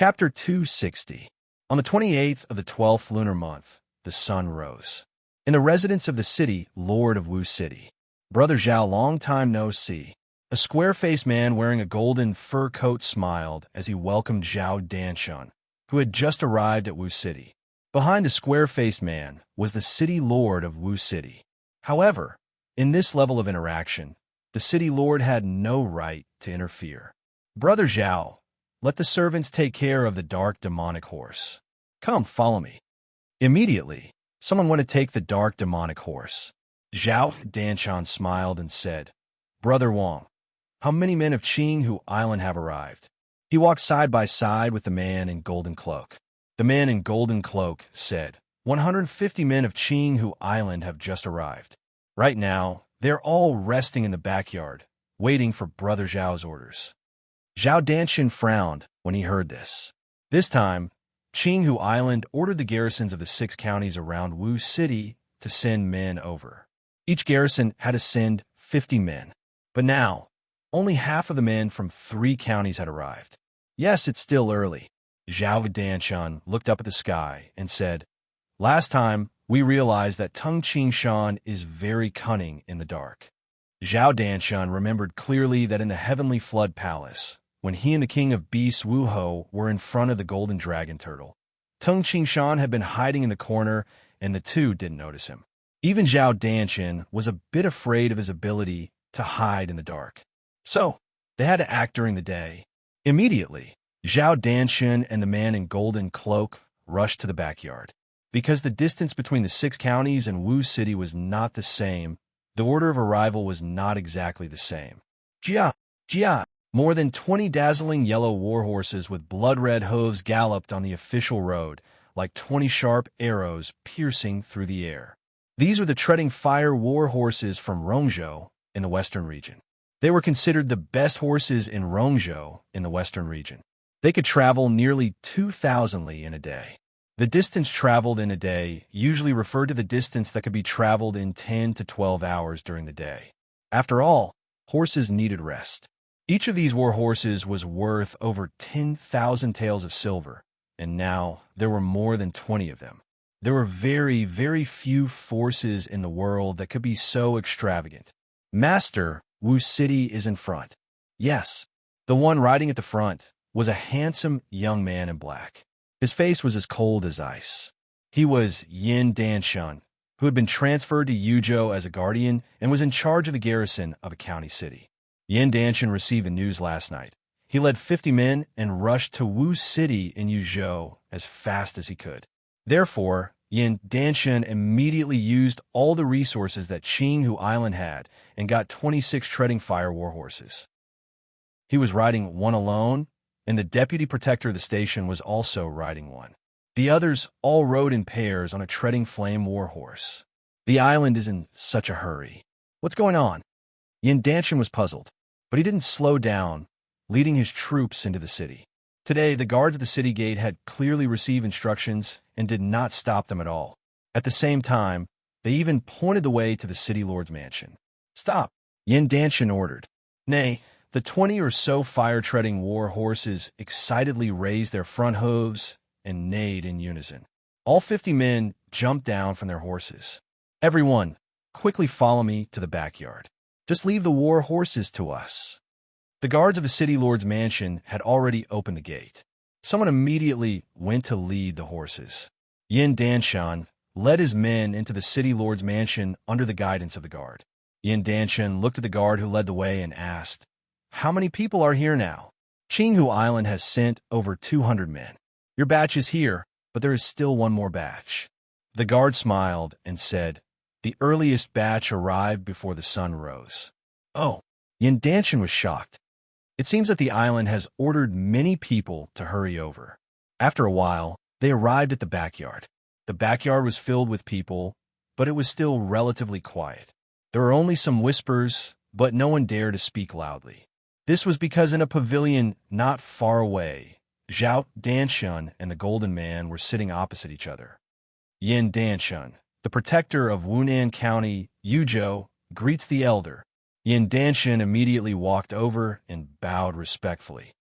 Chapter 260. On the 28th of the 12th lunar month, the sun rose. In the residence of the city, Lord of Wu City. Brother Zhao, long time no see. A square-faced man wearing a golden fur coat smiled as he welcomed Zhao Danshun, who had just arrived at Wu City. Behind the square-faced man was the city lord of Wu City. However, in this level of interaction, the city lord had no right to interfere. Brother Zhao, let the servants take care of the dark demonic horse. Come, follow me. Immediately, someone went to take the dark demonic horse. Zhao Danshun smiled and said, Brother Wang, how many men of Qinghu Island have arrived? He walked side by side with the man in golden cloak. The man in golden cloak said, 150 men of Qinghu Island have just arrived. Right now, they're all resting in the backyard, waiting for Brother Zhao's orders. Zhao Danshun frowned when he heard this. This time, Qinghu Island ordered the garrisons of the 6 counties around Wu City to send men over. Each garrison had to send 50 men. But now, only half of the men from 3 counties had arrived. Yes, it's still early. Zhao Danshun looked up at the sky and said, Last time, we realized that Tung Qingshan is very cunning in the dark. Zhao Danshun remembered clearly that in the Heavenly Flood Palace, when he and the King of Beasts Wu Ho were in front of the Golden Dragon Turtle, Tung Qingshan had been hiding in the corner, and the two didn't notice him. Even Zhao Danshun was a bit afraid of his ability to hide in the dark. So, they had to act during the day. Immediately, Zhao Danshun and the man in golden cloak rushed to the backyard. Because the distance between the 6 counties and Wu City was not the same, the order of arrival was not exactly the same. Jia! Jia! More than 20 dazzling yellow warhorses with blood-red hooves galloped on the official road, like 20 sharp arrows piercing through the air. These were the treading fire warhorses from Rongzhou in the western region. They were considered the best horses in Rongzhou in the western region. They could travel nearly 2,000 li in a day. The distance traveled in a day usually referred to the distance that could be traveled in 10 to 12 hours during the day. After all, horses needed rest. Each of these war horses was worth over 10,000 taels of silver, and now there were more than 20 of them. There were very, very few forces in the world that could be so extravagant. Master, Wu City is in front. Yes, the one riding at the front was a handsome young man in black. His face was as cold as ice. He was Yin Danshun, who had been transferred to Yuzhou as a guardian and was in charge of the garrison of a county city. Yin Danshun received the news last night. He led 50 men and rushed to Wu City in Yuzhou as fast as he could. Therefore, Yin Danshun immediately used all the resources that Qinghu Island had and got 26 treading fire warhorses. He was riding one alone, and the deputy protector of the station was also riding one. The others all rode in pairs on a treading flame warhorse. The island is in such a hurry. What's going on? Yin Danshun was puzzled, but he didn't slow down, leading his troops into the city. Today, the guards at the city gate had clearly received instructions and did not stop them at all. At the same time, they even pointed the way to the city lord's mansion. Stop, Yin Danshun ordered. Nay, the 20 or so fire-treading war horses excitedly raised their front hooves and neighed in unison. All 50 men jumped down from their horses. Everyone, quickly follow me to the backyard. Just leave the war horses to us. The guards of the city lord's mansion had already opened the gate. Someone immediately went to lead the horses. Yin Danshun led his men into the city lord's mansion under the guidance of the guard. Yin Danshun looked at the guard who led the way and asked, How many people are here now? Qinghu Island has sent over 200 men. Your batch is here, but there is still one more batch. The guard smiled and said, The earliest batch arrived before the sun rose. Oh, Yin Danshun was shocked. It seems that the island has ordered many people to hurry over. After a while, they arrived at the backyard. The backyard was filled with people, but it was still relatively quiet. There were only some whispers, but no one dared to speak loudly. This was because in a pavilion not far away, Zhao Danshun and the Golden Man were sitting opposite each other. Yin Danshun, the protector of Wunan County, Yuzhou, greets the elder. Yin Danshun immediately walked over and bowed respectfully.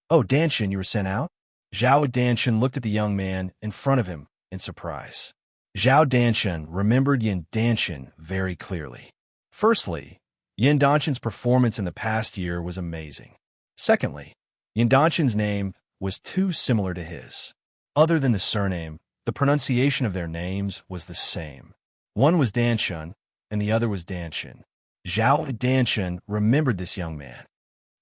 Oh, Danshun, you were sent out? Zhao Danshan looked at the young man in front of him in surprise. Zhao Danshan remembered Yin Danshan very clearly. Firstly, Yin Danshan's performance in the past year was amazing. Secondly, Yin Danshan's name was too similar to his. Other than the surname, the pronunciation of their names was the same. One was Danshan, and the other was Danshan. Zhao Danshan remembered this young man.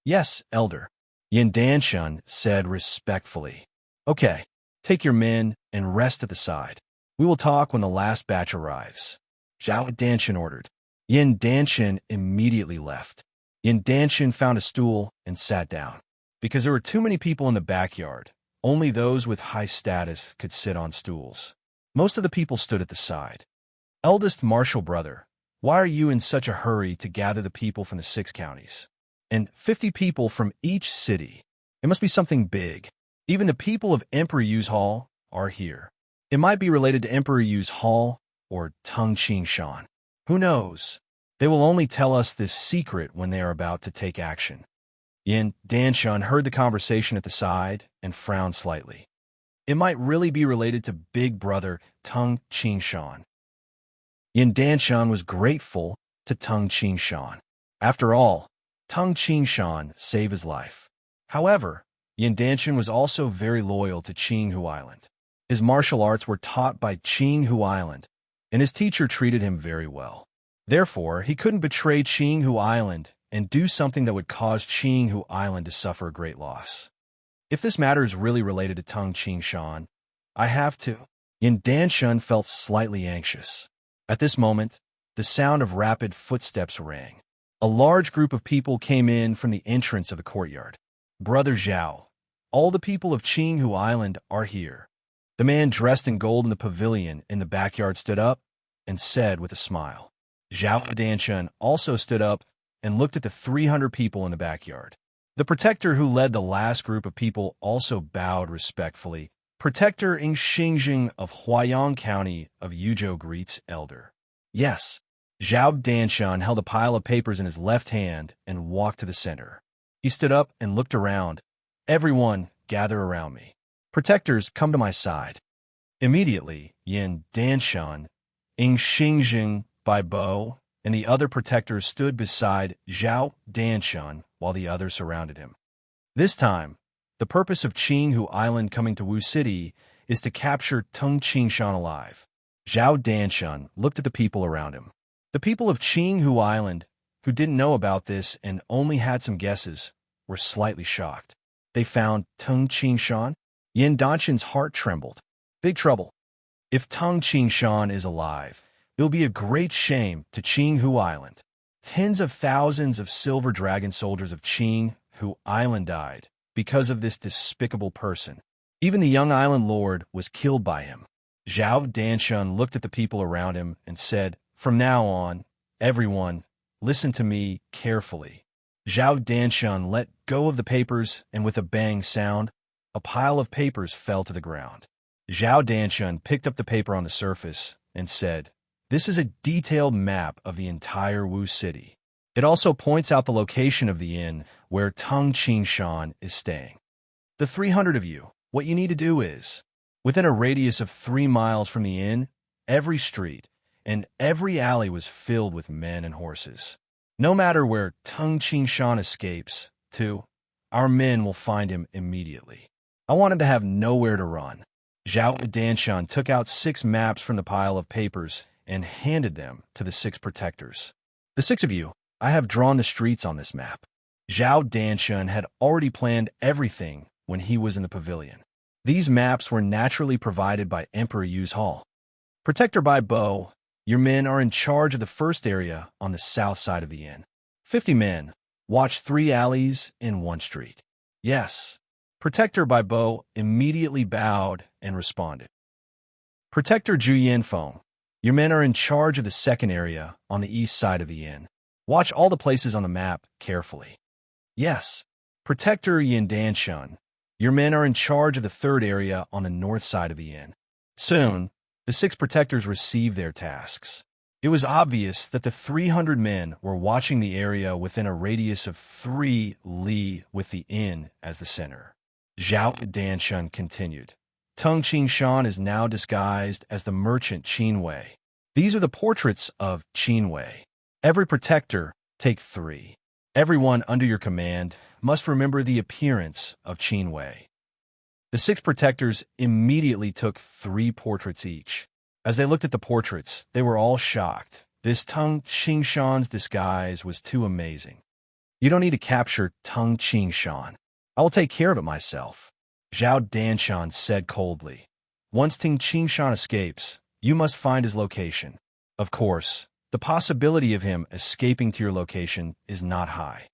Yes, elder, Yin Danshan said respectfully. Okay, take your men and rest at the side. We will talk when the last batch arrives. Zhao Danshan ordered. Yin Danshan immediately left. Yin Danshan found a stool and sat down. Because there were too many people in the backyard, only those with high status could sit on stools. Most of the people stood at the side. Eldest marshal brother, why are you in such a hurry to gather the people from the 6 counties? And 50 people from each city. It must be something big. Even the people of Emperor Yu's Hall are here. It might be related to Emperor Yu's Hall or Tung Qing Shan. Who knows? They will only tell us this secret when they are about to take action. Yin Danshan heard the conversation at the side and frowned slightly. It might really be related to big brother Tung Qing Shan. Yin Danshan was grateful to Tung Qing Shan. After all, Tung Qing Shan saved his life. However, Yin Danshan was also very loyal to Qinghu Island. His martial arts were taught by Qinghu Island, and his teacher treated him very well. Therefore, he couldn't betray Qinghu Island and do something that would cause Qinghu Island to suffer a great loss. If this matter is really related to Tung Qing Shan, I have to. Yin Danshan felt slightly anxious. At this moment, the sound of rapid footsteps rang. A large group of people came in from the entrance of the courtyard. Brother Zhao, all the people of Qinghu Island are here. The man dressed in gold in the pavilion in the backyard stood up and said with a smile. Zhao Danshan also stood up and looked at the 300 people in the backyard. The protector who led the last group of people also bowed respectfully. Protector Ing Xingjing of Huayang County of Yuzhou greets elder. Yes. Zhao Danshan held a pile of papers in his left hand and walked to the center. He stood up and looked around. Everyone, gather around me. Protectors, come to my side. Immediately, Yin Danshan, Ing Xingjing, Bai Bo, and the other protectors stood beside Zhao Danshan while the others surrounded him. This time, the purpose of Qinghu Island coming to Wu City is to capture Tung Qing Shan alive. Zhao Danshan looked at the people around him. The people of Qinghu Island, who didn't know about this and only had some guesses, were slightly shocked. They found Tung Qing Shan. Yin Danshan's heart trembled. Big trouble. If Tung Qing Shan is alive, it'll be a great shame to Qinghu Island. Tens of thousands of silver dragon soldiers of Qinghu Island died because of this despicable person. Even the young island lord was killed by him. Zhao Danshan looked at the people around him and said, "From now on, everyone, listen to me carefully." Zhao Danshan let go of the papers, and with a bang sound, a pile of papers fell to the ground. Zhao Danshan picked up the paper on the surface and said, "This is a detailed map of the entire Wu City. It also points out the location of the inn where Tung Qing Shan is staying. The 300 of you, what you need to do is, within a radius of 3 miles from the inn, every street and every alley was filled with men and horses. No matter where Tung Qing Shan escapes to, our men will find him immediately. I want him to have nowhere to run." Zhao Danshan took out 6 maps from the pile of papers and handed them to the 6 protectors. "The 6 of you, I have drawn the streets on this map." Zhao Danshan had already planned everything when he was in the pavilion. These maps were naturally provided by Emperor Yu's Hall. "Protector Bai Bo, your men are in charge of the first area on the south side of the inn. 50 men, watch 3 alleys in 1 street." "Yes." Protector Bai Bo immediately bowed and responded. "Protector Zhu Yanfeng, your men are in charge of the second area on the east side of the inn. Watch all the places on the map carefully." "Yes." Protector Yin Danshan, your men are in charge of the third area on the north side of the inn. Soon, the 6 protectors received their tasks. It was obvious that the 300 men were watching the area within a radius of 3 li with the inn as the center. Zhao Danshun continued. Tung Qingshan is now disguised as the merchant Qin Wei. These are the portraits of Qin Wei. Every protector, take 3. Everyone under your command must remember the appearance of Qin Wei. The 6 protectors immediately took 3 portraits each. As they looked at the portraits, they were all shocked. This Tung Qingshan's disguise was too amazing. You don't need to capture Tung Qingshan. I will take care of it myself, Zhao Danshan said coldly. Once Tung Qingshan escapes, you must find his location. Of course, the possibility of him escaping to your location is not high.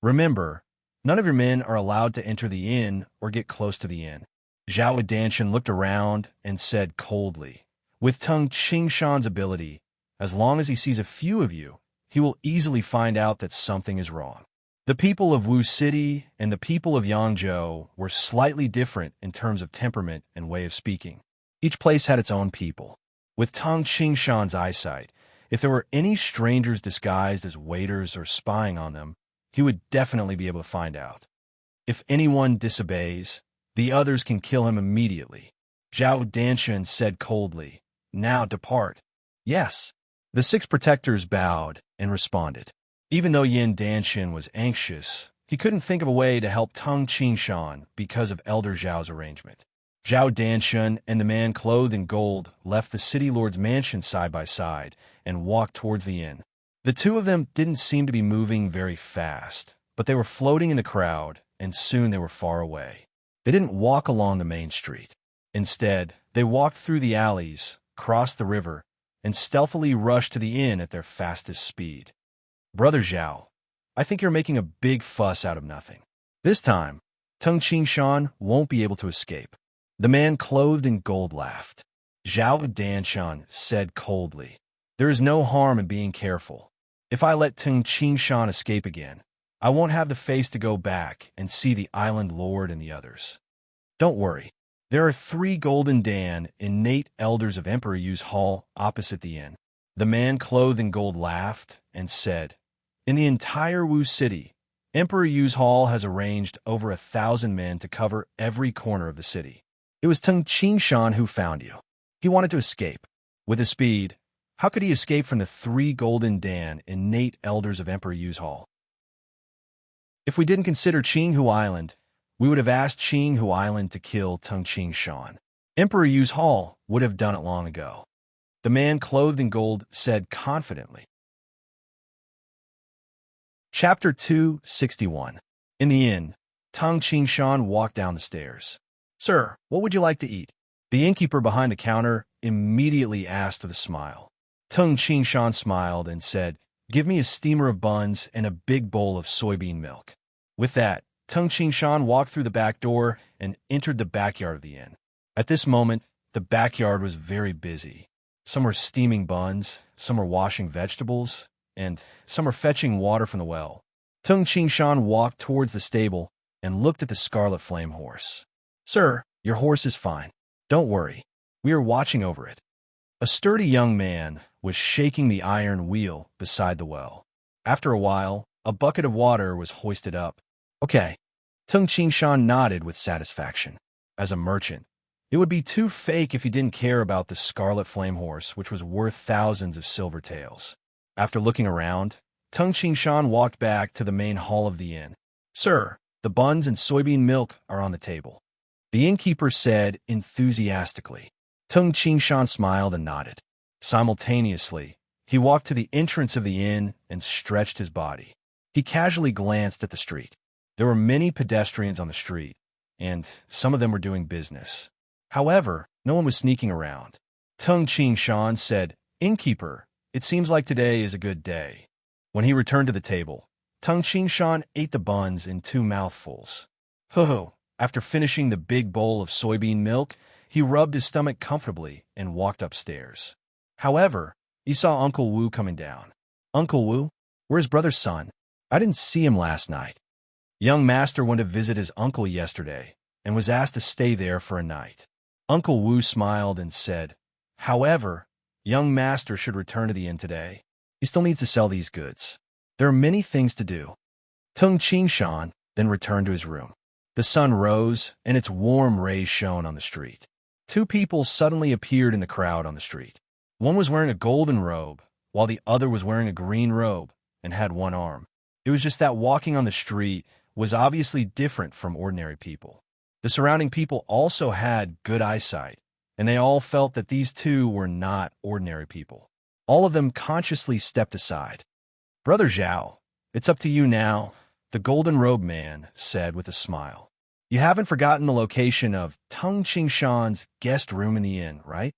Remember, none of your men are allowed to enter the inn or get close to the inn. Zhao Danshan looked around and said coldly, with Tung Qingshan's ability, as long as he sees a few of you, he will easily find out that something is wrong. The people of Wu City and the people of Yangzhou were slightly different in terms of temperament and way of speaking. Each place had its own people. With Tung Qingshan's eyesight, if there were any strangers disguised as waiters or spying on them, he would definitely be able to find out. If anyone disobeys, the others can kill him immediately. Zhao Danshan said coldly, now depart. Yes. The 6 protectors bowed and responded. Even though Yin Danshan was anxious, he couldn't think of a way to help Tung Qingshan because of Elder Zhao's arrangement. Zhao Danshan and the man clothed in gold left the city lord's mansion side by side and walked towards the inn. The 2 of them didn't seem to be moving very fast, but they were floating in the crowd, and soon they were far away. They didn't walk along the main street. Instead, they walked through the alleys, crossed the river, and stealthily rushed to the inn at their fastest speed. Brother Zhao, I think you're making a big fuss out of nothing. This time, Tung Qingshan won't be able to escape. The man clothed in gold laughed. Zhao Danshan said coldly, there is no harm in being careful. If I let Tung Qingshan escape again, I won't have the face to go back and see the island lord and the others. Don't worry. There are 3 golden Dan, innate elders of Emperor Yu's hall opposite the inn. The man clothed in gold laughed and said, in the entire Wu City, Emperor Yu's hall has arranged over 1,000 men to cover every corner of the city. It was Tung Qingshan who found you. He wanted to escape. With his speed, how could he escape from the 3 golden Dan, innate elders of Emperor Yu's hall? If we didn't consider Qinghu Island, we would have asked Qinghu Island to kill Tung Qingshan. Emperor Yu's hall would have done it long ago. The man clothed in gold said confidently. Chapter 261. In the inn, Tung Qingshan walked down the stairs. Sir, what would you like to eat? The innkeeper behind the counter immediately asked with a smile. Tung Qingshan smiled and said, give me a steamer of buns and a big bowl of soybean milk. With that, Tung Qingshan walked through the back door and entered the backyard of the inn. At this moment, the backyard was very busy. Some were steaming buns, some were washing vegetables, and some were fetching water from the well. Tung Qingshan walked towards the stable and looked at the scarlet flame horse. Sir, your horse is fine. Don't worry. We are watching over it. A sturdy young man was shaking the iron wheel beside the well. After a while, a bucket of water was hoisted up. Okay. Tung Qingshan nodded with satisfaction. As a merchant, it would be too fake if he didn't care about the scarlet flame horse, which was worth thousands of silver taels. After looking around, Tung Qingshan walked back to the main hall of the inn. Sir, the buns and soybean milk are on the table. The innkeeper said enthusiastically. Tung Qingshan smiled and nodded. Simultaneously, he walked to the entrance of the inn and stretched his body. He casually glanced at the street. There were many pedestrians on the street, and some of them were doing business. However, no one was sneaking around. Tung Qingshan said, Innkeeper, it seems like today is a good day. When he returned to the table, Tung Qingshan ate the buns in 2 mouthfuls. Ho! After finishing the big bowl of soybean milk, he rubbed his stomach comfortably and walked upstairs. However, he saw Uncle Wu coming down. Uncle Wu? Where's brother's son? I didn't see him last night. Young master went to visit his uncle yesterday and was asked to stay there for a night. Uncle Wu smiled and said, However, young master should return to the inn today. He still needs to sell these goods. There are many things to do. Tung Qingshan then returned to his room. The sun rose, and its warm rays shone on the street. Two people suddenly appeared in the crowd on the street. One was wearing a golden robe, while the other was wearing a green robe and had one arm. It was just that walking on the street was obviously different from ordinary people. The surrounding people also had good eyesight, and they all felt that these two were not ordinary people. All of them consciously stepped aside. "Brother Zhao, it's up to you now," the golden robe man said with a smile. "You haven't forgotten the location of Tung Qingshan's guest room in the inn, right?"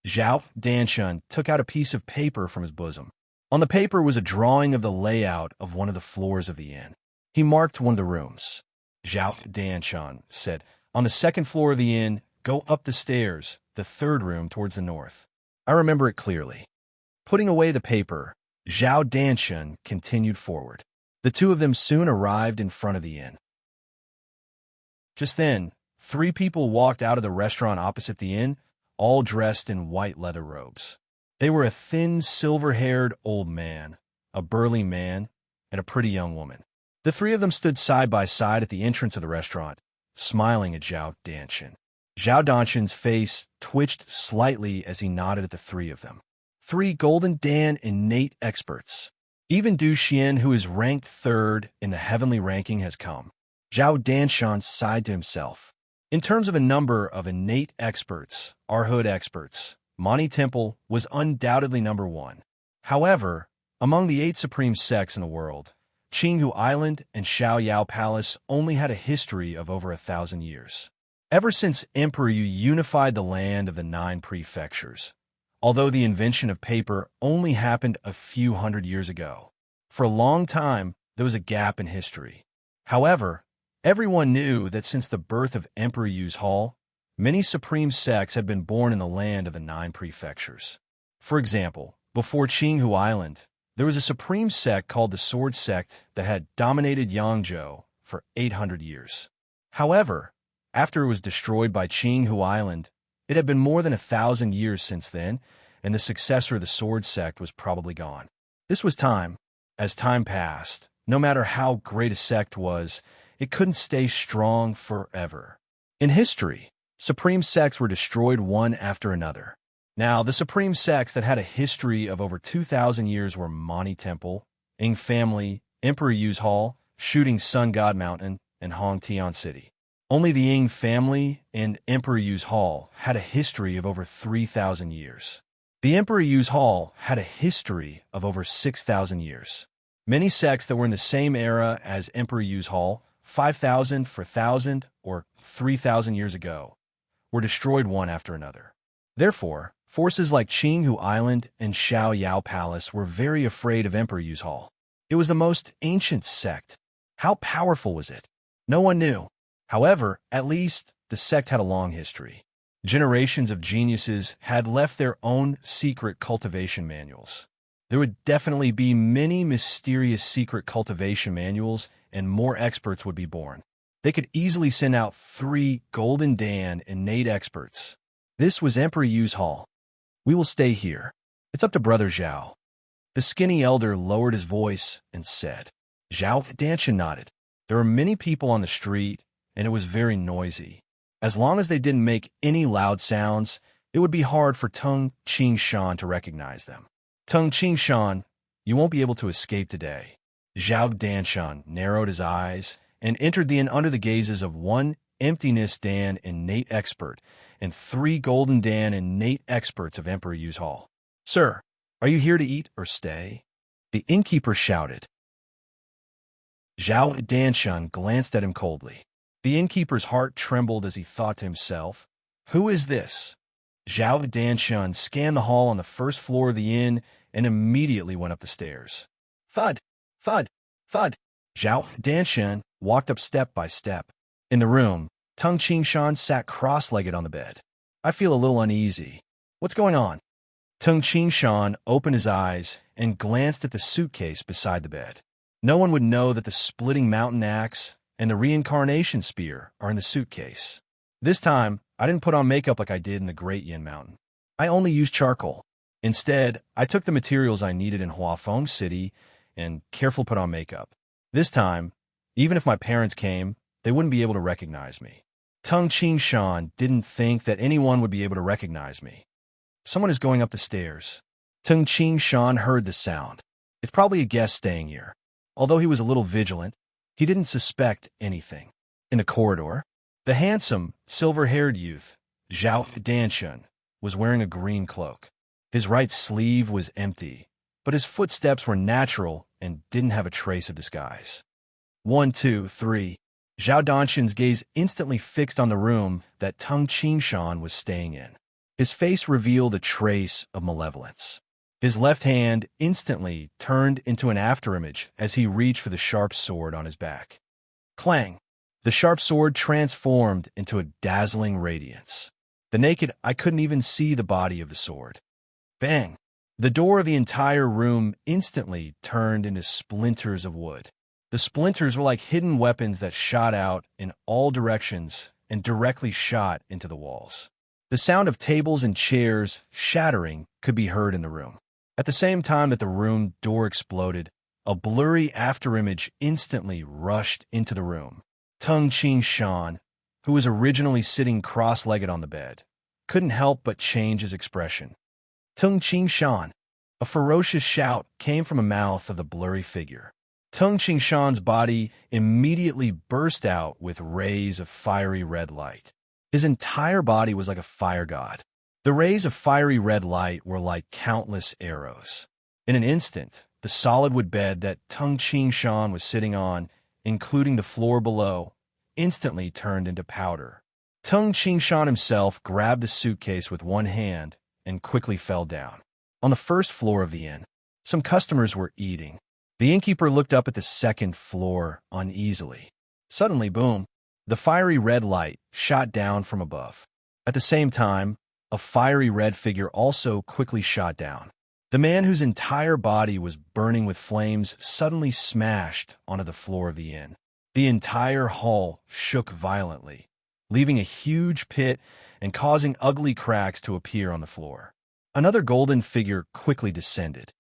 Zhao Danshun took out a piece of paper from his bosom. On the paper was a drawing of the layout of one of the floors of the inn. He marked one of the rooms. Zhao Danshun said, "On the second floor of the inn, go up the stairs, the third room towards the north." I remember it clearly. Putting away the paper, Zhao Danshun continued forward. The two of them soon arrived in front of the inn. Just then, three people walked out of the restaurant opposite the inn, all dressed in white leather robes. They were a thin, silver-haired old man, a burly man, and a pretty young woman. The three of them stood side by side at the entrance of the restaurant, smiling at Zhao Danshun. Zhao Danshun's face twitched slightly as he nodded at the three of them. Three Golden Dan innate experts. Even Du Xian, who is ranked third in the heavenly ranking, has come. Zhao Danshun sighed to himself. In terms of a number of innate experts, Arhood experts, Mani Temple was undoubtedly number one. However, among the 8 supreme sects in the world, Qinghu Island and Xiaoyao Palace only had a history of over 1,000 years. Ever since Emperor Yu unified the land of the 9 prefectures, although the invention of paper only happened a few hundred years ago. For a long time, there was a gap in history. However, everyone knew that since the birth of Emperor Yu's hall, many supreme sects had been born in the land of the 9 prefectures. For example, before Qinghu Island, there was a supreme sect called the Sword Sect that had dominated Yangzhou for 800 years. However, after it was destroyed by Qinghu Island, it had been more than 1,000 years since then, and the successor of the Sword Sect was probably gone. This was time. As time passed, no matter how great a sect was, it couldn't stay strong forever. In history, supreme sects were destroyed one after another. Now, the supreme sects that had a history of over 2,000 years were Mani Temple, Ying Family, Emperor Yu's Hall, Shooting Sun God Mountain, and Hong Tian City. Only the Ying Family and Emperor Yu's Hall had a history of over 3,000 years. The Emperor Yu's Hall had a history of over 6,000 years. Many sects that were in the same era as Emperor Yu's Hall, 5,000, 4,000, or 3,000 years ago, were destroyed one after another. Therefore, forces like Qinghu Island and Xiaoyao Palace were very afraid of Emperor Yu's Hall. It was the most ancient sect. How powerful was it? No one knew. However, at least the sect had a long history. Generations of geniuses had left their own secret cultivation manuals. There would definitely be many mysterious secret cultivation manuals, and more experts would be born. They could easily send out 3 Golden Dan innate experts. This was Emperor Yu's Hall. "We will stay here. It's up to Brother Zhao." The skinny elder lowered his voice and said. Zhao Danshun nodded. There were many people on the street, and it was very noisy. As long as they didn't make any loud sounds, it would be hard for Tung Qingshan to recognize them. "Tung Qingshan, you won't be able to escape today." Zhao Danshun narrowed his eyes and entered the inn under the gazes of 1 Emptiness Dan innate expert and 3 Golden Dan innate experts of Emperor Yu's Hall. "Sir, are you here to eat or stay?" the innkeeper shouted. Zhao Danshun glanced at him coldly. The innkeeper's heart trembled as he thought to himself, "Who is this?" Zhao Danshun scanned the hall on the first floor of the inn and immediately went up the stairs. Thud, thud, thud. Zhao Danshun walked up step by step. In the room, Tung Qingshan sat cross-legged on the bed. "I feel a little uneasy. What's going on?" Tung Qingshan opened his eyes and glanced at the suitcase beside the bed. No one would know that the splitting mountain axe and the reincarnation spear are in the suitcase. This time, I didn't put on makeup like I did in the Great Yin Mountain. I only used charcoal. Instead, I took the materials I needed in Huafeng City and carefully put on makeup. This time, even if my parents came, they wouldn't be able to recognize me. Tung Ching Shan didn't think that anyone would be able to recognize me. Someone is going up the stairs. Tung Ching Shan heard the sound. It's probably a guest staying here. Although he was a little vigilant, he didn't suspect anything. In the corridor, the handsome, silver-haired youth, Zhao Danshun, was wearing a green cloak. His right sleeve was empty, but his footsteps were natural and didn't have a trace of disguise. 1, 2, 3. Zhao Danshun's gaze instantly fixed on the room that Tung Qingshan was staying in. His face revealed a trace of malevolence. His left hand instantly turned into an afterimage as he reached for the sharp sword on his back. Clang! The sharp sword transformed into a dazzling radiance. The naked eye couldn't even see the body of the sword. Bang! The door of the entire room instantly turned into splinters of wood. The splinters were like hidden weapons that shot out in all directions and directly shot into the walls. The sound of tables and chairs shattering could be heard in the room. At the same time that the room door exploded, a blurry afterimage instantly rushed into the room. Tung Qingshan, who was originally sitting cross-legged on the bed, couldn't help but change his expression. Tung Qingshan! A ferocious shout came from the mouth of the blurry figure. Tung Qingshan's body immediately burst out with rays of fiery red light. His entire body was like a fire god. The rays of fiery red light were like countless arrows. In an instant, the solid wood bed that Tung Qingshan was sitting on, including the floor below, instantly turned into powder. Tung Qingshan himself grabbed the suitcase with one hand and quickly fell down. On the first floor of the inn, some customers were eating. The innkeeper looked up at the second floor uneasily. Suddenly, boom, the fiery red light shot down from above. At the same time, a fiery red figure also quickly shot down. The man whose entire body was burning with flames suddenly smashed onto the floor of the inn. The entire hall shook violently, leaving a huge pit and causing ugly cracks to appear on the floor. Another golden figure quickly descended.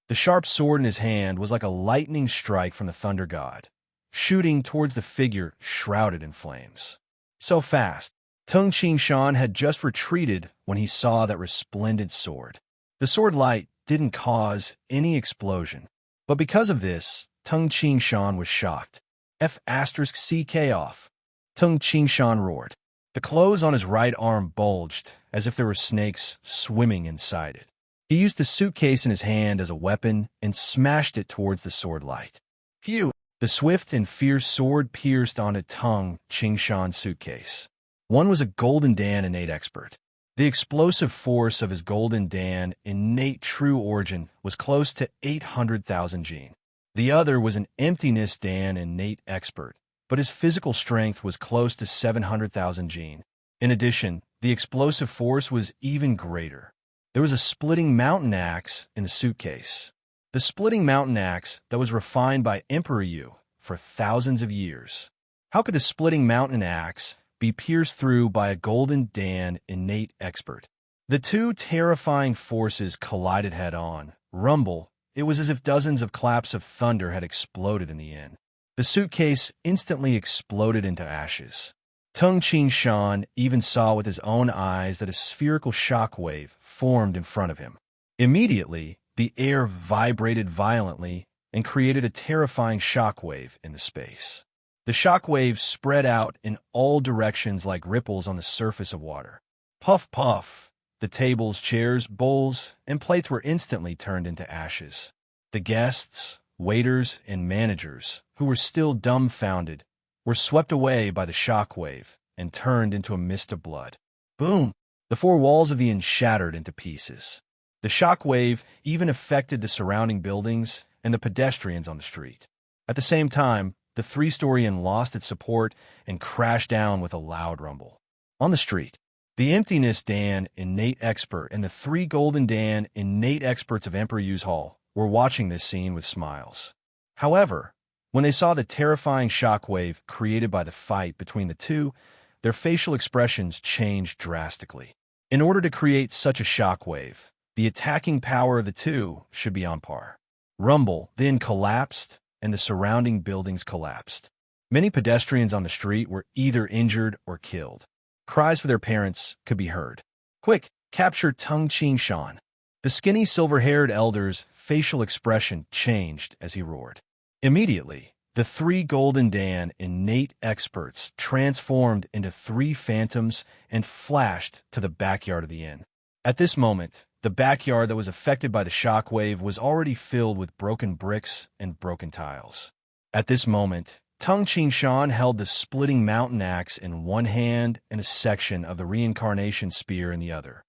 The sharp sword in his hand was like a lightning strike from the thunder god, shooting towards the figure shrouded in flames. So fast, Tung Qingshan had just retreated when he saw that resplendent sword. The sword light didn't cause any explosion, but because of this, Tung Qingshan was shocked. F***CK off. Tung Qingshan roared. The clothes on his right arm bulged as if there were snakes swimming inside it. He used the suitcase in his hand as a weapon and smashed it towards the sword light. Phew! The swift and fierce sword pierced onto Tung Qingshan's suitcase. One was a Golden Dan innate expert. The explosive force of his Golden Dan innate true origin was close to 800,000 gene. The other was an Emptiness Dan innate expert, but his physical strength was close to 700,000 gene. In addition, the explosive force was even greater. There was a Splitting Mountain Axe in the suitcase. The Splitting Mountain Axe that was refined by Emperor Yu for thousands of years. How could the Splitting Mountain Axe be pierced through by a Golden Dan innate expert? The two terrifying forces collided head-on. Rumble, it was as if dozens of claps of thunder had exploded in the inn. The suitcase instantly exploded into ashes. Tung Qingshan even saw with his own eyes that a spherical shockwave formed in front of him. Immediately, the air vibrated violently and created a terrifying shockwave in the space. The shockwave spread out in all directions like ripples on the surface of water. Puff, puff. The tables, chairs, bowls, and plates were instantly turned into ashes. The guests, waiters, and managers, who were still dumbfounded, were swept away by the shockwave and turned into a mist of blood. Boom! The four walls of the inn shattered into pieces. The shockwave even affected the surrounding buildings and the pedestrians on the street. At the same time, the three-story inn lost its support and crashed down with a loud rumble. On the street, the Emptiness Dan innate expert and the three Golden Dan innate experts of Emperor Yu's Hall were watching this scene with smiles. However, when they saw the terrifying shockwave created by the fight between the two, their facial expressions changed drastically. In order to create such a shockwave, the attacking power of the two should be on par. Rumble then collapsed, and the surrounding buildings collapsed. Many pedestrians on the street were either injured or killed. Cries for their parents could be heard. Quick, capture Tung Ching Shan. The skinny silver-haired elder's facial expression changed as he roared. Immediately, the three Golden Dan innate experts transformed into three phantoms and flashed to the backyard of the inn. At this moment, the backyard that was affected by the shockwave was already filled with broken bricks and broken tiles. At this moment, Tung Ching Shan held the splitting mountain axe in one hand and a section of the reincarnation spear in the other.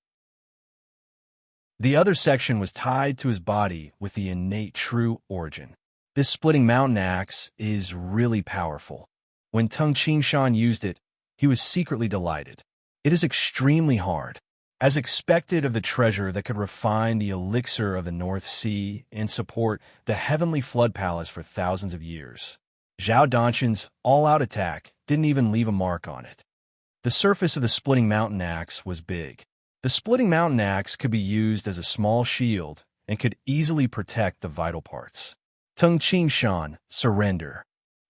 The other section was tied to his body with the innate true origin. This splitting mountain axe is really powerful. When Tung Ching Shan used it, he was secretly delighted. It is extremely hard. As expected of the treasure that could refine the elixir of the North Sea and support the heavenly flood palace for thousands of years, Zhao Danshan's all-out attack didn't even leave a mark on it. The surface of the splitting mountain axe was big. The splitting mountain axe could be used as a small shield and could easily protect the vital parts. Tung Ching Shan, surrender.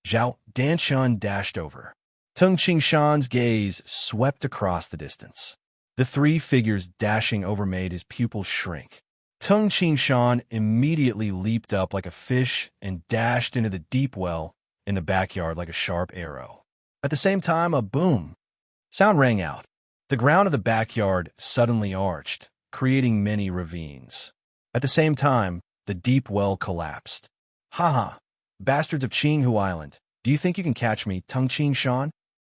Zhao Danshan dashed over. Tung Ching Shan's gaze swept across the distance. The three figures dashing over made his pupils shrink. Tung Ching Shan immediately leaped up like a fish and dashed into the deep well in the backyard like a sharp arrow. At the same time, a boom sound rang out. The ground of the backyard suddenly arched, creating many ravines. At the same time, the deep well collapsed. Ha! Bastards of Qinghu Island, do you think you can catch me, Tung Ching Shan?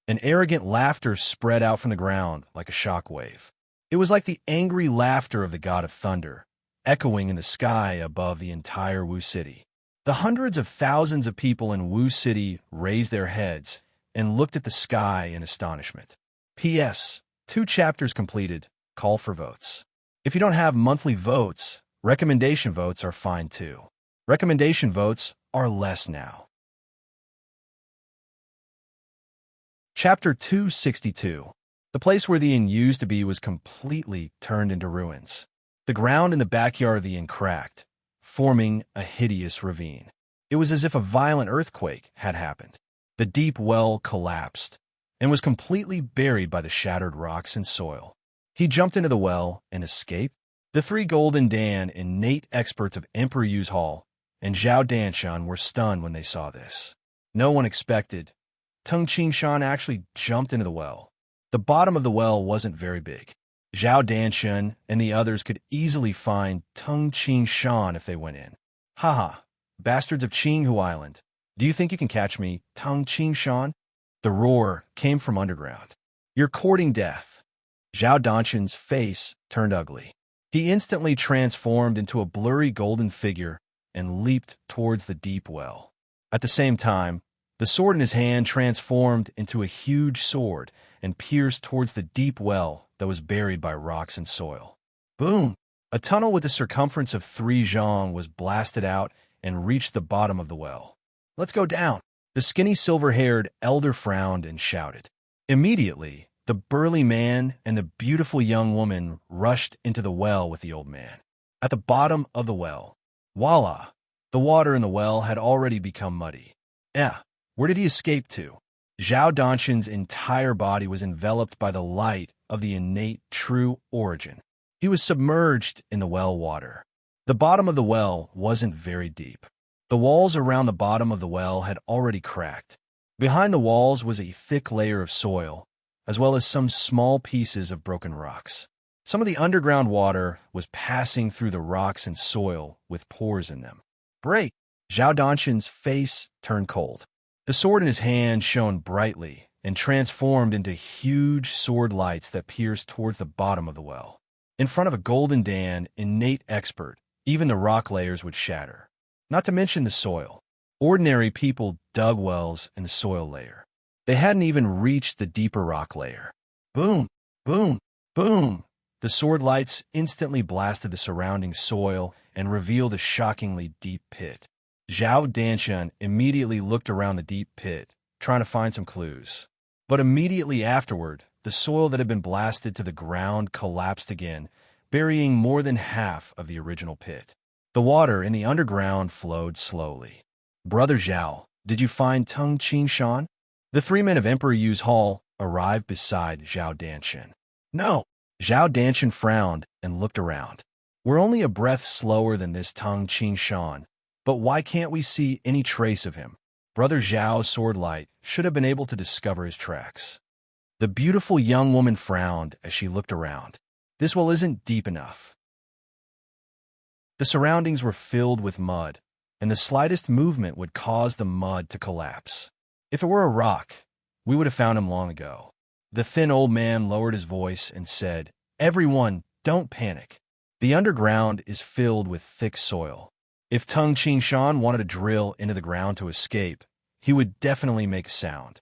An arrogant laughter spread out from the ground like a shockwave. It was like the angry laughter of the god of thunder, echoing in the sky above the entire Wu City. The hundreds of thousands of people in Wu City raised their heads and looked at the sky in astonishment. P.S. 2 chapters completed. Call for votes. If you don't have monthly votes, recommendation votes are fine too. Recommendation votes are less now. Chapter 262. The place where the inn used to be was completely turned into ruins. The ground in the backyard of the inn cracked, forming a hideous ravine. It was as if a violent earthquake had happened. The deep well collapsed and was completely buried by the shattered rocks and soil. He jumped into the well and escaped. The three Golden Dan innate experts of Emperor Yu's Hall and Zhao Danshan were stunned when they saw this. No one expected Tung Ching Shan actually jumped into the well. The bottom of the well wasn't very big. Zhao Danshan and the others could easily find Tung Ching Shan if they went in. Ha! Bastards of Qinghu Island, do you think you can catch me, Tung Ching Shan? The roar came from underground. You're courting death. Zhao Danshan's face turned ugly. He instantly transformed into a blurry golden figure and leaped towards the deep well. At the same time, the sword in his hand transformed into a huge sword and pierced towards the deep well that was buried by rocks and soil. Boom! A tunnel with a circumference of 3 zhang was blasted out and reached the bottom of the well. Let's go down. The skinny silver-haired elder frowned and shouted. Immediately, the burly man and the beautiful young woman rushed into the well with the old man. At the bottom of the well, voila! The water in the well had already become muddy. Where did he escape to? Zhao Danshan's entire body was enveloped by the light of the innate true origin. He was submerged in the well water. The bottom of the well wasn't very deep. The walls around the bottom of the well had already cracked. Behind the walls was a thick layer of soil, as well as some small pieces of broken rocks. Some of the underground water was passing through the rocks and soil with pores in them. Break! Zhao Danshan's face turned cold. The sword in his hand shone brightly and transformed into huge sword lights that pierced towards the bottom of the well. In front of a Golden Dan innate expert, even the rock layers would shatter. Not to mention the soil. Ordinary people dug wells in the soil layer. They hadn't even reached the deeper rock layer. Boom! Boom! Boom! The sword lights instantly blasted the surrounding soil and revealed a shockingly deep pit. Zhao Danshan immediately looked around the deep pit, trying to find some clues. But immediately afterward, the soil that had been blasted to the ground collapsed again, burying more than half of the original pit. The water in the underground flowed slowly. Brother Zhao, Did you find Tung Shan? The three men of Emperor Yu's hall arrived beside Zhao Danshan. No. Zhao Danshan frowned and looked around. We're only a breath slower than this Tung Shan, but why can't we see any trace of him? Brother Zhao's sword light should have been able to discover his tracks. The beautiful young woman frowned as she looked around. This well isn't deep enough. The surroundings were filled with mud, and the slightest movement would cause the mud to collapse. If it were a rock, we would have found him long ago. The thin old man lowered his voice and said, "Everyone, don't panic. The underground is filled with thick soil. If Tung Shan wanted to drill into the ground to escape, he would definitely make a sound.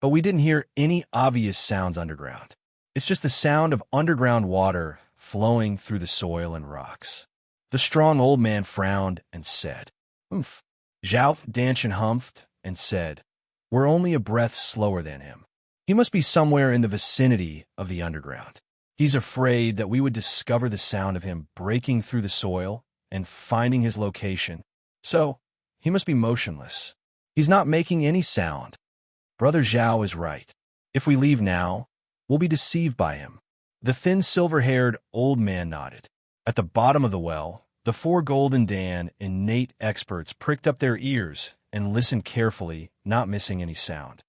But we didn't hear any obvious sounds underground. It's just the sound of underground water flowing through the soil and rocks." The strong old man frowned and said, "Oomph." Zhao Danshan humphed and said, "We're only a breath slower than him. He must be somewhere in the vicinity of the underground. He's afraid that we would discover the sound of him breaking through the soil and finding his location. So, he must be motionless. He's not making any sound. Brother Zhao is right. If we leave now, we'll be deceived by him." The thin silver-haired old man nodded. At the bottom of the well, the four Golden Dan innate experts pricked up their ears and listened carefully, not missing any sound.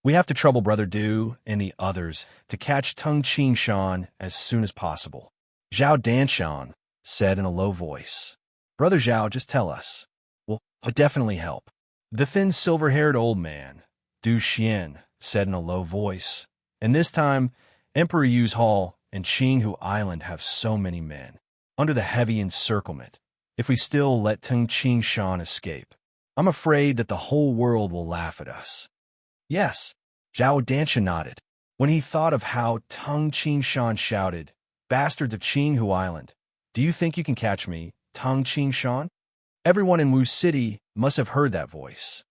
"We have to trouble Brother Du and the others to catch Tung Shan as soon as possible," Zhao Danshan said in a low voice. "Brother Zhao, just tell us. We'll definitely help." The thin silver-haired old man, Du Xian, said in a low voice, "And this time, Emperor Yu's hall and Qinghu Island have so many men. Under the heavy encirclement, if we still let Tung Shan escape, I'm afraid that the whole world will laugh at us." "Yes," Zhao Danshan nodded. When he thought of how Tung Shan shouted, "Bastards of Qinghu Island, do you think you can catch me, Tung Shan?" Everyone in Wu City must have heard that voice.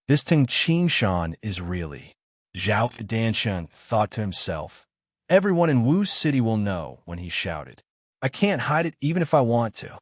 This Tung Shan is really... Zhao Danshan thought to himself. Everyone in Wu City will know when he shouted. I can't hide it even if I want to.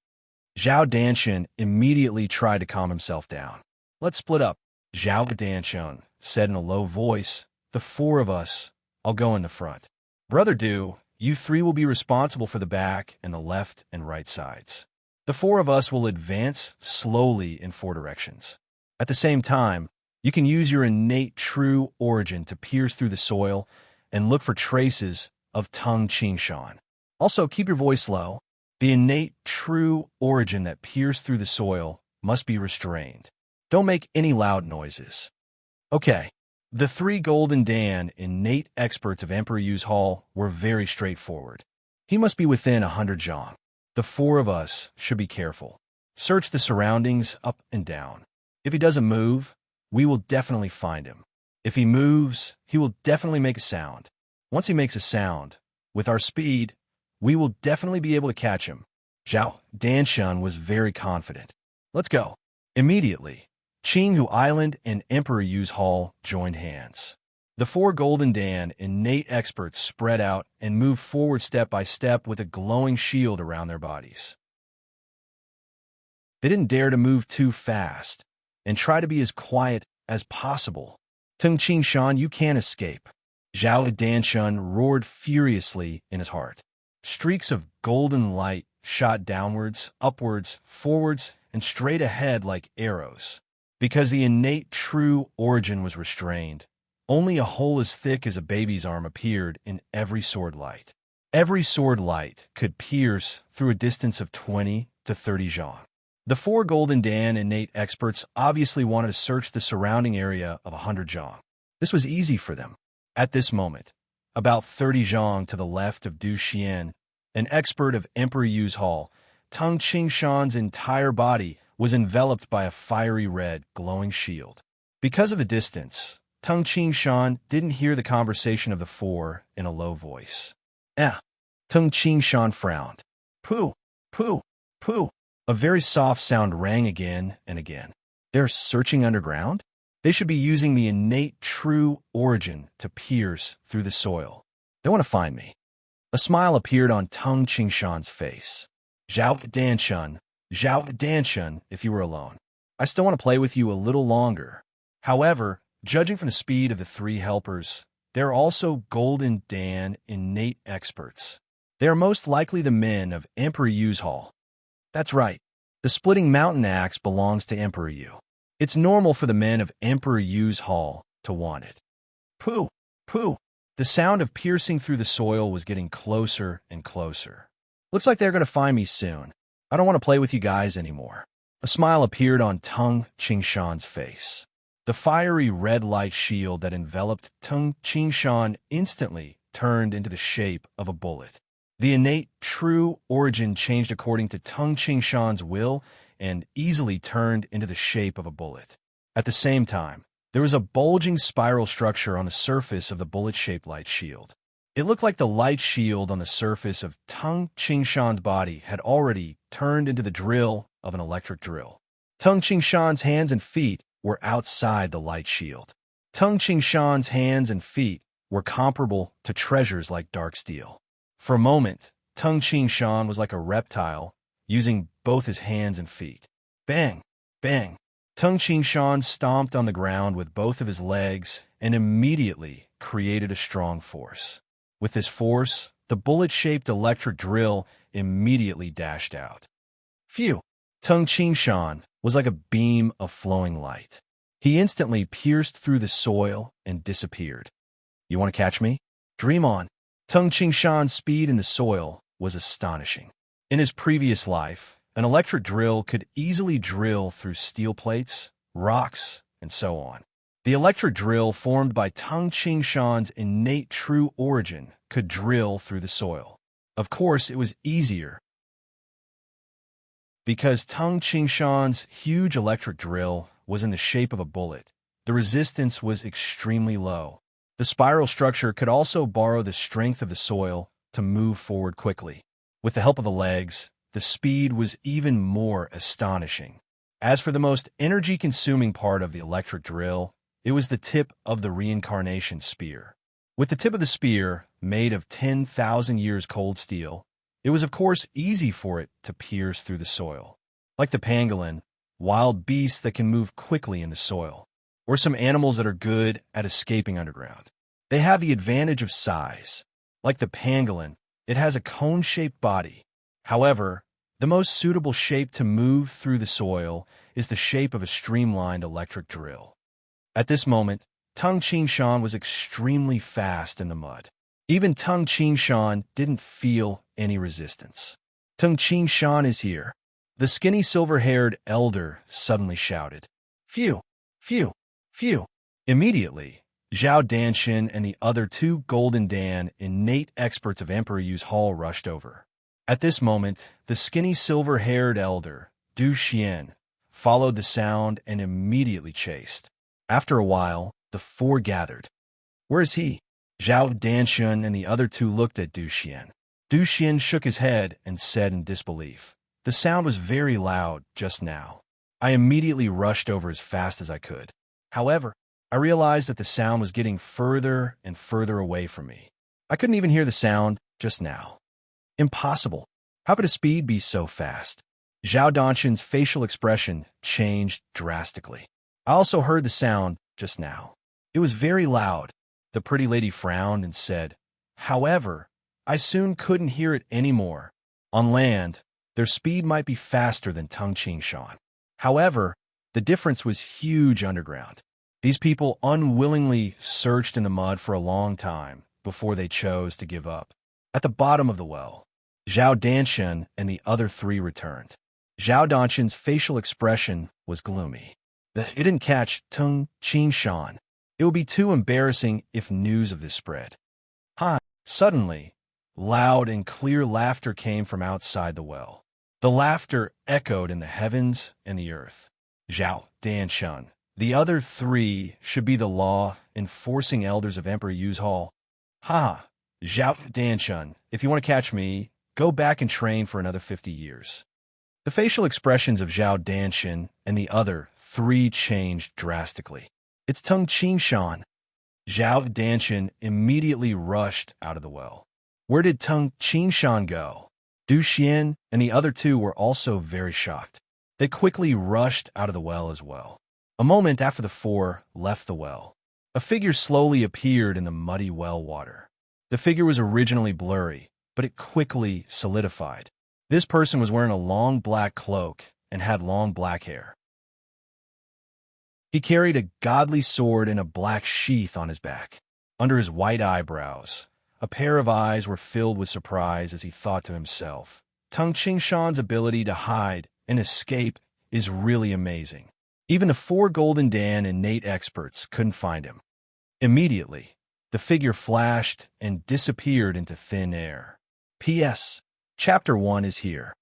Zhao Danshan immediately tried to calm himself down. "Let's split up," Zhao Danshan said in a low voice. "The four of us, I'll go in the front. Brother Du, you three will be responsible for the back and the left and right sides. The four of us will advance slowly in four directions. At the same time, you can use your innate true origin to pierce through the soil and look for traces of Tung Shan. Also, keep your voice low. The innate true origin that pierced through the soil must be restrained. Don't make any loud noises." Okay. The three Golden Dan innate experts of Emperor Yu's hall were very straightforward. He must be within 100 zhang. The four of us should be careful. Search the surroundings up and down. If he doesn't move, we will definitely find him. If he moves, he will definitely make a sound. Once he makes a sound, with our speed, we will definitely be able to catch him. Zhao Danshan was very confident. "Let's go." Immediately, Qinghu Island and Emperor Yu's hall joined hands. The four Golden Dan innate experts spread out and moved forward step by step with a glowing shield around their bodies. They didn't dare to move too fast and try to be as quiet as possible. "Tung Shan, you can't escape." Zhao Danshan roared furiously in his heart. Streaks of golden light shot downwards, upwards, forwards, and straight ahead like arrows. Because the innate true origin was restrained, only a hole as thick as a baby's arm appeared in every sword light. Every sword light could pierce through a distance of 20 to 30 zhang. The four Golden Dan innate experts obviously wanted to search the surrounding area of 100 zhang. This was easy for them. At this moment, about 30 zhang to the left of Du Xian, an expert of Emperor Yu's hall, Tung Shan's entire body was enveloped by a fiery red, glowing shield. Because of the distance, Tung Shan didn't hear the conversation of the four in a low voice. Tung Shan frowned. "Pooh, pooh, pooh." A very soft sound rang again and again. They're searching underground? They should be using the innate true origin to pierce through the soil. They want to find me. A smile appeared on Tung Shan's face. Zhao Danshan, if you were alone. I still want to play with you a little longer. However, judging from the speed of the three helpers, they're also Golden Dan innate experts. They are most likely the men of Emperor Yu's hall. That's right. The splitting mountain axe belongs to Emperor Yu. It's normal for the men of Emperor Yu's hall to want it. Pooh! Pooh! The sound of piercing through the soil was getting closer and closer. Looks like they're going to find me soon. I don't want to play with you guys anymore. A smile appeared on Tung Qingshan's face. The fiery red light shield that enveloped Tung Qingshan instantly turned into the shape of a bullet. The innate true origin changed according to Tung Qingshan's will and easily turned into the shape of a bullet. At the same time, there was a bulging spiral structure on the surface of the bullet-shaped light shield. It looked like the light shield on the surface of Tung Qingshan's body had already turned into the drill of an electric drill. Tung Qingshan's hands and feet were outside the light shield. Tung Qingshan's hands and feet were comparable to treasures like dark steel. For a moment, Tung Qingshan was like a reptile, using both his hands and feet. Bang! Bang! Tung Qingshan stomped on the ground with both of his legs and immediately created a strong force. With this force, the bullet-shaped electric drill immediately dashed out. Phew! Tung Qingshan was like a beam of flowing light. He instantly pierced through the soil and disappeared. You want to catch me? Dream on. Tung Qingshan's speed in the soil was astonishing. In his previous life, an electric drill could easily drill through steel plates, rocks, and so on. The electric drill formed by Tung Qingshan's innate true origin could drill through the soil. Of course, it was easier because Tung Qingshan's huge electric drill was in the shape of a bullet. The resistance was extremely low. The spiral structure could also borrow the strength of the soil to move forward quickly. With the help of the legs, the speed was even more astonishing. As for the most energy-consuming part of the electric drill, it was the tip of the reincarnation spear. With the tip of the spear, made of 10,000 years cold steel, it was of course easy for it to pierce through the soil. Like the pangolin, wild beasts that can move quickly in the soil, or some animals that are good at escaping underground. They have the advantage of size. Like the pangolin, it has a cone-shaped body. However, the most suitable shape to move through the soil is the shape of a streamlined electric drill. At this moment, Tung Qingshan was extremely fast in the mud. Even Tung Qingshan didn't feel any resistance. Tung Qingshan is here. The skinny silver-haired elder suddenly shouted. Phew! Phew! Phew! Immediately, Zhao Danshin and the other two Golden Dan innate experts of Emperor Yu's hall rushed over. At this moment, the skinny silver-haired elder, Du Xian, followed the sound and immediately chased. After a while, the four gathered. Where is he? Zhao Danshin and the other two looked at Du Xian. Du Xian shook his head and said in disbelief, the sound was very loud just now. I immediately rushed over as fast as I could. However, I realized that the sound was getting further and further away from me. I couldn't even hear the sound just now. Impossible. How could a speed be so fast? Zhao Danshin's facial expression changed drastically. I also heard the sound just now. It was very loud. The pretty lady frowned and said, however, I soon couldn't hear it anymore. On land, their speed might be faster than Tung Qingshan. However, the difference was huge underground. These people unwillingly searched in the mud for a long time before they chose to give up. At the bottom of the well, Zhao Danshin and the other three returned. Zhao Danshin's facial expression was gloomy. It didn't catch Tung Qingshan. It would be too embarrassing if news of this spread. Suddenly, loud and clear laughter came from outside the well. The laughter echoed in the heavens and the earth. Zhao Danshin, the other three should be the law-enforcing elders of Emperor Yu's hall. Zhao Danshin, if you want to catch me, go back and train for another 50 years. The facial expressions of Zhao Danshin and the other three changed drastically. It's Tung Qingshan. Zhao Danshin immediately rushed out of the well. Where did Tung Qingshan go? Du Xian and the other two were also very shocked. They quickly rushed out of the well as well. A moment after the four left the well, a figure slowly appeared in the muddy well water. The figure was originally blurry, but it quickly solidified. This person was wearing a long black cloak and had long black hair. He carried a godly sword in a black sheath on his back. Under his white eyebrows, a pair of eyes were filled with surprise as he thought to himself, Tung Chingshan's ability to hide and escape is really amazing. Even the four Golden Dan innate experts couldn't find him. Immediately, the figure flashed and disappeared into thin air. P.S. Chapter 1 is here.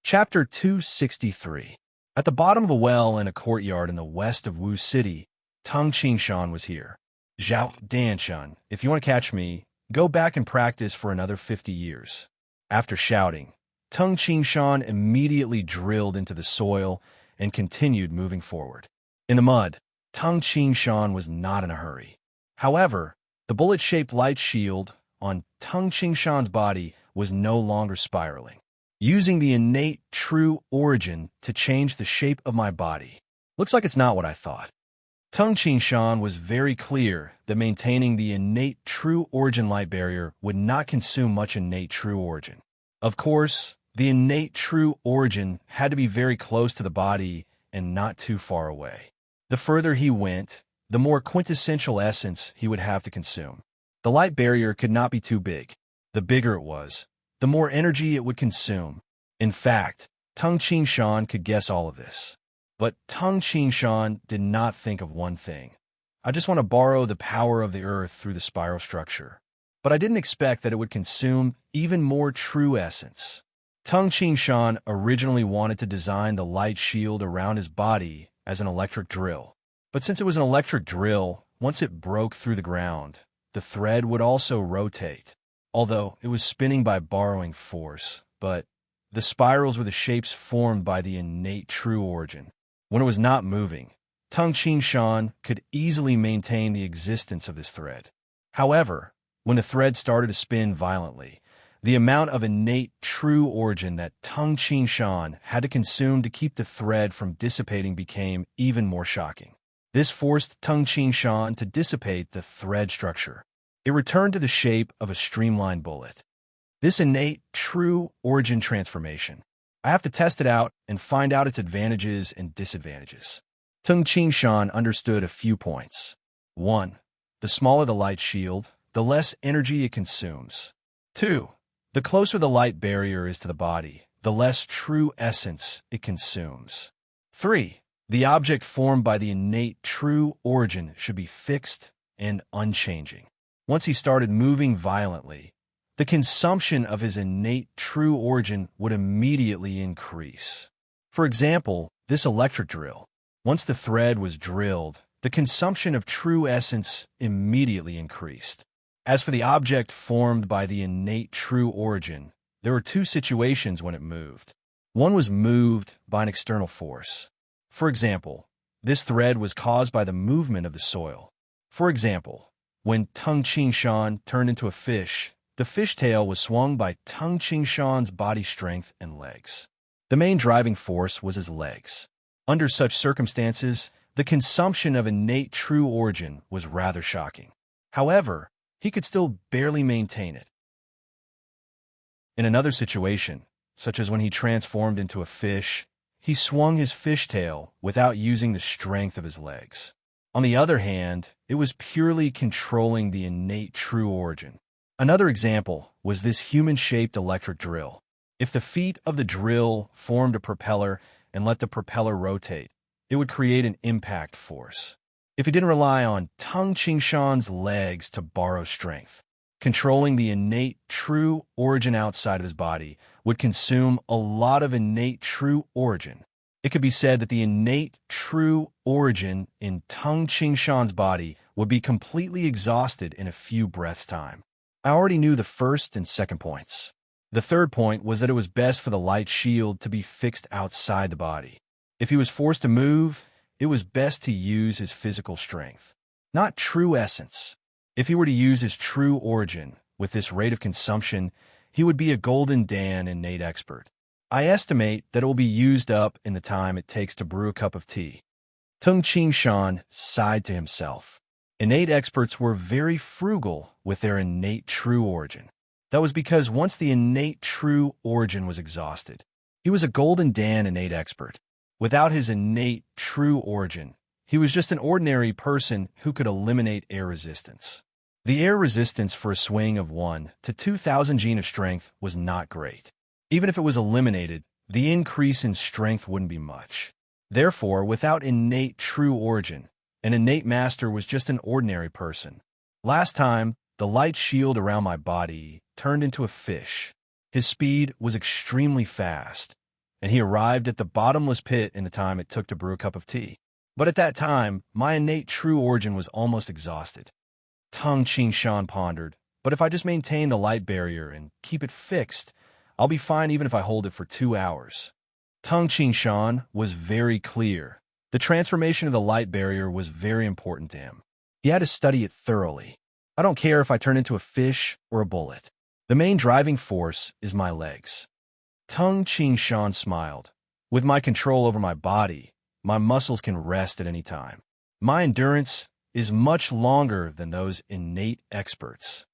Chapter 263. At the bottom of a well in a courtyard in the west of Wu City, Tung Chingshan was here. Zhao Danshan, if you want to catch me, go back and practice for another 50 years. After shouting, Tung Chingshan immediately drilled into the soil and continued moving forward. In the mud, Tung Chingshan was not in a hurry. However, the bullet-shaped light shield on Tung Chingshan's body was no longer spiraling. Using the innate true origin to change the shape of my body. Looks like it's not what I thought. Tung Chingshan was very clear that maintaining the innate true origin light barrier would not consume much innate true origin. Of course, the innate true origin had to be very close to the body and not too far away. The further he went, the more quintessential essence he would have to consume. The light barrier could not be too big. The bigger it was, the more energy it would consume. In fact, Tung Chingshan could guess all of this. But Tung Chingshan did not think of one thing. I just want to borrow the power of the earth through the spiral structure. But I didn't expect that it would consume even more true essence. Tung Chingshan originally wanted to design the light shield around his body as an electric drill. But since it was an electric drill, once it broke through the ground, the thread would also rotate. Although it was spinning by borrowing force, but the spirals were the shapes formed by the innate true origin. When it was not moving, Tung Chingshan could easily maintain the existence of this thread. However, when the thread started to spin violently, the amount of innate true origin that Tung Chingshan had to consume to keep the thread from dissipating became even more shocking. This forced Tung Chingshan to dissipate the thread structure. It returned to the shape of a streamlined bullet. This innate true origin transformation. I have to test it out and find out its advantages and disadvantages. Tung Chingshan understood a few points. 1. The smaller the light shield, the less energy it consumes. 2. The closer the light barrier is to the body, the less true essence it consumes. 3. The object formed by the innate true origin should be fixed and unchanging. Once he started moving violently, the consumption of his innate true origin would immediately increase. For example, this electric drill. Once the thread was drilled, the consumption of true essence immediately increased. As for the object formed by the innate true origin, there were two situations when it moved. One was moved by an external force. For example, this thread was caused by the movement of the soil. For example, when Tung Chingshan turned into a fish, the fishtail was swung by Tung Chingshan's body strength and legs. The main driving force was his legs. Under such circumstances, the consumption of innate true origin was rather shocking. However, he could still barely maintain it. In another situation, such as when he transformed into a fish, he swung his fishtail without using the strength of his legs. On the other hand, it was purely controlling the innate true origin. Another example was this human-shaped electric drill. If the feet of the drill formed a propeller and let the propeller rotate, it would create an impact force. If he didn't rely on Tung Chingshan's legs to borrow strength, controlling the innate true origin outside of his body would consume a lot of innate true origin. It could be said that the innate true origin in Tung Chingshan's body would be completely exhausted in a few breaths' time. I already knew the first and second points. The third point was that it was best for the light shield to be fixed outside the body. If he was forced to move, it was best to use his physical strength, not true essence. If he were to use his true origin with this rate of consumption, he would be a Golden Dan innate expert. I estimate that it will be used up in the time it takes to brew a cup of tea. Tung Ching Shan sighed to himself. Innate experts were very frugal with their innate true origin. That was because once the innate true origin was exhausted, he was a Golden Dan innate expert. Without his innate true origin, he was just an ordinary person who could eliminate air resistance. The air resistance for a swing of 1 to 2,000 gene of strength was not great. Even if it was eliminated, the increase in strength wouldn't be much. Therefore, without innate true origin, an innate master was just an ordinary person. Last time, the light shield around my body turned into a fish. His speed was extremely fast, and he arrived at the bottomless pit in the time it took to brew a cup of tea. But at that time, my innate true origin was almost exhausted. Tung Ching Shan pondered, but if I just maintain the light barrier and keep it fixed, I'll be fine even if I hold it for 2 hours. Tung Ching Shan was very clear. The transformation of the light barrier was very important to him. He had to study it thoroughly. I don't care if I turn into a fish or a bullet. The main driving force is my legs. Tung Ching Shan smiled. With my control over my body, my muscles can rest at any time. My endurance is much longer than those innate experts.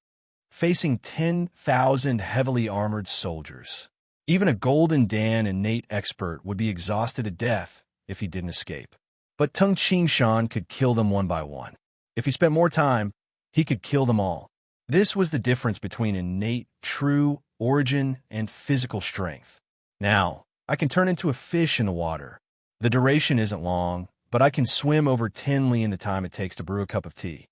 Facing 10,000 heavily armored soldiers, even a Golden Dan innate expert would be exhausted to death if he didn't escape. But Tung Ching Shan could kill them one by one. If he spent more time, he could kill them all. This was the difference between innate, true origin and physical strength. Now, I can turn into a fish in the water. The duration isn't long, but I can swim over 10 li in the time it takes to brew a cup of tea.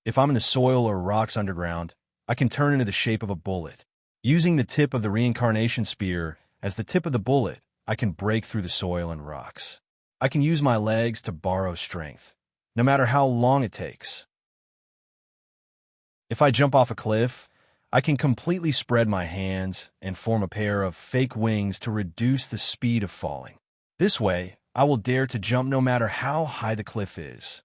If I'm in the soil or rocks underground, I can turn into the shape of a bullet. Using the tip of the reincarnation spear as the tip of the bullet, I can break through the soil and rocks. I can use my legs to borrow strength, no matter how long it takes. If I jump off a cliff, I can completely spread my hands and form a pair of fake wings to reduce the speed of falling. This way, I will dare to jump no matter how high the cliff is.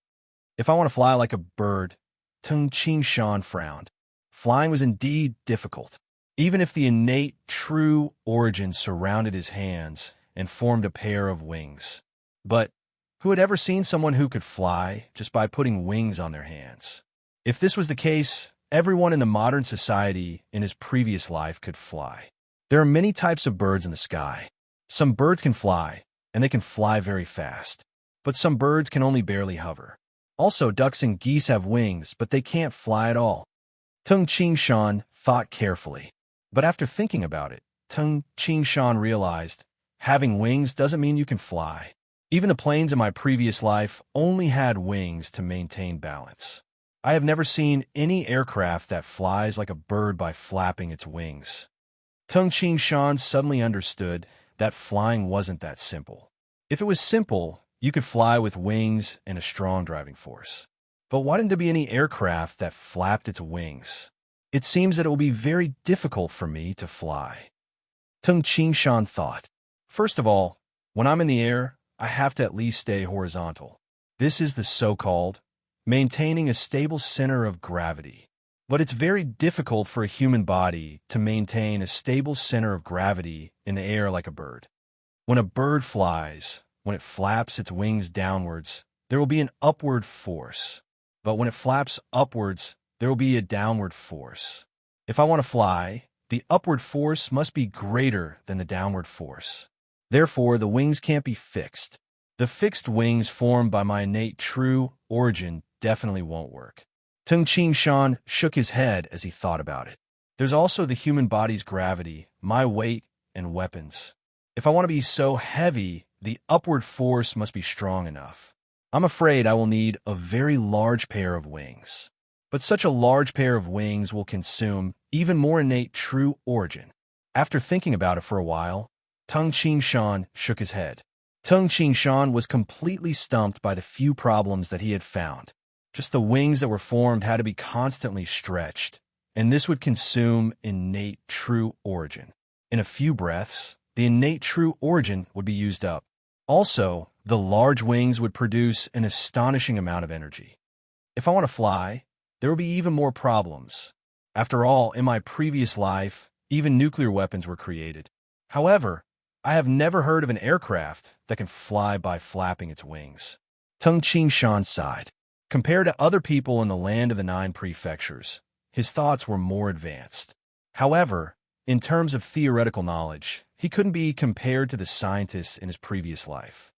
If I want to fly like a bird, Tung Ching Shan frowned. Flying was indeed difficult. Even if the innate, true origin surrounded his hands and formed a pair of wings. But who had ever seen someone who could fly just by putting wings on their hands? If this was the case, everyone in the modern society in his previous life could fly. There are many types of birds in the sky. Some birds can fly, and they can fly very fast. But some birds can only barely hover. Also, ducks and geese have wings, but they can't fly at all. Tung Ching Shan thought carefully. But after thinking about it, Tung Ching Shan realized having wings doesn't mean you can fly. Even the planes in my previous life only had wings to maintain balance. I have never seen any aircraft that flies like a bird by flapping its wings. Tung Ching Shan suddenly understood that flying wasn't that simple. If it was simple, you could fly with wings and a strong driving force. But why didn't there be any aircraft that flapped its wings? It seems that it will be very difficult for me to fly. Tung Ching Shan thought. First of all, when I'm in the air, I have to at least stay horizontal. This is the so-called maintaining a stable center of gravity. But it's very difficult for a human body to maintain a stable center of gravity in the air like a bird. When a bird flies, when it flaps its wings downwards, there will be an upward force. But when it flaps upwards, there will be a downward force. If I want to fly, the upward force must be greater than the downward force. Therefore, the wings can't be fixed. The fixed wings formed by my innate true origin definitely won't work. Tung Ching Shan shook his head as he thought about it. There's also the human body's gravity, my weight, and weapons. If I want to be so heavy, the upward force must be strong enough. I'm afraid I will need a very large pair of wings. But such a large pair of wings will consume even more innate true origin. After thinking about it for a while, Tung Ching Shan shook his head. Tung Ching Shan was completely stumped by the few problems that he had found. Just the wings that were formed had to be constantly stretched, and this would consume innate true origin. In a few breaths, the innate true origin would be used up. Also, the large wings would produce an astonishing amount of energy. If I want to fly, there will be even more problems. After all, in my previous life, even nuclear weapons were created. However, I have never heard of an aircraft that can fly by flapping its wings. Tung Shan sighed. Compared to other people in the land of the 9 prefectures, his thoughts were more advanced. However, in terms of theoretical knowledge, he couldn't be compared to the scientists in his previous life.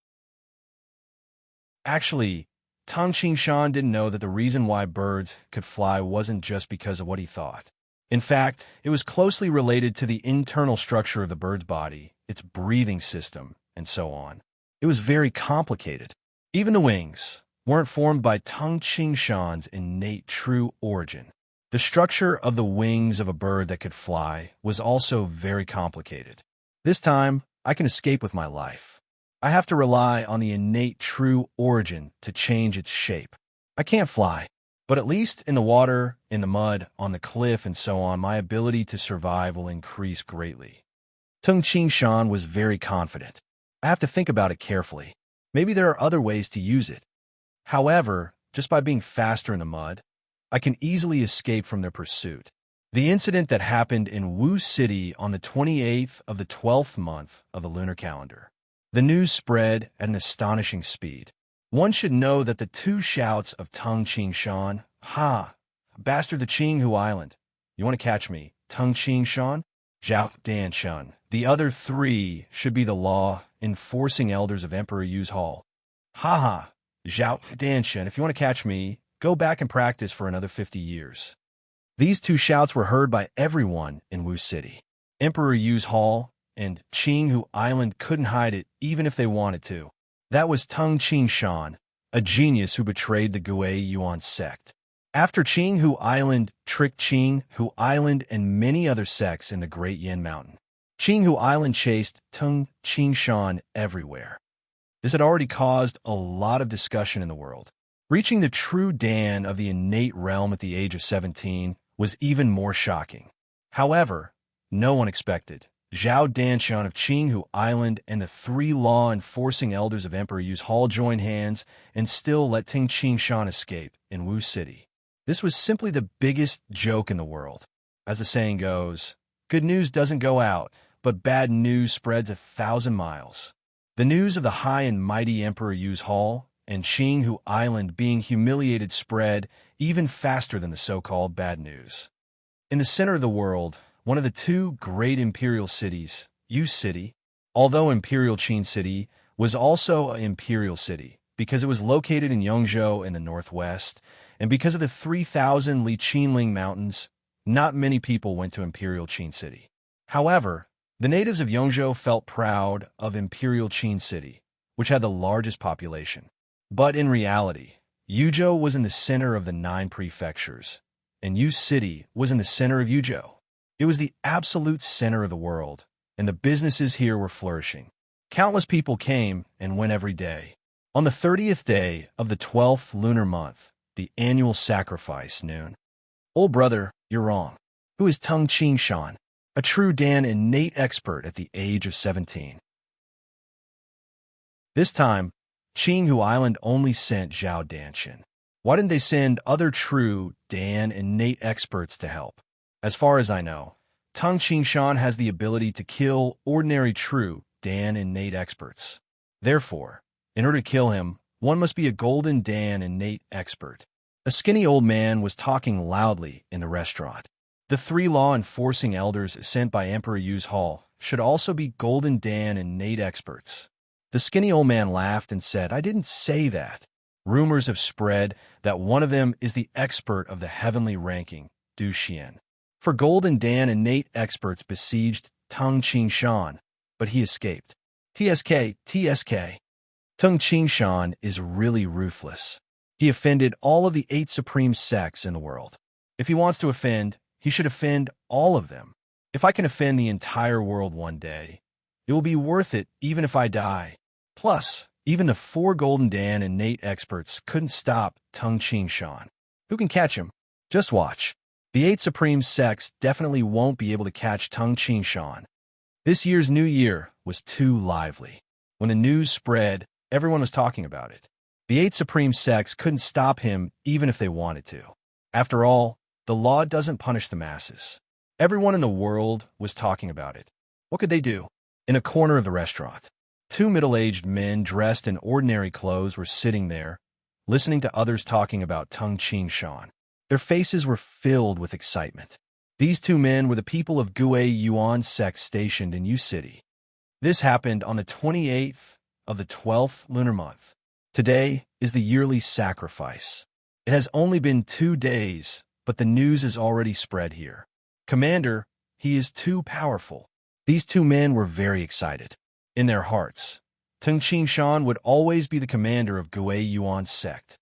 Actually, Tung Shan didn't know that the reason why birds could fly wasn't just because of what he thought. In fact, it was closely related to the internal structure of the bird's body, its breathing system, and so on. It was very complicated. Even the wings weren't formed by Tung Shan's innate true origin. The structure of the wings of a bird that could fly was also very complicated. This time, I can escape with my life. I have to rely on the innate true origin to change its shape. I can't fly, but at least in the water, in the mud, on the cliff, and so on, my ability to survive will increase greatly. Tung Shan was very confident. I have to think about it carefully. Maybe there are other ways to use it. However, just by being faster in the mud, I can easily escape from their pursuit. The incident that happened in Wu City on the 28th of the 12th month of the lunar calendar. The news spread at an astonishing speed. One should know that the 2 shouts of Tung Shan, "Ha! Bastard the Qinghu Island! You want to catch me, Tung Shan? Zhao Danshan." The other 3 should be the law-enforcing elders of Emperor Yu's Hall. "Ha ha! Zhao Danshan, if you want to catch me, go back and practice for another 50 years." These 2 shouts were heard by everyone in Wu City. Emperor Yu's Hall and Qinghu Island couldn't hide it even if they wanted to. That was Tung Shan, a genius who betrayed the Gui Yuan sect. After Qinghu Island tricked Qinghu Island and many other sects in the Great Yin Mountain, Qinghu Island chased Tung Shan everywhere. This had already caused a lot of discussion in the world. Reaching the true Dan of the innate realm at the age of 17 was even more shocking. However, no one expected Zhao Danshan of Qinghu Island and the 3 law-enforcing elders of Emperor Yu's Hall join hands and still let Tung Shan escape in Wu City. This was simply the biggest joke in the world. As the saying goes, good news doesn't go out, but bad news spreads 1,000 miles. The news of the high and mighty Emperor Yu's Hall and Qinghu Island being humiliated spread even faster than the so-called bad news. In the center of the world, one of the 2 great imperial cities, Yu City, although Imperial Qin City, was also an imperial city because it was located in Yongzhou in the northwest, and because of the 3,000 Li Qinling Mountains, not many people went to Imperial Qin City. However, the natives of Yongzhou felt proud of Imperial Qin City, which had the largest population. But in reality, Yuzhou was in the center of the 9 prefectures, and Yu City was in the center of Yuzhou. It was the absolute center of the world, and the businesses here were flourishing. Countless people came and went every day. On the 30th day of the 12th lunar month, the annual sacrifice noon. Old brother, you're wrong. Who is Tung Shan? A true Dan innate expert at the age of 17. This time, Qinghu Island only sent Zhao Danshan. Why didn't they send other true Dan innate experts to help? As far as I know, Tung Shan has the ability to kill ordinary true Dan innate experts. Therefore, in order to kill him, one must be a golden Dan innate expert. A skinny old man was talking loudly in the restaurant. The 3 law-enforcing elders sent by Emperor Yu's Hall should also be golden Dan innate experts. The skinny old man laughed and said, "I didn't say that." Rumors have spread that one of them is the expert of the heavenly ranking, Du Xian. For Golden Dan innate experts besieged Tung Shan, but he escaped. TSK. Tung Shan is really ruthless. He offended all of the 8 supreme sects in the world. If he wants to offend, he should offend all of them. If I can offend the entire world one day, it will be worth it even if I die. Plus, even the 4 Golden Dan innate experts couldn't stop Tung Shan. Who can catch him? Just watch. The 8 supreme sects definitely won't be able to catch Tung Shan. This year's New Year was too lively. When the news spread, everyone was talking about it. The 8 supreme sects couldn't stop him even if they wanted to. After all, the law doesn't punish the masses. Everyone in the world was talking about it. What could they do? In a corner of the restaurant, two middle-aged men dressed in ordinary clothes were sitting there, listening to others talking about Tung Ching Shan. Their faces were filled with excitement. These two men were the people of Gui Yuan sect stationed in Yu City. This happened on the 28th of the 12th lunar month. Today is the yearly sacrifice. It has only been 2 days, but the news is already spread here. Commander, he is too powerful. These two men were very excited. In their hearts, Tung Ching Shan would always be the commander of Gui Yuan sect.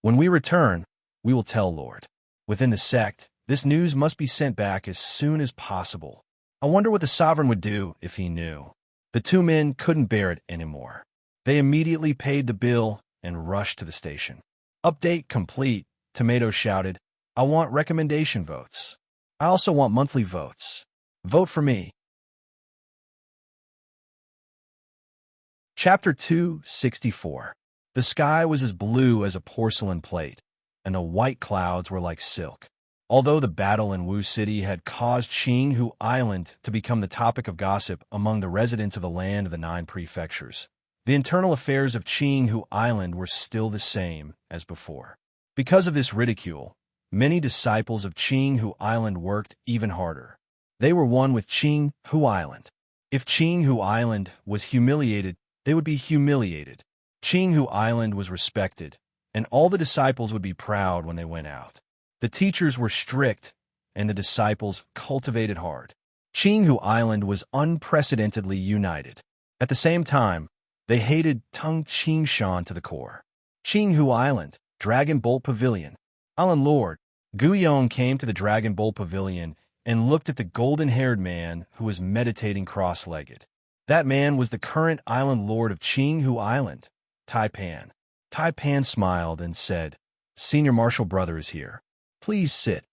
When we return, we will tell Lord. Within the sect, this news must be sent back as soon as possible. I wonder what the sovereign would do if he knew. The two men couldn't bear it anymore. They immediately paid the bill and rushed to the station. Update complete, Tomato shouted. I want recommendation votes. I also want monthly votes. Vote for me. Chapter 264. The sky was as blue as a porcelain plate, and the white clouds were like silk. Although the battle in Wu City had caused Qinghu Island to become the topic of gossip among the residents of the land of the 9 prefectures, the internal affairs of Qinghu Island were still the same as before. Because of this ridicule, many disciples of Qinghu Island worked even harder. They were one with Qinghu Island. If Qinghu Island was humiliated, they would be humiliated. Qinghu Island was respected, and all the disciples would be proud when they went out. The teachers were strict, and the disciples cultivated hard. Qinghu Island was unprecedentedly united. At the same time, they hated Tung Ching Shan to the core. Qinghu Island, Dragon Bolt Pavilion. Island Lord, Guyong came to the Dragon Bolt Pavilion and looked at the golden-haired man who was meditating cross-legged. That man was the current Island Lord of Qinghu Island, Taipan. Taipan smiled and said, Senior Marshal Brother is here. Please sit.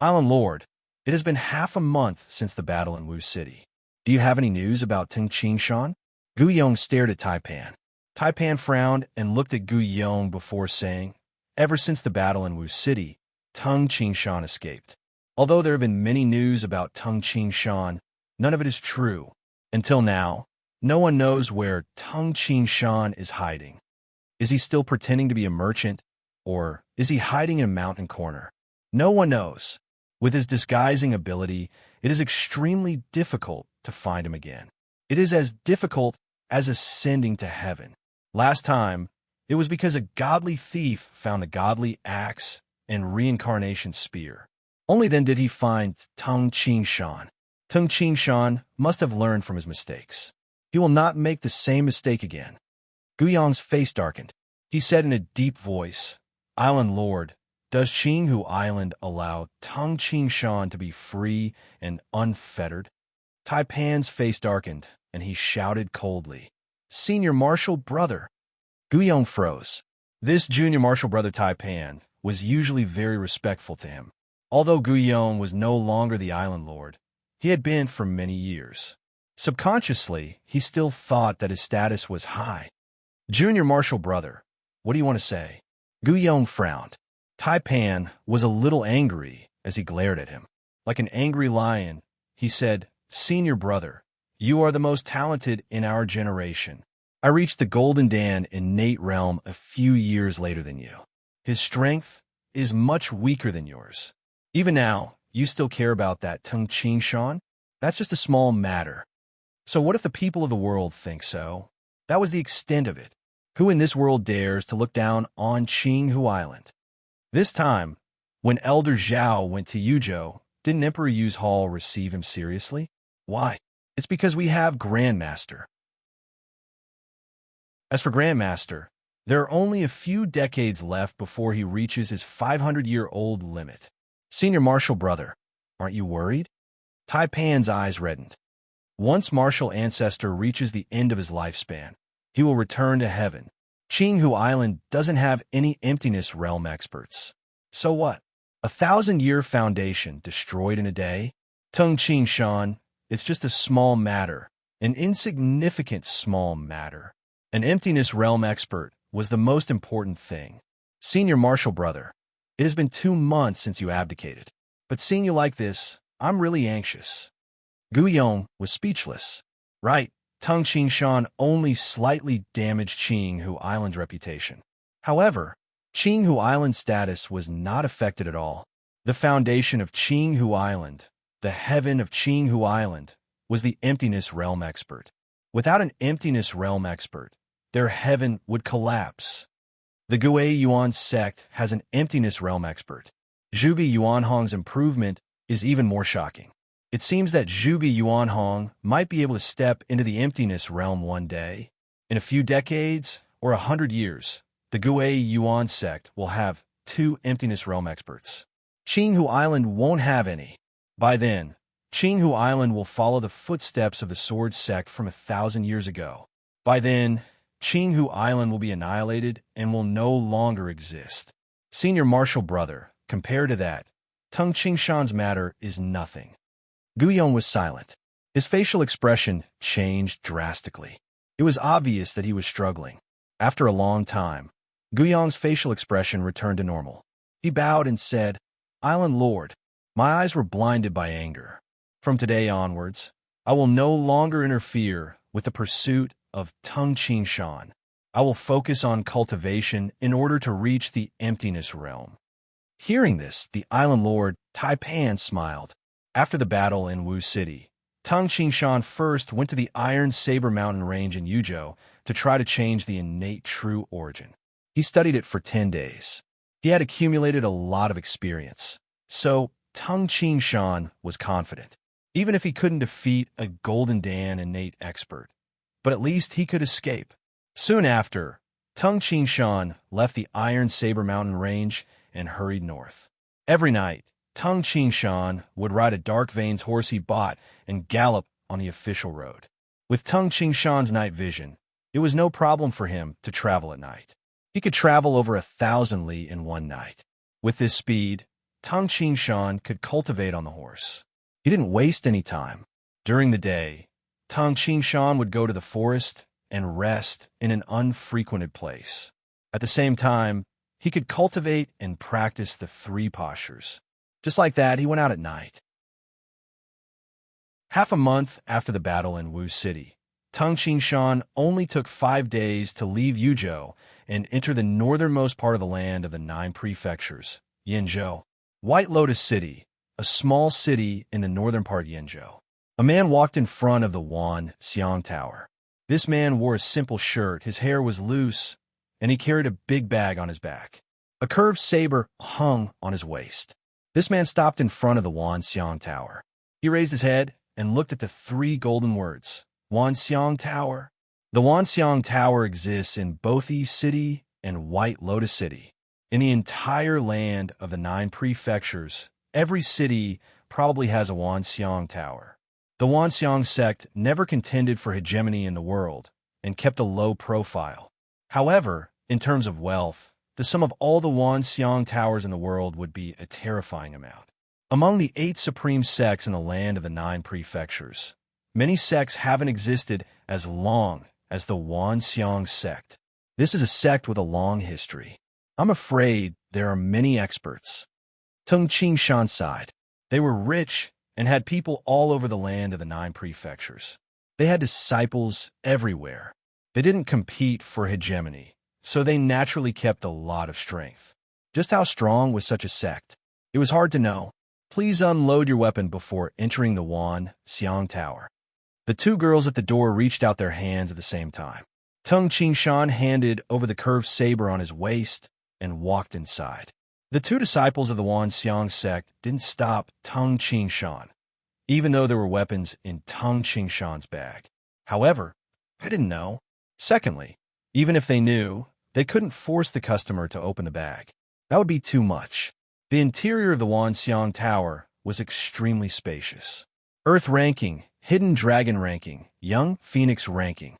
Island Lord, it has been half a month since the battle in Wu City. Do you have any news about Tung Ching Shan? Guyong stared at Taipan. Taipan frowned and looked at Guyong before saying, Ever since the battle in Wu City, Tung Ching Shan escaped. Although there have been many news about Tung Ching Shan, none of it is true. Until now, no one knows where Tung Ching Shan is hiding. Is he still pretending to be a merchant, or is he hiding in a mountain corner? No one knows. With his disguising ability, it is extremely difficult to find him again. It is as difficult as ascending to heaven. Last time, it was because a godly thief found the godly axe and reincarnation spear. Only then did he find Tung Ching Shan. Tung Ching Shan must have learned from his mistakes. He will not make the same mistake again. Guyong's face darkened. He said in a deep voice, Island Lord, does Qinghu Island allow Tung Ching Shan to be free and unfettered? Taipan's face darkened, and he shouted coldly, Senior Marshal Brother. Guyong froze. This junior marshal brother Taipan was usually very respectful to him. Although Guyong was no longer the Island Lord, he had been for many years. Subconsciously, he still thought that his status was high. Junior marshal brother, what do you want to say? Guyong frowned. Taipan was a little angry as he glared at him. Like an angry lion, he said, Senior brother, you are the most talented in our generation. I reached the Golden Dan innate realm a few years later than you. His strength is much weaker than yours. Even now, you still care about that Tung Ching Shan? That's just a small matter. So what if the people of the world think so? That was the extent of it. Who in this world dares to look down on Qinghu Island? This time, when Elder Zhao went to Yuzhou, didn't Emperor Yu's Hall receive him seriously? Why? It's because we have Grandmaster. As for Grandmaster, there are only a few decades left before he reaches his 500-year-old limit. Senior Marshal Brother, aren't you worried? Taipan's eyes reddened. Once Marshal Ancestor reaches the end of his lifespan, he will return to heaven. Qinghu Island doesn't have any emptiness realm experts. So what? 1,000-year foundation destroyed in a day? Tung Ching Shan, it's just a small matter, an insignificant small matter. An emptiness realm expert was the most important thing. Senior Marshal Brother, it has been 2 months since you abdicated. But seeing you like this, I'm really anxious. Guyong was speechless. Right, Tung Shan only slightly damaged Qinghu Island's reputation. However, Qinghu Island's status was not affected at all. The foundation of Qinghu Island, the heaven of Qinghu Island, was the emptiness realm expert. Without an emptiness realm expert, their heaven would collapse. The Gui Yuan sect has an emptiness realm expert. Zhuge Yuanhong's improvement is even more shocking. It seems that Zhuge Yuanhong might be able to step into the emptiness realm one day. In a few decades or 100 years, the Gui Yuan sect will have 2 emptiness realm experts. Qinghu Island won't have any. By then, Qinghu Island will follow the footsteps of the Sword sect from 1,000 years ago. By then, Qinghu Island will be annihilated and will no longer exist. Senior Marshal Brother, compared to that, Tung Qingshan's matter is nothing. Guiyong was silent. His facial expression changed drastically. It was obvious that he was struggling. After a long time, Guiyong's facial expression returned to normal. He bowed and said, "Island Lord, my eyes were blinded by anger. From today onwards, I will no longer interfere with the pursuit of Tung Qingshan. I will focus on cultivation in order to reach the emptiness realm." Hearing this, the Island Lord Taipan smiled. After the battle in Wu City, Tung Qingshan first went to the Iron Saber Mountain Range in Yuzhou to try to change the innate true origin. He studied it for 10 days. He had accumulated a lot of experience, so Tung Qingshan was confident. Even if he couldn't defeat a Golden Dan innate expert, but at least he could escape. Soon after, Tung Qingshan left the Iron Saber Mountain Range and hurried north. Every night, Tung Qingshan would ride a Dark Veins horse he bought and gallop on the official road. With Tung Qingshan's night vision, it was no problem for him to travel at night. He could travel over 1,000 li in one night. With this speed, Tung Qingshan could cultivate on the horse. He didn't waste any time. During the day, Tung Qingshan would go to the forest and rest in an unfrequented place. At the same time, he could cultivate and practice the 3 postures. Just like that, he went out at night. Half a month after the battle in Wu City, Tung Qingshan only took 5 days to leave Yuzhou and enter the northernmost part of the land of the 9 prefectures, Yinzhou. White Lotus City, a small city in the northern part of Yinzhou. A man walked in front of the Wan Xiang Tower. This man wore a simple shirt, his hair was loose, and he carried a big bag on his back. A curved saber hung on his waist. This man stopped in front of the Wan Xiang Tower. He raised his head and looked at the 3 golden words, Wan Xiang Tower. The Wan Xiang Tower exists in both East City and White Lotus City. In the entire land of the 9 prefectures, every city probably has a Wan Xiang Tower. The Wan Xiang sect never contended for hegemony in the world and kept a low profile. However, in terms of wealth, the sum of all the Wan Xiang towers in the world would be a terrifying amount. Among the 8 supreme sects in the land of the 9 prefectures, many sects haven't existed as long as the Wan Xiang sect. This is a sect with a long history. I'm afraid there are many experts. Tung Qingshan sighed. They were rich and had people all over the land of the 9 prefectures. They had disciples everywhere. They didn't compete for hegemony, so they naturally kept a lot of strength. Just how strong was such a sect? It was hard to know. Please unload your weapon before entering the Wan Xiang Tower. The 2 girls at the door reached out their hands at the same time. Tung Qingshan handed over the curved saber on his waist and walked inside. The 2 disciples of the Wan Xiang sect didn't stop Tung Qingshan, even though there were weapons in Tung Qingshan's bag. However, they didn't know. Secondly, even if they knew, they couldn't force the customer to open the bag. That would be too much. The interior of the Wan Xiang Tower was extremely spacious. Earth ranking, Hidden Dragon ranking, Young Phoenix ranking.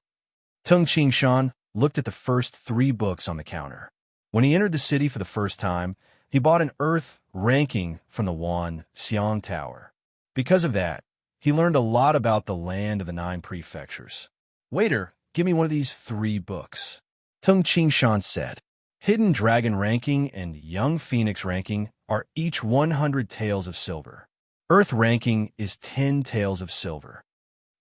Tung Qingshan looked at the first 3 books on the counter. When he entered the city for the first time, he bought an Earth ranking from the Wan Xiang Tower. Because of that, he learned a lot about the land of the 9 prefectures. Waiter, give me one of these 3 books. Tung Qingshan said. Hidden Dragon ranking and Young Phoenix ranking are each 100 taels of silver. Earth ranking is 10 taels of silver.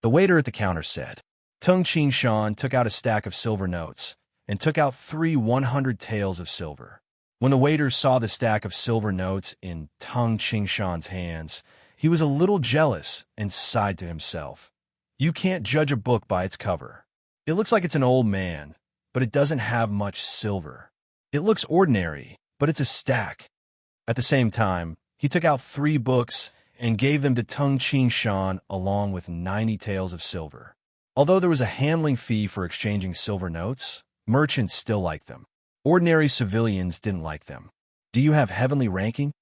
The waiter at the counter said. Tung Ching Shan took out a stack of silver notes and took out 3 100 taels of silver. When the waiter saw the stack of silver notes in Tung Ching Shan's hands, he was a little jealous and sighed to himself. You can't judge a book by its cover. It looks like it's an old man, but it doesn't have much silver. It looks ordinary, but it's a stack. At the same time, he took out 3 books and gave them to Tung Ching Shan along with 90 taels of silver. Although there was a handling fee for exchanging silver notes, merchants still liked them. Ordinary civilians didn't like them. Do you have heavenly ranking?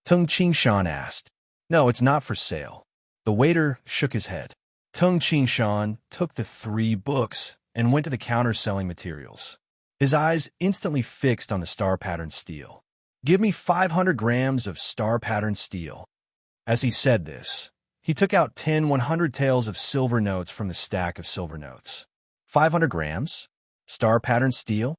Tung Ching Shan asked. No, it's not for sale. The waiter shook his head. Tung Ching Shan took the 3 books and went to the counter selling materials. His eyes instantly fixed on the star-patterned steel. Give me 500 grams of star-patterned steel. As he said this, he took out 10 100 taels of silver notes from the stack of silver notes. 500 grams? Star-patterned steel?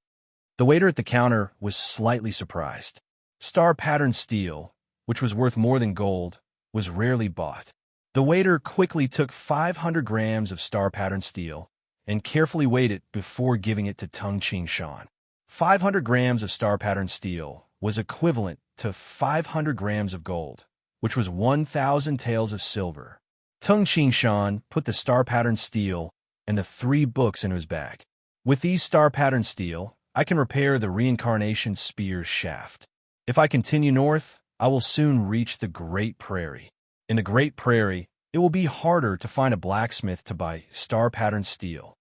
The waiter at the counter was slightly surprised. Star-patterned steel, which was worth more than gold, was rarely bought. The waiter quickly took 500 grams of star-patterned steel and carefully weighed it before giving it to Tung Ching Shan. 500 grams of star-patterned steel was equivalent to 500 grams of gold, which was 1,000 taels of silver. Tung Ching Shan put the star-patterned steel and the 3 books into his bag. With these star-patterned steel, I can repair the reincarnation spear's shaft. If I continue north, I will soon reach the Great Prairie. In the Great Prairie, it will be harder to find a blacksmith to buy star-patterned steel.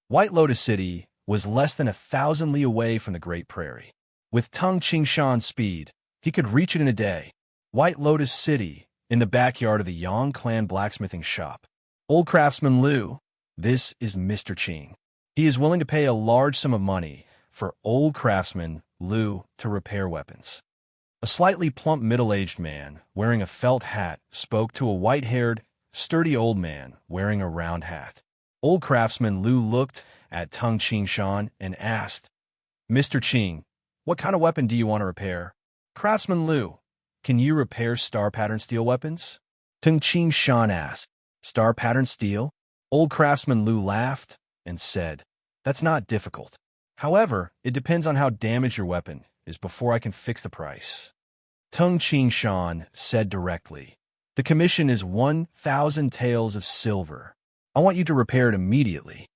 White Lotus City was less than 1,000 li away from the Great Prairie. With Tung Ching Shan's speed, he could reach it in a day. White Lotus City, in the backyard of the Yang Clan blacksmithing shop. Old craftsman Liu, this is Mr. Ching. He is willing to pay a large sum of money for old craftsman Liu to repair weapons. A slightly plump middle-aged man wearing a felt hat spoke to a white-haired, sturdy old man wearing a round hat. Old craftsman Liu looked at Tung Ching Shan and asked, Mr. Ching, what kind of weapon do you want to repair? Craftsman Liu, can you repair star-patterned steel weapons? Tung Ching Shan asked. Star-patterned steel? Old craftsman Liu laughed and said, that's not difficult. However, it depends on how damaged your weapon is before I can fix the price. Tung Ching Shan said directly, the commission is 1,000 taels of silver. I want you to repair it immediately.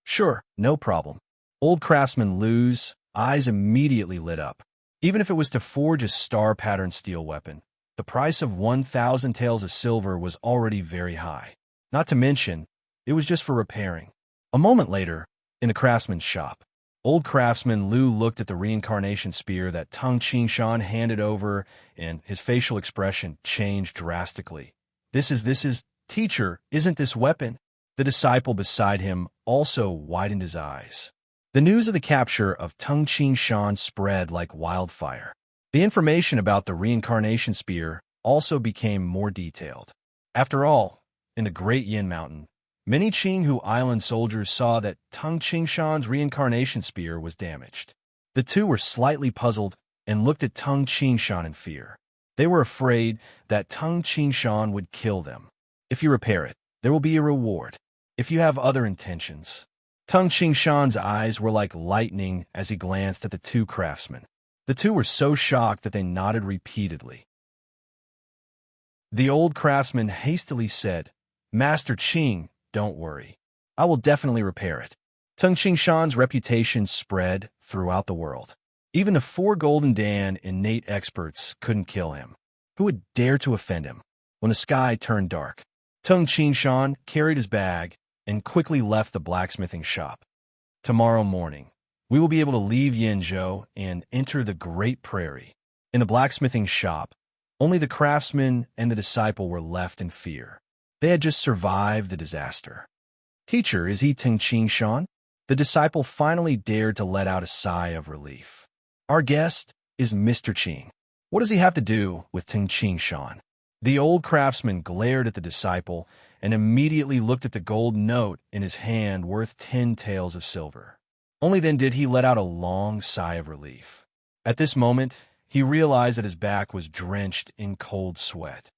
Sure, no problem. Old craftsman Liu's eyes immediately lit up. Even if it was to forge a star-patterned steel weapon, the price of 1,000 taels of silver was already very high. Not to mention, it was just for repairing. A moment later, in a craftsman's shop, old craftsman Liu looked at the reincarnation spear that Tung Ching Shan handed over, and his facial expression changed drastically. This is, teacher, isn't this weapon? The disciple beside him also widened his eyes. The news of the capture of Tung Ching Shan spread like wildfire. The information about the reincarnation spear also became more detailed. After all, in the Great Yin Mountain, many Qinghu Island soldiers saw that Tung Ching Shan's reincarnation spear was damaged. The two were slightly puzzled and looked at Tung Ching Shan in fear. They were afraid that Tung Ching Shan would kill them. If you repair it, there will be a reward. If you have other intentions. Tung Ching Shan's eyes were like lightning as he glanced at the 2 craftsmen. The 2 were so shocked that they nodded repeatedly. The old craftsman hastily said, Master Ching, don't worry. I will definitely repair it. Tung Ching Shan's reputation spread throughout the world. Even the 4 Golden Dan innate experts couldn't kill him. Who would dare to offend him? When the sky turned dark, Tung Ching Shan carried his bag and quickly left the blacksmithing shop. Tomorrow morning, we will be able to leave Yinzhou and enter the Great Prairie. In the blacksmithing shop, only the craftsman and the disciple were left in fear. They had just survived the disaster. Teacher, is he Tung Ching Shan? The disciple finally dared to let out a sigh of relief. Our guest is Mr. Ching. What does he have to do with Tung Ching Shan? The old craftsman glared at the disciple and immediately looked at the gold note in his hand worth 10 taels of silver. Only then did he let out a long sigh of relief. At this moment, he realized that his back was drenched in cold sweat.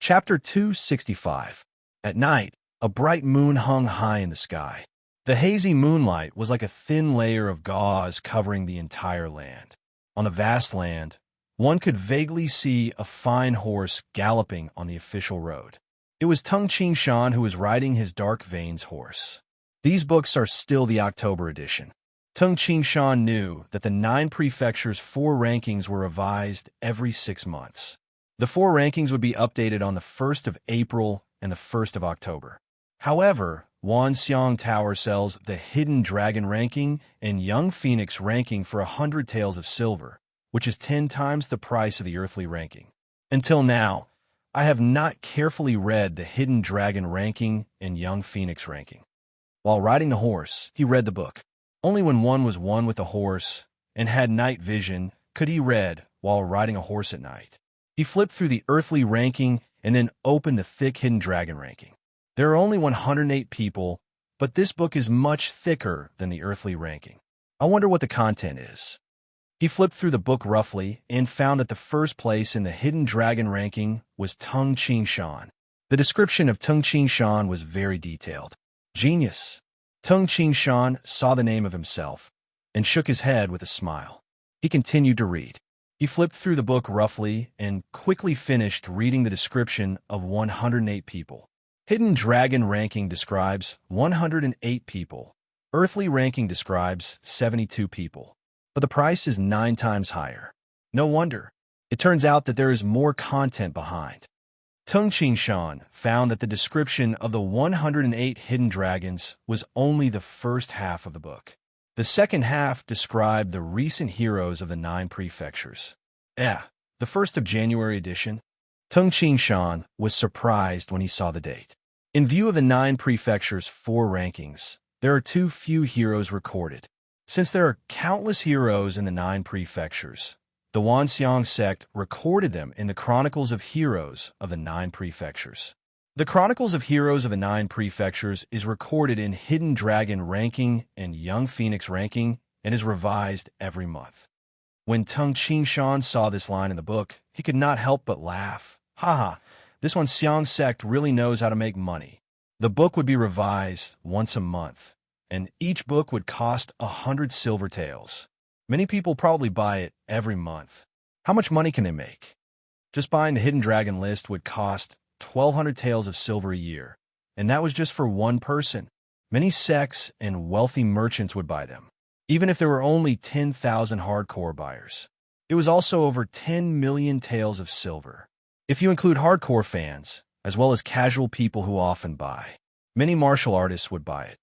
Chapter 265. At night, a bright moon hung high in the sky. The hazy moonlight was like a thin layer of gauze covering the entire land. On the vast land, one could vaguely see a fine horse galloping on the official road. It was Tung Ching Shan who was riding his dark veins horse. These books are still the October edition. Tung Ching Shan knew that the 9 prefectures' 4 rankings were revised every 6 months. The 4 rankings would be updated on the 1st of April and the 1st of October. However, Wan Xiang Tower sells the Hidden Dragon ranking and Young Phoenix ranking for 100 taels of silver, which is 10 times the price of the earthly ranking. Until now, I have not carefully read the Hidden Dragon ranking and Young Phoenix ranking. While riding the horse, he read the book. Only when one was one with a horse and had night vision could he read while riding a horse at night. He flipped through the earthly ranking and then opened the thick Hidden Dragon ranking. There are only 108 people, but this book is much thicker than the earthly ranking. I wonder what the content is. He flipped through the book roughly and found that the first place in the Hidden Dragon ranking was Tung Ching Shan. The description of Tung Ching Shan was very detailed. Genius. Tung Ching Shan saw the name of himself and shook his head with a smile. He continued to read. He flipped through the book roughly and quickly finished reading the description of 108 people. Hidden Dragon ranking describes 108 people. Earthly ranking describes 72 people. But the price is 9 times higher. No wonder. It turns out that there is more content behind. Tung Ching Shan found that the description of the 108 hidden dragons was only the first half of the book. The second half described the recent heroes of the 9 prefectures. The 1st of January edition. Tung Ching Shan was surprised when he saw the date. In view of the 9 prefectures' 4 rankings, there are too few heroes recorded. Since there are countless heroes in the 9 prefectures, the Wanxiang sect recorded them in the Chronicles of Heroes of the 9 prefectures. The Chronicles of Heroes of the 9 prefectures is recorded in Hidden Dragon ranking and Young Phoenix ranking and is revised every month. When Tung Ching Shan saw this line in the book, he could not help but laugh. Haha, this Wanxiang sect really knows how to make money. The book would be revised once a month, and each book would cost 100 silver taels. Many people probably buy it every month. How much money can they make? Just buying the Hidden Dragon list would cost 1,200 taels of silver a year, and that was just for one person. Many sects and wealthy merchants would buy them, even if there were only 10,000 hardcore buyers. It was also over 10 million taels of silver. If you include hardcore fans, as well as casual people who often buy, many martial artists would buy it.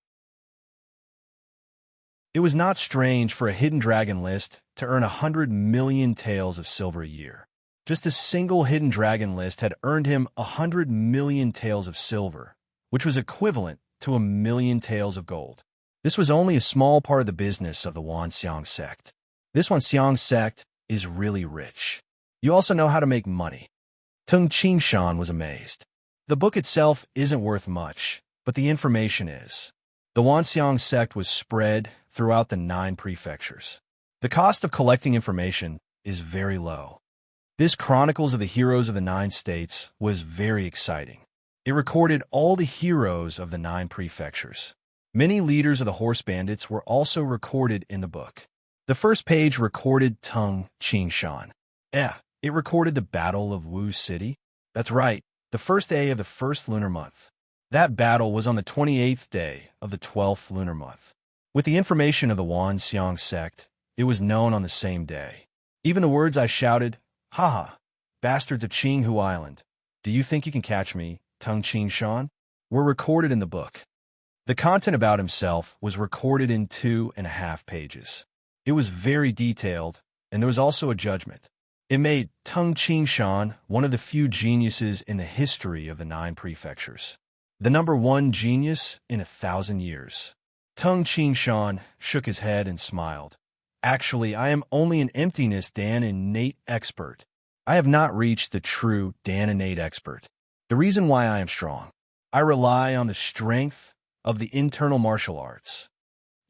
It was not strange for a Hidden Dragon list to earn 100 million taels of silver a year. Just a single Hidden Dragon list had earned him 100 million taels of silver, which was equivalent to 1 million taels of gold. This was only a small part of the business of the Wanxiang sect. This Wanxiang sect is really rich. You also know how to make money. Tung Ching Shan was amazed. The book itself isn't worth much, but the information is. The Wanxiang sect was spread throughout the 9 prefectures. The cost of collecting information is very low. This Chronicles of the Heroes of the 9 states was very exciting. It recorded all the heroes of the 9 prefectures. Many leaders of the horse bandits were also recorded in the book. The first page recorded Tung Ching Shan. It recorded the Battle of Wu City. That's right, the first day of the 1st lunar month. That battle was on the 28th day of the 12th lunar month. With the information of the Wanxiang sect, it was known on the same day. Even the words I shouted, "Haha, bastards of Qinghu Island, do you think you can catch me, Tung Ching Shan?" were recorded in the book. The content about himself was recorded in 2.5 pages. It was very detailed, and there was also a judgment. It made Tung Ching Shan one of the few geniuses in the history of the 9 prefectures. The number 1 genius in 1,000 years. Tung Ching Shan shook his head and smiled. Actually, I am only an emptiness Dan innate expert. I have not reached the true Dan innate expert. The reason why I am strong. I rely on the strength of the internal martial arts.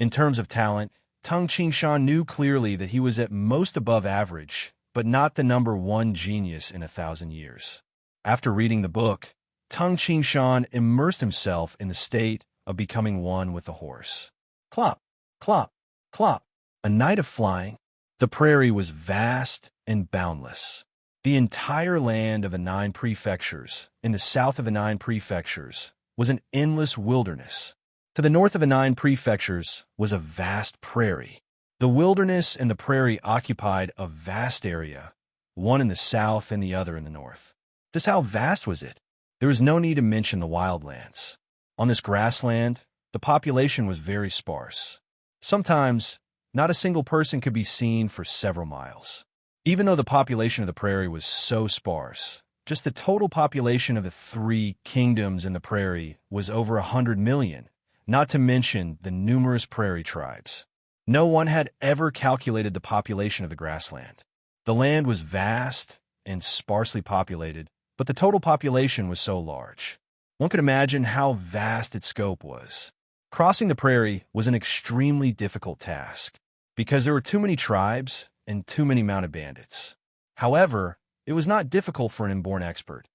In terms of talent, Tung Ching Shan knew clearly that he was at most above average, but not the number 1 genius in 1,000 years. After reading the book, Tung Shan immersed himself in the state of becoming one with the horse. Clop, clop, clop. A night of flying. The prairie was vast and boundless. The entire land of the 9 prefectures, in the south of the 9 prefectures, was an endless wilderness. To the north of the 9 prefectures was a vast prairie. The wilderness and the prairie occupied a vast area, one in the south and the other in the north. Just how vast was it? There was no need to mention the wildlands. On this grassland, the population was very sparse. Sometimes, not a single person could be seen for several miles. Even though the population of the prairie was so sparse, just the total population of the 3 kingdoms in the prairie was over 100 million, not to mention the numerous prairie tribes. No one had ever calculated the population of the grassland. The land was vast and sparsely populated, but the total population was so large. One could imagine how vast its scope was. Crossing the prairie was an extremely difficult task, because there were too many tribes and too many mounted bandits. However, it was not difficult for an inborn expert.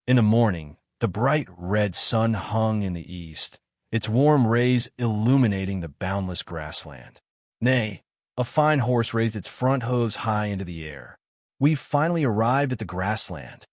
In the morning, the bright red sun hung in the east, its warm rays illuminating the boundless grassland. Nay, a fine horse raised its front hooves high into the air. We finally arrived at the grassland.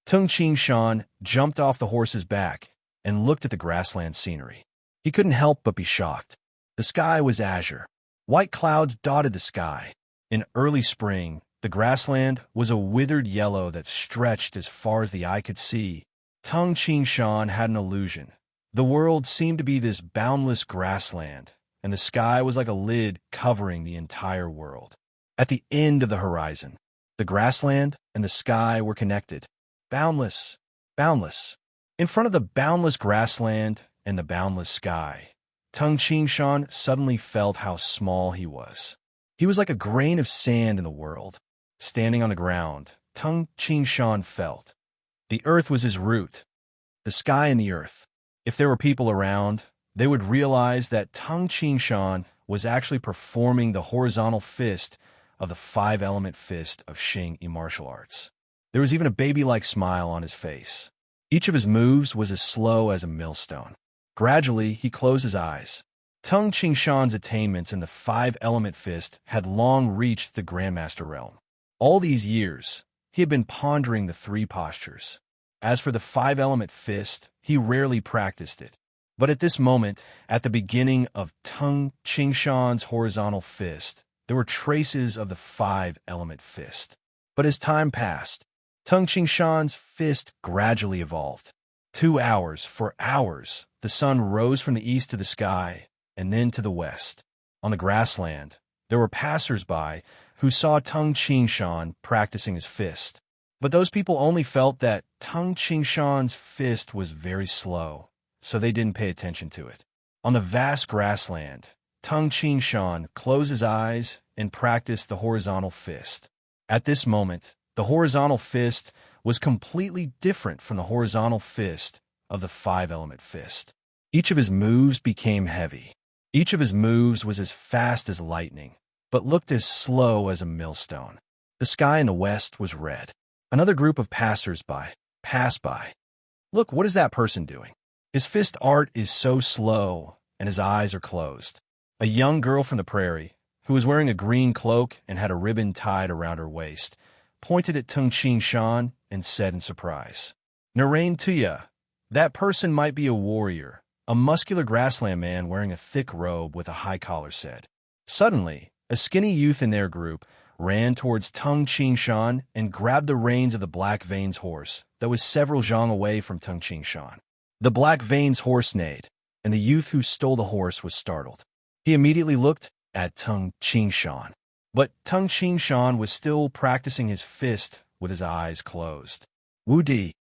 Tung Shan jumped off the horse's back and looked at the grassland scenery. He couldn't help but be shocked. The sky was azure. White clouds dotted the sky. In early spring, the grassland was a withered yellow that stretched as far as the eye could see. Tung Shan had an illusion. The world seemed to be this boundless grassland, and the sky was like a lid covering the entire world. At the end of the horizon, the grassland and the sky were connected. Boundless, boundless. In front of the boundless grassland and the boundless sky, Tung Shan suddenly felt how small he was. He was like a grain of sand in the world. Standing on the ground, Tung Shan felt. The earth was his root, the sky and the earth. If there were people around, they would realize that Tung Shan was actually performing the horizontal fist of the 5-element fist of Xing martial arts. There was even a baby-like smile on his face. Each of his moves was as slow as a millstone. Gradually, he closed his eyes. Tung Shan's attainments in the 5-element fist had long reached the Grandmaster realm. All these years, he had been pondering the 3 postures. As for the 5-element fist, he rarely practiced it. But at this moment, at the beginning of Tung Shan's horizontal fist, there were traces of the 5-element fist. But as time passed, Tung Shan's fist gradually evolved. 2 hours, for hours, the sun rose from the east to the sky, and then to the west. On the grassland, there were passers-by who saw Tung Shan practicing his fist. But those people only felt that Tung Shan's fist was very slow, so they didn't pay attention to it. On the vast grassland, Tung Shan closed his eyes and practiced the horizontal fist. At this moment, the horizontal fist was completely different from the horizontal fist of the 5-element fist. Each of his moves became heavy. Each of his moves was as fast as lightning, but looked as slow as a millstone. The sky in the west was red. Another group of passers-by passed by. Look, what is that person doing? His fist art is so slow, and his eyes are closed. A young girl from the prairie, who was wearing a green cloak and had a ribbon tied around her waist, pointed at Tung Shan and said in surprise, "Narain Tuya, that person might be a warrior." A muscular grassland man wearing a thick robe with a high collar said. Suddenly, a skinny youth in their group ran towards Tung Shan and grabbed the reins of the Black Veins horse that was several zhang away from Tung Shan. The Black Veins horse neighed, and the youth who stole the horse was startled. He immediately looked at Tung Shan. But Tung Shan was still practicing his fist with his eyes closed. "Wu Di,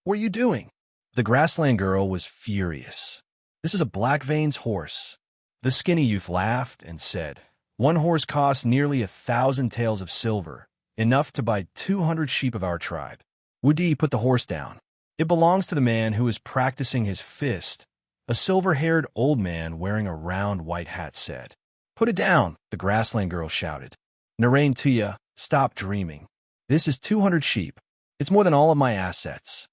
what are you doing?" The grassland girl was furious. "This is a Black Veins horse." The skinny youth laughed and said, "One horse costs nearly 1,000 taels of silver, enough to buy 200 sheep of our tribe." Wu Di put the horse down. "It belongs to the man who is practicing his fist," a silver-haired old man wearing a round white hat said. "Put it down," the grassland girl shouted. "Narain Tuya, Stop dreaming. This is 200 sheep. It's more than all of my assets.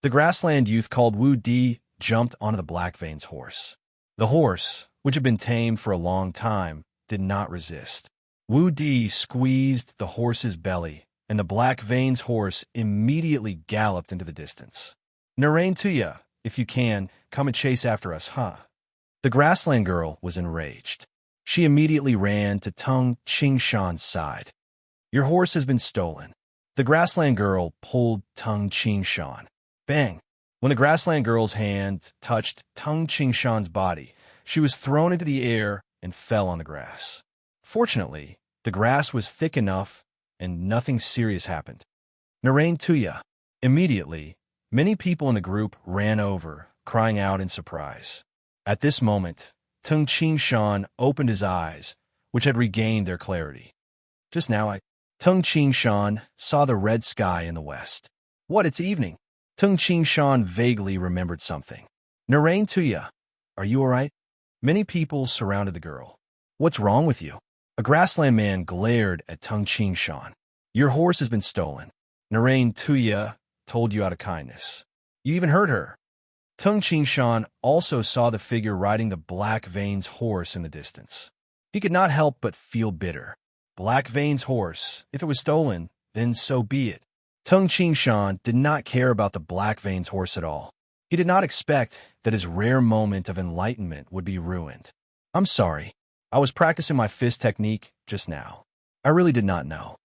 The grassland youth called Wu Di jumped onto the Black Veins horse. The horse, which had been tamed for a long time, did not resist. Wu Di squeezed the horse's belly, and the Black Veins horse immediately galloped into the distance. Narain Tuya, if you can, come and chase after us, huh? The grassland girl was enraged. She immediately ran to Tung Qingshan's side. Your horse has been stolen. The grassland girl pulled Tung Qingshan. Bang! When the grassland girl's hand touched Tung Qingshan's body, she was thrown into the air and fell on the grass. Fortunately, the grass was thick enough and nothing serious happened. Narain Tuya. Immediately, many people in the group ran over, crying out in surprise. At this moment, Tung Qingshan opened his eyes, which had regained their clarity. Just now, Tung Qingshan saw the red sky in the west. What, it's evening? Tung Qingshan vaguely remembered something. Narain Tuya, are you all right? Many people surrounded the girl. What's wrong with you? A grassland man glared at Tung Qingshan. Your horse has been stolen. Narain Tuya told you out of kindness. You even hurt her. Tung Qingshan also saw the figure riding the Black Veins horse in the distance. He could not help but feel bitter. Black Veins horse, if it was stolen, then so be it. Tung Qingshan did not care about the Black Veins horse at all. He did not expect that his rare moment of enlightenment would be ruined. I'm sorry. I was practicing my fist technique just now. I really did not know.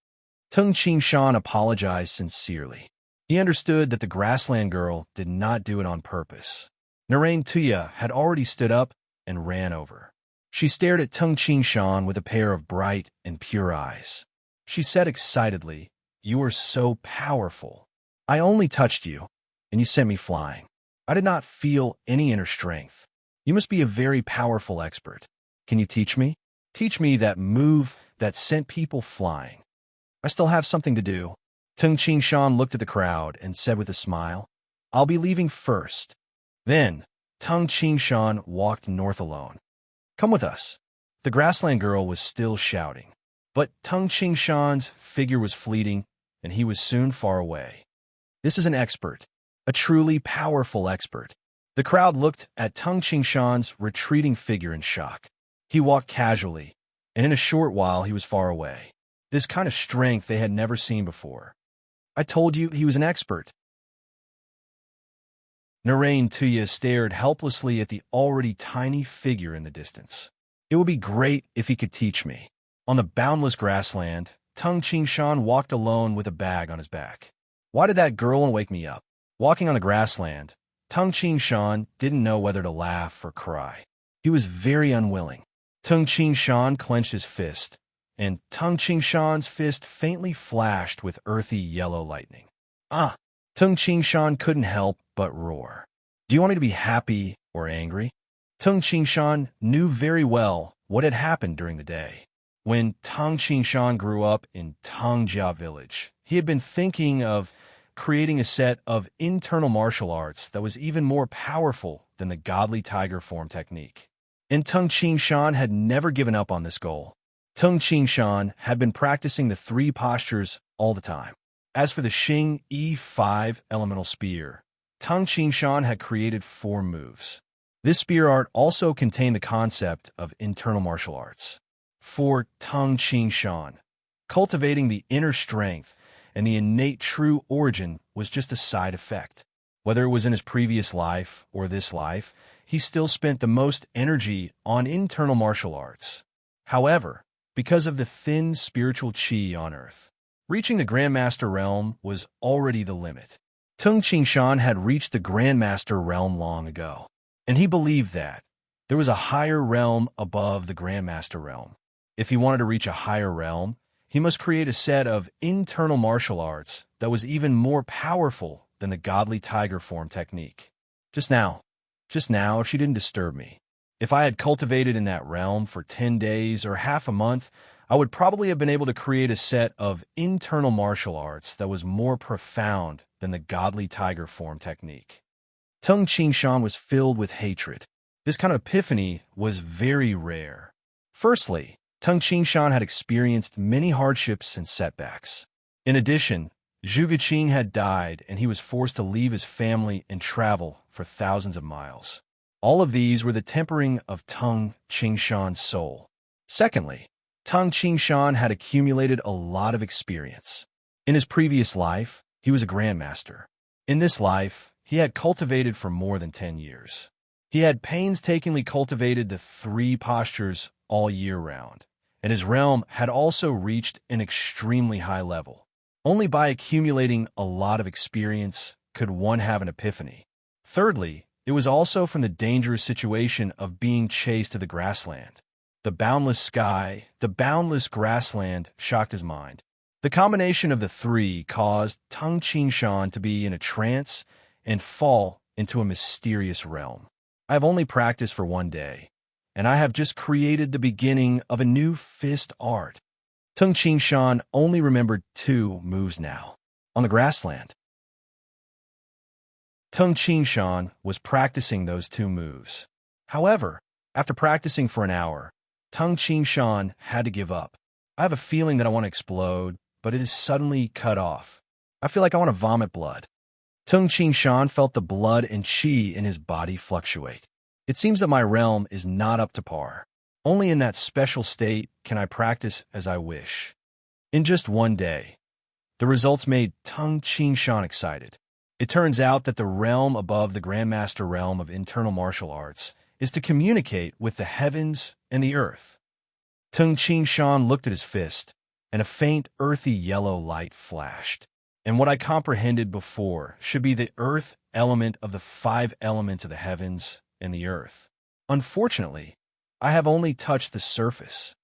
Tung Qingshan apologized sincerely. He understood that the grassland girl did not do it on purpose. Narain Tuya had already stood up and ran over. She stared at Tung Qingshan with a pair of bright and pure eyes. She said excitedly, You are so powerful. I only touched you, and you sent me flying. I did not feel any inner strength. You must be a very powerful expert. Can you teach me? Teach me that move that sent people flying. I still have something to do. Tung Qingshan looked at the crowd and said with a smile, I'll be leaving first. Then, Tung Qingshan walked north alone. Come with us. The grassland girl was still shouting. But Tung Qingshan's figure was fleeting, and he was soon far away. This is an expert, a truly powerful expert. The crowd looked at Tung Qingshan's retreating figure in shock. He walked casually, and in a short while he was far away. This kind of strength they had never seen before. I told you he was an expert. Narain Tuya stared helplessly at the already tiny figure in the distance. It would be great if he could teach me. On the boundless grassland, Tung Qingshan walked alone with a bag on his back. Why did that girl wake me up? Walking on the grassland, Tung Qingshan didn't know whether to laugh or cry. He was very unwilling. Tung Qingshan clenched his fist, and Tung Qingshan's fist faintly flashed with earthy yellow lightning. Ah! Tung Qingshan couldn't help but roar. Do you want me to be happy or angry? Tung Qingshan knew very well what had happened during the day. When Tung Qingshan grew up in Tongjia village, he had been thinking of creating a set of internal martial arts that was even more powerful than the godly tiger form technique. And Tung Qingshan had never given up on this goal. Tung Qingshan had been practicing the 3 postures all the time. As for the Xing E5 elemental spear, Tung Qingshan had created 4 moves. This spear art also contained the concept of internal martial arts. For Tung Qingshan, cultivating the inner strength and the innate true origin was just a side effect. Whether it was in his previous life or this life, he still spent the most energy on internal martial arts. However, because of the thin spiritual chi on earth, reaching the Grandmaster realm was already the limit. Tung Qingshan had reached the Grandmaster realm long ago, and he believed that there was a higher realm above the Grandmaster realm. If he wanted to reach a higher realm, he must create a set of internal martial arts that was even more powerful than the godly tiger form technique. Just now, if she didn't disturb me. If I had cultivated in that realm for 10 days or half a month, I would probably have been able to create a set of internal martial arts that was more profound than the godly tiger form technique. Tung Qingshan was filled with hatred. This kind of epiphany was very rare. Firstly, Tung Qingshan had experienced many hardships and setbacks. In addition, Zhu Guqing had died and he was forced to leave his family and travel for thousands of miles. All of these were the tempering of Tung Qingshan's soul. Secondly, Tung Qingshan had accumulated a lot of experience. In his previous life, he was a grandmaster. In this life, he had cultivated for more than 10 years. He had painstakingly cultivated the 3 postures all year round, and his realm had also reached an extremely high level. Only by accumulating a lot of experience could one have an epiphany. Thirdly, it was also from the dangerous situation of being chased to the grassland. The boundless sky, the boundless grassland shocked his mind. The combination of the 3 caused Tung Qingshan to be in a trance and fall into a mysterious realm. I have only practiced for 1 day, and I have just created the beginning of a new fist art. Tung Qingshan only remembered 2 moves now. On the grassland, Tung Qingshan was practicing those 2 moves. However, after practicing for an hour, Tung Qingshan had to give up. I have a feeling that I want to explode, but it is suddenly cut off. I feel like I want to vomit blood. Tung Qingshan felt the blood and qi in his body fluctuate. It seems that my realm is not up to par. Only in that special state can I practice as I wish. In just 1 day, the results made Tung Qingshan excited. It turns out that the realm above the Grandmaster realm of internal martial arts is to communicate with the heavens and the earth. Tung Qingshan looked at his fist, and a faint earthy yellow light flashed. And what I comprehended before should be the earth element of the 5 elements of the heavens and the earth. Unfortunately, I have only touched the surface.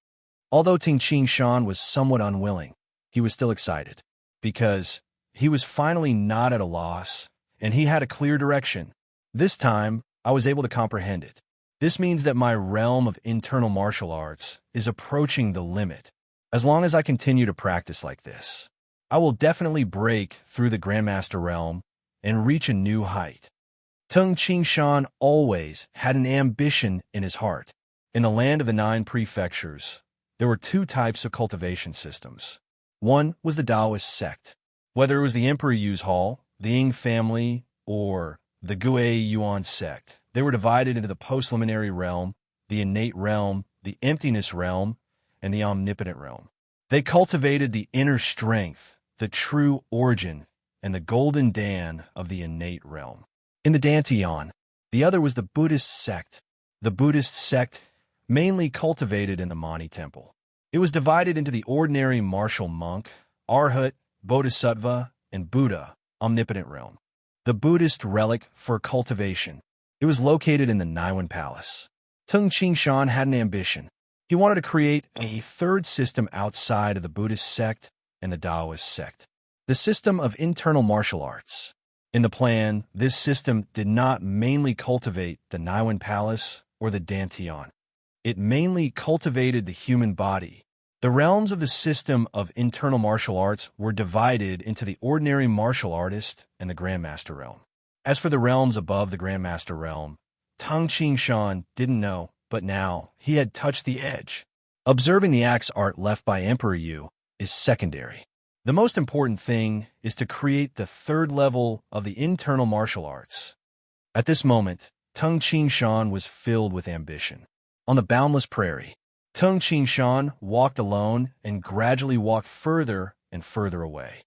Although Tung Qingshan was somewhat unwilling, he was still excited, because he was finally not at a loss, and he had a clear direction. This time, I was able to comprehend it. This means that my realm of internal martial arts is approaching the limit. As long as I continue to practice like this, I will definitely break through the Grandmaster realm and reach a new height. Tung Qingshan always had an ambition in his heart. In the land of the 9 prefectures, there were 2 types of cultivation systems. One was the Taoist sect. Whether it was the Emperor Yu's Hall, the Ying family, or the Gui Yuan sect, they were divided into the postliminary realm, the innate realm, the emptiness realm, and the omnipotent realm. They cultivated the inner strength, the true origin, and the golden Dan of the innate realm. In the Dantian, the other was the Buddhist sect. The Buddhist sect mainly cultivated in the Mani temple. It was divided into the ordinary martial monk, Arhat, Bodhisattva, and Buddha, omnipotent realm. The Buddhist relic for cultivation. It was located in the Naiwan Palace. Tung Qingshan had an ambition. He wanted to create a 3rd system outside of the Buddhist sect and the Taoist sect. The system of internal martial arts. In the plan, this system did not mainly cultivate the Naiwan Palace or the Dantian. It mainly cultivated the human body. The realms of the system of internal martial arts were divided into the ordinary martial artist and the Grandmaster realm. As for the realms above the Grandmaster realm, Tung Qingshan didn't know, but now he had touched the edge. Observing the axe art left by Emperor Yu is secondary. The most important thing is to create the 3rd level of the internal martial arts. At this moment, Tung Qingshan was filled with ambition. On the boundless prairie, Tung Qingshan walked alone and gradually walked further and further away.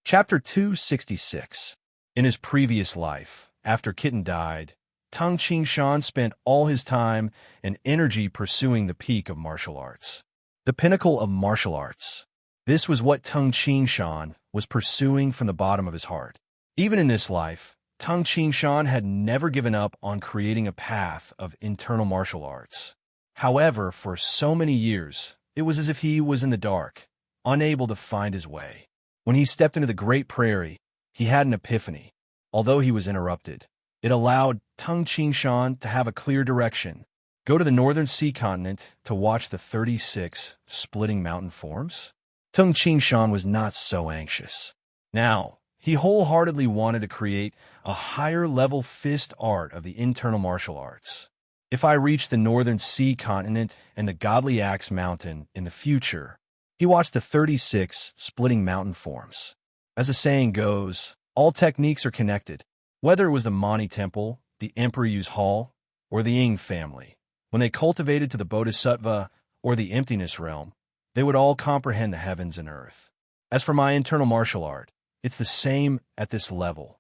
Chapter 266. In his previous life, after Kitten died, Tung Qingshan spent all his time and energy pursuing the peak of martial arts. The pinnacle of martial arts. This was what Tung Qingshan was pursuing from the bottom of his heart. Even in this life, Tung Qingshan had never given up on creating a path of internal martial arts. However, for so many years, it was as if he was in the dark, unable to find his way. When he stepped into the Great Prairie, he had an epiphany. Although he was interrupted, it allowed Tung Qingshan to have a clear direction. Go to the northern sea continent to watch the 36 splitting mountain forms? Tung Qingshan was not so anxious. Now, he wholeheartedly wanted to create a higher-level fist art of the internal martial arts. If I reach the northern sea continent and the godly axe mountain in the future, he watched the 36 splitting mountain forms. As the saying goes, all techniques are connected. Whether it was the Mani Temple, the Emperor Yu's Hall, or the Ying family, when they cultivated to the Bodhisattva or the emptiness realm, they would all comprehend the heavens and earth. As for my internal martial art, it's the same at this level.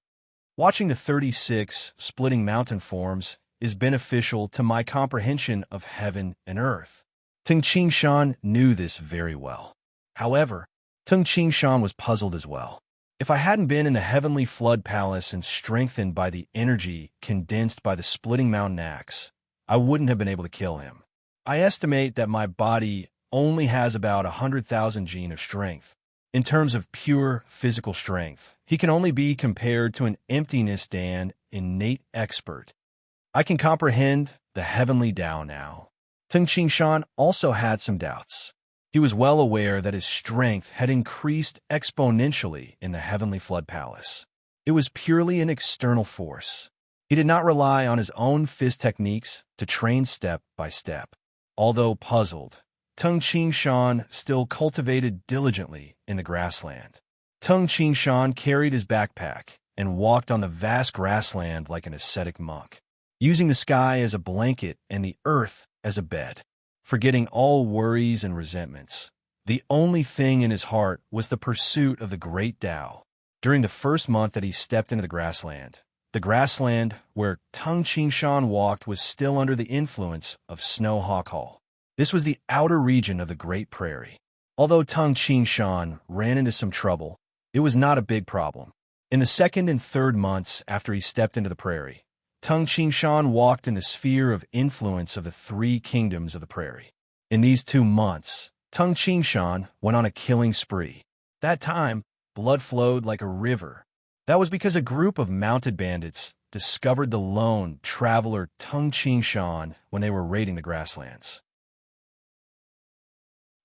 Watching the 36 splitting mountain forms is beneficial to my comprehension of heaven and earth. Tung Shan knew this very well. However, Tung Shan was puzzled as well. If I hadn't been in the heavenly flood palace and strengthened by the energy condensed by the splitting mountain axe, I wouldn't have been able to kill him. I estimate that my body only has about 100,000 gene of strength. In terms of pure physical strength, he can only be compared to an emptiness Dan innate expert. I can comprehend the heavenly Tao now. Tung Shan also had some doubts. He was well aware that his strength had increased exponentially in the heavenly flood palace. It was purely an external force. He did not rely on his own fist techniques to train step by step. Although puzzled, Tung Shan still cultivated diligently in the grassland. Tung Shan carried his backpack and walked on the vast grassland like an ascetic monk, using the sky as a blanket and the earth as a bed. Forgetting all worries and resentments, the only thing in his heart was the pursuit of the great Tao. During the first month that he stepped into the grassland where Tung Shan walked was still under the influence of Snow Hawk Hall. This was the outer region of the Great Prairie. Although Tung Shan ran into some trouble, it was not a big problem. In the second and third months after he stepped into the prairie, Tung Shan walked in the sphere of influence of the three kingdoms of the prairie. In these 2 months, Tung Shan went on a killing spree. That time, blood flowed like a river. That was because a group of mounted bandits discovered the lone traveler Tung Shan when they were raiding the grasslands.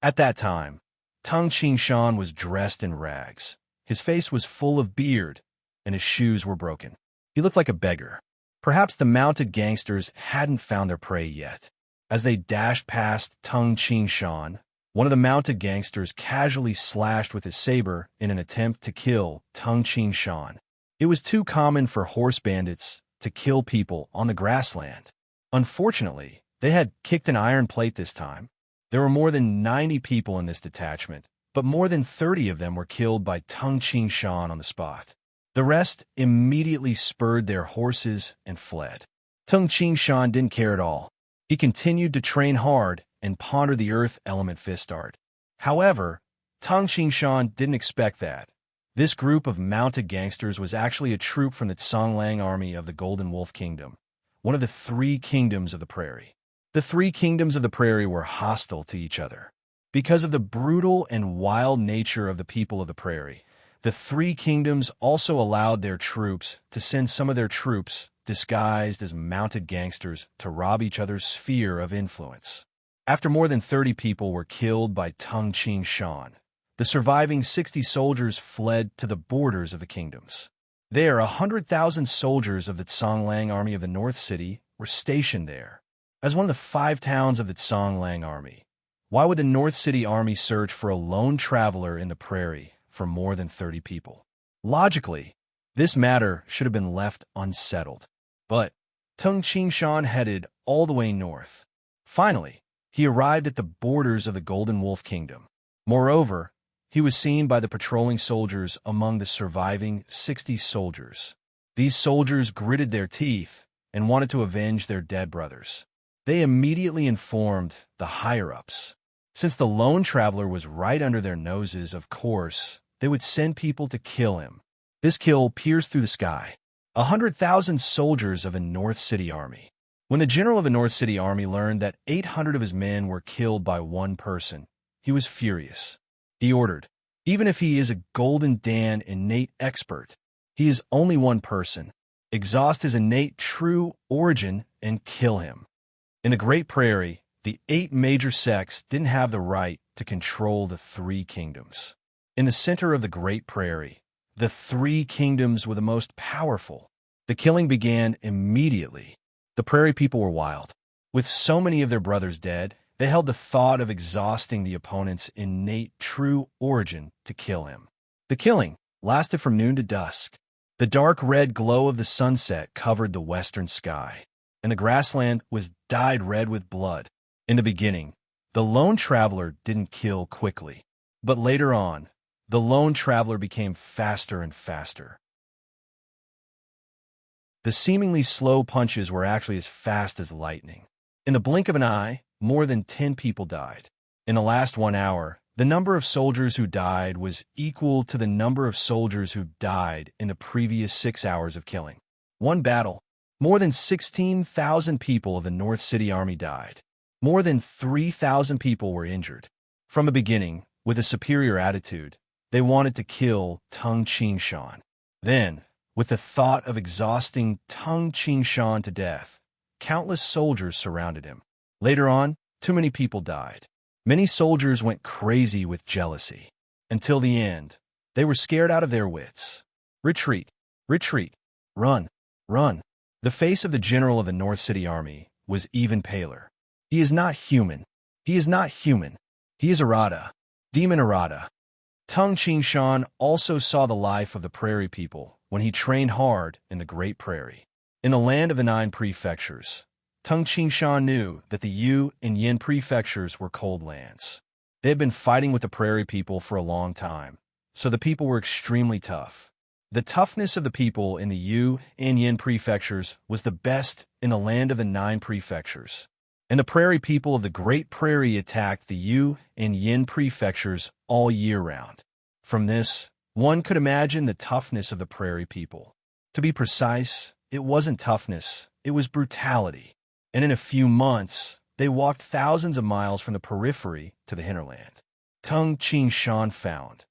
At that time, Tung Shan was dressed in rags. His face was full of beard, and his shoes were broken. He looked like a beggar. Perhaps the mounted gangsters hadn't found their prey yet. As they dashed past Tung Shan, one of the mounted gangsters casually slashed with his saber in an attempt to kill Tung Shan. It was too common for horse bandits to kill people on the grassland. Unfortunately, they had kicked an iron plate this time. There were more than 90 people in this detachment, but more than 30 of them were killed by Tung Shan on the spot. The rest immediately spurred their horses and fled. Tung Shan didn't care at all. He continued to train hard and ponder the earth element fist art. However, Tung Shan didn't expect that. This group of mounted gangsters was actually a troop from the Tsanglang army of the Golden Wolf Kingdom, one of the three kingdoms of the prairie. The three kingdoms of the prairie were hostile to each other. Because of the brutal and wild nature of the people of the prairie, the three kingdoms also allowed their troops to send some of their troops disguised as mounted gangsters to rob each other's sphere of influence. After more than 30 people were killed by Tung Shan, the surviving 60 soldiers fled to the borders of the kingdoms. There, 100,000 soldiers of the Tsanglang army of the North City were stationed there. As one of the 5 towns of the Tsanglang army, why would the North City army search for a lone traveler in the prairie for more than 30 people? Logically, this matter should have been left unsettled. But Tung Shan headed all the way north. Finally, he arrived at the borders of the Golden Wolf Kingdom. Moreover, he was seen by the patrolling soldiers among the surviving 60 soldiers. These soldiers gritted their teeth and wanted to avenge their dead brothers. They immediately informed the higher-ups. Since the lone traveler was right under their noses, of course, they would send people to kill him. This kill pierced through the sky. 100,000 soldiers of a North City army. When the general of the North City army learned that 800 of his men were killed by one person, he was furious. He ordered, even if he is a Golden Dan innate expert, he is only one person. Exhaust his innate true origin and kill him. In the Great Prairie, the 8 major sects didn't have the right to control the 3 kingdoms. In the center of the Great Prairie, the 3 kingdoms were the most powerful. The killing began immediately. The prairie people were wild. With so many of their brothers dead, they held the thought of exhausting the opponent's innate true origin to kill him. The killing lasted from noon to dusk. The dark red glow of the sunset covered the western sky, and the grassland was dyed red with blood. In the beginning, the lone traveler didn't kill quickly, but later on, the lone traveler became faster and faster. The seemingly slow punches were actually as fast as lightning. In the blink of an eye, more than 10 people died. In the last 1 hour, the number of soldiers who died was equal to the number of soldiers who died in the previous 6 hours of killing. One battle, more than 16,000 people of the North City Army died. More than 3,000 people were injured. From the beginning, with a superior attitude, they wanted to kill Tung Chingshan. Then, with the thought of exhausting Tung Chingshan to death, countless soldiers surrounded him. Later on, too many people died. Many soldiers went crazy with jealousy. Until the end, they were scared out of their wits. Retreat, retreat, run, run. The face of the general of the North City Army was even paler. He is not human. He is not human. He is Arata, demon Arata. Tung Chingshan also saw the life of the prairie people when he trained hard in the Great Prairie. In the land of the 9 prefectures, Tung Chingshan knew that the Yu and Yin prefectures were cold lands. They had been fighting with the prairie people for a long time, so the people were extremely tough. The toughness of the people in the Yu and Yin prefectures was the best in the land of the 9 prefectures. And the prairie people of the Great Prairie attacked the Yu and Yin prefectures all year round. From this, one could imagine the toughness of the prairie people. To be precise, it wasn't toughness, it was brutality. And in a few months, they walked thousands of miles from the periphery to the hinterland. Tung Chingshan found.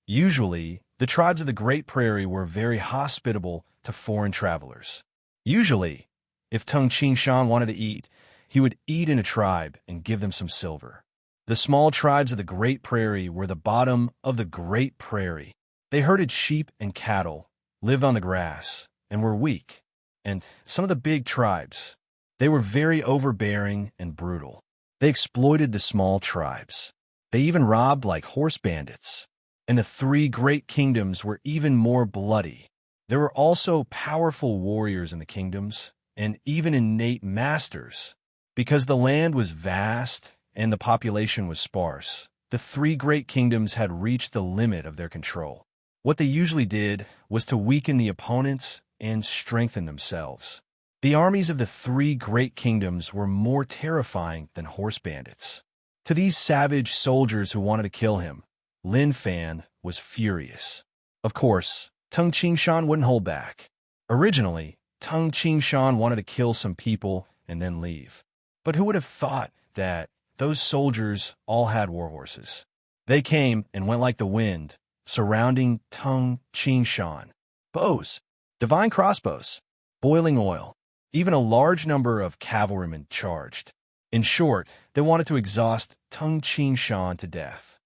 Usually, the tribes of the Great Prairie were very hospitable to foreign travelers. Usually, if Tung Chingshan wanted to eat, he would eat in a tribe and give them some silver. The small tribes of the Great Prairie were the bottom of the Great Prairie. They herded sheep and cattle, lived on the grass, and were weak. And some of the big tribes, they were very overbearing and brutal. They exploited the small tribes. They even robbed like horse bandits. And the 3 great kingdoms were even more bloody. There were also powerful warriors in the kingdoms, and even innate masters. Because the land was vast and the population was sparse, the 3 great kingdoms had reached the limit of their control. What they usually did was to weaken the opponents and strengthen themselves. The armies of the 3 great kingdoms were more terrifying than horse bandits. To these savage soldiers who wanted to kill him, Lin Fan was furious. Of course, Tung Chingshan wouldn't hold back. Originally, Tung Chingshan wanted to kill some people and then leave. But who would have thought that those soldiers all had war horses? They came and went like the wind, surrounding Tung Chingshan. Bows, divine crossbows, boiling oil, even a large number of cavalrymen charged. In short, they wanted to exhaust Tung Chingshan to death.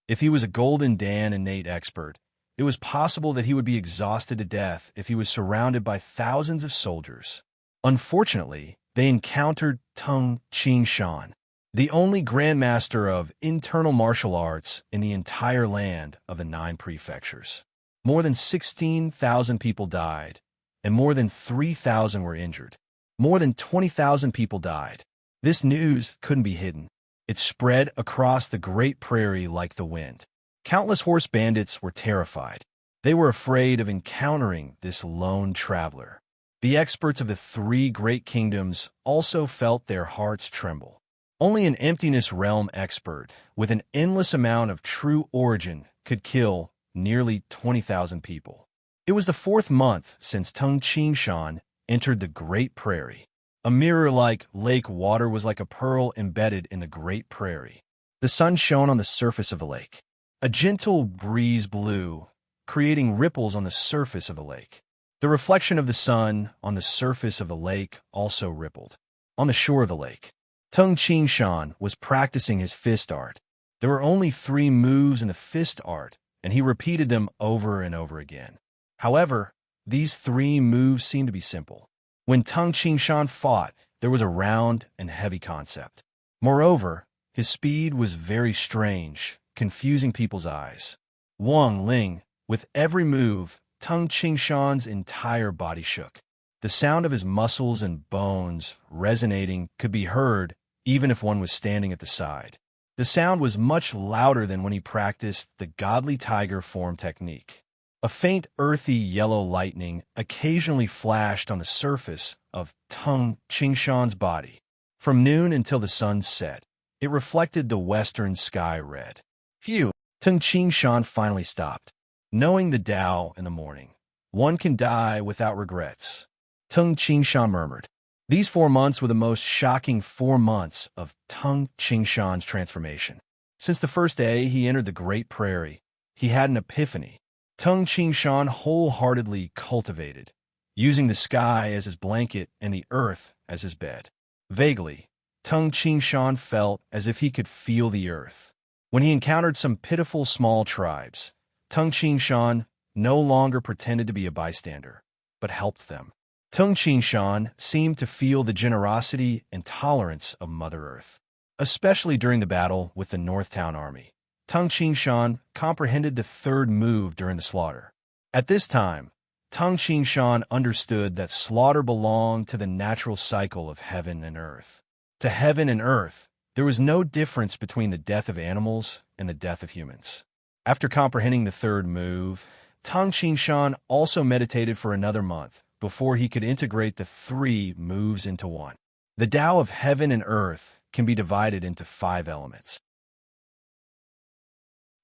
If he was a Golden Dan innate expert, it was possible that he would be exhausted to death if he was surrounded by thousands of soldiers. Unfortunately, they encountered Tung Chingshan, the only grandmaster of internal martial arts in the entire land of the 9 prefectures. More than 16,000 people died, and more than 3,000 were injured. More than 20,000 people died. This news couldn't be hidden. It spread across the Great Prairie like the wind. Countless horse bandits were terrified. They were afraid of encountering this lone traveler. The experts of the 3 great kingdoms also felt their hearts tremble. Only an emptiness realm expert with an endless amount of true origin could kill nearly 20,000 people. It was the 4th month since Tung Chingshan entered the Great Prairie. A mirror-like lake water was like a pearl embedded in the Great Prairie. The sun shone on the surface of the lake. A gentle breeze blew, creating ripples on the surface of the lake. The reflection of the sun on the surface of the lake also rippled. On the shore of the lake, Tung Chingshan was practicing his fist art. There were only 3 moves in the fist art, and he repeated them over and over again. However, these 3 moves seemed to be simple. When Tung Qingshan fought, there was a round and heavy concept. Moreover, his speed was very strange, confusing people's eyes. Wang Ling, with every move, Tung Qingshan's entire body shook. The sound of his muscles and bones resonating could be heard even if one was standing at the side. The sound was much louder than when he practiced the godly tiger form technique. A faint earthy yellow lightning occasionally flashed on the surface of Tung Qingshan's body. From noon until the sun set, it reflected the western sky red. Phew! Tung Qingshan finally stopped. Knowing the Tao in the morning, one can die without regrets. Tung Qingshan murmured. These 4 months were the most shocking 4 months of Tung Qingshan's transformation. Since the first day he entered the Great Prairie, he had an epiphany. Tung Qingshan wholeheartedly cultivated, using the sky as his blanket and the earth as his bed. Vaguely, Tung Qingshan felt as if he could feel the earth. When he encountered some pitiful small tribes, Tung Qingshan no longer pretended to be a bystander, but helped them. Tung Qingshan seemed to feel the generosity and tolerance of Mother Earth. Especially during the battle with the Northtown Army, Tung Qingshan comprehended the third move during the slaughter. At this time, Tung Qingshan understood that slaughter belonged to the natural cycle of heaven and earth. To heaven and earth, there was no difference between the death of animals and the death of humans. After comprehending the third move, Tung Qingshan also meditated for another month before he could integrate the 3 moves into one. The Tao of heaven and earth can be divided into 5 elements.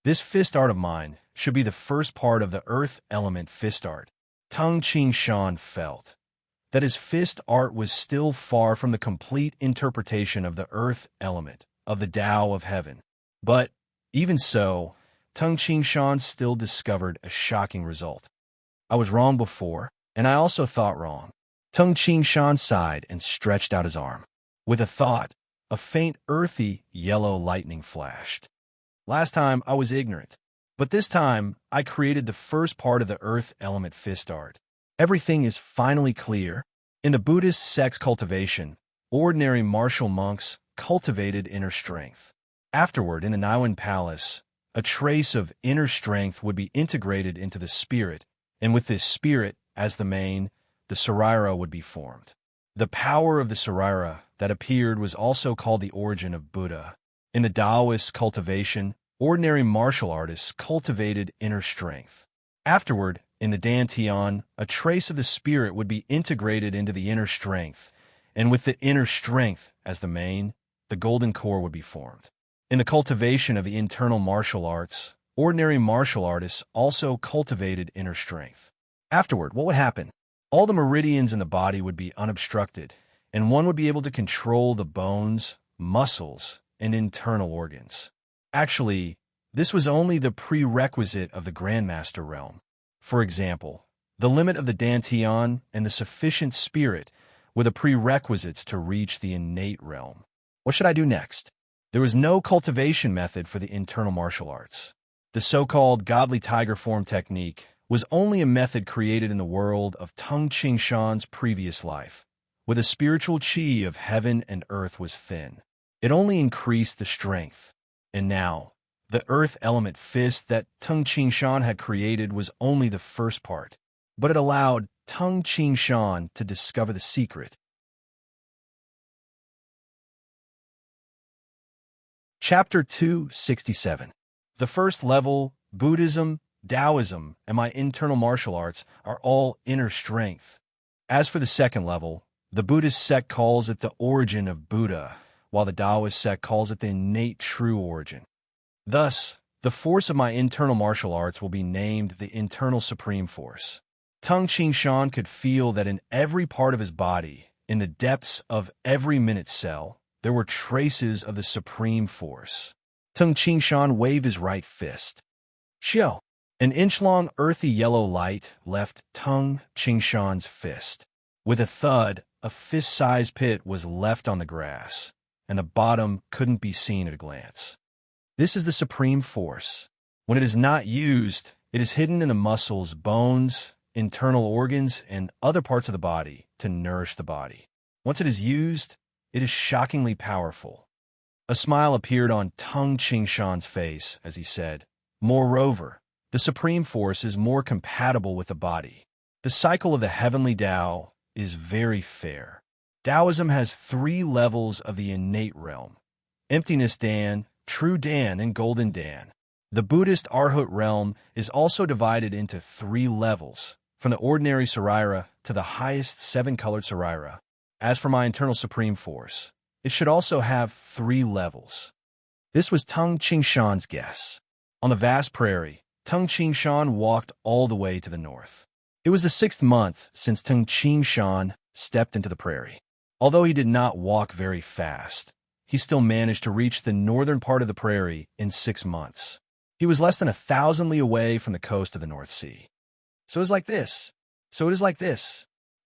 This fist art of mine should be the first part of the earth element fist art. Tung Qingshan felt that his fist art was still far from the complete interpretation of the earth element of the Tao of heaven. But even so, Tung Qingshan still discovered a shocking result. I was wrong before, and I also thought wrong. Tung Qingshan sighed and stretched out his arm. With a thought, a faint earthy yellow lightning flashed. Last time I was ignorant, but this time I created the first part of the earth element fist art. Everything is finally clear. In the Buddhist sex cultivation, ordinary martial monks cultivated inner strength. Afterward, in the Niwen Palace, a trace of inner strength would be integrated into the spirit, and with this spirit as the main, the sarira would be formed. The power of the sarira that appeared was also called the origin of Buddha. In the Taoist cultivation, ordinary martial artists cultivated inner strength. Afterward, in the Dantian, a trace of the spirit would be integrated into the inner strength, and with the inner strength as the main, the golden core would be formed. In the cultivation of the internal martial arts, ordinary martial artists also cultivated inner strength. Afterward, what would happen? All the meridians in the body would be unobstructed, and one would be able to control the bones, muscles, and internal organs. Actually, this was only the prerequisite of the Grandmaster realm. For example, the limit of the Dantian and the sufficient spirit were the prerequisites to reach the innate realm. What should I do next? There was no cultivation method for the internal martial arts. The so-called godly tiger form technique was only a method created in the world of Tung Qingshan's previous life, where the spiritual chi of heaven and earth was thin. It only increased the strength. And now, the earth element fist that Tung Qingshan had created was only the first part, but it allowed Tung Qingshan to discover the secret. Chapter 267. The first level, Buddhism, Taoism, and my internal martial arts are all inner strength. As for the second level, the Buddhist sect calls it the origin of Buddha, while the Taoist sect calls it the innate true origin. Thus, the force of my internal martial arts will be named the internal supreme force. Tung Qingshan could feel that in every part of his body, in the depths of every minute cell, there were traces of the supreme force. Tung Qingshan waved his right fist. Xiao! An inch-long earthy yellow light left Tung Qingshan's fist. With a thud, a fist-sized pit was left on the grass, and the bottom couldn't be seen at a glance. This is the supreme force. When it is not used, it is hidden in the muscles, bones, internal organs, and other parts of the body to nourish the body. Once it is used, it is shockingly powerful. A smile appeared on Tung Qingshan's face as he said, "Moreover, the supreme force is more compatible with the body. The cycle of the heavenly Tao is very fair. Taoism has 3 levels of the innate realm: emptiness Dan, true Dan, and golden Dan. The Buddhist Arhat realm is also divided into 3 levels, from the ordinary Sarira to the highest 7-colored Sarira. As for my internal supreme force, it should also have 3 levels." This was Tung Qingshan's guess. On the vast prairie, Tung Qingshan walked all the way to the north. It was the 6th month since Tung Qingshan stepped into the prairie. Although he did not walk very fast, he still managed to reach the northern part of the prairie in 6 months. He was less than 1,000 li away from the coast of the North Sea. So it is like this.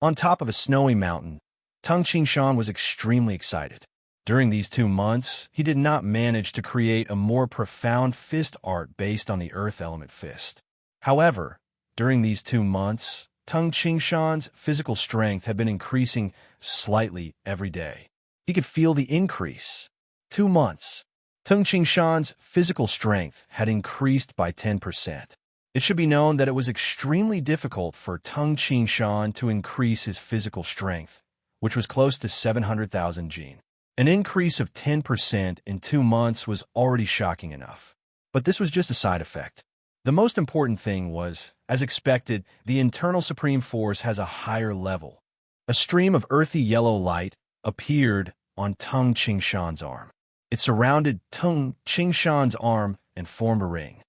On top of a snowy mountain, Tung Qingshan was extremely excited. During these 2 months, he did not manage to create a more profound fist art based on the earth element fist. However, during these 2 months, Tung Qingshan's physical strength had been increasing slightly every day. He could feel the increase. 2 months. Tung Qingshan's physical strength had increased by 10%. It should be known that it was extremely difficult for Tung Qingshan to increase his physical strength, which was close to 700,000 jin. An increase of 10% in 2 months was already shocking enough. But this was just a side effect. The most important thing was, as expected, the internal supreme force has a higher level. A stream of earthy yellow light appeared on Tung Qingshan's arm. It surrounded Tung Qingshan's arm and formed a ring.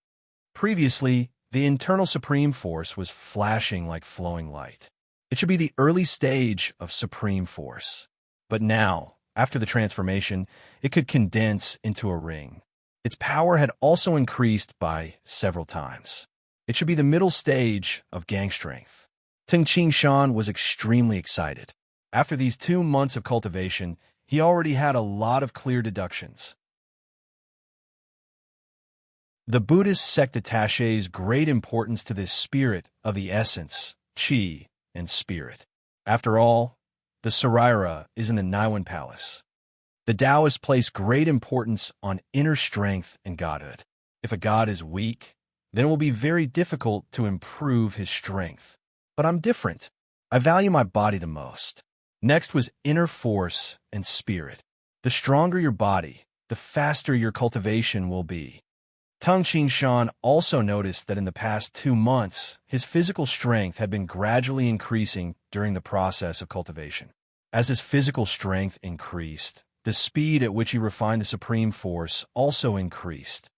Previously, the internal supreme force was flashing like flowing light. It should be the early stage of supreme force. But now, after the transformation, it could condense into a ring. Its power had also increased by several times. It should be the middle stage of gang strength. Tung Qingshan was extremely excited. After these 2 months of cultivation, he already had a lot of clear deductions. The Buddhist sect attaches great importance to this spirit of the essence, qi, and spirit. After all, the Sarira is in the Naiwan Palace. The Taoists place great importance on inner strength and godhood. If a god is weak, then it will be very difficult to improve his strength. But I'm different. I value my body the most. Next was inner force and spirit. The stronger your body, the faster your cultivation will be. Tung Qingshan also noticed that in the past 2 months, his physical strength had been gradually increasing during the process of cultivation. As his physical strength increased, the speed at which he refined the supreme force also increased.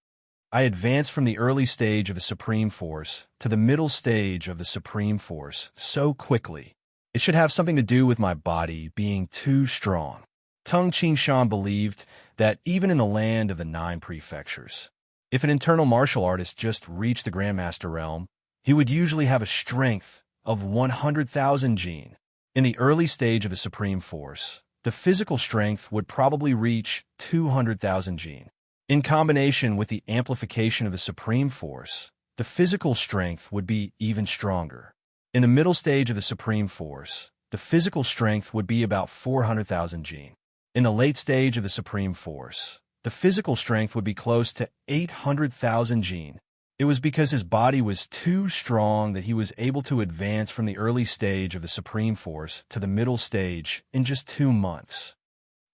I advanced from the early stage of the supreme force to the middle stage of the supreme force so quickly. It should have something to do with my body being too strong. Tung Qingshan believed that even in the land of the 9 prefectures, if an internal martial artist just reached the Grandmaster realm, he would usually have a strength of 100,000 jin. In the early stage of the supreme force, the physical strength would probably reach 200,000 jin. In combination with the amplification of the supreme force, the physical strength would be even stronger. In the middle stage of the supreme force, the physical strength would be about 400,000 jin. In the late stage of the supreme force, the physical strength would be close to 800,000 jin. It was because his body was too strong that he was able to advance from the early stage of the supreme force to the middle stage in just 2 months.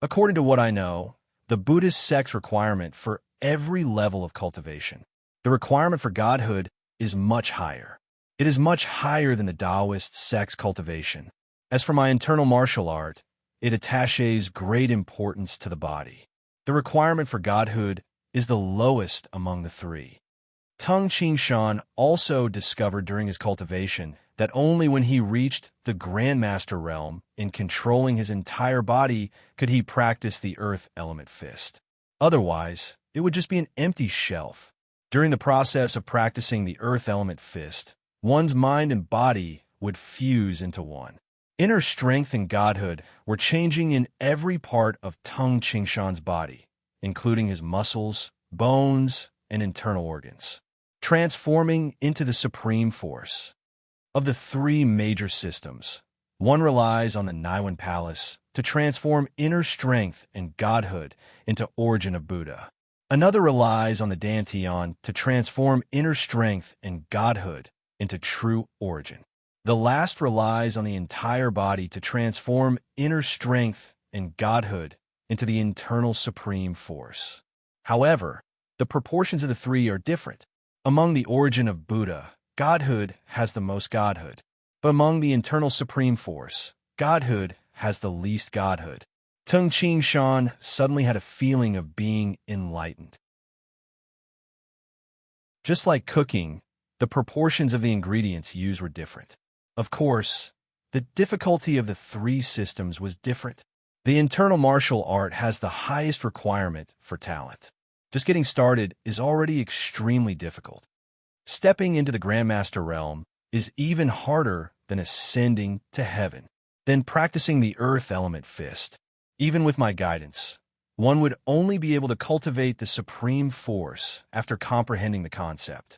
According to what I know, the Buddhist sect's requirement for every level of cultivation, the requirement for godhood, is much higher. It is much higher than the Taoist sect's cultivation. As for my internal martial art, it attaches great importance to the body. The requirement for godhood is the lowest among the 3. Tung Qingshan also discovered during his cultivation that only when he reached the Grandmaster realm in controlling his entire body could he practice the earth element fist. Otherwise, it would just be an empty shelf. During the process of practicing the earth element fist, one's mind and body would fuse into one. Inner strength and godhood were changing in every part of Tung Qingshan's body, including his muscles, bones, and internal organs, transforming into the supreme force. Of the three major systems, one relies on the Niwan Palace to transform inner strength and godhood into origin of Buddha. Another relies on the Dantian to transform inner strength and godhood into true origin. The last relies on the entire body to transform inner strength and godhood into the internal supreme force. However, the proportions of the three are different. Among the origin of Buddha, godhood has the most godhood. But among the internal supreme force, godhood has the least godhood. Tung Ching Shan suddenly had a feeling of being enlightened. Just like cooking, the proportions of the ingredients used were different. Of course, the difficulty of the three systems was different. The internal martial art has the highest requirement for talent. Just getting started is already extremely difficult. Stepping into the Grandmaster realm is even harder than ascending to heaven. Then practicing the earth element fist. Even with my guidance, one would only be able to cultivate the supreme force after comprehending the concept.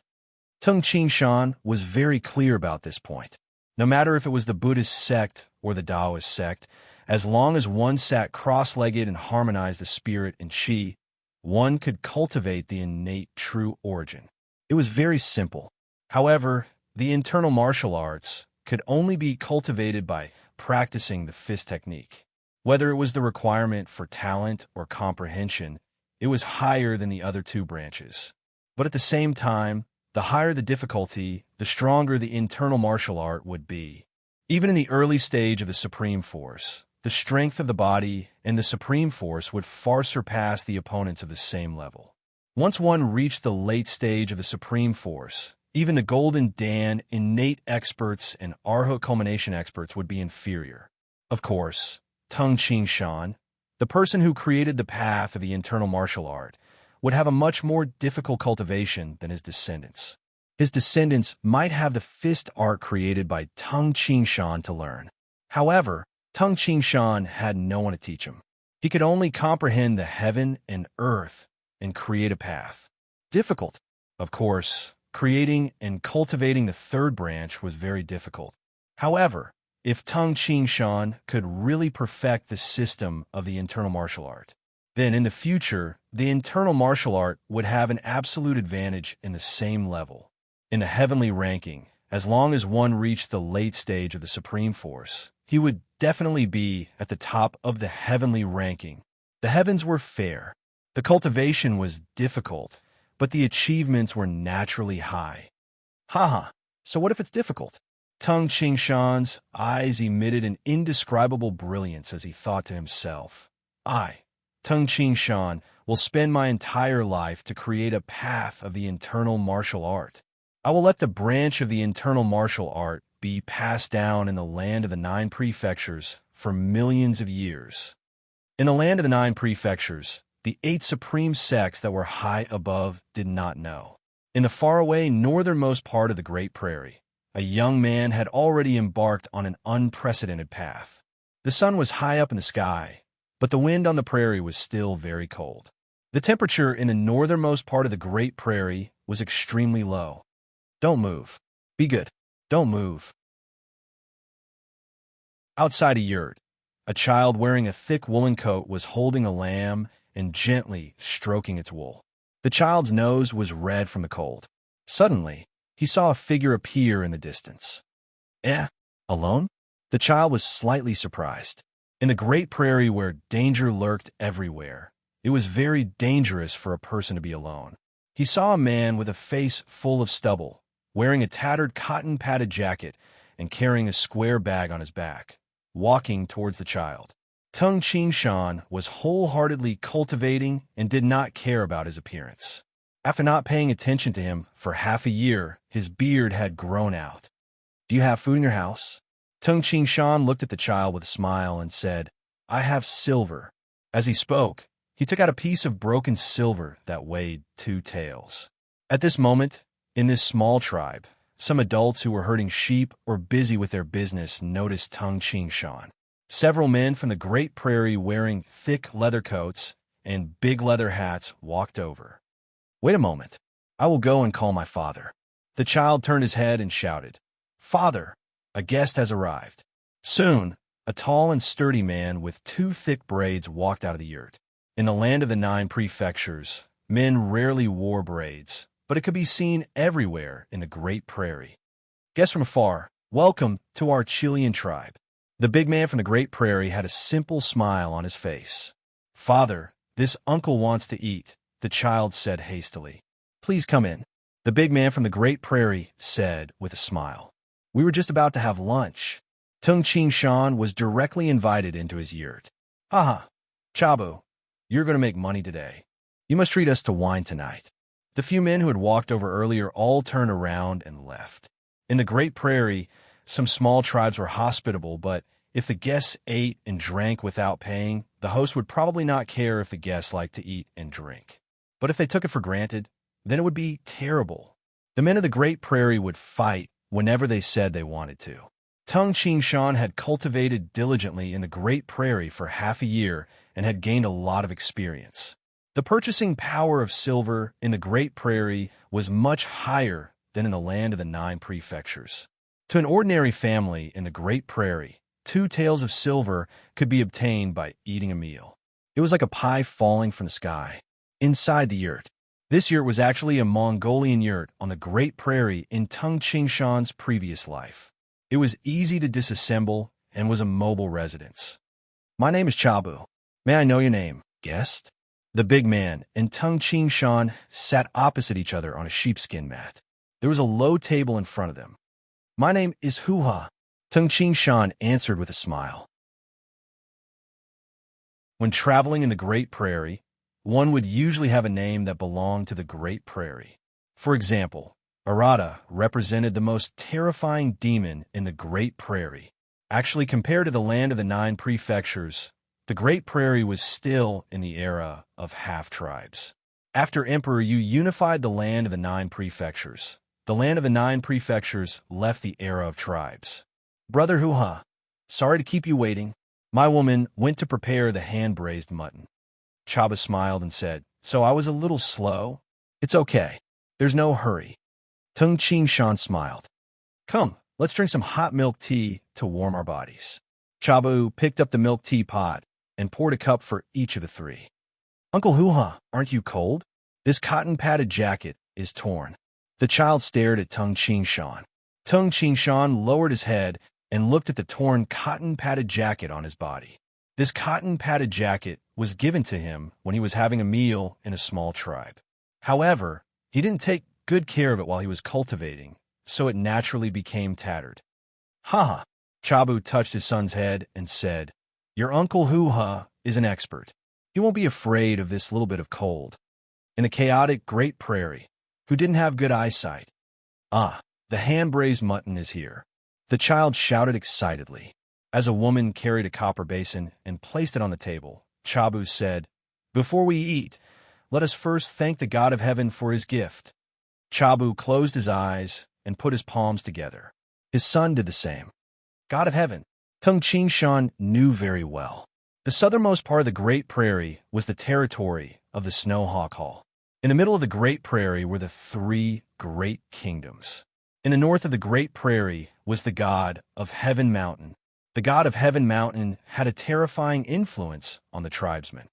Tung Ching Shan was very clear about this point. No matter if it was the Buddhist sect or the Taoist sect, as long as one sat cross-legged and harmonized the spirit and qi, one could cultivate the innate true origin. It was very simple. However, the internal martial arts could only be cultivated by practicing the fist technique. Whether it was the requirement for talent or comprehension, it was higher than the other two branches. But at the same time, the higher the difficulty, the stronger the internal martial art would be. Even in the early stage of the Supreme Force, the strength of the body and the Supreme Force would far surpass the opponents of the same level. Once one reached the late stage of the Supreme Force, even the Golden Dan innate experts and Arhat culmination experts would be inferior. Of course, Tung Ching Shan, the person who created the path of the internal martial art, would have a much more difficult cultivation than his descendants. His descendants might have the fist art created by Tung Ching Shan to learn. However, Tung Ching Shan had no one to teach him. He could only comprehend the heaven and earth and create a path. Difficult. Of course, creating and cultivating the third branch was very difficult. However, if Tung Ching Shan could really perfect the system of the internal martial art, then in the future, the internal martial art would have an absolute advantage in the same level. In the heavenly ranking, as long as one reached the late stage of the Supreme Force, he would definitely be at the top of the heavenly ranking. The heavens were fair. The cultivation was difficult, but the achievements were naturally high. Haha, so what if it's difficult? Tung Ching Shan's eyes emitted an indescribable brilliance as he thought to himself. I, Tung Ching Shan, will spend my entire life to create a path of the internal martial art. I will let the branch of the internal martial art be passed down in the land of the 9 prefectures for millions of years. In the land of the 9 prefectures, the 8 supreme sects that were high above did not know. In the faraway northernmost part of the Great Prairie, a young man had already embarked on an unprecedented path. The sun was high up in the sky, but the wind on the prairie was still very cold. The temperature in the northernmost part of the Great Prairie was extremely low. Don't move. Be good. Don't move. Outside a yurt, a child wearing a thick woolen coat was holding a lamb and gently stroking its wool. The child's nose was red from the cold. Suddenly, he saw a figure appear in the distance. Alone? The child was slightly surprised. In the Great Prairie where danger lurked everywhere, it was very dangerous for a person to be alone. He saw a man with a face full of stubble, wearing a tattered cotton-padded jacket and carrying a square bag on his back, walking towards the child. Tung Ching Shan was wholeheartedly cultivating and did not care about his appearance. After not paying attention to him for half a year, his beard had grown out. Do you have food in your house? Tung Ching Shan looked at the child with a smile and said, I have silver. As he spoke, he took out a piece of broken silver that weighed 2 taels. At this moment, in this small tribe, some adults who were herding sheep or busy with their business noticed Tung Ching Shan. Several men from the Great Prairie wearing thick leather coats and big leather hats walked over. Wait a moment. I will go and call my father. The child turned his head and shouted, "Father, a guest has arrived." Soon, a tall and sturdy man with two thick braids walked out of the yurt. In the land of the 9 prefectures, men rarely wore braids, but it could be seen everywhere in the Great Prairie. "Guests from afar, welcome to our Chilean tribe." The big man from the Great Prairie had a simple smile on his face. "Father, this uncle wants to eat," the child said hastily. "Please come in," the big man from the Great Prairie said with a smile. "We were just about to have lunch." Tung Ching Shan was directly invited into his yurt. "Haha, Chabu, you're going to make money today. You must treat us to wine tonight." The few men who had walked over earlier all turned around and left. In the Great Prairie, some small tribes were hospitable, but if the guests ate and drank without paying, the host would probably not care if the guests liked to eat and drink. But if they took it for granted, then it would be terrible. The men of the Great Prairie would fight whenever they said they wanted to. Tung Ching Shan had cultivated diligently in the Great Prairie for half a year and had gained a lot of experience. The purchasing power of silver in the Great Prairie was much higher than in the land of the 9 prefectures. To an ordinary family in the Great Prairie, 2 taels of silver could be obtained by eating a meal. It was like a pie falling from the sky. Inside the yurt. This yurt was actually a Mongolian yurt on the Great Prairie in Tung Ching Shan's previous life. It was easy to disassemble and was a mobile residence. "My name is Chabu. May I know your name, guest?" The big man and Tung Ching Shan sat opposite each other on a sheepskin mat. There was a low table in front of them. "My name is Huha," Tung Ching Shan answered with a smile. When traveling in the Great Prairie, one would usually have a name that belonged to the Great Prairie. For example, Arata represented the most terrifying demon in the Great Prairie. Actually, compared to the land of the 9 prefectures, the Great Prairie was still in the era of half-tribes. After Emperor Yu unified the land of the 9 prefectures, the land of the 9 prefectures left the era of tribes. "Brother Huha, sorry to keep you waiting. My woman went to prepare the hand-braised mutton." Chaba smiled and said, "So I was a little slow? It's okay. There's no hurry." Tung Ching Shan smiled. "Come, let's drink some hot milk tea to warm our bodies." Chabu picked up the milk tea pot and poured a cup for each of the 3. "Uncle Huha, aren't you cold? This cotton-padded jacket is torn." The child stared at Tung Ching Shan. Tung Ching Shan lowered his head and looked at the torn cotton-padded jacket on his body. This cotton-padded jacket was given to him when he was having a meal in a small tribe. However, he didn't take good care of it while he was cultivating, so it naturally became tattered. "Haha." Chabu touched his son's head and said, "Your Uncle Huha is an expert. He won't be afraid of this little bit of cold." In the chaotic Great Prairie, who didn't have good eyesight. "Ah, the hand-braised mutton is here," the child shouted excitedly. As a woman carried a copper basin and placed it on the table, Chabu said, "Before we eat, let us first thank the God of Heaven for his gift." Chabu closed his eyes and put his palms together. His son did the same. God of Heaven, Tung Ching Shan knew very well. The southernmost part of the Great Prairie was the territory of the Snowhawk Hall. In the middle of the Great Prairie were the 3 great kingdoms. In the north of the Great Prairie was the god of Heaven Mountain. The god of Heaven Mountain had a terrifying influence on the tribesmen.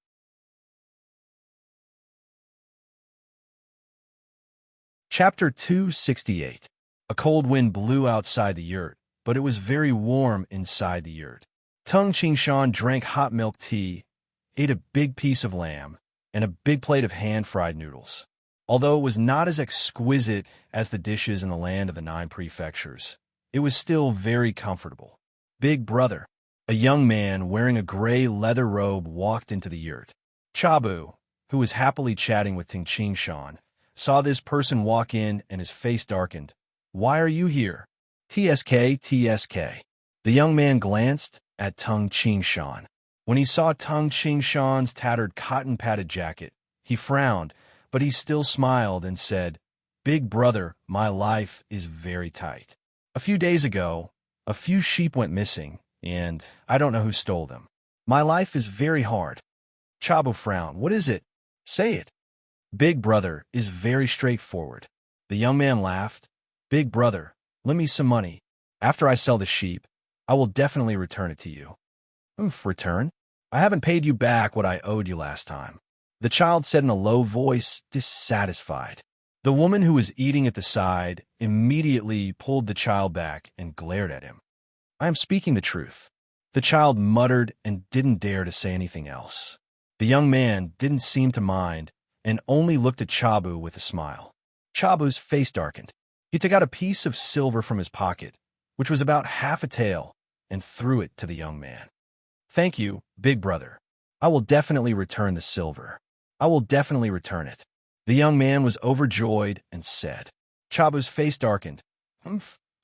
Chapter 268. A cold wind blew outside the yurt, but it was very warm inside the yurt. Tung Ching Shan drank hot milk tea, ate a big piece of lamb, and a big plate of hand-fried noodles. Although it was not as exquisite as the dishes in the land of the 9 prefectures, it was still very comfortable. Big brother, a young man wearing a gray leather robe, walked into the yurt. Chabu, who was happily chatting with Tung Ching Shan, saw this person walk in and his face darkened. "Why are you here?" "TSK, TSK." The young man glanced at Tung Ching Shan. When he saw Tung Ching Shan's tattered cotton-padded jacket, he frowned, but he still smiled and said, "Big brother, my life is very tight. A few days ago, a few sheep went missing, and I don't know who stole them. My life is very hard." Chabu frowned. "What is it? Say it." "Big brother is very straightforward." The young man laughed. "Big brother, lend me some money. After I sell the sheep, I will definitely return it to you. Return? I haven't paid you back what I owed you last time. The child said in a low voice, dissatisfied. The woman who was eating at the side immediately pulled the child back and glared at him. I am speaking the truth. The child muttered and didn't dare to say anything else. The young man didn't seem to mind and only looked at Chabu with a smile. Chabu's face darkened. He took out a piece of silver from his pocket, which was about half a tael, and threw it to the young man. Thank you, big brother. I will definitely return the silver. I will definitely return it. The young man was overjoyed and said. Chabu's face darkened.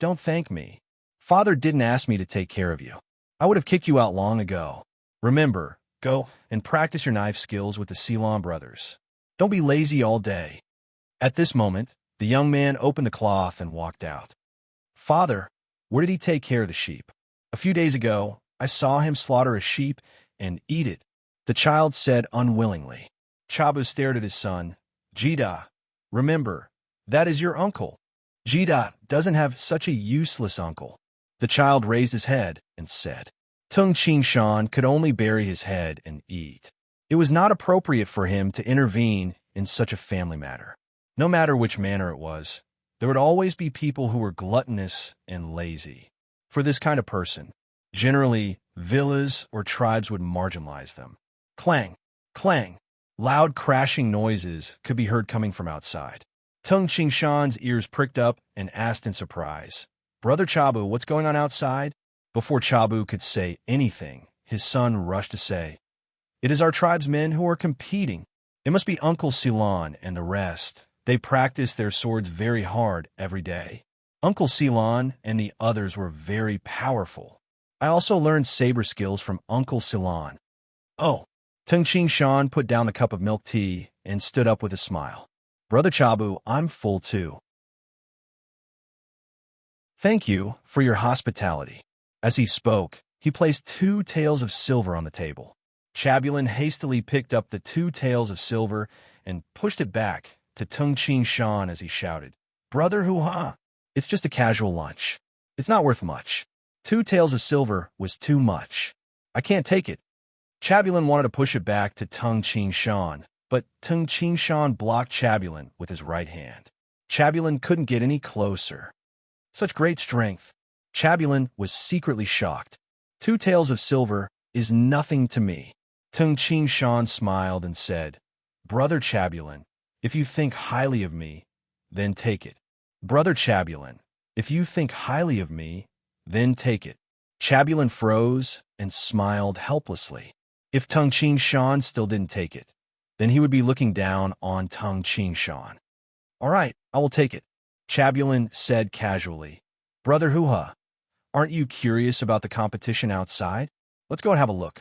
Don't thank me. Father didn't ask me to take care of you. I would have kicked you out long ago. Remember, go and practice your knife skills with the Ceylon brothers. Don't be lazy all day. At this moment, the young man opened the cloth and walked out. Father, where did he take care of the sheep? A few days ago, I saw him slaughter a sheep and eat it, the child said unwillingly. Chabu stared at his son. Jida, remember, that is your uncle. Jida doesn't have such a useless uncle. The child raised his head and said. Tung Qin Shan could only bury his head and eat. It was not appropriate for him to intervene in such a family matter. No matter which manner it was, there would always be people who were gluttonous and lazy. For this kind of person, generally, villas or tribes would marginalize them. Clang, clang. Loud crashing noises could be heard coming from outside. Tung Qingshan's ears pricked up and asked in surprise, Brother Chabu, what's going on outside? Before Chabu could say anything, his son rushed to say, It is our tribesmen who are competing. It must be Uncle Ceylon and the rest. They practice their swords very hard every day. Uncle Ceylon and the others were very powerful. I also learned saber skills from Uncle Ceylon. Oh. Tung Qingshan put down the cup of milk tea and stood up with a smile. Brother Chabu, I'm full too. Thank you for your hospitality. As he spoke, he placed 2 taels of silver on the table. Chabulin hastily picked up the 2 taels of silver and pushed it back to Tung Qingshan as he shouted, Brother hoo-ha, it's just a casual lunch. It's not worth much. 2 taels of silver was too much. I can't take it. Chabulin wanted to push it back to Tung Qingshan, but Tung Qingshan blocked Chabulin with his right hand. Chabulin couldn't get any closer. Such great strength. Chabulin was secretly shocked. 2 taels of silver is nothing to me. Tung Qingshan smiled and said, Brother Chabulin, if you think highly of me, then take it. Brother Chabulin, if you think highly of me, then take it. Chabulin froze and smiled helplessly. If Tung Qingshan still didn't take it, then he would be looking down on Tung Qingshan. All right, I will take it, Chabulin said casually. Brother hoo-ha, aren't you curious about the competition outside? Let's go and have a look.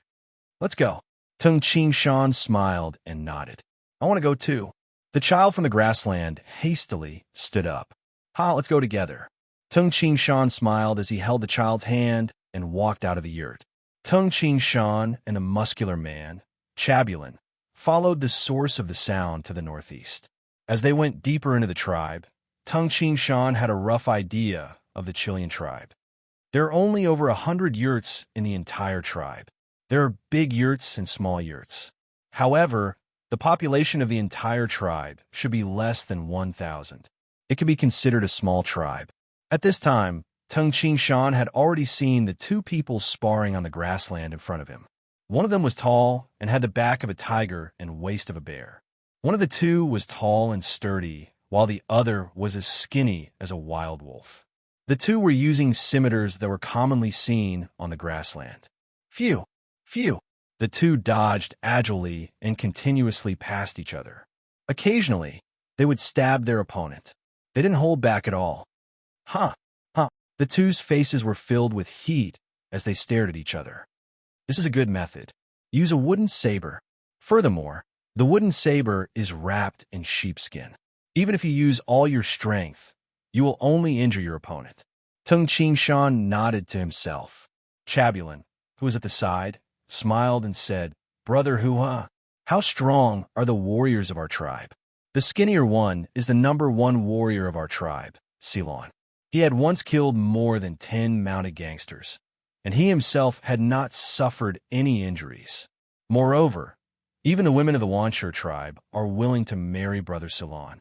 Let's go. Tung Qingshan smiled and nodded. I want to go too. The child from the grassland hastily stood up. Let's go together. Tung Qingshan smiled as he held the child's hand and walked out of the yurt. Tung Qingshan and the muscular man, Chabulin, followed the source of the sound to the northeast. As they went deeper into the tribe, Tung Qingshan had a rough idea of the Chilean tribe. There are only over 100 yurts in the entire tribe. There are big yurts and small yurts. However, the population of the entire tribe should be less than 1,000. It can be considered a small tribe. At this time, Tung Qingshan had already seen the 2 people sparring on the grassland in front of him. One of them was tall and had the back of a tiger and waist of a bear. One of the 2 was tall and sturdy, while the other was as skinny as a wild wolf. The 2 were using scimitars that were commonly seen on the grassland. Phew! Phew! The 2 dodged agilely and continuously past each other. Occasionally, they would stab their opponent. They didn't hold back at all. The 2's faces were filled with heat as they stared at each other. This is a good method. Use a wooden saber. Furthermore, the wooden saber is wrapped in sheepskin. Even if you use all your strength, you will only injure your opponent. Tung Qingshan nodded to himself. Chabulin, who was at the side, smiled and said, Brother hoo-ha, how strong are the warriors of our tribe? The skinnier one is the number 1 warrior of our tribe, Ceylon. He had once killed more than 10 mounted gangsters, and he himself had not suffered any injuries. Moreover, even the women of the Wanshur tribe are willing to marry Brother Ceylon.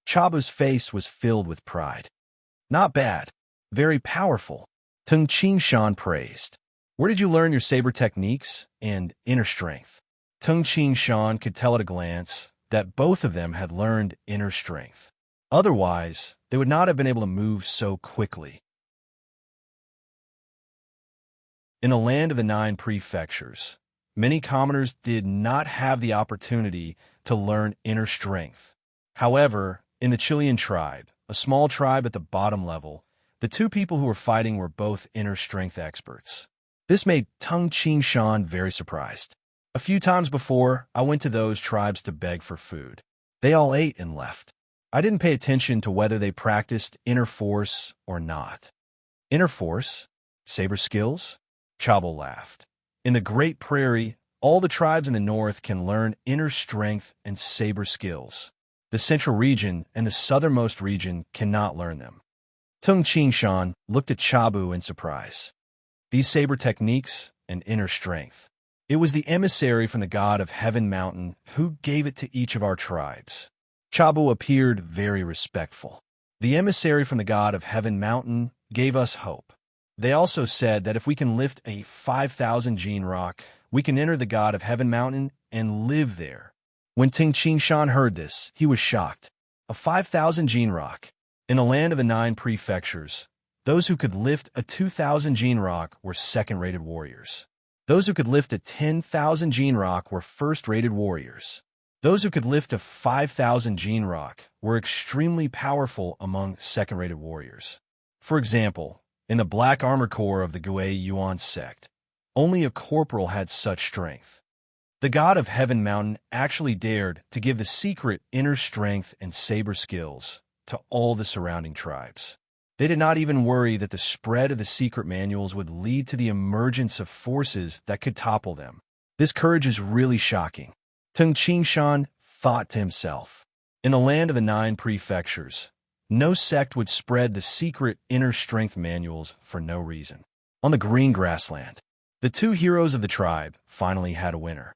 Chabu's face was filled with pride. Not bad. Very powerful. Tung Shan praised. Where did you learn your saber techniques and inner strength? Tung Shan could tell at a glance that both of them had learned inner strength. Otherwise, they would not have been able to move so quickly. In the land of the 9 prefectures, many commoners did not have the opportunity to learn inner strength. However, in the Chilean tribe, a small tribe at the bottom level, the 2 people who were fighting were both inner strength experts. This made Tung Shan very surprised. A few times before, I went to those tribes to beg for food. They all ate and left. I didn't pay attention to whether they practiced inner force or not. Inner force? Saber skills? Chabo laughed. In the Great Prairie, all the tribes in the north can learn inner strength and saber skills. The central region and the southernmost region cannot learn them. Tung Shan looked at Chabu in surprise. These saber techniques and inner strength. It was the emissary from the god of Heaven Mountain who gave it to each of our tribes. Chabu appeared very respectful. The emissary from the god of Heaven Mountain gave us hope. They also said that if we can lift a 5,000 gene rock, we can enter the god of Heaven Mountain and live there. When Tung Shan heard this, he was shocked. A 5,000 gene rock. In the land of the 9 prefectures, those who could lift a 2,000 gene rock were second-rated warriors. Those who could lift a 10,000 gene rock were first-rated warriors. Those who could lift a 5,000 gene rock were extremely powerful among second-rated warriors. For example, in the Black Armor Corps of the Gui Yuan sect, only a corporal had such strength. The god of Heaven Mountain actually dared to give the secret inner strength and saber skills to all the surrounding tribes. They did not even worry that the spread of the secret manuals would lead to the emergence of forces that could topple them. This courage is really shocking. Tung Shan thought to himself. In the land of the 9 prefectures, no sect would spread the secret inner strength manuals for no reason. On the green grassland, the 2 heroes of the tribe finally had a winner.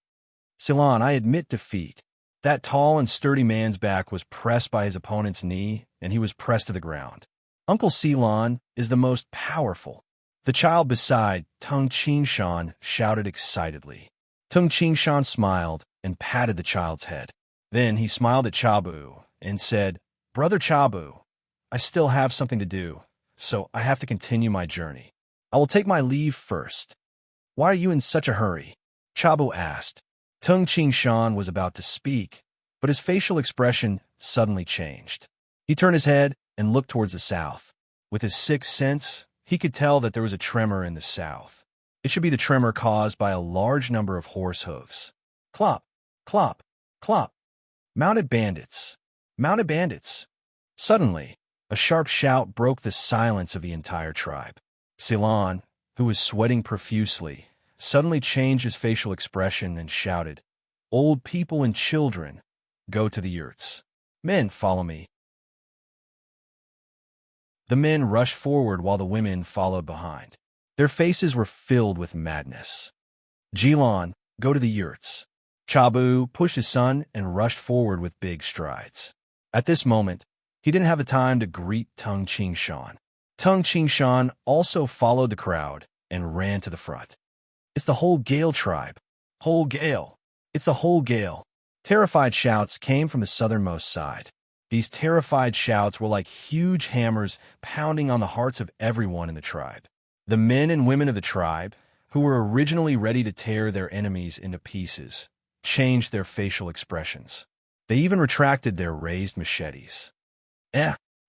Ceylon, I admit defeat. That tall and sturdy man's back was pressed by his opponent's knee, and he was pressed to the ground. Uncle Ceylon is the most powerful. The child beside Tung Shan shouted excitedly. Tung Shan smiled and patted the child's head. Then he smiled at Chabu and said, Brother Chabu, I still have something to do, so I have to continue my journey. I will take my leave first. Why are you in such a hurry? Chabu asked. Tung Shan was about to speak, but his facial expression suddenly changed. He turned his head and looked towards the south. With his 6th sense, he could tell that there was a tremor in the south. It should be the tremor caused by a large number of horse hooves. Clop, clop, clop. Mounted bandits. Mounted bandits. Suddenly, a sharp shout broke the silence of the entire tribe. Ceylon, who was sweating profusely, suddenly changed his facial expression and shouted, Old people and children, go to the yurts. Men, follow me. The men rushed forward while the women followed behind. Their faces were filled with madness. Jilon, go to the yurts. Chabu pushed his son and rushed forward with big strides. At this moment, he didn't have the time to greet Tung Shan. Tung Shan also followed the crowd and ran to the front. It's the whole Gale tribe. Whole Gale. It's the whole Gale. Terrified shouts came from the southernmost side. These terrified shouts were like huge hammers pounding on the hearts of everyone in the tribe. The men and women of the tribe, who were originally ready to tear their enemies into pieces, changed their facial expressions. They even retracted their raised machetes.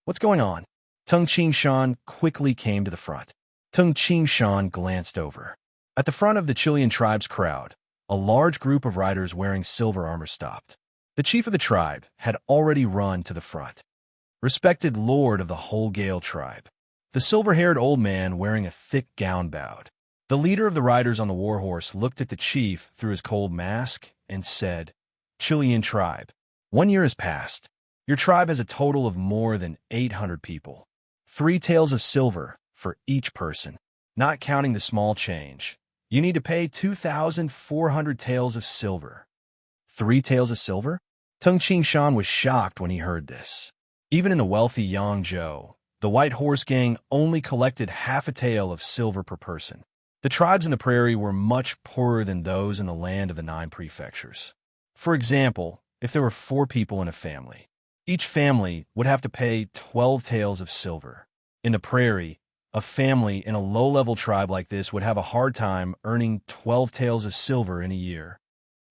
What's going on? Tung Shan quickly came to the front. Tung Shan glanced over. At the front of the Chilean tribe's crowd, a large group of riders wearing silver armor stopped. The chief of the tribe had already run to the front. Respected lord of the whole Gale tribe. The silver-haired old man wearing a thick gown bowed. The leader of the riders on the warhorse looked at the chief through his cold mask and said, Chilean tribe, 1 year has passed. Your tribe has a total of more than 800 people. 3 taels of silver for each person. Not counting the small change, you need to pay 2,400 taels of silver. 3 taels of silver? Tung Shan was shocked when he heard this. Even in the wealthy Yangzhou, the White Horse Gang only collected half a tael of silver per person. The tribes in the prairie were much poorer than those in the land of the 9 prefectures. For example, if there were 4 people in a family, each family would have to pay 12 taels of silver. In the prairie, a family in a low-level tribe like this would have a hard time earning 12 taels of silver in a year.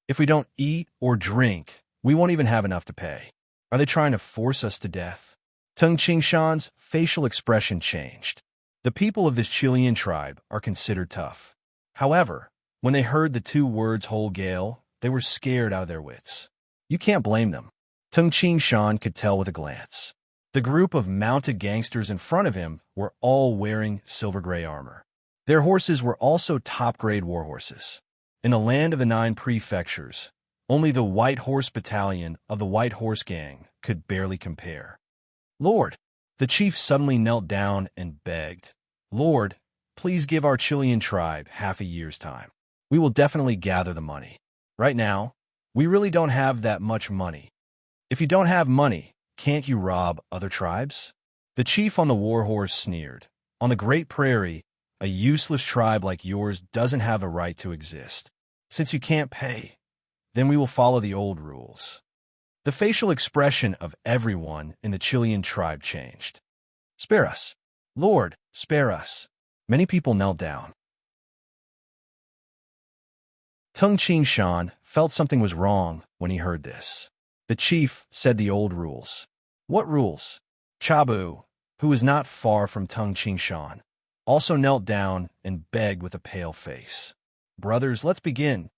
If we don't eat or drink, we won't even have enough to pay. Are they trying to force us to death? Tung Shan's facial expression changed. The people of this Chilean tribe are considered tough. However, when they heard the 2 words whole gale, they were scared out of their wits. You can't blame them. Tung Shan could tell with a glance. The group of mounted gangsters in front of him were all wearing silver-gray armor. Their horses were also top-grade war horses. In the land of the 9 prefectures, only the White Horse Battalion of the White Horse Gang could barely compare. Lord, the chief suddenly knelt down and begged, Lord, please give our Chilean tribe half a year's time. We will definitely gather the money. Right now, we really don't have that much money. If you don't have money, can't you rob other tribes? The chief on the war horse sneered. On the Great Prairie, a useless tribe like yours doesn't have a right to exist. Since you can't pay, then we will follow the old rules. The facial expression of everyone in the Chilean tribe changed. Spare us. Lord, spare us. Many people knelt down. Tung Shan felt something was wrong when he heard this. The chief said the old rules. What rules? Chabu, who was not far from Tung Shan, also knelt down and begged with a pale face. Brothers, let's begin.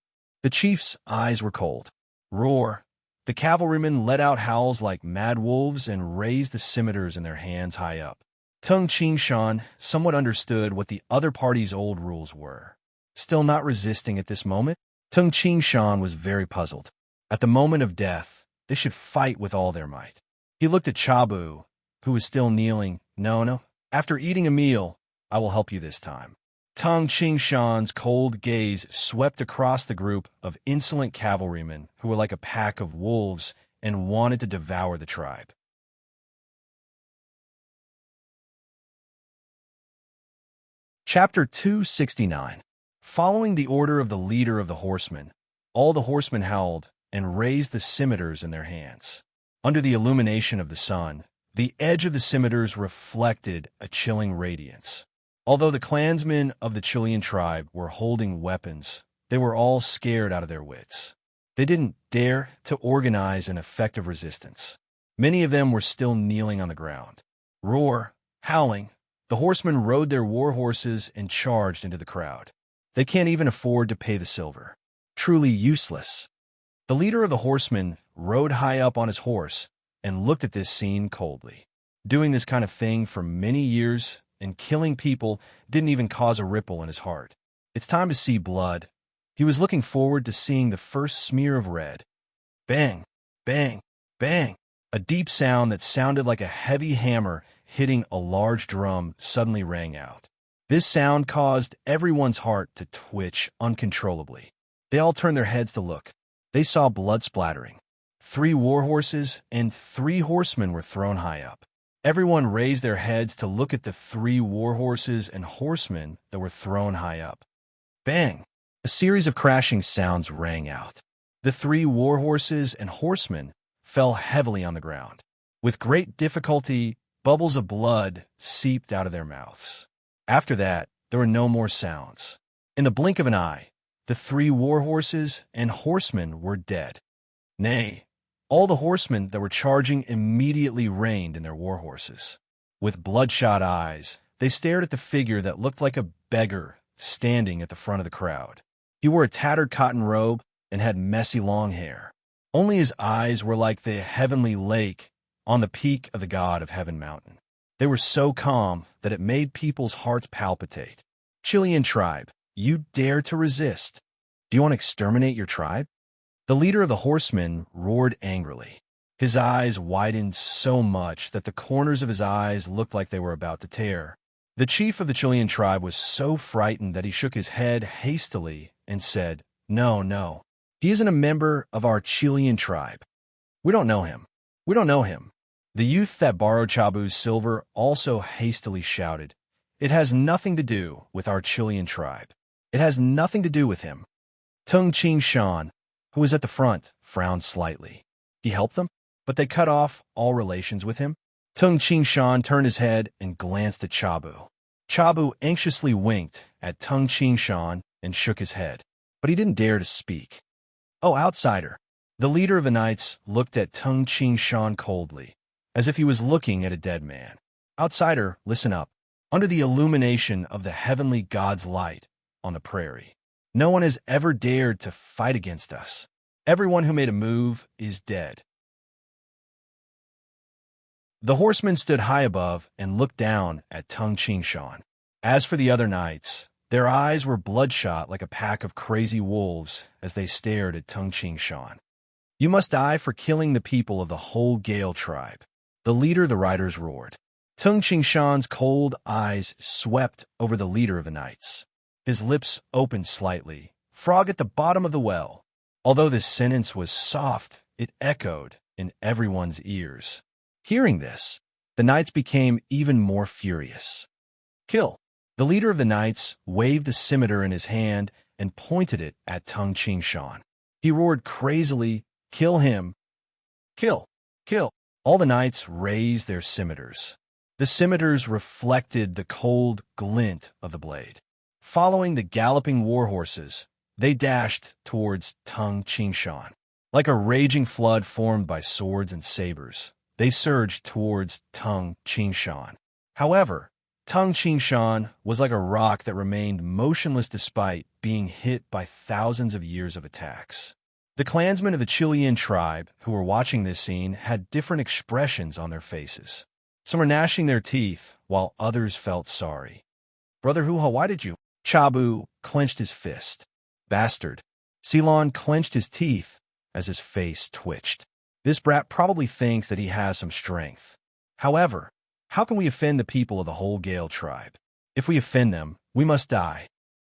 The chief's eyes were cold. Roar. The cavalrymen let out howls like mad wolves and raised the scimitars in their hands high up. Tung Shan somewhat understood what the other party's old rules were. Still not resisting at this moment, Tung Shan was very puzzled. At the moment of death, they should fight with all their might. He looked at Chabu, who was still kneeling. No. After eating a meal, I will help you this time. Tung Shan's cold gaze swept across the group of insolent cavalrymen who were like a pack of wolves and wanted to devour the tribe. Chapter 269. Following the order of the leader of the horsemen, all the horsemen howled and raised the scimitars in their hands. Under the illumination of the sun, the edge of the scimitars reflected a chilling radiance. Although the clansmen of the Chilean tribe were holding weapons, they were all scared out of their wits. They didn't dare to organize an effective resistance. Many of them were still kneeling on the ground. Roar, howling, the horsemen rode their war horses and charged into the crowd. They can't even afford to pay the silver. Truly useless. The leader of the horsemen rode high up on his horse and looked at this scene coldly. Doing this kind of thing for many years and killing people didn't even cause a ripple in his heart. It's time to see blood. He was looking forward to seeing the first smear of red. Bang, bang, bang. A deep sound that sounded like a heavy hammer hitting a large drum suddenly rang out. This sound caused everyone's heart to twitch uncontrollably. They all turned their heads to look. They saw blood splattering. 3 war horses and 3 horsemen were thrown high up. Everyone raised their heads to look at the 3 war horses and horsemen that were thrown high up. Bang! A series of crashing sounds rang out. The 3 war horses and horsemen fell heavily on the ground. With great difficulty, bubbles of blood seeped out of their mouths. After that, there were no more sounds. In the blink of an eye, the 3 war horses and horsemen were dead. Nay, all the horsemen that were charging immediately reined in their war horses. With bloodshot eyes, they stared at the figure that looked like a beggar standing at the front of the crowd. He wore a tattered cotton robe and had messy long hair. Only his eyes were like the heavenly lake on the peak of the God of Heaven mountain. They were so calm that it made people's hearts palpitate. Chilean tribe, you dare to resist. Do you want to exterminate your tribe? The leader of the horsemen roared angrily. His eyes widened so much that the corners of his eyes looked like they were about to tear. The chief of the Chilean tribe was so frightened that he shook his head hastily and said, "No, no. He isn't a member of our Chilean tribe. We don't know him. We don't know him." The youth that borrowed Chabu's silver also hastily shouted, "It has nothing to do with our Chilean tribe. It has nothing to do with him." Tung Ching Shan, who was at the front, frowned slightly. He helped them, but they cut off all relations with him. Tung Ching Shan turned his head and glanced at Chabu. Chabu anxiously winked at Tung Ching Shan and shook his head, but he didn't dare to speak. "Oh, outsider." The leader of the knights looked at Tung Ching Shan coldly, as if he was looking at a dead man. "Outsider, listen up. Under the illumination of the heavenly God's light on the prairie, no one has ever dared to fight against us. Everyone who made a move is dead." The horsemen stood high above and looked down at Tung Ching Shan. As for the other knights, their eyes were bloodshot like a pack of crazy wolves as they stared at Tung Ching Shan. "You must die for killing the people of the whole Gale tribe." The leader of the riders roared. Tung Ching Shan's cold eyes swept over the leader of the knights. His lips opened slightly. "Frog at the bottom of the well." Although this sentence was soft, it echoed in everyone's ears. Hearing this, the knights became even more furious. "Kill!" The leader of the knights waved the scimitar in his hand and pointed it at Tung Ching Shan. He roared crazily, "Kill him! Kill! Kill!" All the knights raised their scimitars. The scimitars reflected the cold glint of the blade. Following the galloping war horses, they dashed towards Tung Ching Shan. Like a raging flood formed by swords and sabers, they surged towards Tung Ching Shan. However, Tung Ching Shan was like a rock that remained motionless despite being hit by thousands of years of attacks. The clansmen of the Chilean tribe who were watching this scene had different expressions on their faces. Some were gnashing their teeth, while others felt sorry. "Brother Huha, why did you?" Chabu clenched his fist. "Bastard." Ceylon clenched his teeth as his face twitched. "This brat probably thinks that he has some strength. However, how can we offend the people of the whole Gale tribe? If we offend them, we must die."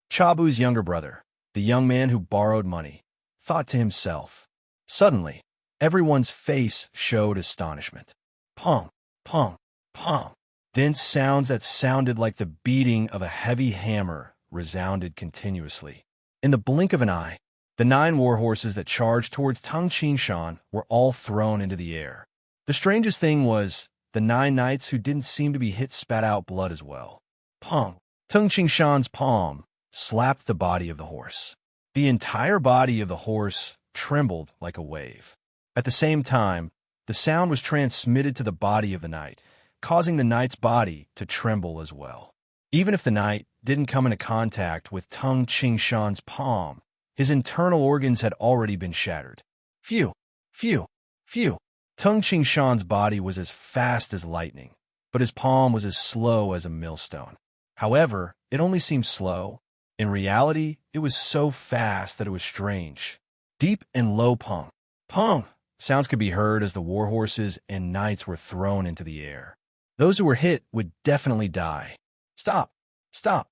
Chabu's younger brother, the young man who borrowed money, thought to himself. Suddenly, everyone's face showed astonishment. Pong, pong, pong. Dense sounds that sounded like the beating of a heavy hammer resounded continuously. In the blink of an eye, the 9 war horses that charged towards Tung Ching Shan were all thrown into the air. The strangest thing was the 9 knights who didn't seem to be hit spat out blood as well. Pong! Tung Ching Shan's palm slapped the body of the horse. The entire body of the horse trembled like a wave. At the same time, the sound was transmitted to the body of the knight, causing the knight's body to tremble as well. Even if the knight didn't come into contact with Tung Ching Shan's palm, his internal organs had already been shattered. Phew! Phew! Phew! Tung Ching Shan's body was as fast as lightning, but his palm was as slow as a millstone. However, it only seemed slow. In reality, it was so fast that it was strange. Deep and low pong. Pong! Sounds could be heard as the war horses and knights were thrown into the air. Those who were hit would definitely die. "Stop! Stop!"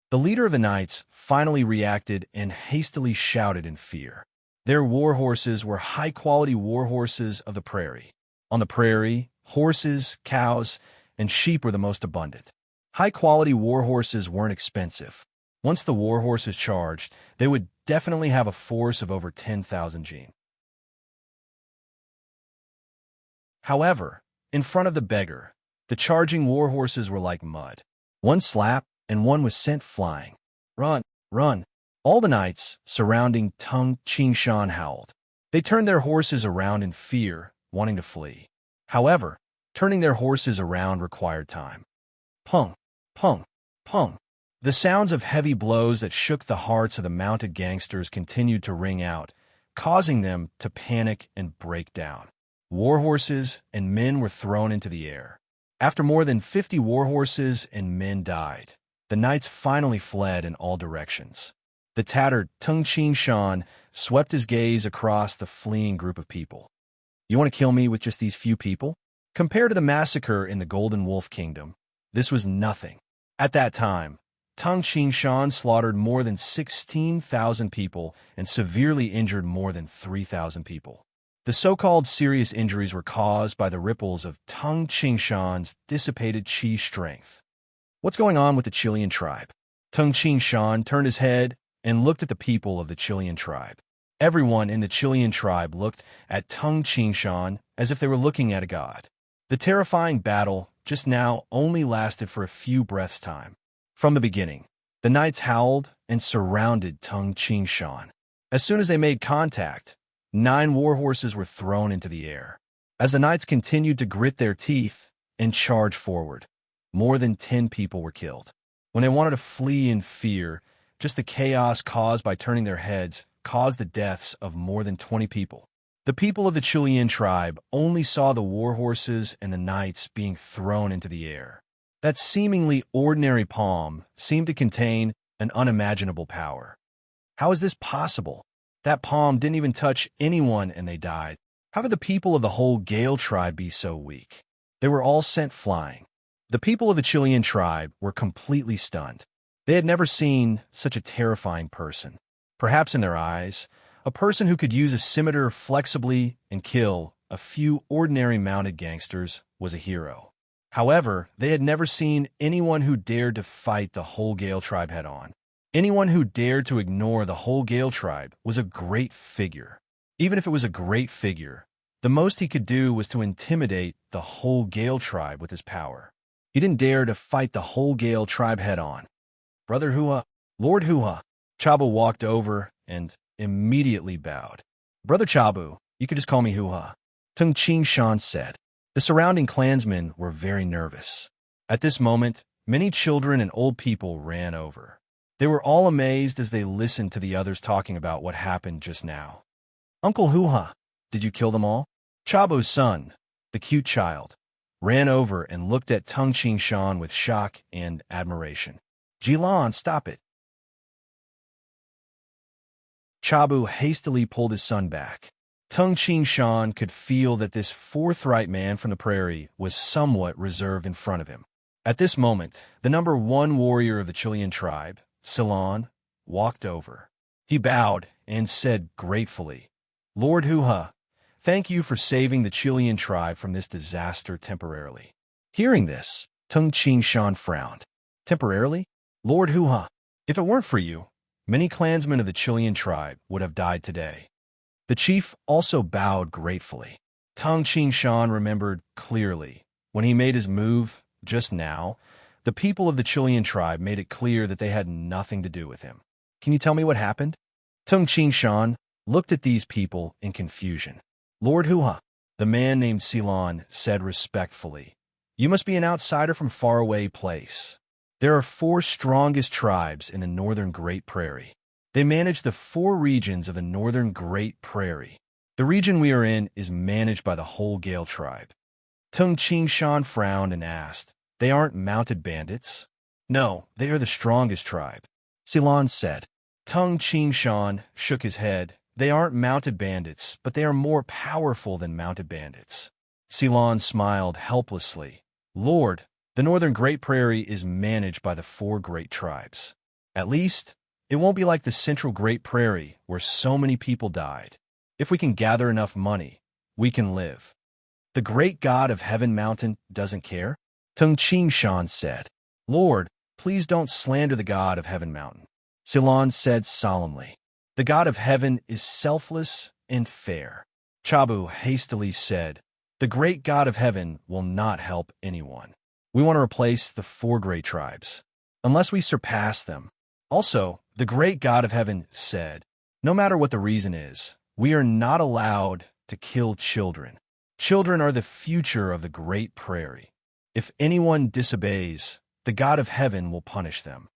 The leader of the knights finally reacted and hastily shouted in fear. Their war horses were high-quality war horses of the prairie. On the prairie, horses, cows, and sheep were the most abundant. High-quality war horses weren't expensive. Once the war horses charged, they would definitely have a force of over 10,000 jin. However, in front of the beggar, the charging war horses were like mud. One slap, and one was sent flying. "Run! Run!" All the knights surrounding Tung Ching Shan howled. They turned their horses around in fear, wanting to flee. However, turning their horses around required time. Pung! Pung! Pung! The sounds of heavy blows that shook the hearts of the mounted gangsters continued to ring out, causing them to panic and break down. War horses and men were thrown into the air. After more than 50 war horses and men died, the knights finally fled in all directions. The tattered Tung Ching Shan swept his gaze across the fleeing group of people. You want to kill me with just these few people? Compared to the massacre in the Golden Wolf Kingdom, this was nothing. At that time, Tung Shan slaughtered more than 16,000 people and severely injured more than 3,000 people. The so-called serious injuries were caused by the ripples of Tung Shan's dissipated qi strength. What's going on with the Chilean tribe? Tung Shan turned his head and looked at the people of the Chilean tribe. Everyone in the Chilean tribe looked at Tung Shan as if they were looking at a god. The terrifying battle just now only lasted for a few breaths' time. From the beginning, the knights howled and surrounded Tung Shan. As soon as they made contact, 9 war horses were thrown into the air. As the knights continued to grit their teeth and charge forward, more than 10 people were killed. When they wanted to flee in fear, just the chaos caused by turning their heads caused the deaths of more than 20 people. The people of the Chilean tribe only saw the war horses and the knights being thrown into the air. That seemingly ordinary palm seemed to contain an unimaginable power. How is this possible? That palm didn't even touch anyone and they died. How could the people of the whole Gale tribe be so weak? They were all sent flying. The people of the Chilean tribe were completely stunned. They had never seen such a terrifying person. Perhaps in their eyes, a person who could use a scimitar flexibly and kill a few ordinary mounted gangsters was a hero. However, they had never seen anyone who dared to fight the whole Gale tribe head-on. Anyone who dared to ignore the whole Gale tribe was a great figure. Even if it was a great figure, the most he could do was to intimidate the whole Gale tribe with his power. He didn't dare to fight the whole Gale tribe head-on. Brother Hua, Lord Hua, Chabu walked over and immediately bowed. Brother Chabu, you could just call me Hua, Tung Shan said. The surrounding clansmen were very nervous. At this moment, many children and old people ran over. They were all amazed as they listened to the others talking about what happened just now. Uncle Hua, did you kill them all? Chabu's son, the cute child, ran over and looked at Tung Shan with shock and admiration. Jilan, stop it. Chabu hastily pulled his son back. Tung Shan could feel that this forthright man from the prairie was somewhat reserved in front of him. At this moment, the number 1 warrior of the Chilean tribe, Ceylon, walked over. He bowed and said gratefully, Lord Hua, thank you for saving the Chilean tribe from this disaster temporarily. Hearing this, Tung Shan frowned. Temporarily? Lord Hua, if it weren't for you, many clansmen of the Chilean tribe would have died today. The chief also bowed gratefully. Tung Shan remembered clearly, when he made his move just now, the people of the Chilean tribe made it clear that they had nothing to do with him. Can you tell me what happened? Tung Shan looked at these people in confusion. Lord Hua, the man named Ceylon said respectfully, you must be an outsider from faraway place. There are 4 strongest tribes in the northern Great Prairie. They manage the 4 regions of the northern Great Prairie. The region we are in is managed by the whole Gale tribe. Tung Shan frowned and asked, they aren't mounted bandits? No, they are the strongest tribe. Ceylon said. Tung Shan shook his head. They aren't mounted bandits, but they are more powerful than mounted bandits. Ceylon smiled helplessly. Lord, the northern Great Prairie is managed by the 4 great tribes. At least, it won't be like the central Great Prairie where so many people died. If we can gather enough money, we can live. The great god of Heaven Mountain doesn't care? Tung Shan said. Lord, please don't slander the god of Heaven Mountain. Ceylon said solemnly. The god of heaven is selfless and fair. Chabu hastily said, the great god of heaven will not help anyone. We want to replace the 4 great tribes, unless we surpass them. Also, the great god of heaven said, no matter what the reason is, we are not allowed to kill children. Children are the future of the Great Prairie. If anyone disobeys, the god of heaven will punish them.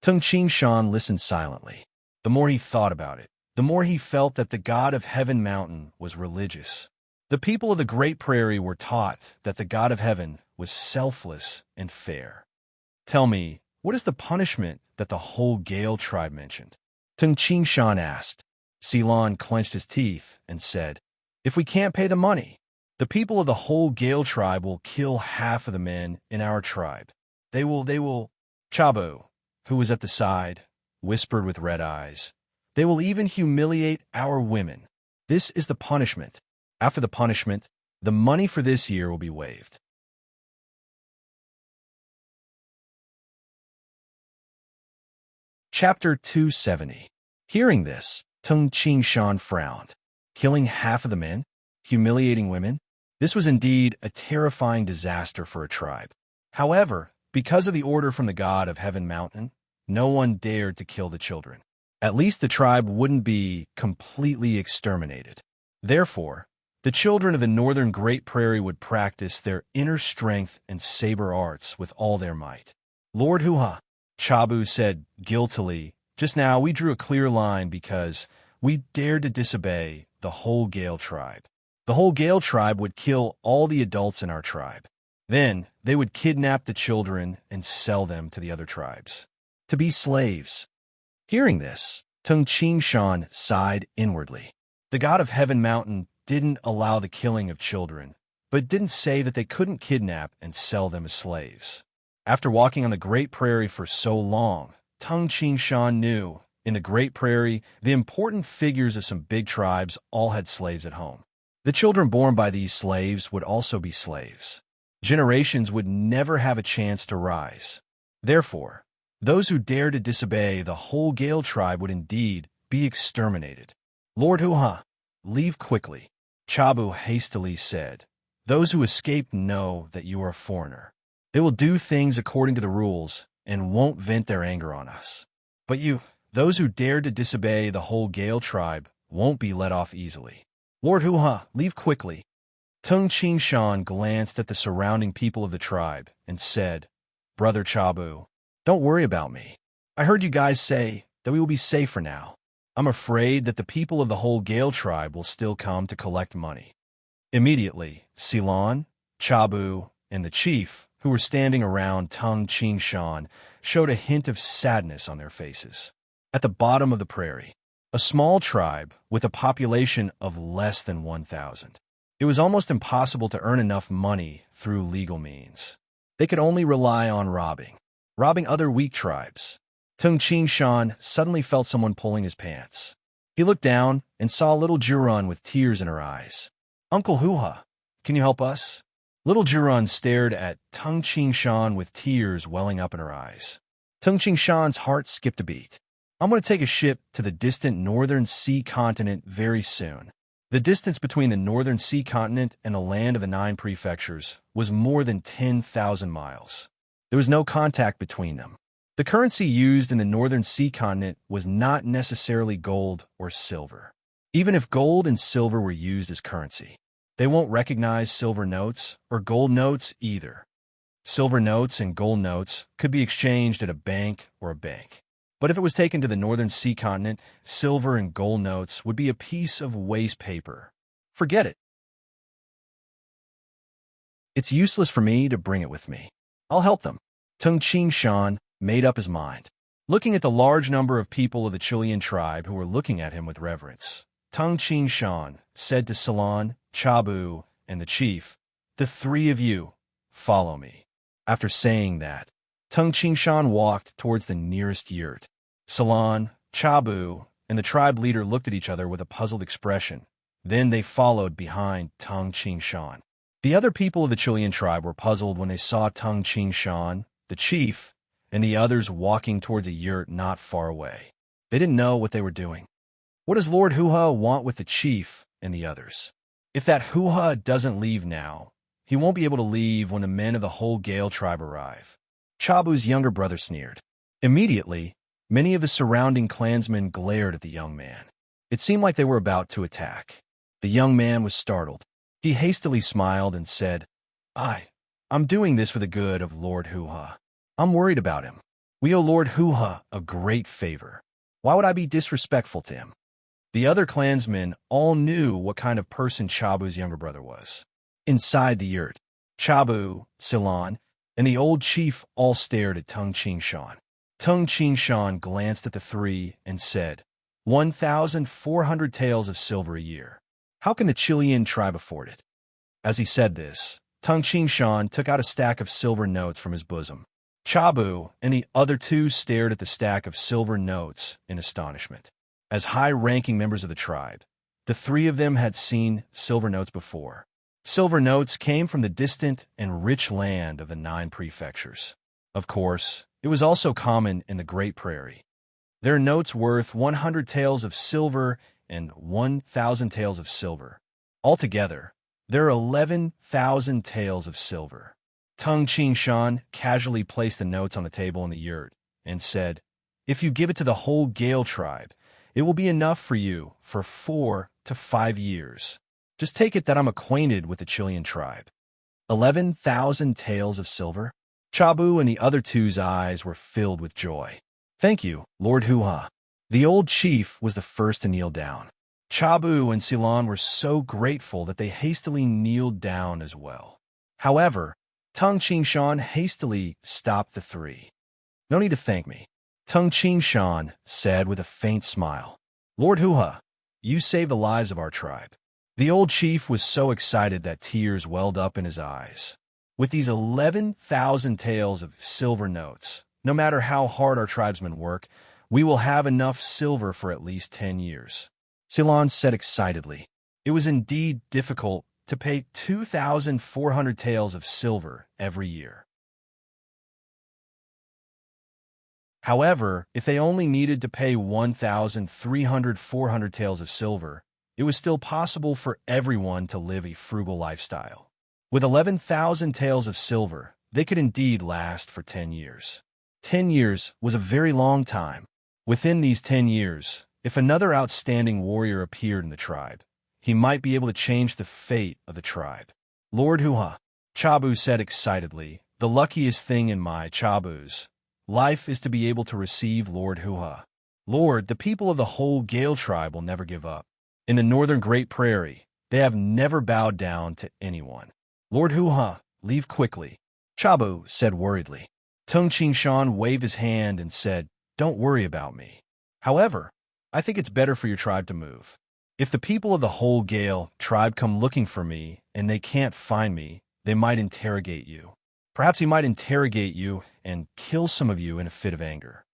Tung Shan listened silently. The more he thought about it, the more he felt that the god of Heaven Mountain was religious. The people of the Great Prairie were taught that the god of heaven was selfless and fair. Tell me, what is the punishment that the whole Gale tribe mentioned? Tung Shan asked. Ceylon clenched his teeth and said, If we can't pay the money, the people of the whole Gale tribe will kill half of the men in our tribe. They will, Chabu, who was at the side, whispered with red eyes. They will even humiliate our women. This is the punishment. After the punishment, the money for this year will be waived. Chapter 270. Hearing this, Tung Ching Shan frowned. Killing half of the men? Humiliating women? This was indeed a terrifying disaster for a tribe. However, because of the order from the god of Heaven Mountain, no one dared to kill the children. At least the tribe wouldn't be completely exterminated. Therefore, the children of the northern Great Prairie would practice their inner strength and saber arts with all their might. Lord Hoo-ha, Chabu said guiltily, just now we drew a clear line because we dared to disobey the whole Gale tribe. The whole Gale tribe would kill all the adults in our tribe. Then they would kidnap the children and sell them to the other tribes, to be slaves. Hearing this, Tung Ching Shan sighed inwardly. The god of Heaven Mountain didn't allow the killing of children, but didn't say that they couldn't kidnap and sell them as slaves. After walking on the Great Prairie for so long, Tung Ching Shan knew, in the Great Prairie, the important figures of some big tribes all had slaves at home. The children born by these slaves would also be slaves. Generations would never have a chance to rise. Therefore, those who dared to disobey the whole Gale tribe would indeed be exterminated. Lord Hoo-ha, leave quickly, Chabu hastily said. Those who escape know that you are a foreigner. They will do things according to the rules and won't vent their anger on us. But you, those who dared to disobey the whole Gale tribe, won't be let off easily. Lord Hoo-ha, leave quickly. Tung Ching Shan glanced at the surrounding people of the tribe and said, Brother Chabu, don't worry about me. I heard you guys say that we will be safe for now. I'm afraid that the people of the whole Gale tribe will still come to collect money. Immediately, Ceylon, Chabu, and the chief, who were standing around Tung Ching Shan, showed a hint of sadness on their faces. At the bottom of the prairie, a small tribe with a population of less than 1,000. It was almost impossible to earn enough money through legal means. They could only rely on robbing other weak tribes. Tung Ching Shan suddenly felt someone pulling his pants. He looked down and saw little Jurun with tears in her eyes. Uncle Hoo-ha, can you help us? Little Jurun stared at Tung Ching Shan with tears welling up in her eyes. Tung Ching Shan's heart skipped a beat. I'm going to take a ship to the distant northern sea continent very soon. The distance between the northern sea continent and the land of the 9 prefectures was more than 10,000 miles. There was no contact between them. The currency used in the northern sea continent was not necessarily gold or silver. Even if gold and silver were used as currency, they won't recognize silver notes or gold notes either. Silver notes and gold notes could be exchanged at a bank or a bank. But if it was taken to the northern sea continent, silver and gold notes would be a piece of waste paper. Forget it. It's useless for me to bring it with me. I'll help them. Tung Ching Shan made up his mind. Looking at the large number of people of the Chilean tribe who were looking at him with reverence, Tung Ching Shan said to Ceylon, Chabu, and the chief, the 3 of you, follow me. After saying that, Tung Ching Shan walked towards the nearest yurt. Ceylon, Chabu, and the tribe leader looked at each other with a puzzled expression. Then they followed behind Tung Ching Shan. The other people of the Chilean tribe were puzzled when they saw Tung Ching Shan, the chief, and the others walking towards a yurt not far away. They didn't know what they were doing. What does Lord Hoo-ha want with the chief and the others? If that Hoo-ha doesn't leave now, he won't be able to leave when the men of the whole Gale tribe arrive. Chabu's younger brother sneered. Immediately, many of the surrounding clansmen glared at the young man. It seemed like they were about to attack. The young man was startled. He hastily smiled and said, I'm doing this for the good of Lord Hoo-ha. I'm worried about him. We owe Lord Hoo-ha a great favor. Why would I be disrespectful to him? The other clansmen all knew what kind of person Chabu's younger brother was. Inside the yurt, Chabu, Ceylon, and the old chief all stared at Tung Ching Shan. Tung Ching Shan glanced at the 3 and said, 1,400 taels of silver a year. How can the Chilean tribe afford it? As he said this, Tung Shan took out a stack of silver notes from his bosom. Chabu and the other two stared at the stack of silver notes in astonishment. As high-ranking members of the tribe, the three of them had seen silver notes before. Silver notes came from the distant and rich land of the 9 prefectures. Of course, it was also common in the Great Prairie. There are notes worth 100 taels of silver and 1,000 taels of silver. Altogether, there are 11,000 taels of silver. Tung Shan casually placed the notes on the table in the yurt and said, "If you give it to the whole Gale tribe, it will be enough for you for 4 to 5 years. Just take it that I'm acquainted with the Chilean tribe." 11,000 taels of silver? Chabu and the other two's eyes were filled with joy. "Thank you, Lord Hoo-ha." The old chief was the first to kneel down. Chabu and Ceylon were so grateful that they hastily kneeled down as well. However, Tung Shan hastily stopped the three. "No need to thank me," Tung Shan said with a faint smile. "Lord Hoo-ha, you saved the lives of our tribe." The old chief was so excited that tears welled up in his eyes. "With these 11,000 taels of silver notes, no matter how hard our tribesmen work, we will have enough silver for at least 10 years. Ceylon said excitedly. It was indeed difficult to pay 2,400 taels of silver every year. However, if they only needed to pay 1,300 taels of silver, it was still possible for everyone to live a frugal lifestyle. With 11,000 taels of silver, they could indeed last for 10 years. 10 years was a very long time. Within these 10 years, if another outstanding warrior appeared in the tribe, he might be able to change the fate of the tribe. Lord Hoo-ha, Chabu said excitedly, the luckiest thing in my Chabu's life is to be able to receive Lord Hoo-ha. Lord, the people of the whole Gale tribe will never give up. In the northern Great Prairie, they have never bowed down to anyone. Lord Hoo-ha, leave quickly, Chabu said worriedly. Tung Shan waved his hand and said, don't worry about me. However, I think it's better for your tribe to move. If the people of the whole Gale tribe come looking for me and they can't find me, they might interrogate you. Perhaps he might interrogate you and kill some of you in a fit of anger.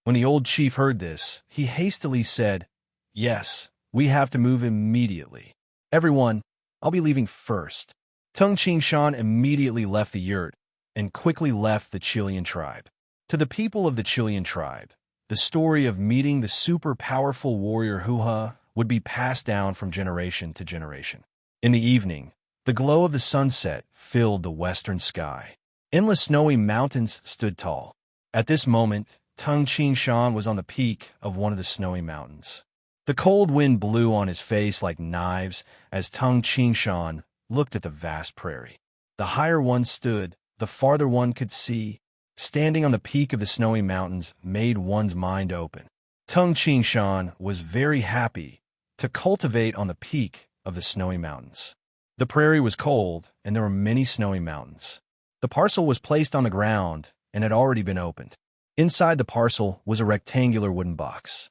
When the old chief heard this, he hastily said, yes, we have to move immediately. Everyone, I'll be leaving first. Tung Shan immediately left the yurt and quickly left the Chilean tribe. To the people of the Chilean tribe, the story of meeting the super-powerful warrior Hoo-ha would be passed down from generation to generation. In the evening, the glow of the sunset filled the western sky. Endless snowy mountains stood tall. At this moment, Tung Shan was on the peak of one of the snowy mountains. The cold wind blew on his face like knives as Tung Shan looked at the vast prairie. The higher one stood, the farther one could see. Standing on the peak of the snowy mountains made one's mind open. Tung Shan was very happy to cultivate on the peak of the snowy mountains. The prairie was cold, and there were many snowy mountains. The parcel was placed on the ground and had already been opened. Inside the parcel was a rectangular wooden box.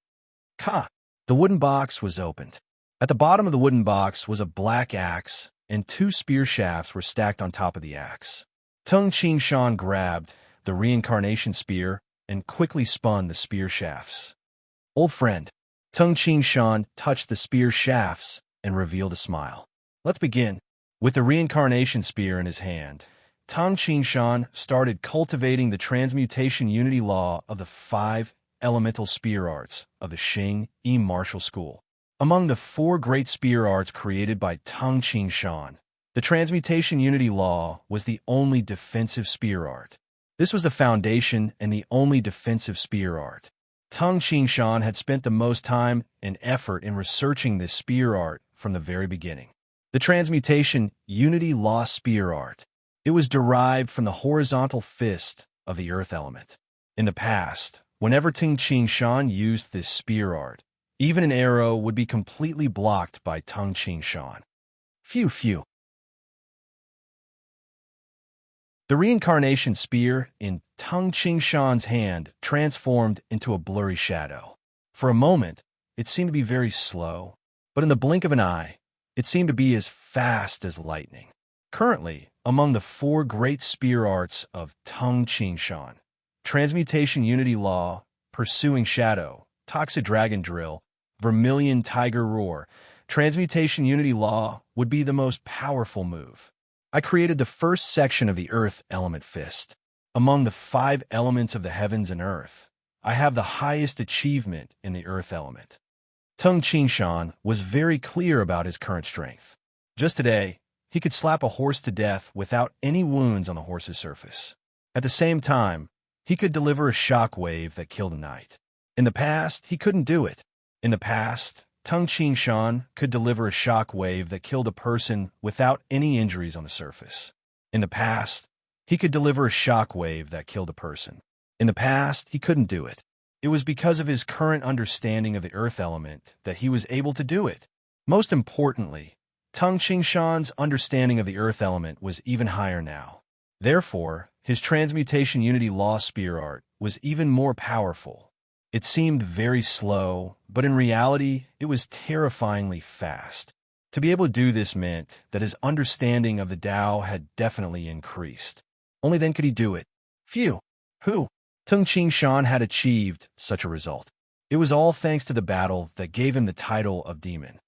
The wooden box was opened. At the bottom of the wooden box was a black axe, and 2 spear shafts were stacked on top of the axe. Tung Shan grabbed the reincarnation spear and quickly spun the spear shafts. Old friend, Tung Shan touched the spear shafts and revealed a smile. Let's begin. With the reincarnation spear in his hand, Tung Shan started cultivating the transmutation unity law of the 5 elemental spear arts of the Xing-Yi martial school. Among the 4 great spear arts created by Tung Shan, the transmutation unity law was the only defensive spear art. This was the foundation and the only defensive spear art. Tung Shan had spent the most time and effort in researching this spear art from the very beginning. The transmutation unity law spear art. It was derived from the horizontal fist of the earth element. In the past, whenever Tung Shan used this spear art, even an arrow would be completely blocked by Tung Shan. Phew. The reincarnation spear in Tung Shan's hand transformed into a blurry shadow. For a moment, it seemed to be very slow, but in the blink of an eye, It seemed to be as fast as lightning. Currently, among the four great spear arts of Tung Ching Shan, Transmutation Unity Law, Pursuing Shadow, Toxic Dragon Drill, Vermilion Tiger Roar, Transmutation Unity Law would be the most powerful move. I created the first section of the Earth Element Fist. Among the 5 elements of the heavens and earth, I have the highest achievement in the Earth Element. Tung Ching Shan was very clear about his current strength. Just today, he could slap a horse to death without any wounds on the horse's surface. At the same time, he could deliver a shock wave that killed a knight. In the past, he couldn't do it. In the past, Tung Ching Shan could deliver a shock wave that killed a person without any injuries on the surface. In the past, he could deliver a shock wave that killed a person. In the past, he couldn't do it. It was because of his current understanding of the Earth Element that he was able to do it. Most importantly, Tung Ching Shan's understanding of the Earth Element was even higher now. Therefore, his Transmutation Unity Law Spear Art was even more powerful. It seemed very slow, but in reality, it was terrifyingly fast. To be able to do this meant that his understanding of the Tao had definitely increased. Only then could he do it. Phew! Tung Ching Shan had achieved such a result. It was all thanks to the battle that gave him the title of Demon.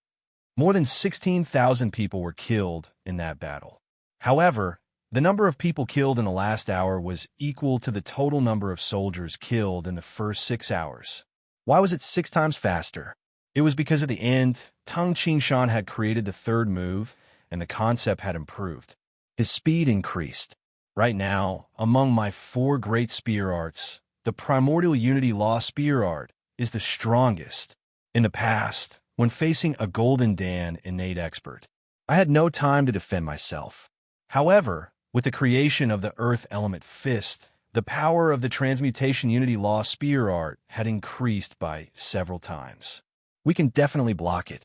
More than 16,000 people were killed in that battle. However, the number of people killed in the last hour was equal to the total number of soldiers killed in the first 6 hours. Why was it 6 times faster? It was because at the end, Tung Ching Shan had created the third move, and the concept had improved. His speed increased. Right now, among my 4 great spear arts, the Primordial Unity Law Spear Art is the strongest. In the past, when facing a Golden Dan innate expert, I had no time to defend myself. However, with the creation of the Earth Element Fist, the power of the Transmutation Unity Law Spear Art had increased by several times. We can definitely block it.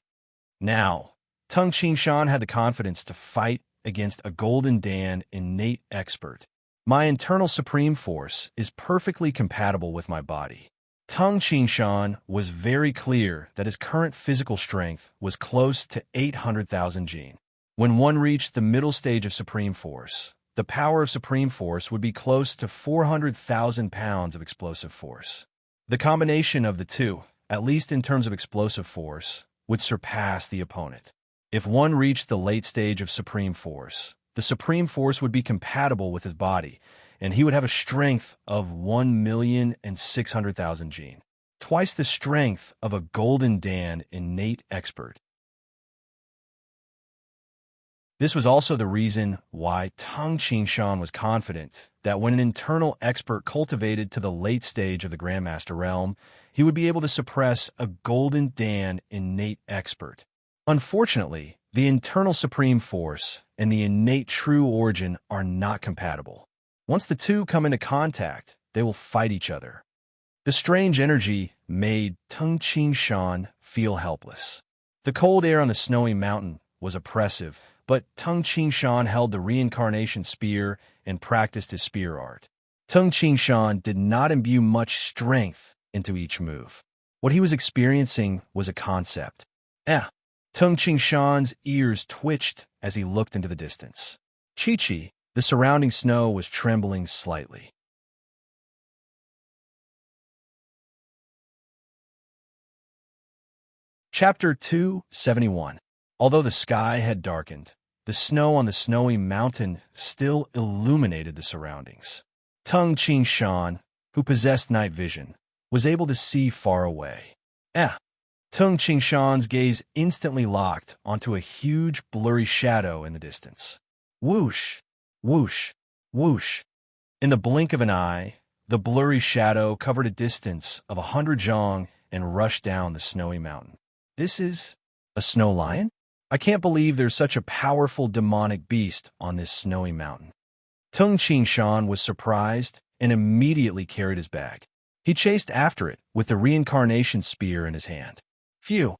Now, Tung Ching Shan had the confidence to fight against a Golden Dan innate expert. My internal supreme force is perfectly compatible with my body. Tung Ching Shan was very clear that his current physical strength was close to 800,000 Jin. When one reached the middle stage of Supreme Force, the power of Supreme Force would be close to 400,000 pounds of explosive force. The combination of the two, at least in terms of explosive force, would surpass the opponent. If one reached the late stage of Supreme Force, the Supreme Force would be compatible with his body, and he would have a strength of 1,600,000 Jin, twice the strength of a Golden Dan innate expert. This was also the reason why Tung Ching Shan was confident that when an internal expert cultivated to the late stage of the Grandmaster realm, he would be able to suppress a Golden Dan innate expert. Unfortunately, the internal supreme force and the innate true origin are not compatible. Once the two come into contact, they will fight each other. The strange energy made Tung Ching Shan feel helpless. The cold air on the snowy mountain was oppressive, but Tung Ching Shan held the reincarnation spear and practiced his spear art. Tung Ching Shan did not imbue much strength into each move. What he was experiencing was a concept. Tung Ching Shan's ears twitched as he looked into the distance. Chi-Chi, the surrounding snow was trembling slightly. Chapter 271. Although the sky had darkened, the snow on the snowy mountain still illuminated the surroundings. Tung Ching Shan, who possessed night vision, was able to see far away. Tung Ching Shan's gaze instantly locked onto a huge blurry shadow in the distance. Whoosh, whoosh, whoosh. In the blink of an eye, the blurry shadow covered a distance of 100 zhong and rushed down the snowy mountain. This is a snow lion? I can't believe there's such a powerful demonic beast on this snowy mountain. Tung Ching Shan was surprised and immediately carried his bag. He chased after it with the reincarnation spear in his hand. Phew!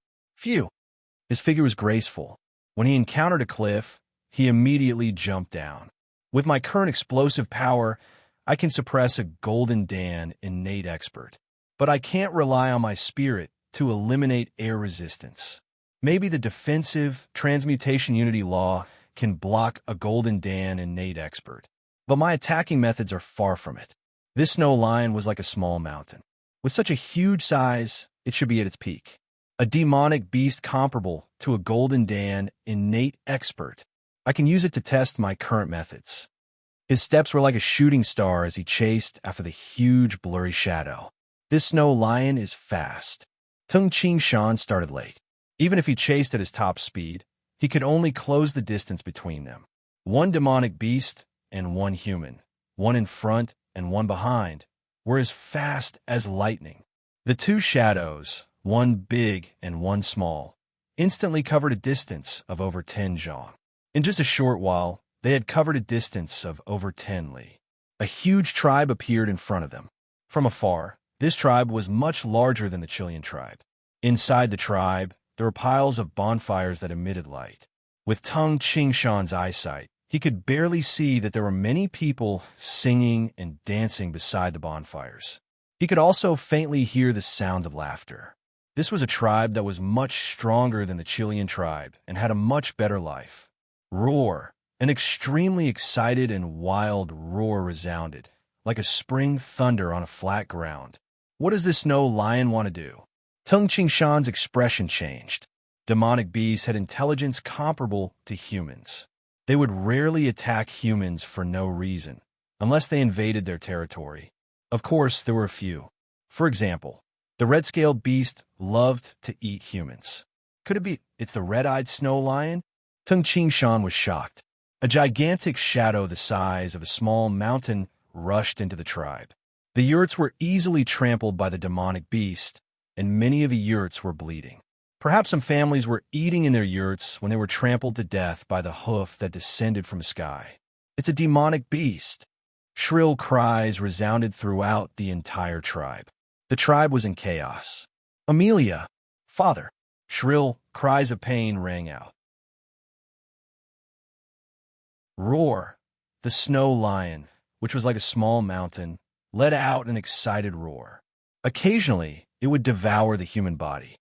His figure was graceful. When he encountered a cliff, he immediately jumped down. With my current explosive power, I can suppress a Golden Dan innate expert. But I can't rely on my spirit to eliminate air resistance. Maybe the defensive transmutation unity law can block a golden Dan innate expert. But my attacking methods are far from it. This snow lion was like a small mountain. With such a huge size, it should be at its peak. A demonic beast comparable to a golden Dan innate expert. I can use it to test my current methods. His steps were like a shooting star as he chased after the huge blurry shadow. This snow lion is fast. Tung Ching Shan started late. Even if he chased at his top speed, he could only close the distance between them. One demonic beast and one human, one in front and one behind, were as fast as lightning. The two shadows, one big and one small, instantly covered a distance of over 10 zhang. In just a short while, they had covered a distance of over 10 li. A huge tribe appeared in front of them. From afar, this tribe was much larger than the Chilean tribe. Inside the tribe, there were piles of bonfires that emitted light. With Tung Chingshan's eyesight, he could barely see that there were many people singing and dancing beside the bonfires. He could also faintly hear the sounds of laughter. This was a tribe that was much stronger than the Chilean tribe and had a much better life. Roar! An extremely excited and wild roar resounded, like a spring thunder on a flat ground. What does this snow lion want to do? Tung Chingshan's expression changed. Demonic beasts had intelligence comparable to humans. They would rarely attack humans for no reason, unless they invaded their territory. Of course, there were a few. For example, the red-scaled beast loved to eat humans. Could it be it's the red-eyed snow lion? Tung Chingshan was shocked. A gigantic shadow the size of a small mountain rushed into the tribe. The yurts were easily trampled by the demonic beast, and many of the yurts were bleeding. Perhaps some families were eating in their yurts when they were trampled to death by the hoof that descended from the sky. It's a demonic beast. Shrill cries resounded throughout the entire tribe. The tribe was in chaos. Amelia! Father! Shrill cries of pain rang out. Roar! The snow lion, which was like a small mountain, let out an excited roar. Occasionally, it would devour the human body.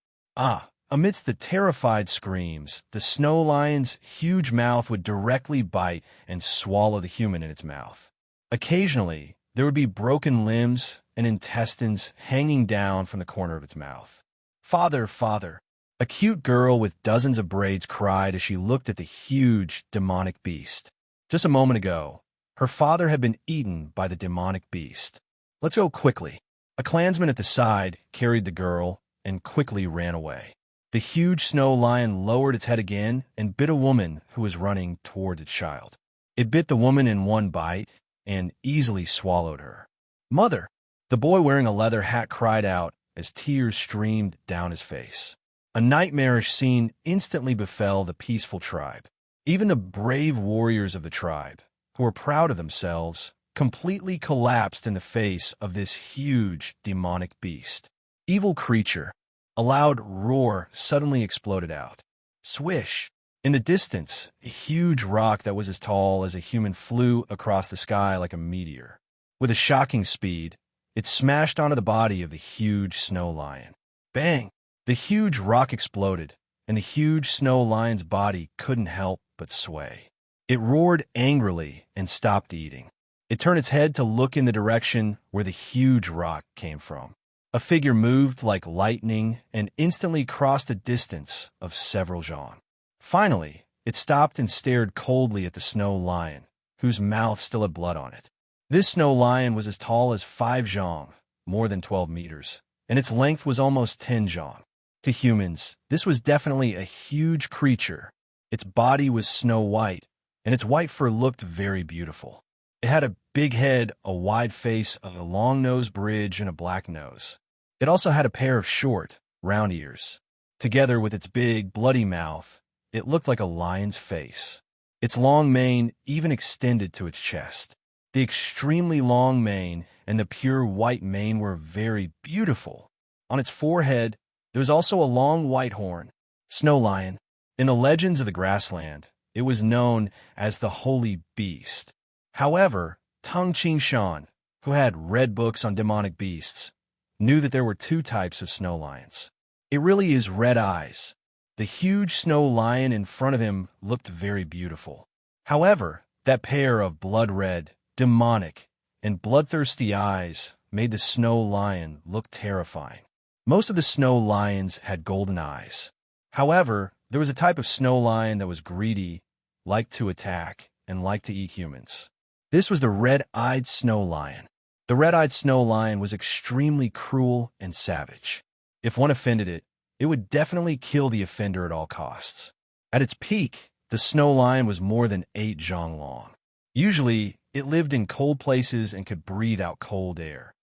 Amidst the terrified screams, the snow lion's huge mouth would directly bite and swallow the human in its mouth. Occasionally, there would be broken limbs and intestines hanging down from the corner of its mouth. Father, father! A cute girl with dozens of braids cried as she looked at the huge demonic beast. Just a moment ago, her father had been eaten by the demonic beast. Let's go quickly. A clansman at the side carried the girl and quickly ran away. The huge snow lion lowered its head again and bit a woman who was running toward its child. It bit the woman in one bite and easily swallowed her. Mother! The boy wearing a leather hat cried out as tears streamed down his face. A nightmarish scene instantly befell the peaceful tribe. Even the brave warriors of the tribe, who were proud of themselves, completely collapsed in the face of this huge demonic beast. Evil creature! A loud roar suddenly exploded out. Swish! In the distance, a huge rock that was as tall as a human flew across the sky like a meteor. With a shocking speed, it smashed onto the body of the huge snow lion. Bang! The huge rock exploded, and the huge snow lion's body couldn't help but sway. It roared angrily and stopped eating. It turned its head to look in the direction where the huge rock came from. A figure moved like lightning and instantly crossed a distance of several zhang. Finally, it stopped and stared coldly at the snow lion, whose mouth still had blood on it. This snow lion was as tall as 5 zhang, more than 12 meters, and its length was almost 10 zhang. To humans, this was definitely a huge creature. Its body was snow white, and its white fur looked very beautiful. It had a big head, a wide face, a long nose bridge, and a black nose. It also had a pair of short, round ears. Together with its big, bloody mouth, it looked like a lion's face. Its long mane even extended to its chest. The extremely long mane and the pure white mane were very beautiful. On its forehead, there was also a long white horn. Snow lion. In the legends of the grassland, it was known as the Holy Beast. However, Tung Chingshan, who had read books on demonic beasts, knew that there were 2 types of snow lions. It really is red eyes. The The huge snow lion in front of him looked very beautiful. However, that pair of blood-red, demonic, and bloodthirsty eyes made the snow lion look terrifying. Most of the snow lions had golden eyes. However, there was a type of snow lion that was greedy, liked to attack, and liked to eat humans. This was the red-eyed snow lion. The red-eyed snow lion was extremely cruel and savage. If one offended it, it would definitely kill the offender at all costs. At its peak, the snow lion was more than 8 zhang long. Usually, it lived in cold places and could breathe out cold air.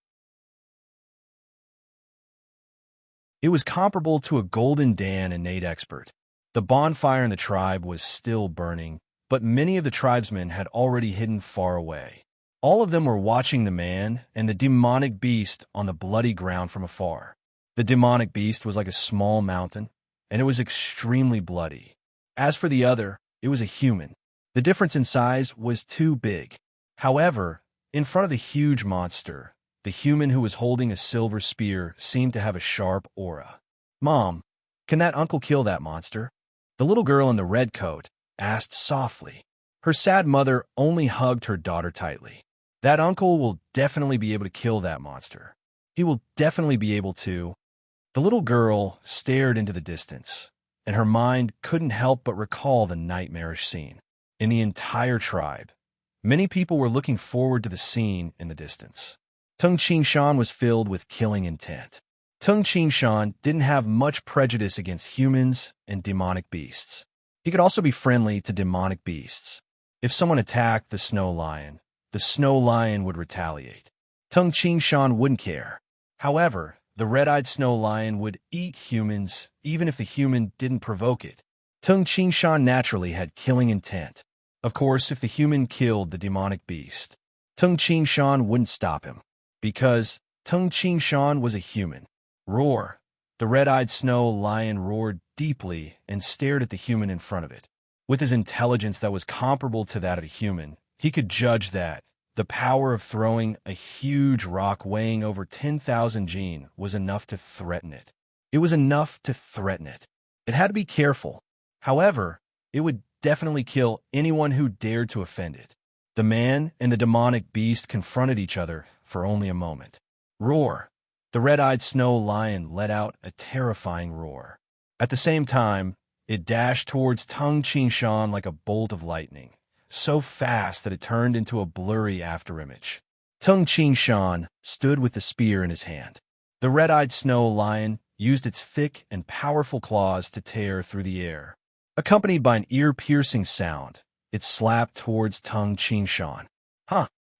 It was comparable to a golden Dan innate expert. The bonfire in the tribe was still burning, but many of the tribesmen had already hidden far away. All of them were watching the man and the demonic beast on the bloody ground from afar. The demonic beast was like a small mountain, and it was extremely bloody. As for the other, it was a human. The difference in size was too big. However, in front of the huge monster, the human who was holding a silver spear seemed to have a sharp aura. "Mom, can that uncle kill that monster?" The little girl in the red coat asked softly. Her sad mother only hugged her daughter tightly. "That uncle will definitely be able to kill that monster. He will definitely be able to." The little girl stared into the distance, and her mind couldn't help but recall the nightmarish scene. In the entire tribe, many people were looking forward to the scene in the distance. Tung Qingshan was filled with killing intent. Tung Qingshan didn't have much prejudice against humans and demonic beasts. He could also be friendly to demonic beasts. If someone attacked the snow lion would retaliate. Tung Qingshan wouldn't care. However, the red-eyed snow lion would eat humans even if the human didn't provoke it. Tung Qingshan naturally had killing intent. Of course, if the human killed the demonic beast, Tung Qingshan wouldn't stop him, because Tung Qingshan was a human. Roar! The red-eyed snow lion roared deeply and stared at the human in front of it. With his intelligence that was comparable to that of a human, he could judge that the power of throwing a huge rock weighing over 10,000 jin was enough to threaten it. It was enough to threaten it. It had to be careful. However, it would definitely kill anyone who dared to offend it. The man and the demonic beast confronted each other for only a moment. Roar! The red-eyed snow lion let out a terrifying roar. At the same time, it dashed towards Tung Qingshan like a bolt of lightning, so fast that it turned into a blurry afterimage. Tung Qingshan stood with the spear in his hand. The red-eyed snow lion used its thick and powerful claws to tear through the air. Accompanied by an ear-piercing sound, it slapped towards Tung Qingshan.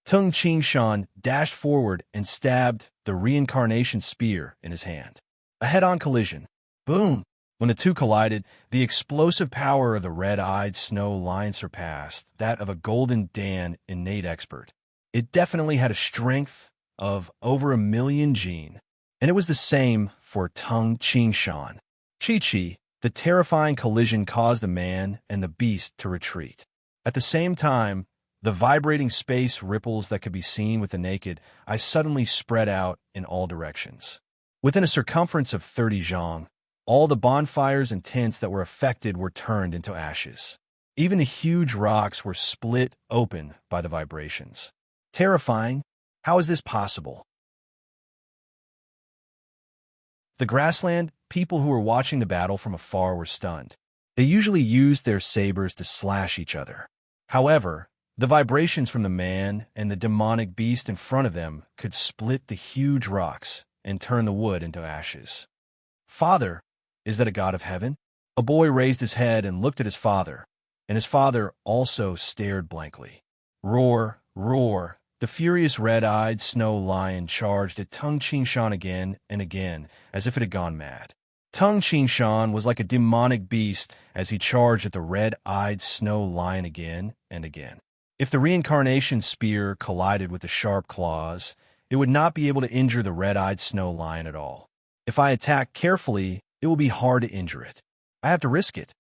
Tung Qingshan dashed forward and stabbed the reincarnation spear in his hand. A head-on collision. Boom! When the two collided, the explosive power of the red-eyed snow lion surpassed that of a golden Dan innate expert. It definitely had a strength of over 1,000,000 jin, and it was the same for Tung Qingshan. Chi-Chi, the terrifying collision caused the man and the beast to retreat. At the same time, the vibrating space ripples that could be seen with the naked eye suddenly spread out in all directions. Within a circumference of 30 zhang, all the bonfires and tents that were affected were turned into ashes. Even the huge rocks were split open by the vibrations. Terrifying? How is this possible? The grassland, people who were watching the battle from afar were stunned. They usually used their sabers to slash each other. However, the vibrations from the man and the demonic beast in front of them could split the huge rocks and turn the wood into ashes. "Father, is that a god of heaven?" A boy raised his head and looked at his father, and his father also stared blankly. Roar, roar! The furious red-eyed snow lion charged at Tung Qingshan again and again, as if it had gone mad. Tung Qingshan was like a demonic beast as he charged at the red-eyed snow lion again and again. If the reincarnation spear collided with the sharp claws, it would not be able to injure the red-eyed snow lion at all. If I attack carefully, it will be hard to injure it. I have to risk it.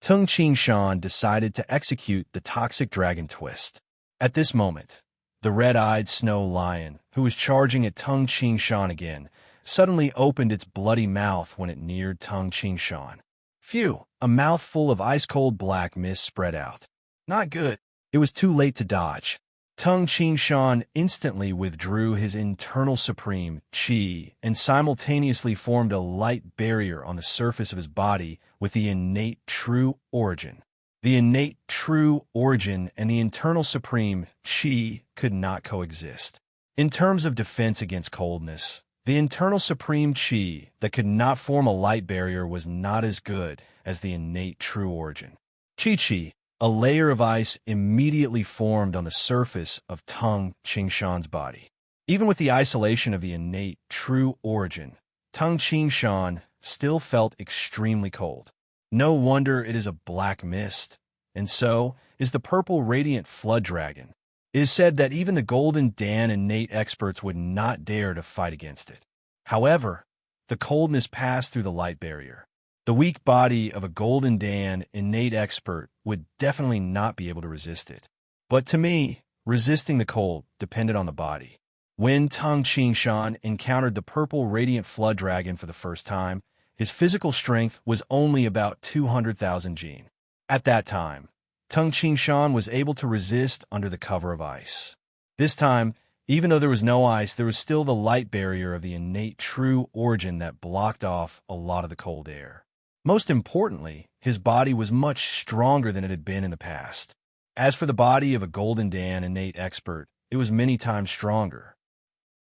Tung Qingshan decided to execute the toxic dragon twist. At this moment, the red-eyed snow lion, who was charging at Tung Qingshan again, suddenly opened its bloody mouth when it neared Tung Qingshan. Phew, a mouthful of ice-cold black mist spread out. Not good. It was too late to dodge. Tung Qingshan instantly withdrew his internal supreme qi and simultaneously formed a light barrier on the surface of his body with the innate true origin. The innate true origin and the internal supreme qi could not coexist. In terms of defense against coldness, the internal supreme qi that could not form a light barrier was not as good as the innate true origin. Qi, a layer of ice immediately formed on the surface of Tung Qingshan's body. Even with the isolation of the innate true origin, Tung Qingshan still felt extremely cold. No wonder it is a black mist, and so is the purple radiant flood dragon. It is said that even the Golden Dan innate experts would not dare to fight against it. However, the coldness passed through the light barrier. The weak body of a Golden Dan innate expert would definitely not be able to resist it. But to me, resisting the cold depended on the body. When Tung Qingshan encountered the purple radiant flood dragon for the first time, his physical strength was only about 200,000 jin. At that time, Tung Qingshan was able to resist under the cover of ice. This time, even though there was no ice, there was still the light barrier of the innate true origin that blocked off a lot of the cold air. Most importantly, his body was much stronger than it had been in the past. As for the body of a Golden Dan innate expert, it was many times stronger.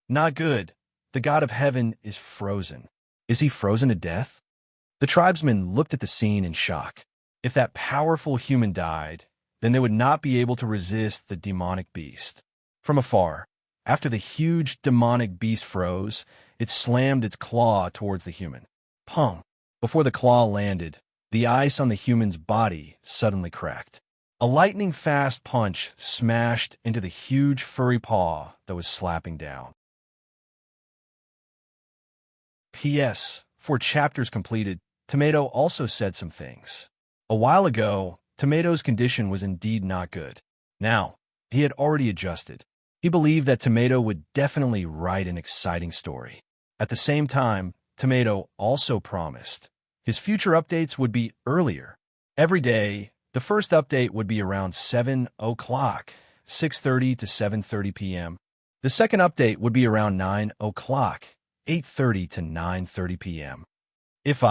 Not good. The god of heaven is frozen. Is he frozen to death? The tribesmen looked at the scene in shock. If that powerful human died, then they would not be able to resist the demonic beast. From afar, after the huge demonic beast froze, it slammed its claw towards the human. Pong! Before the claw landed, the ice on the human's body suddenly cracked. A lightning-fast punch smashed into the huge furry paw that was slapping down. P.S. For chapters completed, Tomato also said some things. A while ago, Tomato's condition was indeed not good. Now, he had already adjusted. He believed that Tomato would definitely write an exciting story. At the same time, Tomato also promised his future updates would be earlier. Every day, the first update would be around 7 o'clock, 6:30 to 7:30 p.m. The second update would be around 9 o'clock, 8:30 to 9:30 p.m. If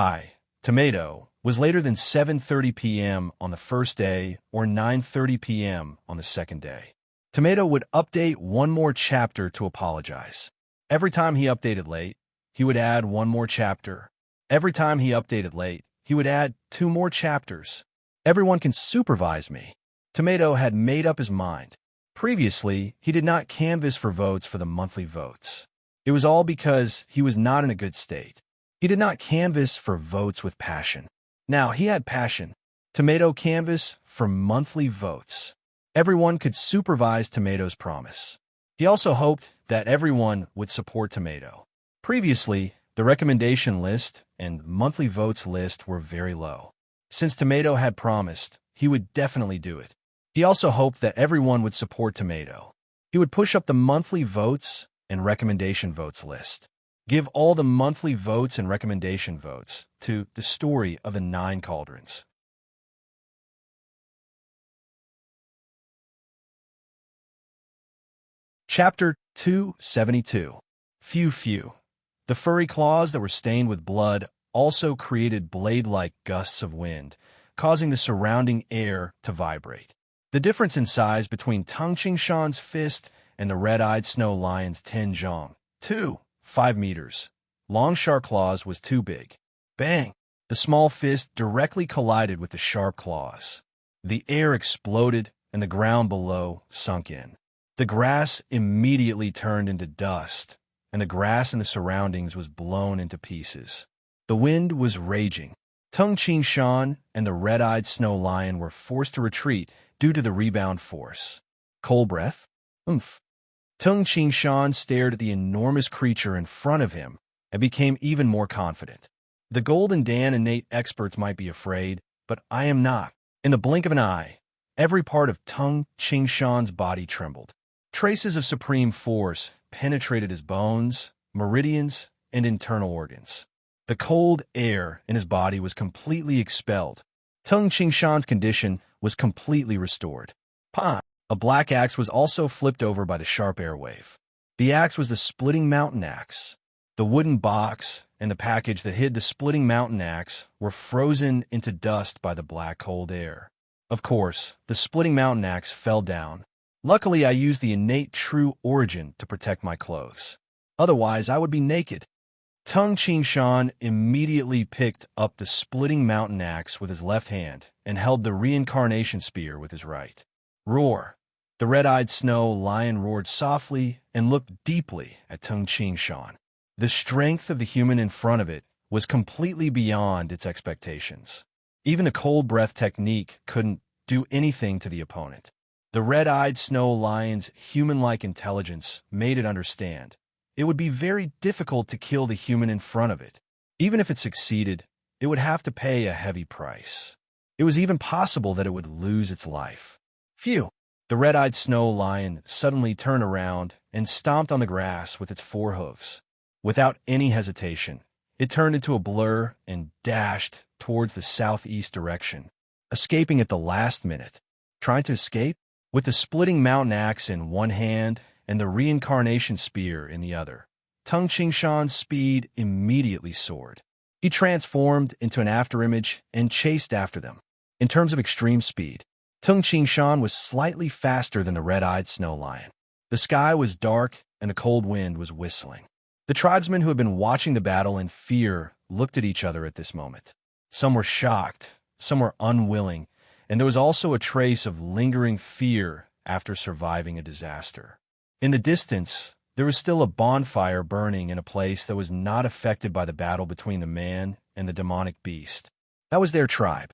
Tomato, was later than 7:30 p.m. on the first day or 9:30 p.m. on the second day, Tomato would update one more chapter to apologize. Every time he updated late, he would add one more chapter. Every time he updated late, he would add 2 more chapters. Everyone can supervise me. Tomato had made up his mind. Previously, he did not canvass for votes for the monthly votes. It was all because he was not in a good state. He did not canvass for votes with passion. Now he had passion. Tomato canvassed for monthly votes. Everyone could supervise Tomato's promise. He also hoped that everyone would support Tomato. Previously, the recommendation list and monthly votes list were very low. Since Tomato had promised, he would definitely do it. He also hoped that everyone would support Tomato. He would push up the monthly votes and recommendation votes list. Give all the monthly votes and recommendation votes to The Story of the 9 Cauldrons. Chapter 272. Phew. The furry claws that were stained with blood also created blade-like gusts of wind, causing the surrounding air to vibrate. The difference in size between Tung Qingshan's fist and the red-eyed snow lion's Zhang, 5 meters, long sharp claws was too big. Bang! The small fist directly collided with the sharp claws. The air exploded and the ground below sunk in. The grass immediately turned into dust, and the grass in the surroundings was blown into pieces. The wind was raging. Tung Qingshan and the red-eyed snow lion were forced to retreat due to the rebound force. Cold breath? Oomph. Tung Qingshan stared at the enormous creature in front of him and became even more confident. The Golden Dan innate experts might be afraid, but I am not. In the blink of an eye, every part of Tung Qingshan's body trembled. Traces of supreme force penetrated his bones, meridians, and internal organs. The cold air in his body was completely expelled. Tung Qingshan's condition was completely restored. Pa! A black axe was also flipped over by the sharp air wave. The axe was the splitting mountain axe. The wooden box and the package that hid the splitting mountain axe were frozen into dust by the black cold air. Of course, the splitting mountain axe fell down. Luckily, I used the innate true origin to protect my clothes. Otherwise, I would be naked. Tung Qingshan immediately picked up the splitting mountain axe with his left hand and held the reincarnation spear with his right. Roar! The red-eyed snow lion roared softly and looked deeply at Tung Qingshan. The strength of the human in front of it was completely beyond its expectations. Even the cold breath technique couldn't do anything to the opponent. The red-eyed snow lion's human-like intelligence made it understand. It would be very difficult to kill the human in front of it. Even if it succeeded, it would have to pay a heavy price. It was even possible that it would lose its life. Phew! The red-eyed snow lion suddenly turned around and stomped on the grass with its four hooves. Without any hesitation, it turned into a blur and dashed towards the southeast direction, escaping at the last minute. Trying to escape? With the splitting mountain axe in one hand and the reincarnation spear in the other, Tung Qingshan's speed immediately soared. He transformed into an afterimage and chased after them. In terms of extreme speed, Tung Qingshan was slightly faster than the red-eyed snow lion. The sky was dark and a cold wind was whistling. The tribesmen who had been watching the battle in fear looked at each other at this moment. Some were shocked, some were unwilling, and there was also a trace of lingering fear after surviving a disaster. In the distance, there was still a bonfire burning in a place that was not affected by the battle between the man and the demonic beast. That was their tribe.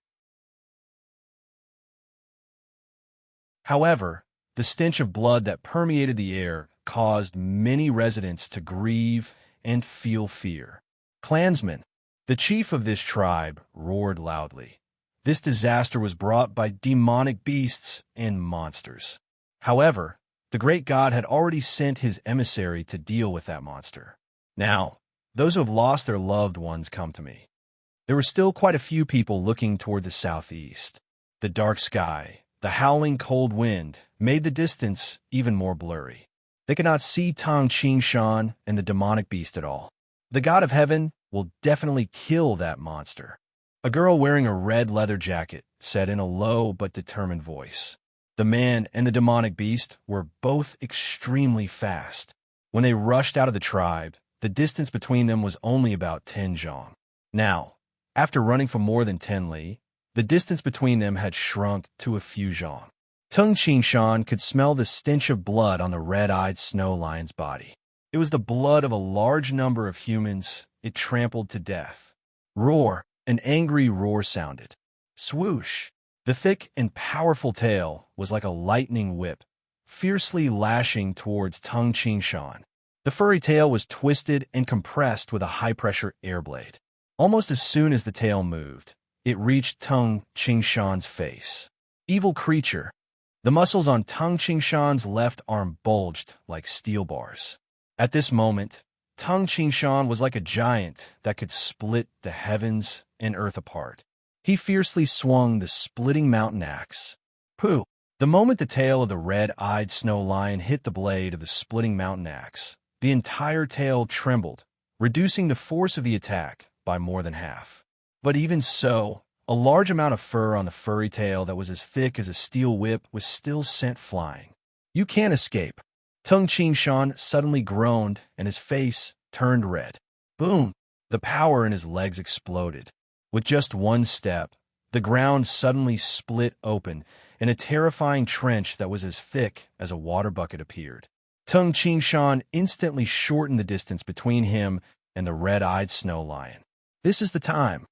However, the stench of blood that permeated the air caused many residents to grieve and feel fear. Clansmen, the chief of this tribe, roared loudly. This disaster was brought by demonic beasts and monsters. However, the great god had already sent his emissary to deal with that monster. Now, those who have lost their loved ones come to me. There were still quite a few people looking toward the southeast. The dark sky, the howling cold wind, made the distance even more blurry. They could not see Tung Qingshan and the demonic beast at all. The god of heaven will definitely kill that monster. A girl wearing a red leather jacket said in a low but determined voice. The man and the demonic beast were both extremely fast. When they rushed out of the tribe, the distance between them was only about 10 zhong. Now, after running for more than 10 li, the distance between them had shrunk to a few zhong. Tung Qingshan could smell the stench of blood on the red-eyed snow lion's body. It was the blood of a large number of humans it trampled to death. Roar! An angry roar sounded. Swoosh! The thick and powerful tail was like a lightning whip, fiercely lashing towards Tung Qingshan. The furry tail was twisted and compressed with a high-pressure air blade. Almost as soon as the tail moved, it reached Tung Qingshan's face. Evil creature! The muscles on Tung Qingshan's left arm bulged like steel bars. At this moment, Tung Qingshan was like a giant that could split the heavens and earth apart. He fiercely swung the splitting mountain axe. Pooh! The moment the tail of the red-eyed snow lion hit the blade of the splitting mountain axe, the entire tail trembled, reducing the force of the attack by more than half. But even so, a large amount of fur on the furry tail that was as thick as a steel whip was still sent flying. You can't escape. Tung Qingshan suddenly groaned and his face turned red. Boom! The power in his legs exploded. With just one step, the ground suddenly split open and a terrifying trench that was as thick as a water bucket appeared. Tung Qingshan instantly shortened the distance between him and the red-eyed snow lion. This is the time.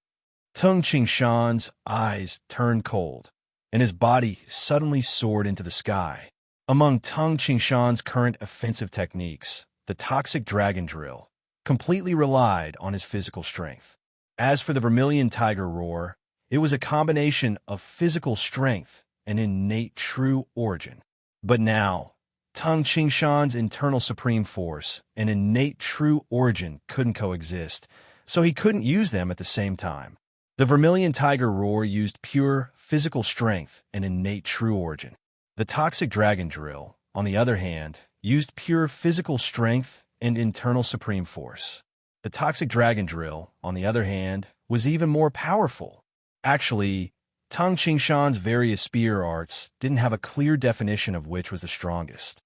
Tung Qingshan's eyes turned cold, and his body suddenly soared into the sky. Among Tung Qingshan's current offensive techniques, the toxic dragon drill completely relied on his physical strength. As for the vermilion tiger roar, it was a combination of physical strength and innate true origin. But now, Tung Qingshan's internal supreme force and innate true origin couldn't coexist. so he couldn't use them at the same time. The vermilion tiger roar used pure physical strength and innate true origin. The toxic dragon drill, on the other hand, used pure physical strength and internal supreme force. The toxic dragon drill, on the other hand, was even more powerful. Actually, Tang Qingshan's various spear arts didn't have a clear definition of which was the strongest.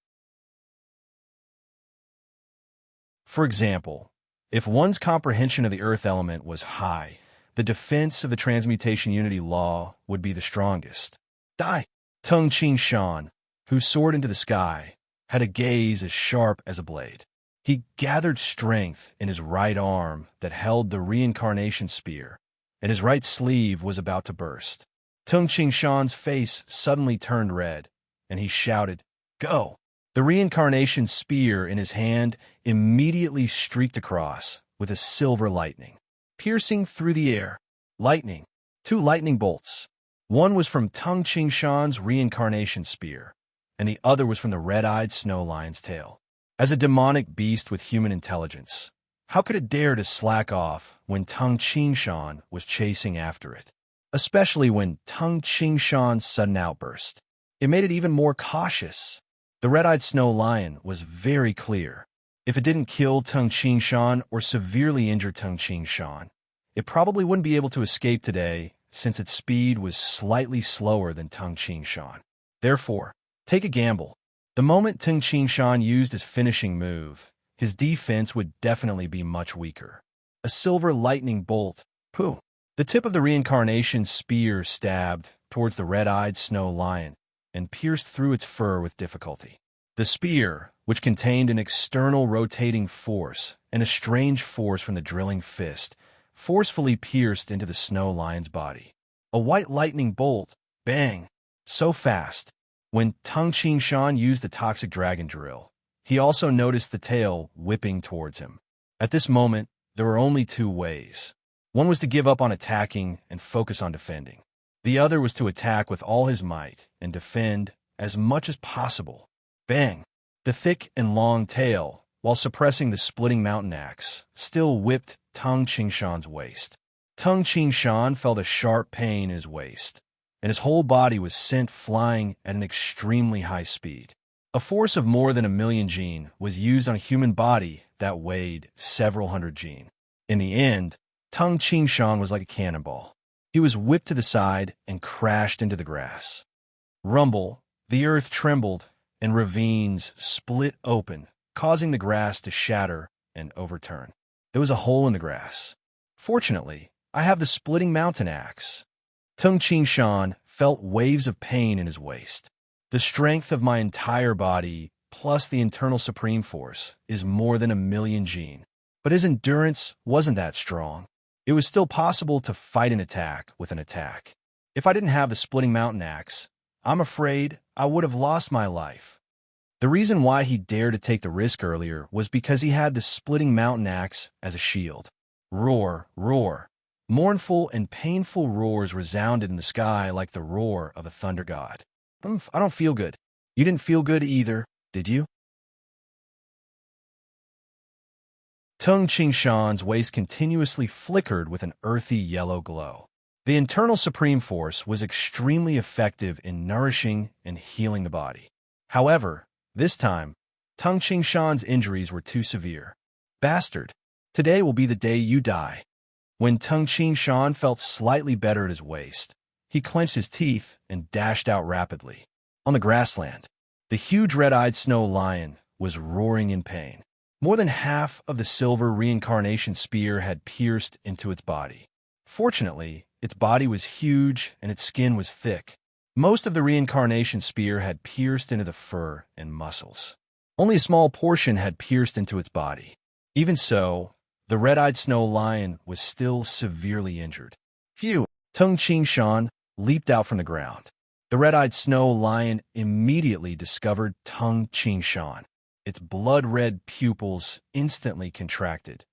For example, if one's comprehension of the earth element was high, the defense of the transmutation unity law would be the strongest. Tang Qingshan, who soared into the sky, had a gaze as sharp as a blade. He gathered strength in his right arm that held the reincarnation spear, and his right sleeve was about to burst. Tang Qingshan's face suddenly turned red, and he shouted, "Go!" The reincarnation spear in his hand immediately streaked across with a silver lightning, piercing through the air. Lightning. 2 lightning bolts. One was from Tang Qingshan's reincarnation spear, and the other was from the red-eyed snow lion's tail. As a demonic beast with human intelligence, how could it dare to slack off when Tang Qingshan was chasing after it? Especially when Tang Qingshan's sudden outburst. It made it even more cautious. The red-eyed snow lion was very clear. If it didn't kill Tang Qingshan or severely injure Tang Qingshan, it probably wouldn't be able to escape today since its speed was slightly slower than Tang Qingshan. Therefore, take a gamble. The moment Tang Qingshan used his finishing move, his defense would definitely be much weaker. A silver lightning bolt. Pooh! The tip of the reincarnation spear stabbed towards the red-eyed snow lion and pierced through its fur with difficulty. The spear, which contained an external rotating force and a strange force from the drilling fist, forcefully pierced into the snow lion's body. A white lightning bolt. Bang! So fast. When Tang Qingshan used the toxic dragon drill, he also noticed the tail whipping towards him. At this moment, there were only 2 ways. One was to give up on attacking and focus on defending. The other was to attack with all his might and defend as much as possible. Bang! The thick and long tail, while suppressing the splitting mountain axe, still whipped Tang Qingshan's waist. Tang Qingshan felt a sharp pain in his waist, and his whole body was sent flying at an extremely high speed. A force of more than 1,000,000 jin was used on a human body that weighed several hundred jin. In the end, Tang Qingshan was like a cannonball. He was whipped to the side and crashed into the grass. Rumble, the earth trembled, and ravines split open, causing the grass to shatter and overturn. There was a hole in the grass. Fortunately, I have the splitting mountain axe. Tang Qingshan felt waves of pain in his waist. The strength of my entire body, plus the internal supreme force, is more than 1,000,000 jin. But his endurance wasn't that strong. It was still possible to fight an attack with an attack. If I didn't have the splitting mountain axe, I'm afraid I would have lost my life. The reason why he dared to take the risk earlier was because he had the splitting mountain axe as a shield. Roar, roar. Mournful and painful roars resounded in the sky like the roar of a thunder god. I don't feel good. You didn't feel good either, did you? Tang Qingshan's waist continuously flickered with an earthy yellow glow. The internal supreme force was extremely effective in nourishing and healing the body. However, this time, Tang Qingshan's injuries were too severe. Bastard, today will be the day you die. When Tang Qingshan felt slightly better at his waist, he clenched his teeth and dashed out rapidly. On the grassland, the huge red-eyed snow lion was roaring in pain. More than half of the silver reincarnation spear had pierced into its body. Fortunately, its body was huge and its skin was thick. Most of the reincarnation spear had pierced into the fur and muscles. Only a small portion had pierced into its body. Even so, the red-eyed snow lion was still severely injured. Phew! Tang Qingshan leaped out from the ground. The red-eyed snow lion immediately discovered Tang Qingshan. Its blood-red pupils instantly contracted.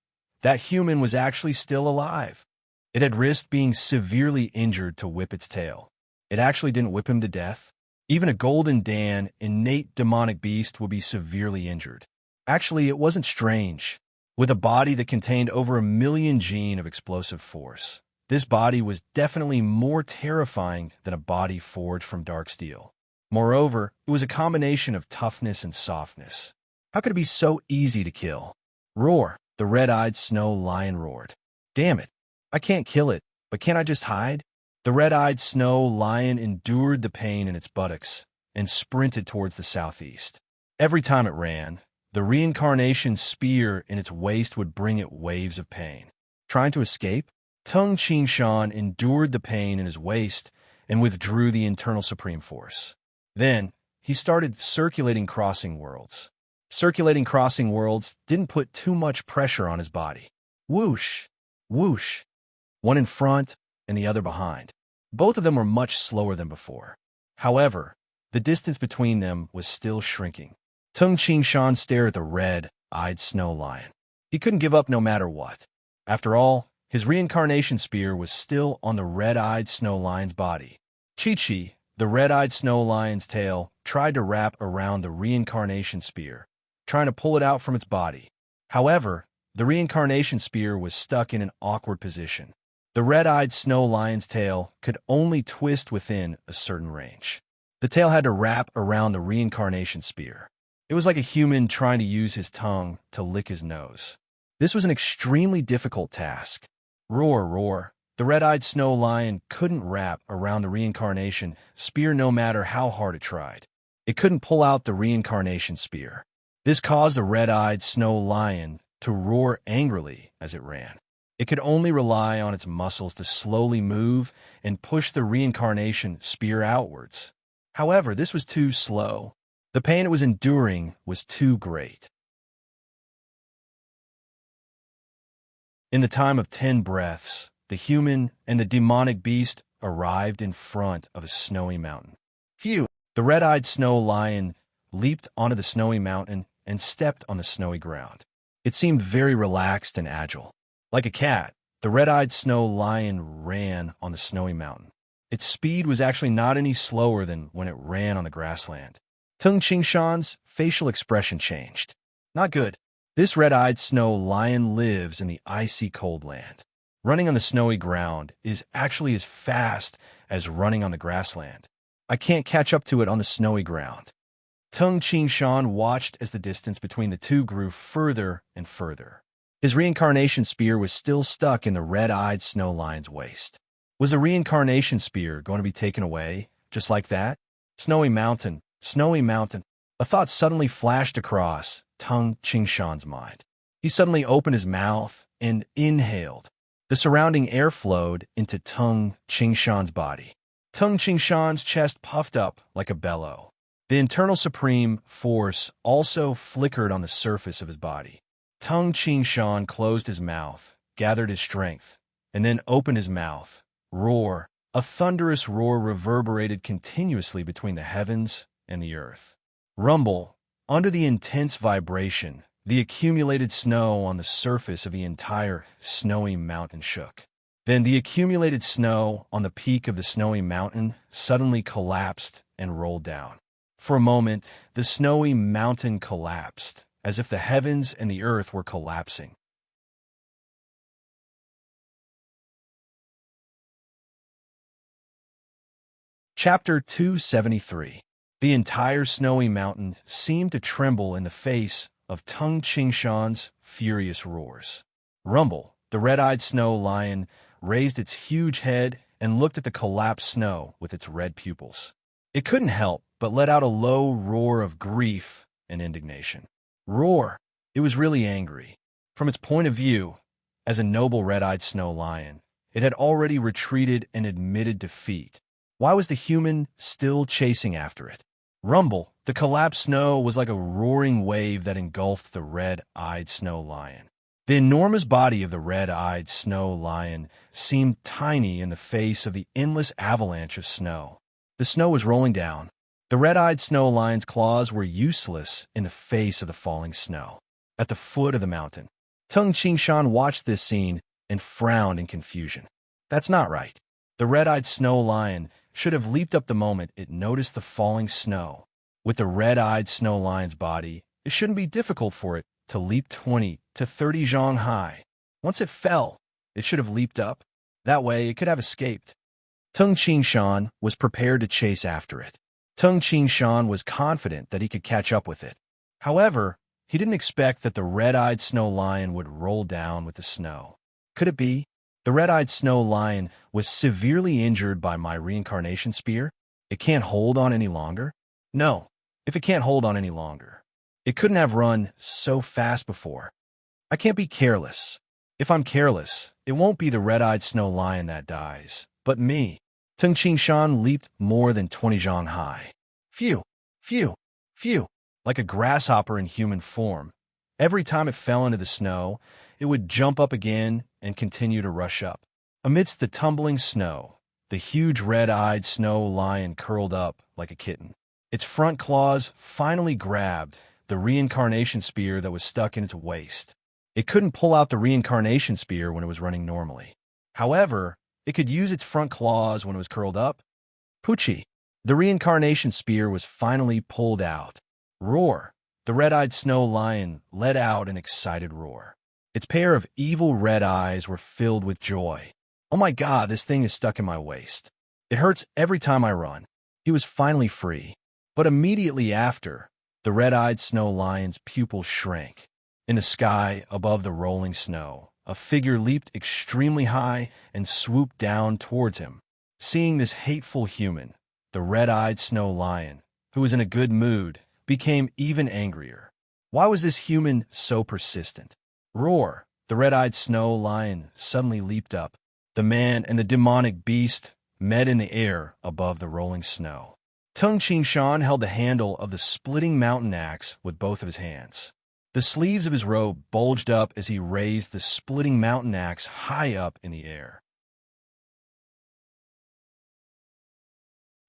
That human was actually still alive. It had risked being severely injured to whip its tail. It actually didn't whip him to death. Even a golden Dan, innate demonic beast, would be severely injured. Actually, it wasn't strange. With a body that contained over 1 million gene of explosive force, this body was definitely more terrifying than a body forged from dark steel. Moreover, it was a combination of toughness and softness. How could it be so easy to kill? Roar, the red-eyed snow lion roared. Damn it, I can't kill it, but can't I just hide? The red-eyed snow lion endured the pain in its buttocks and sprinted towards the southeast. Every time it ran, the reincarnation spear in its waist would bring it waves of pain. Trying to escape? Tung Qingshan endured the pain in his waist and withdrew the internal supreme force. Then, he started circulating crossing worlds. Circulating crossing worlds didn't put too much pressure on his body. Whoosh, whoosh, one in front and the other behind. Both of them were much slower than before. However, the distance between them was still shrinking. Tung Qingshan stared at the red-eyed snow lion. He couldn't give up no matter what. After all, his reincarnation spear was still on the red-eyed snow lion's body. Chi-Chi, the red-eyed snow lion's tail, tried to wrap around the reincarnation spear, trying to pull it out from its body. However, the reincarnation spear was stuck in an awkward position. The red-eyed snow lion's tail could only twist within a certain range. The tail had to wrap around the reincarnation spear. It was like a human trying to use his tongue to lick his nose. This was an extremely difficult task. Roar, roar. The red-eyed snow lion couldn't wrap around the reincarnation spear no matter how hard it tried. It couldn't pull out the reincarnation spear. This caused the red-eyed snow lion to roar angrily as it ran. It could only rely on its muscles to slowly move and push the reincarnation spear outwards. However, this was too slow. The pain it was enduring was too great. In the time of 10 breaths, the human and the demonic beast arrived in front of a snowy mountain. Phew! The red-eyed snow lion leaped onto the snowy mountain and stepped on the snowy ground. It seemed very relaxed and agile. Like a cat, the red-eyed snow lion ran on the snowy mountain. Its speed was actually not any slower than when it ran on the grassland. Tung Qingshan's facial expression changed. Not good. This red-eyed snow lion lives in the icy cold land. Running on the snowy ground is actually as fast as running on the grassland. I can't catch up to it on the snowy ground. Tung Qingshan watched as the distance between the two grew further and further. His reincarnation spear was still stuck in the red-eyed snow lion's waist. Was the reincarnation spear going to be taken away, just like that? Snowy mountain. Snowy mountain. A thought suddenly flashed across Tung Qingshan's mind. He suddenly opened his mouth and inhaled. The surrounding air flowed into Tung Qingshan's body. Tung Qingshan's chest puffed up like a bellow. The internal supreme force also flickered on the surface of his body. Tung Qingshan closed his mouth, gathered his strength, and then opened his mouth. Roar. A thunderous roar reverberated continuously between the heavens and the earth. Rumble. Under the intense vibration, the accumulated snow on the surface of the entire snowy mountain shook. Then the accumulated snow on the peak of the snowy mountain suddenly collapsed and rolled down. For a moment, the snowy mountain collapsed, as if the heavens and the earth were collapsing. Chapter 273. The entire snowy mountain seemed to tremble in the face of Tung Qingshan's furious roars. Rumble, the red-eyed snow lion, raised its huge head and looked at the collapsed snow with its red pupils. It couldn't help but let out a low roar of grief and indignation. Roar! It was really angry. From its point of view, as a noble red-eyed snow lion, it had already retreated and admitted defeat. Why was the human still chasing after it? Rumble, the collapsed snow was like a roaring wave that engulfed the red-eyed snow lion. The enormous body of the red-eyed snow lion seemed tiny in the face of the endless avalanche of snow. The snow was rolling down. The red-eyed snow lion's claws were useless in the face of the falling snow. At the foot of the mountain, Tung Qingshan watched this scene and frowned in confusion. That's not right. The red-eyed snow lion should have leaped up the moment it noticed the falling snow. With the red-eyed snow lion's body, it shouldn't be difficult for it to leap 20 to 30 zhang high. Once it fell, it should have leaped up. That way, it could have escaped. Tung Qingshan was prepared to chase after it. Tung Qingshan was confident that he could catch up with it. However, he didn't expect that the red-eyed snow lion would roll down with the snow. Could it be? The red-eyed snow lion was severely injured by my reincarnation spear? It can't hold on any longer? No, if it can't hold on any longer, it couldn't have run so fast before. I can't be careless. If I'm careless, it won't be the red-eyed snow lion that dies, but me. Tung Qingshan leaped more than 20 zhang high. Phew, phew, phew, like a grasshopper in human form. Every time it fell into the snow, it would jump up again and continue to rush up. Amidst the tumbling snow, the huge red-eyed snow lion curled up like a kitten. Its front claws finally grabbed the reincarnation spear that was stuck in its waist. It couldn't pull out the reincarnation spear when it was running normally. However, it could use its front claws when it was curled up. Poochie! The reincarnation spear was finally pulled out. Roar! The red-eyed snow lion let out an excited roar. Its pair of evil red eyes were filled with joy. Oh my God, this thing is stuck in my waist. It hurts every time I run. He was finally free. But immediately after, the red-eyed snow lion's pupils shrank. In the sky, above the rolling snow, a figure leaped extremely high and swooped down towards him. Seeing this hateful human, the red-eyed snow lion, who was in a good mood, became even angrier. Why was this human so persistent? Roar! The red-eyed snow lion suddenly leaped up. The man and the demonic beast met in the air above the rolling snow. Tung Qingshan held the handle of the splitting mountain axe with both of his hands. The sleeves of his robe bulged up as he raised the splitting mountain axe high up in the air.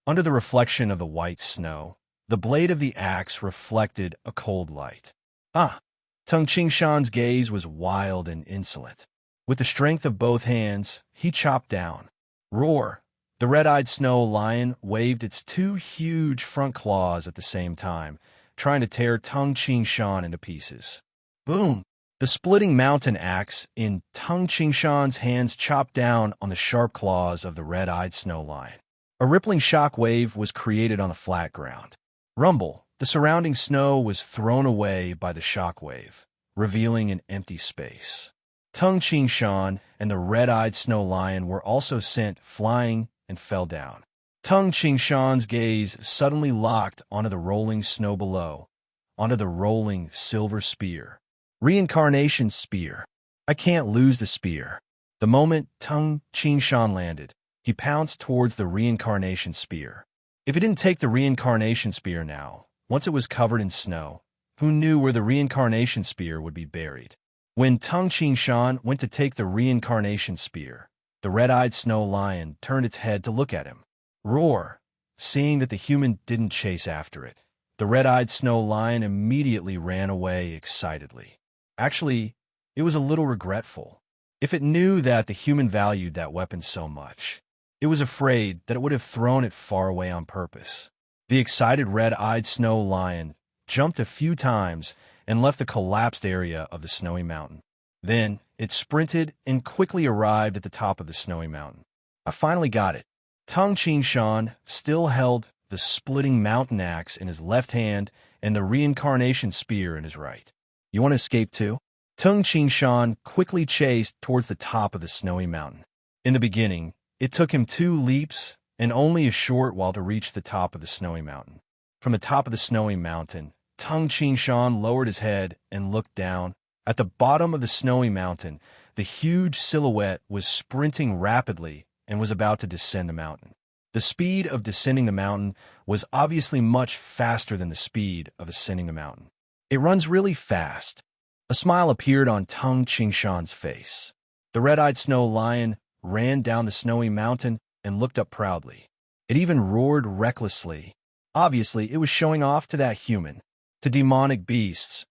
Under the reflection of the white snow, the blade of the axe reflected a cold light. Ah! Tung Qingshan's gaze was wild and insolent. With the strength of both hands, he chopped down. Roar! The red-eyed snow lion waved its two huge front claws at the same time, trying to tear Tung Qingshan into pieces. Boom! The splitting mountain axe in Tung Qingshan's hands chopped down on the sharp claws of the red-eyed snow lion. A rippling shock wave was created on the flat ground. Rumble! The surrounding snow was thrown away by the shock wave, revealing an empty space. Tung Qingshan and the red-eyed snow lion were also sent flying and fell down. Tung Qingshan's gaze suddenly locked onto the rolling snow below, onto the rolling silver spear. Reincarnation spear. I can't lose the spear. The moment Tung Qingshan landed, he pounced towards the reincarnation spear. If he didn't take the reincarnation spear now, once it was covered in snow, who knew where the reincarnation spear would be buried? When Tung Qingshan went to take the reincarnation spear, the red-eyed snow lion turned its head to look at him. Roar! Seeing that the human didn't chase after it, the red-eyed snow lion immediately ran away excitedly. Actually, it was a little regretful. If it knew that the human valued that weapon so much, it was afraid that it would have thrown it far away on purpose. The excited red-eyed snow lion jumped a few times and left the collapsed area of the snowy mountain. Then, it sprinted and quickly arrived at the top of the snowy mountain. I finally got it. Tung Qingshan still held the splitting mountain axe in his left hand and the reincarnation spear in his right. You want to escape too? Tung Qingshan quickly chased towards the top of the snowy mountain. In the beginning, it took him 2 leaps and only a short while to reach the top of the snowy mountain. From the top of the snowy mountain, Tung Qingshan lowered his head and looked down. At the bottom of the snowy mountain, the huge silhouette was sprinting rapidly and was about to descend the mountain. The speed of descending the mountain was obviously much faster than the speed of ascending the mountain. It runs really fast. A smile appeared on Tung Qingshan's face. The red-eyed snow lion ran down the snowy mountain and looked up proudly. It even roared recklessly. Obviously, it was showing off to that human. To demonic beasts,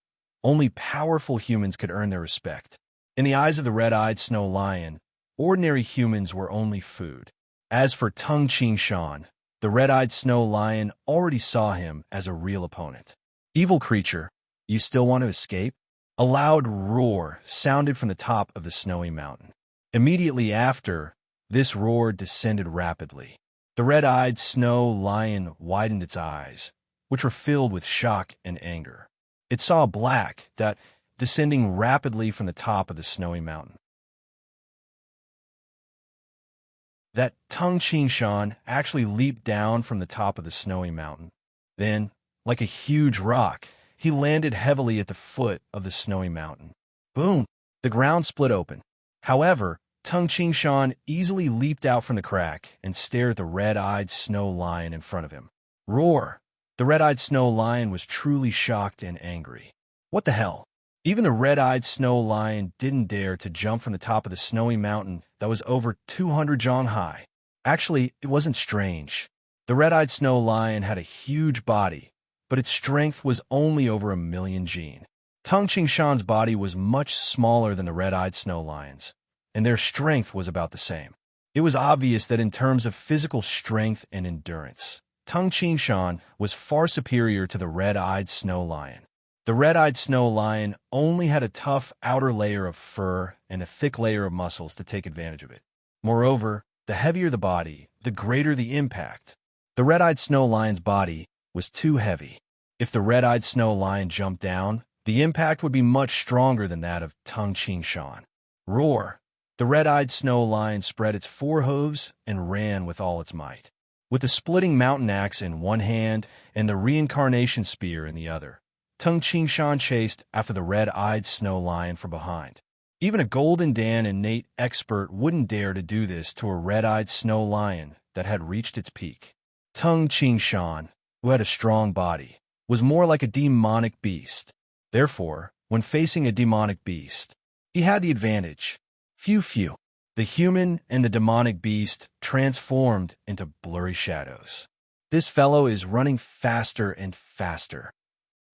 only powerful humans could earn their respect. In the eyes of the red-eyed snow lion, ordinary humans were only food. As for Tung Qingshan, the red-eyed snow lion already saw him as a real opponent. Evil creature, you still want to escape? A loud roar sounded from the top of the snowy mountain. Immediately after, this roar descended rapidly. The red-eyed snow lion widened its eyes, which were filled with shock and anger. It saw a black dot descending rapidly from the top of the snowy mountain. That Tung Chingshan actually leaped down from the top of the snowy mountain. Then, like a huge rock, he landed heavily at the foot of the snowy mountain. Boom! The ground split open. However, Tung Chingshan easily leaped out from the crack and stared at the red-eyed snow lion in front of him. Roar! The red-eyed snow lion was truly shocked and angry. What the hell? Even the red-eyed snow lion didn't dare to jump from the top of the snowy mountain that was over 200 jong high. Actually, it wasn't strange. The red-eyed snow lion had a huge body, but its strength was only over 1,000,000 jin. Tung Chingshan's body was much smaller than the red-eyed snow lion's, and their strength was about the same. It was obvious that in terms of physical strength and endurance, Tung Chingshan was far superior to the red-eyed snow lion. The red-eyed snow lion only had a tough outer layer of fur and a thick layer of muscles to take advantage of it. Moreover, the heavier the body, the greater the impact. The red-eyed snow lion's body was too heavy. If the red-eyed snow lion jumped down, the impact would be much stronger than that of Tung Chingshan. Roar! The red-eyed snow lion spread its four hooves and ran with all its might. With the splitting mountain axe in one hand and the reincarnation spear in the other, Tung Chingshan chased after the red-eyed snow lion from behind. Even a Golden Dan innate expert wouldn't dare to do this to a red-eyed snow lion that had reached its peak. Tung Chingshan, who had a strong body, was more like a demonic beast. Therefore, when facing a demonic beast, he had the advantage. Phew. The human and the demonic beast transformed into blurry shadows. This fellow is running faster and faster.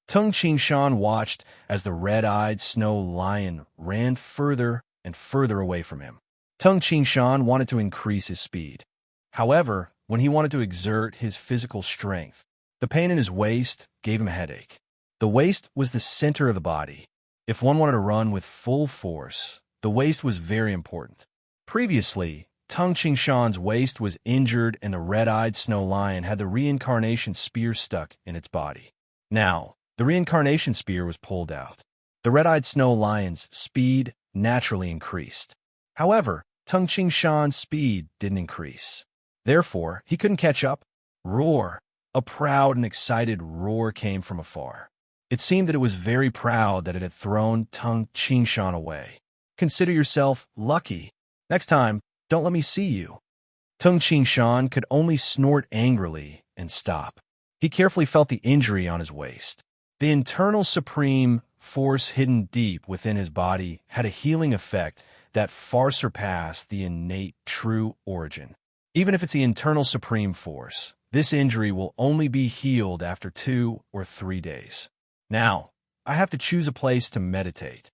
Tung Chingshan watched as the red-eyed snow lion ran further and further away from him. Tung Chingshan wanted to increase his speed. However, when he wanted to exert his physical strength, the pain in his waist gave him a headache. The waist was the center of the body. If one wanted to run with full force, the waist was very important. Previously, Tung Chingshan's waist was injured and the red-eyed snow lion had the reincarnation spear stuck in its body. Now, the reincarnation spear was pulled out. The red-eyed snow lion's speed naturally increased. However, Tung Chingshan's speed didn't increase. Therefore, he couldn't catch up. Roar! A proud and excited roar came from afar. It seemed that it was very proud that it had thrown Tung Chingshan away. Consider yourself lucky. Next time, don't let me see you. Tung Chingshan could only snort angrily and stop. He carefully felt the injury on his waist. The internal supreme force hidden deep within his body had a healing effect that far surpassed the innate true origin. Even if it's the internal supreme force, this injury will only be healed after 2 or 3 days. Now, I have to choose a place to meditate.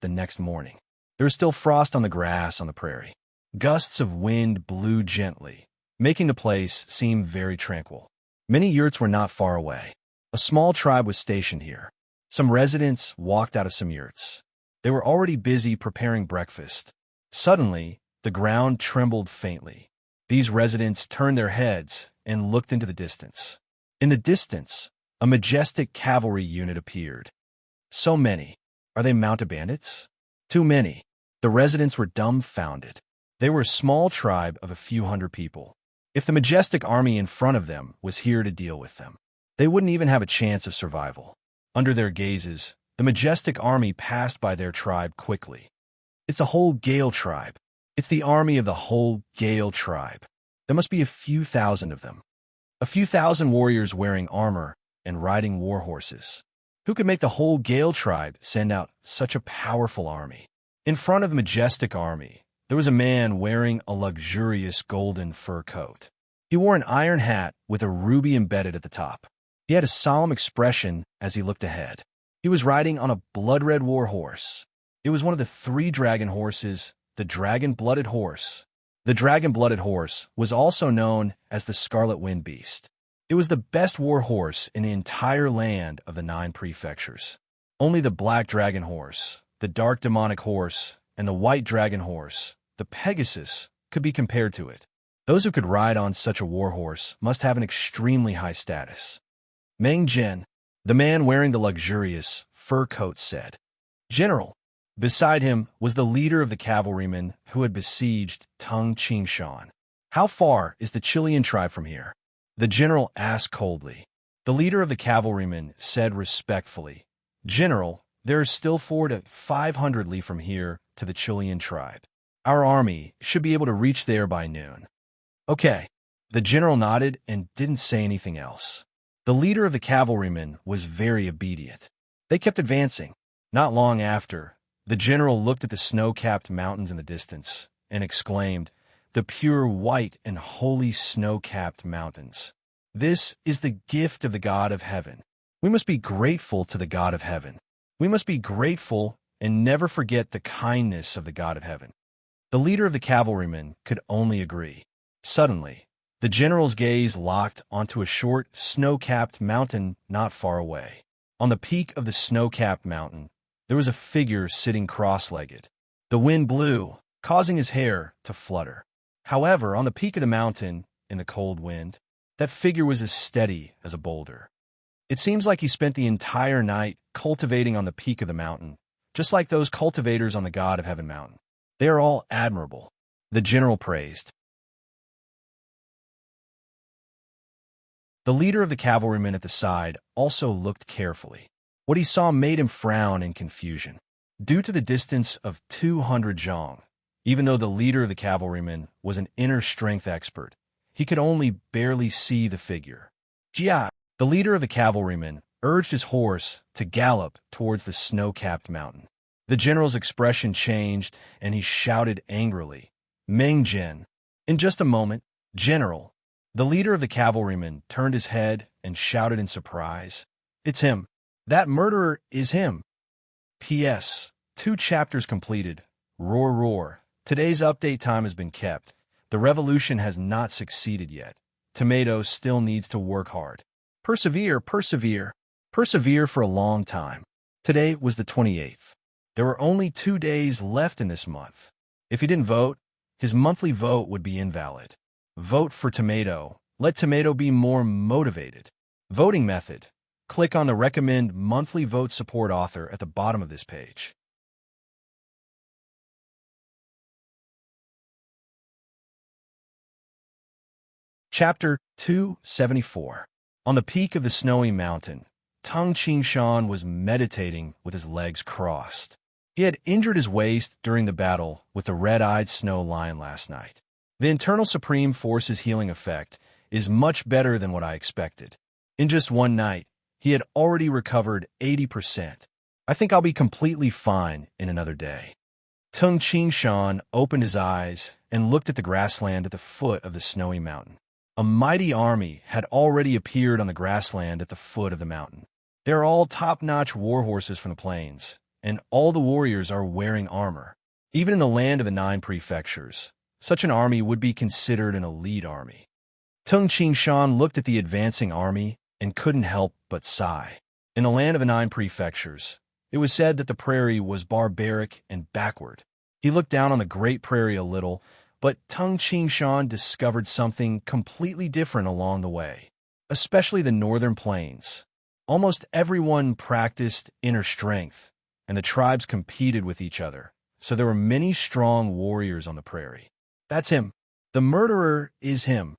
The next morning. There was still frost on the grass on the prairie. Gusts of wind blew gently, making the place seem very tranquil. Many yurts were not far away. A small tribe was stationed here. Some residents walked out of some yurts. They were already busy preparing breakfast. Suddenly, the ground trembled faintly. These residents turned their heads and looked into the distance. In the distance, a majestic cavalry unit appeared. So many. Are they mounted bandits? Too many. The residents were dumbfounded. They were a small tribe of a few hundred people. If the majestic army in front of them was here to deal with them, they wouldn't even have a chance of survival. Under their gazes, the majestic army passed by their tribe quickly. It's the whole Gale tribe. It's the army of the whole Gale tribe. There must be a few thousand of them. A few thousand warriors wearing armor and riding war horses. Who could make the whole Gale tribe send out such a powerful army? In front of the majestic army, there was a man wearing a luxurious golden fur coat. He wore an iron hat with a ruby embedded at the top. He had a solemn expression as he looked ahead. He was riding on a blood-red war horse. It was one of the 3 dragon horses, the dragon-blooded horse. The dragon-blooded horse was also known as the Scarlet Wind Beast. It was the best war horse in the entire land of the 9 prefectures. Only the black dragon horse, the dark demonic horse, and the white dragon horse, the Pegasus, could be compared to it. Those who could ride on such a war horse must have an extremely high status. Meng Jin, the man wearing the luxurious fur coat, said. General. Beside him was the leader of the cavalrymen who had besieged Tung Qingshan. How far is the Chilean tribe from here? The general asked coldly. The leader of the cavalrymen said respectfully, General, there is still 400 to 500 li from here to the Chilean tribe. Our army should be able to reach there by noon. Okay. The general nodded and didn't say anything else. The leader of the cavalrymen was very obedient. They kept advancing. Not long after, the general looked at the snow-capped mountains in the distance and exclaimed, the pure white and holy snow-capped mountains. This is the gift of the God of heaven. We must be grateful to the God of heaven. We must be grateful and never forget the kindness of the God of heaven. The leader of the cavalrymen could only agree. Suddenly, the general's gaze locked onto a short, snow-capped mountain not far away. On the peak of the snow-capped mountain, there was a figure sitting cross-legged. The wind blew, causing his hair to flutter. However, on the peak of the mountain, in the cold wind, that figure was as steady as a boulder. It seems like he spent the entire night cultivating on the peak of the mountain, just like those cultivators on the God of Heaven mountain. They are all admirable, the general praised. The leader of the cavalrymen at the side also looked carefully. What he saw made him frown in confusion. Due to the distance of 200 zhang, even though the leader of the cavalrymen was an inner strength expert, he could only barely see the figure. Jia, the leader of the cavalrymen, urged his horse to gallop towards the snow-capped mountain. The general's expression changed, and he shouted angrily, Meng Jin. In just a moment, General, the leader of the cavalrymen, turned his head and shouted in surprise, It's him. That murderer is him. P.S. 2 chapters completed. Roar, roar. Today's update time has been kept. The revolution has not succeeded yet. Tomato still needs to work hard. Persevere, persevere. Persevere for a long time. Today was the 28th. There were only 2 days left in this month. If he didn't vote, his monthly vote would be invalid. Vote for Tomato. Let Tomato be more motivated. Voting method. Click on the Recommend Monthly Vote Support author at the bottom of this page. Chapter 274. On the peak of the snowy mountain, Tung Qingshan was meditating with his legs crossed. He had injured his waist during the battle with the red-eyed snow lion last night. The internal Supreme Force's healing effect is much better than what I expected. In just one night, he had already recovered 80%. I think I'll be completely fine in another day. Tung Qingshan opened his eyes and looked at the grassland at the foot of the snowy mountain. A mighty army had already appeared on the grassland at the foot of the mountain. They are all top-notch war horses from the plains, and all the warriors are wearing armor. Even in the land of the 9 prefectures, such an army would be considered an elite army. Tung Qingshan looked at the advancing army and couldn't help but sigh. In the land of the 9 prefectures, it was said that the prairie was barbaric and backward. He looked down on the great prairie a little, but Tung Qingshan discovered something completely different along the way, especially the northern plains. Almost everyone practiced inner strength, and the tribes competed with each other, so there were many strong warriors on the prairie. That's him. The murderer is him.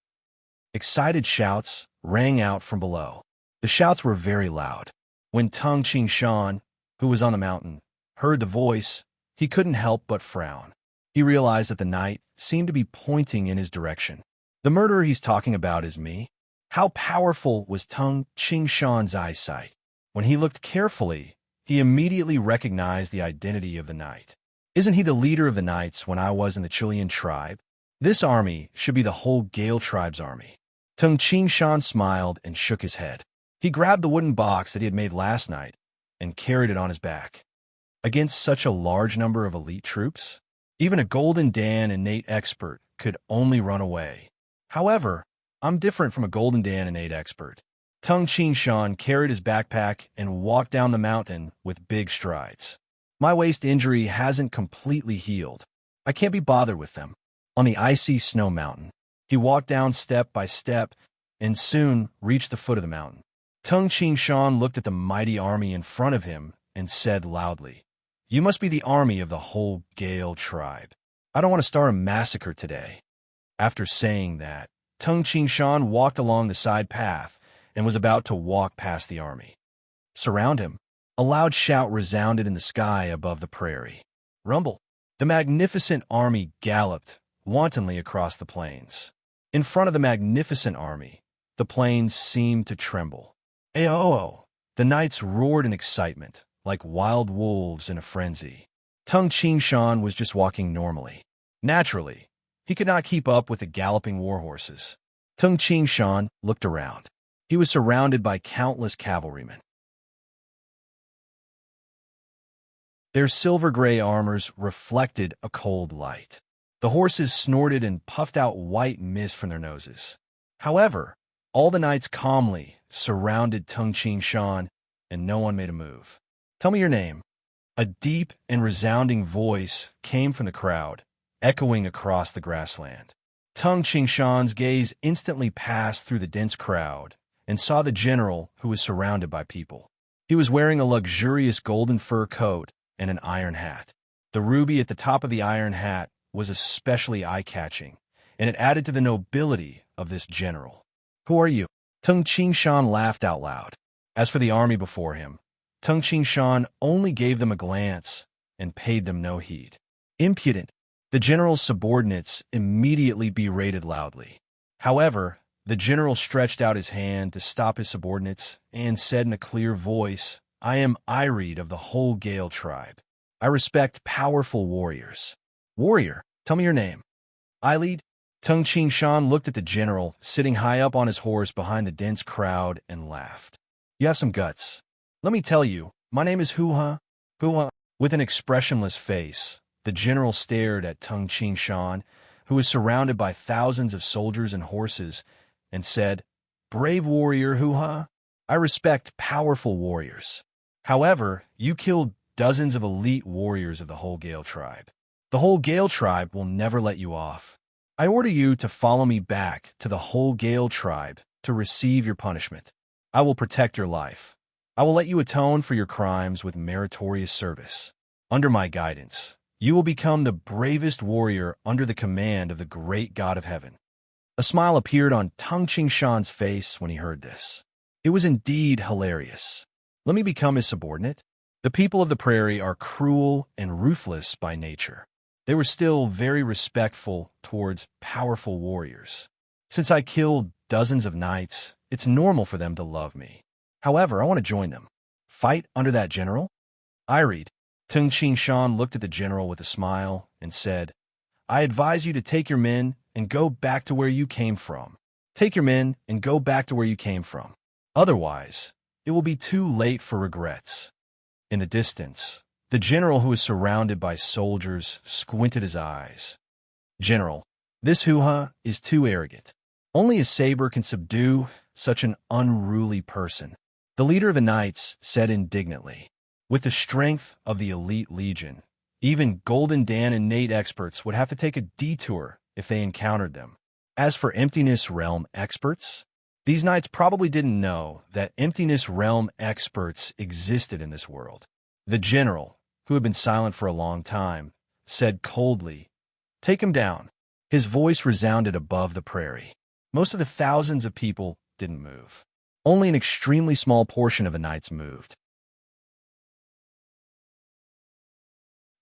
Excited shouts rang out from below. The shouts were very loud. When Tung Qingshan, who was on the mountain, heard the voice, he couldn't help but frown. He realized that the night seemed to be pointing in his direction. The murderer he's talking about is me. How powerful was Tung Qingshan's eyesight? When he looked carefully, he immediately recognized the identity of the knight. Isn't he the leader of the knights when I was in the Chilean tribe? This army should be the whole Gale tribe's army. Tung Qingshan smiled and shook his head. He grabbed the wooden box that he had made last night and carried it on his back. Against such a large number of elite troops, even a Golden Dan innate expert could only run away. However, I'm different from a Golden Dan and Aid expert. Tung Ching Shan carried his backpack and walked down the mountain with big strides. My waist injury hasn't completely healed. I can't be bothered with them. On the icy snow mountain, he walked down step by step and soon reached the foot of the mountain. Tung Ching Shan looked at the mighty army in front of him and said loudly, "You must be the army of the whole Gale tribe. I don't want to start a massacre today." After saying that, Tung Ching Shan walked along the side path and was about to walk past the army. Surround him. A loud shout resounded in the sky above the prairie. Rumble. The magnificent army galloped wantonly across the plains. In front of the magnificent army, the plains seemed to tremble. Ayo! The knights roared in excitement, like wild wolves in a frenzy. Tung Ching Shan was just walking normally. Naturally, he could not keep up with the galloping war horses. Tung Ching Shan looked around. He was surrounded by countless cavalrymen. Their silver-gray armors reflected a cold light. The horses snorted and puffed out white mist from their noses. However, all the knights calmly surrounded Tung Ching Shan, and no one made a move. "Tell me your name." A deep and resounding voice came from the crowd, echoing across the grassland. Tung Ching Shan's gaze instantly passed through the dense crowd and saw the general who was surrounded by people. He was wearing a luxurious golden fur coat and an iron hat. The ruby at the top of the iron hat was especially eye-catching, and it added to the nobility of this general. "Who are you?" Tung Ching Shan laughed out loud. As for the army before him, Tung Ching Shan only gave them a glance and paid them no heed. "Impudent." The general's subordinates immediately berated loudly. However, the general stretched out his hand to stop his subordinates and said in a clear voice, "I am Ireed of the whole Gale tribe. I respect powerful warriors." "Warrior, tell me your name." "Ilead." Tung Ching Shan looked at the general, sitting high up on his horse behind the dense crowd, and laughed. "You have some guts. Let me tell you, my name is Hoo-ha." Hoo-ha. With an expressionless face, the general stared at Tung Ching Shan, who was surrounded by thousands of soldiers and horses, and said, "Brave warrior, Hoo-ha. I respect powerful warriors. However, you killed dozens of elite warriors of the whole Gale tribe. The whole Gale tribe will never let you off. I order you to follow me back to the whole Gale tribe to receive your punishment. I will protect your life. I will let you atone for your crimes with meritorious service. Under my guidance, you will become the bravest warrior under the command of the great God of heaven." A smile appeared on Tung Ching Shan's face when he heard this. It was indeed hilarious. Let me become his subordinate? The people of the prairie are cruel and ruthless by nature. They were still very respectful towards powerful warriors. Since I killed dozens of knights, it's normal for them to love me. However, I want to join them. Fight under that general? Ireed. Tung Ching Shan looked at the general with a smile and said, "I advise you to take your men and go back to where you came from. Take your men and go back to where you came from. Otherwise, it will be too late for regrets." In the distance, the general, who was surrounded by soldiers, squinted his eyes. "General, this hoo-ha is too arrogant. Only a saber can subdue such an unruly person." The leader of the knights said indignantly, "With the strength of the elite legion, even Golden Dan and Nate experts would have to take a detour if they encountered them. As for Emptiness Realm experts, these knights probably didn't know that Emptiness Realm experts existed in this world." The general, who had been silent for a long time, said coldly, "Take him down." His voice resounded above the prairie. Most of the thousands of people didn't move. Only an extremely small portion of the knights moved.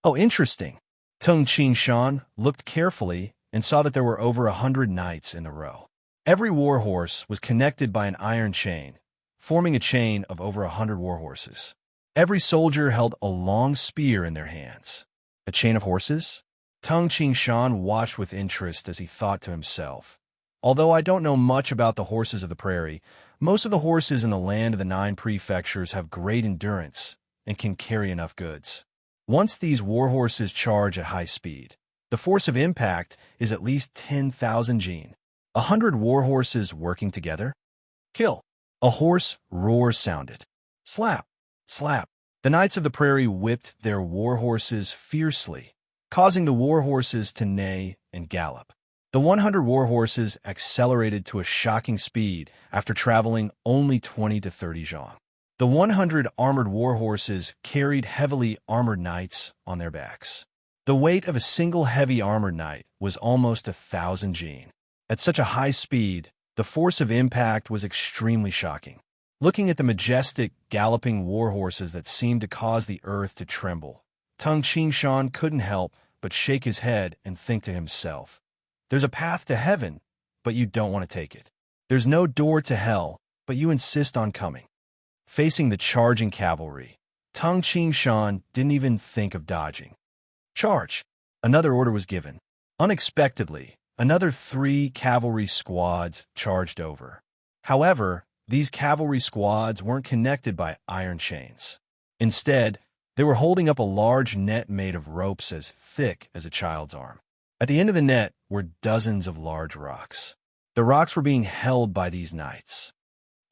"Oh, interesting." Tung Ching Shan looked carefully and saw that there were over 100 knights in the row. Every war horse was connected by an iron chain, forming a chain of over 100 war horses. Every soldier held a long spear in their hands. A chain of horses? Tung Ching Shan watched with interest as he thought to himself, "Although I don't know much about the horses of the prairie, most of the horses in the land of the 9 prefectures have great endurance and can carry enough goods. Once these war horses charge at high speed, The force of impact is at least 10,000 gene. 100 warhorses working together? Kill. A hoarse roar sounded. Slap, slap. The knights of the prairie whipped their warhorses fiercely, causing the warhorses to neigh and gallop. The 100 warhorses accelerated to a shocking speed after traveling only 20 to 30 zhang. The 100 armored warhorses carried heavily armored knights on their backs. The weight of a single heavy armored knight was almost 1,000 gene. At such a high speed, the force of impact was extremely shocking. Looking at the majestic, galloping warhorses that seemed to cause the earth to tremble, Tung Qingshan couldn't help but shake his head and think to himself, "There's a path to heaven, but you don't want to take it. There's no door to hell, but you insist on coming." Facing the charging cavalry, Tung Qingshan didn't even think of dodging. Charge! Another order was given. Unexpectedly, another 3 cavalry squads charged over. However, these cavalry squads weren't connected by iron chains. Instead, they were holding up a large net made of ropes as thick as a child's arm. At the end of the net were dozens of large rocks. The rocks were being held by these knights.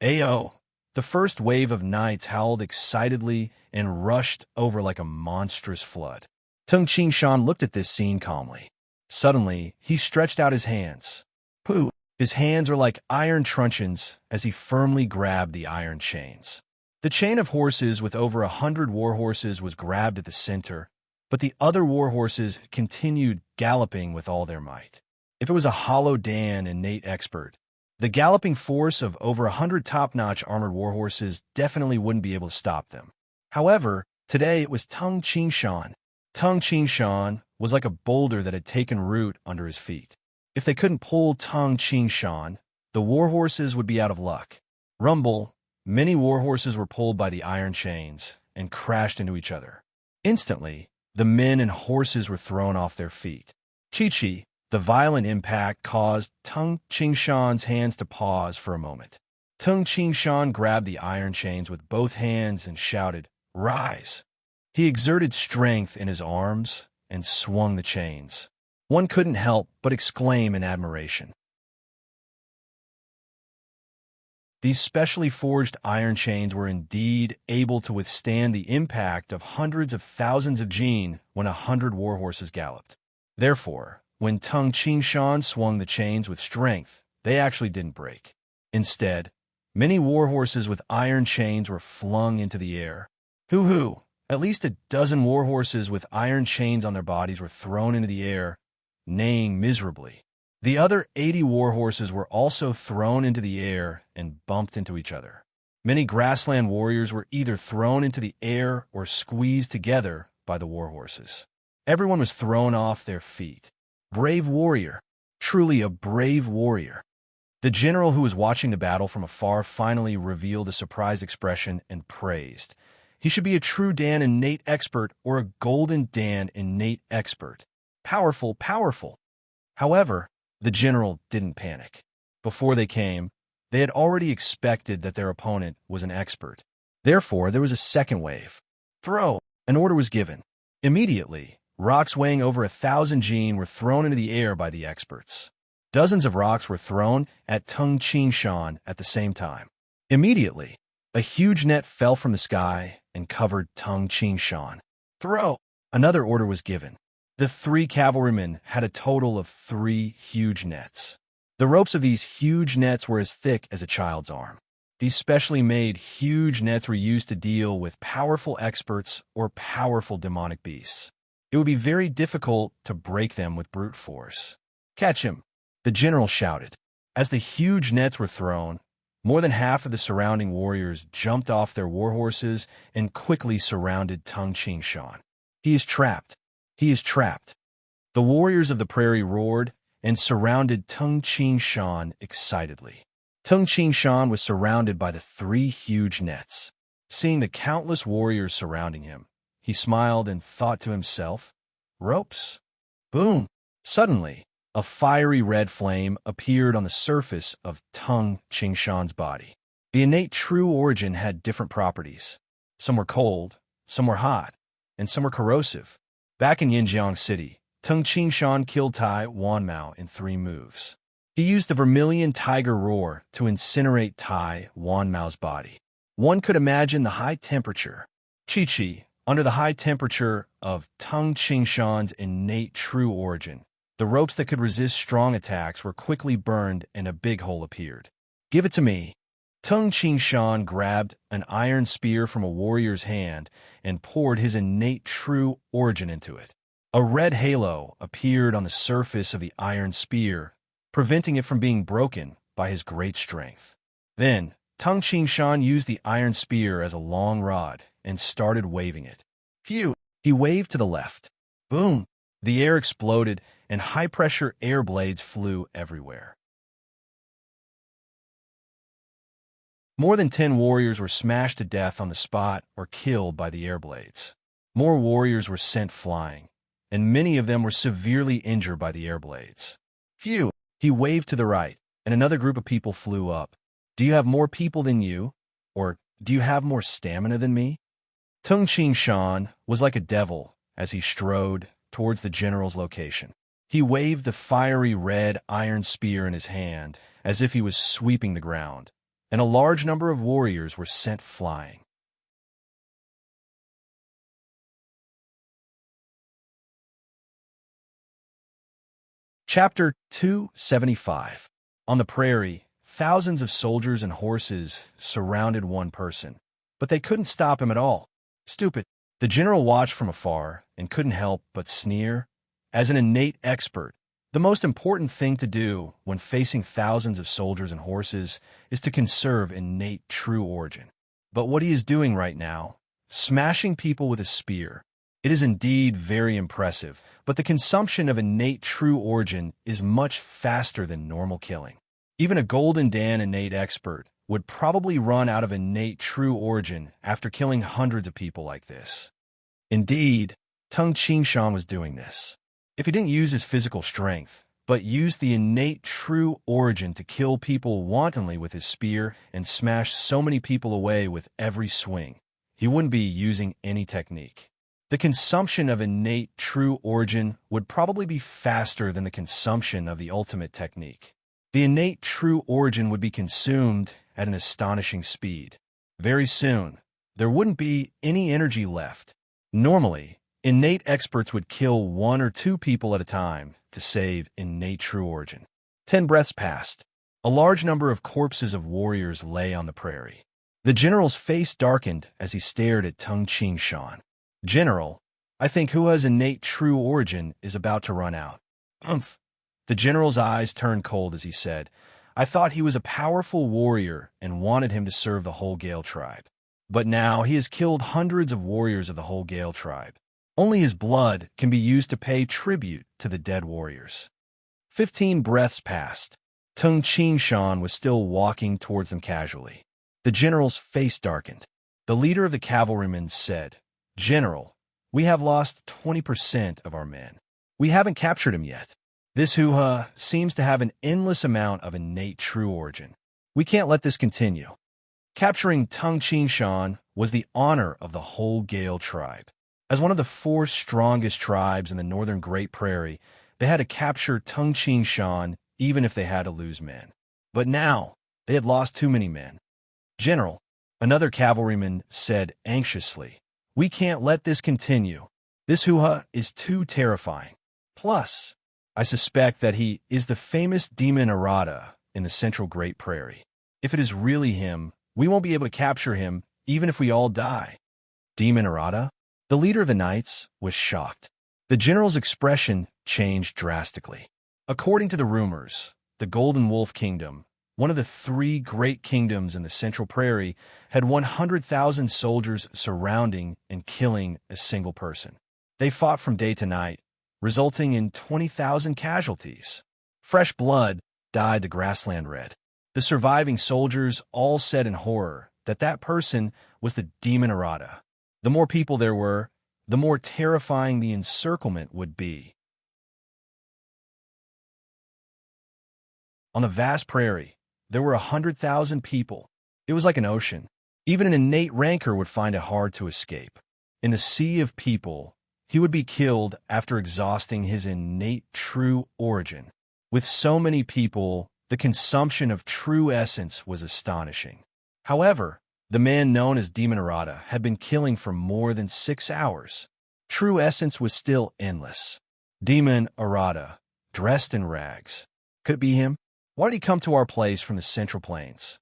Ayo! The first wave of knights howled excitedly and rushed over like a monstrous flood. Tung Qingshan looked at this scene calmly. Suddenly, he stretched out his hands. Pooh! His hands were like iron truncheons as he firmly grabbed the iron chains. The chain of horses with over 100 warhorses was grabbed at the center, but the other warhorses continued galloping with all their might. If it was a hollow Dan and Nate expert, the galloping force of over 100 top-notch armored warhorses definitely wouldn't be able to stop them. However, today it was Tung Qingshan. Tung Qingshan was like a boulder that had taken root under his feet. If they couldn't pull Tung Qingshan, the warhorses would be out of luck. Rumble, many warhorses were pulled by the iron chains and crashed into each other. Instantly, the men and horses were thrown off their feet. Chi-Chi, the violent impact caused Tung Qingshan's hands to pause for a moment. Tung Qingshan grabbed the iron chains with both hands and shouted, "Rise!" He exerted strength in his arms and swung the chains. One couldn't help but exclaim in admiration. These specially forged iron chains were indeed able to withstand the impact of hundreds of thousands of gene when 100 warhorses galloped. Therefore, when Tung Qingshan swung the chains with strength, they actually didn't break. Instead, many warhorses with iron chains were flung into the air. Hoo-hoo! At least a dozen warhorses with iron chains on their bodies were thrown into the air, neighing miserably. The other 80 warhorses were also thrown into the air and bumped into each other. Many grassland warriors were either thrown into the air or squeezed together by the warhorses. Everyone was thrown off their feet. Brave warrior. Truly a brave warrior. The general who was watching the battle from afar finally revealed a surprised expression and praised. He should be a true Dan and Nate expert or a golden Dan and Nate expert. Powerful, powerful. However, the general didn't panic. Before they came, they had already expected that their opponent was an expert. Therefore, there was a second wave. Throw! An order was given. Immediately, rocks weighing over 1,000 gene were thrown into the air by the experts. Dozens of rocks were thrown at Tung Qingshan at the same time. Immediately, a huge net fell from the sky and covered Tung Qingshan. Throw! Another order was given. The 3 cavalrymen had a total of 3 huge nets. The ropes of these huge nets were as thick as a child's arm. These specially made huge nets were used to deal with powerful experts or powerful demonic beasts. It would be very difficult to break them with brute force. Catch him! The general shouted. As the huge nets were thrown, more than half of the surrounding warriors jumped off their warhorses and quickly surrounded Tung Qingshan. He is trapped. He is trapped. The warriors of the prairie roared and surrounded Tung Qingshan excitedly. Tung Qingshan was surrounded by the 3 huge nets. Seeing the countless warriors surrounding him, he smiled and thought to himself, "Ropes." Boom! Suddenly, a fiery red flame appeared on the surface of Tung Qingshan's body. The innate true origin had different properties. Some were cold, some were hot, and some were corrosive. Back in Yinjiang City, Tung Shan killed Tai Wanmao in 3 moves. He used the Vermilion Tiger Roar to incinerate Tai Wanmao's body. One could imagine the high temperature. Chi-Chi, under the high temperature of Tung Shan's innate true origin, the ropes that could resist strong attacks were quickly burned and a big hole appeared. Give it to me. Tung Shan grabbed an iron spear from a warrior's hand and poured his innate true origin into it. A red halo appeared on the surface of the iron spear, preventing it from being broken by his great strength. Then, Tung Shan used the iron spear as a long rod and started waving it. Phew! He waved to the left. Boom! The air exploded and high-pressure air blades flew everywhere. More than 10 warriors were smashed to death on the spot or killed by the air blades. More warriors were sent flying, and many of them were severely injured by the air blades. Phew! He waved to the right, and another group of people flew up. Do you have more people than you? Or do you have more stamina than me? Tung Shan was like a devil as he strode towards the general's location. He waved the fiery red iron spear in his hand as if he was sweeping the ground, and a large number of warriors were sent flying. Chapter 275. On the prairie, thousands of soldiers and horses surrounded one person, but they couldn't stop him at all. Stupid. The general watched from afar and couldn't help but sneer. As an innate expert, the most important thing to do when facing thousands of soldiers and horses is to conserve innate true origin. But what he is doing right now, smashing people with a spear, it is indeed very impressive, but the consumption of innate true origin is much faster than normal killing. Even a Golden Dan innate expert would probably run out of innate true origin after killing hundreds of people like this. Indeed, Tung Shan was doing this. If he didn't use his physical strength, but used the innate true origin to kill people wantonly with his spear and smash so many people away with every swing, he wouldn't be using any technique. The consumption of innate true origin would probably be faster than the consumption of the ultimate technique. The innate true origin would be consumed at an astonishing speed. Very soon, there wouldn't be any energy left. Normally, innate experts would kill 1 or 2 people at a time to save innate true origin. 10 breaths passed. A large number of corpses of warriors lay on the prairie. The general's face darkened as he stared at Tung Shan. General, I think Hua's innate true origin is about to run out. Umph. The general's eyes turned cold as he said, I thought he was a powerful warrior and wanted him to serve the whole Gale tribe. But now he has killed hundreds of warriors of the whole Gale tribe. Only his blood can be used to pay tribute to the dead warriors. 15 breaths passed. Tung Shan was still walking towards them casually. The general's face darkened. The leader of the cavalrymen said, General, we have lost 20% of our men. We haven't captured him yet. This Hua seems to have an endless amount of innate true origin. We can't let this continue. Capturing Tung Shan was the honor of the whole Gale tribe. As one of the 4 strongest tribes in the northern Great Prairie, they had to capture Tung Shan even if they had to lose men. But now, they had lost too many men. General, another cavalryman said anxiously, we can't let this continue. This Hua is too terrifying. Plus, I suspect that he is the famous demon Arata in the central Great Prairie. If it is really him, we won't be able to capture him even if we all die. Demon Arata? The leader of the knights was shocked. The general's expression changed drastically. According to the rumors, the Golden Wolf Kingdom, one of the 3 great kingdoms in the Central Prairie, had 100,000 soldiers surrounding and killing a single person. They fought from day to night, resulting in 20,000 casualties. Fresh blood dyed the grassland red. The surviving soldiers all said in horror that that person was the demon Arata. The more people there were, the more terrifying the encirclement would be. On the vast prairie, there were 100,000 people. It was like an ocean. Even an innate rancor would find it hard to escape. In the sea of people, he would be killed after exhausting his innate true origin. With so many people, the consumption of true essence was astonishing. However, the man known as Demon Arata had been killing for more than 6 hours. True essence was still endless. Demon Arata, dressed in rags. Could it be him? Why did he come to our place from the Central Plains?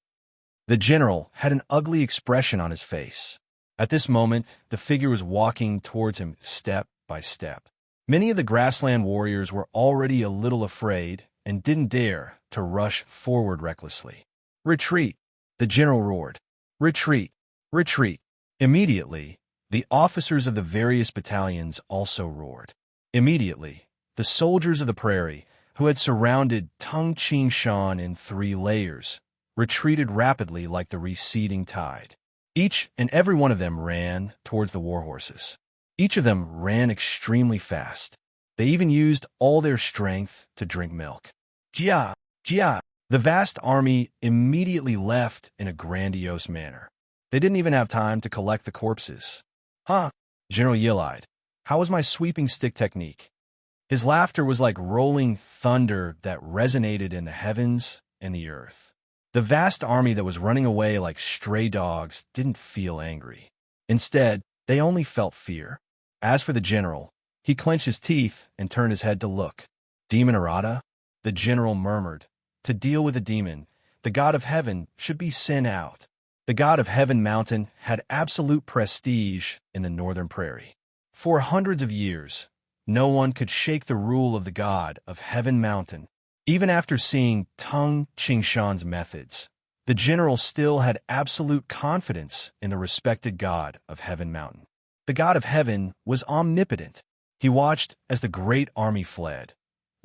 The general had an ugly expression on his face. At this moment, the figure was walking towards him step by step. Many of the grassland warriors were already a little afraid and didn't dare to rush forward recklessly. "Retreat!" the general roared. "Retreat! Retreat!" Immediately, the officers of the various battalions also roared. Immediately, the soldiers of the prairie, who had surrounded Tung Ching Shan in 3 layers, retreated rapidly like the receding tide. Each and every one of them ran towards the warhorses. Each of them ran extremely fast. They even used all their strength to drink milk. Jia! Jia! The vast army immediately left in a grandiose manner. They didn't even have time to collect the corpses. "Huh?" General yell-eyed. "How was my sweeping stick technique?" His laughter was like rolling thunder that resonated in the heavens and the earth. The vast army that was running away like stray dogs didn't feel angry. Instead, they only felt fear. As for the general, he clenched his teeth and turned his head to look. "Demon Arata?" the general murmured. "To deal with a demon, the god of heaven should be sent out." The god of Heaven Mountain had absolute prestige in the northern prairie. For hundreds of years, no one could shake the rule of the god of Heaven Mountain. Even after seeing Tung Chingshan's methods, the general still had absolute confidence in the respected god of Heaven Mountain. The god of heaven was omnipotent. He watched as the great army fled,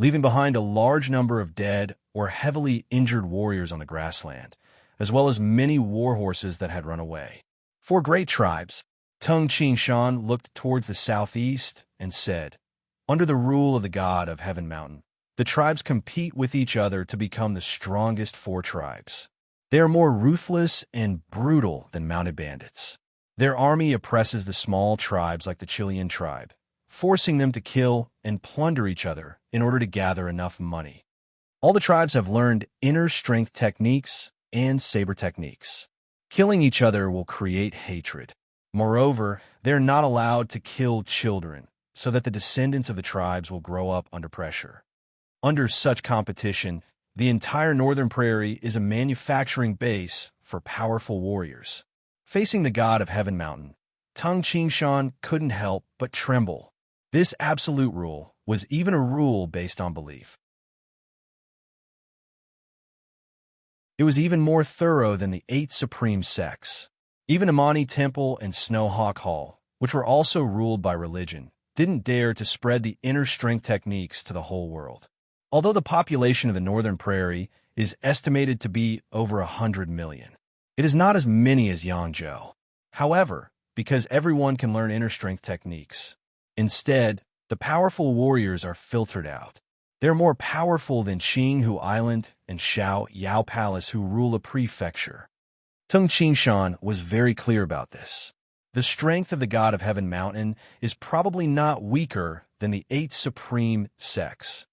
leaving behind a large number of dead or heavily injured warriors on the grassland, as well as many warhorses that had run away. For great tribes, Tung Chingshan looked towards the southeast and said, "Under the rule of the god of Heaven Mountain, the tribes compete with each other to become the strongest 4 tribes. They are more ruthless and brutal than mounted bandits. Their army oppresses the small tribes like the Chilean tribe, forcing them to kill and plunder each other in order to gather enough money. All the tribes have learned inner strength techniques and saber techniques. Killing each other will create hatred. Moreover, they're not allowed to kill children, so that the descendants of the tribes will grow up under pressure. Under such competition, the entire northern prairie is a manufacturing base for powerful warriors." Facing the god of Heaven Mountain, Tung Chingshan couldn't help but tremble. This absolute rule was even a rule based on belief. It was even more thorough than the 8 supreme sects. Even Amani Temple and Snowhawk Hall, which were also ruled by religion, didn't dare to spread the inner strength techniques to the whole world. Although the population of the northern prairie is estimated to be over 100 million, it is not as many as Yangzhou. However, because everyone can learn inner strength techniques, instead, the powerful warriors are filtered out. They're more powerful than Qinghu Island and Xiao Yao Palace, who rule a prefecture. Tung Chingshan was very clear about this. The strength of the god of Heaven Mountain is probably not weaker than the 8 supreme sects.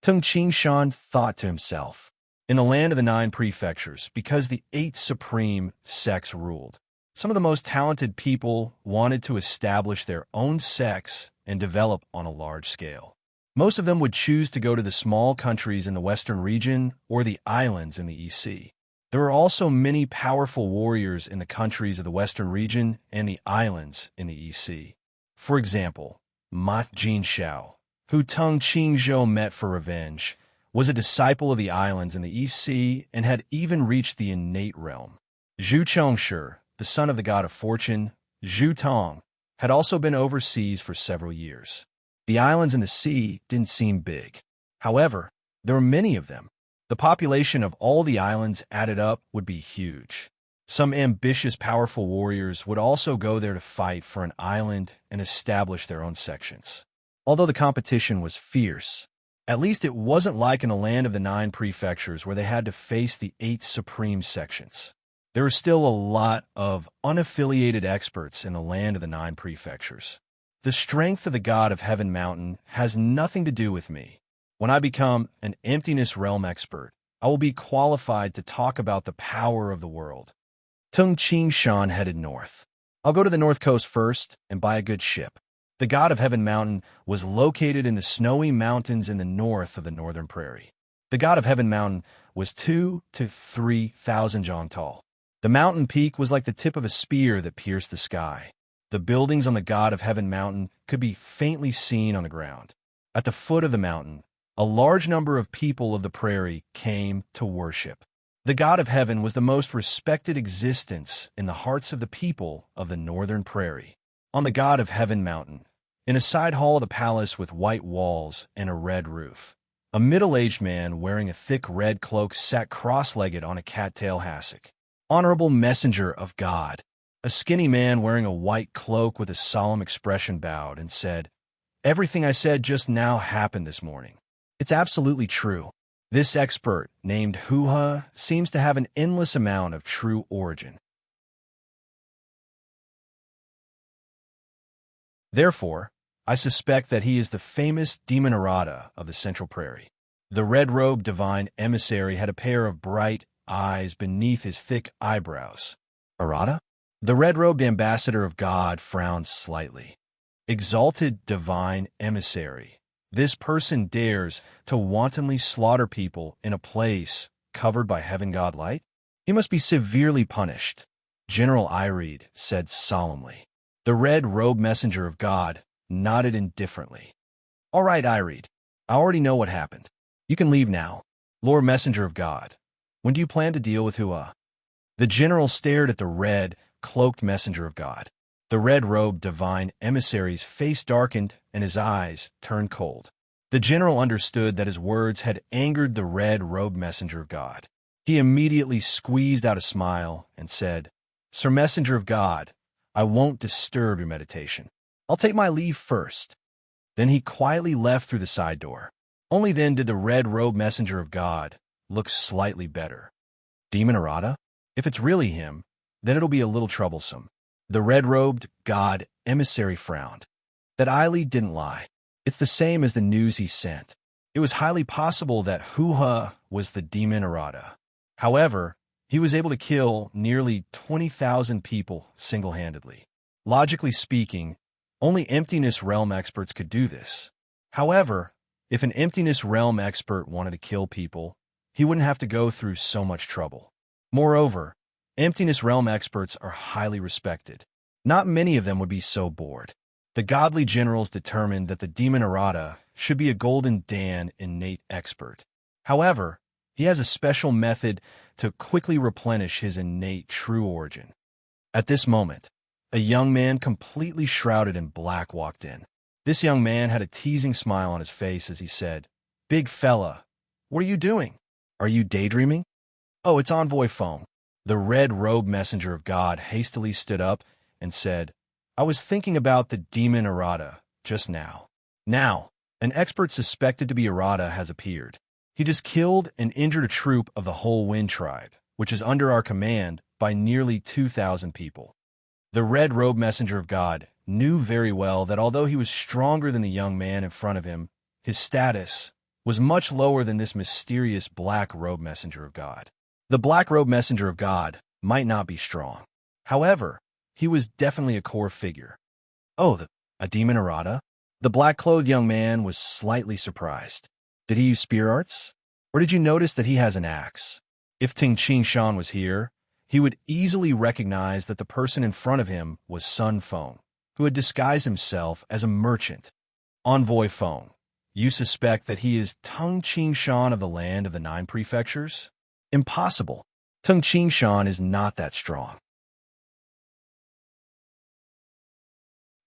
Tung Chingshan thought to himself, in the land of the 9 prefectures, because the 8 supreme sects ruled, some of the most talented people wanted to establish their own sects and develop on a large scale. Most of them would choose to go to the small countries in the western region or the islands in the East Sea. There were also many powerful warriors in the countries of the western region and the islands in the East Sea. For example, Ma Jinxiao, who Tung Qingzhou met for revenge, was a disciple of the islands in the East Sea and had even reached the innate realm. Zhu Chongshi, the son of the god of fortune, Zhu Tong, had also been overseas for several years. The islands in the sea didn't seem big. However, there were many of them. The population of all the islands added up would be huge. Some ambitious, powerful warriors would also go there to fight for an island and establish their own sections. Although the competition was fierce, at least it wasn't like in the land of the 9 prefectures where they had to face the 8 supreme sections. There were still a lot of unaffiliated experts in the land of the 9 prefectures. The strength of the god of Heaven Mountain has nothing to do with me. When I become an emptiness realm expert, I will be qualified to talk about the power of the world. Tung Ching Shan headed north. I'll go to the north coast first and buy a good ship. The god of Heaven Mountain was located in the snowy mountains in the north of the northern prairie. The god of Heaven Mountain was 2,000 to 3,000 jong tall. The mountain peak was like the tip of a spear that pierced the sky. The buildings on the god of Heaven Mountain could be faintly seen on the ground. At the foot of the mountain, a large number of people of the prairie came to worship. The god of heaven was the most respected existence in the hearts of the people of the northern prairie. On the god of Heaven Mountain, in a side hall of the palace with white walls and a red roof, a middle-aged man wearing a thick red cloak sat cross-legged on a cattail hassock. Honorable messenger of God. A skinny man wearing a white cloak with a solemn expression bowed and said, "Everything I said just now happened this morning. It's absolutely true. This expert, named Hoo-ha, seems to have an endless amount of true origin. Therefore, I suspect that he is the famous demon Arata of the Central Prairie." The red-robed divine emissary had a pair of bright eyes beneath his thick eyebrows. Arata? The red-robed ambassador of God frowned slightly. Exalted divine emissary. This person dares to wantonly slaughter people in a place covered by heaven god light? He must be severely punished, General Ireed said solemnly. The red-robed messenger of God nodded indifferently. All right, Ireed. I already know what happened. You can leave now. Lord Messenger of God, when do you plan to deal with Hua? The general stared at the red-cloaked messenger of God. The red-robed divine emissary's face darkened and his eyes turned cold. The general understood that his words had angered the red-robed messenger of God. He immediately squeezed out a smile and said, "Sir Messenger of God, I won't disturb your meditation. I'll take my leave first." Then he quietly left through the side door. Only then did the red-robed messenger of God look slightly better. Demon Arata? If it's really him, then it'll be a little troublesome. The red-robed god emissary frowned. That Eiley didn't lie. It's the same as the news he sent. It was highly possible that Hoo-ha was the demon Arata. However, he was able to kill nearly 20,000 people single-handedly. Logically speaking, only Emptiness Realm experts could do this. However, if an Emptiness Realm expert wanted to kill people, he wouldn't have to go through so much trouble. Moreover, Emptiness Realm experts are highly respected. Not many of them would be so bored. The godly generals determined that the demon Arata should be a Golden Dan innate expert. However, he has a special method to quickly replenish his innate true origin. At this moment, a young man completely shrouded in black walked in. This young man had a teasing smile on his face as he said, "Big fella, what are you doing? Are you daydreaming?" "Oh, it's envoy phone." The red-robed messenger of God hastily stood up and said, "I was thinking about the demon Arata just now. Now, an expert suspected to be Arata has appeared. He just killed and injured a troop of the whole Wind tribe, which is under our command by nearly 2,000 people." The red-robed messenger of God knew very well that although he was stronger than the young man in front of him, his status was much lower than this mysterious black-robed messenger of God. The black-robed messenger of God might not be strong. However, he was definitely a core figure. "Oh, a demon Arata?" The black-clothed young man was slightly surprised. "Did he use spear arts? Or did you notice that he has an axe?" If Ting Ching Shan was here, he would easily recognize that the person in front of him was Sun Feng, who had disguised himself as a merchant. "Envoy Feng, you suspect that he is Tung Ching Shan of the land of the 9 prefectures?" "Impossible. Tung Ching Shan is not that strong."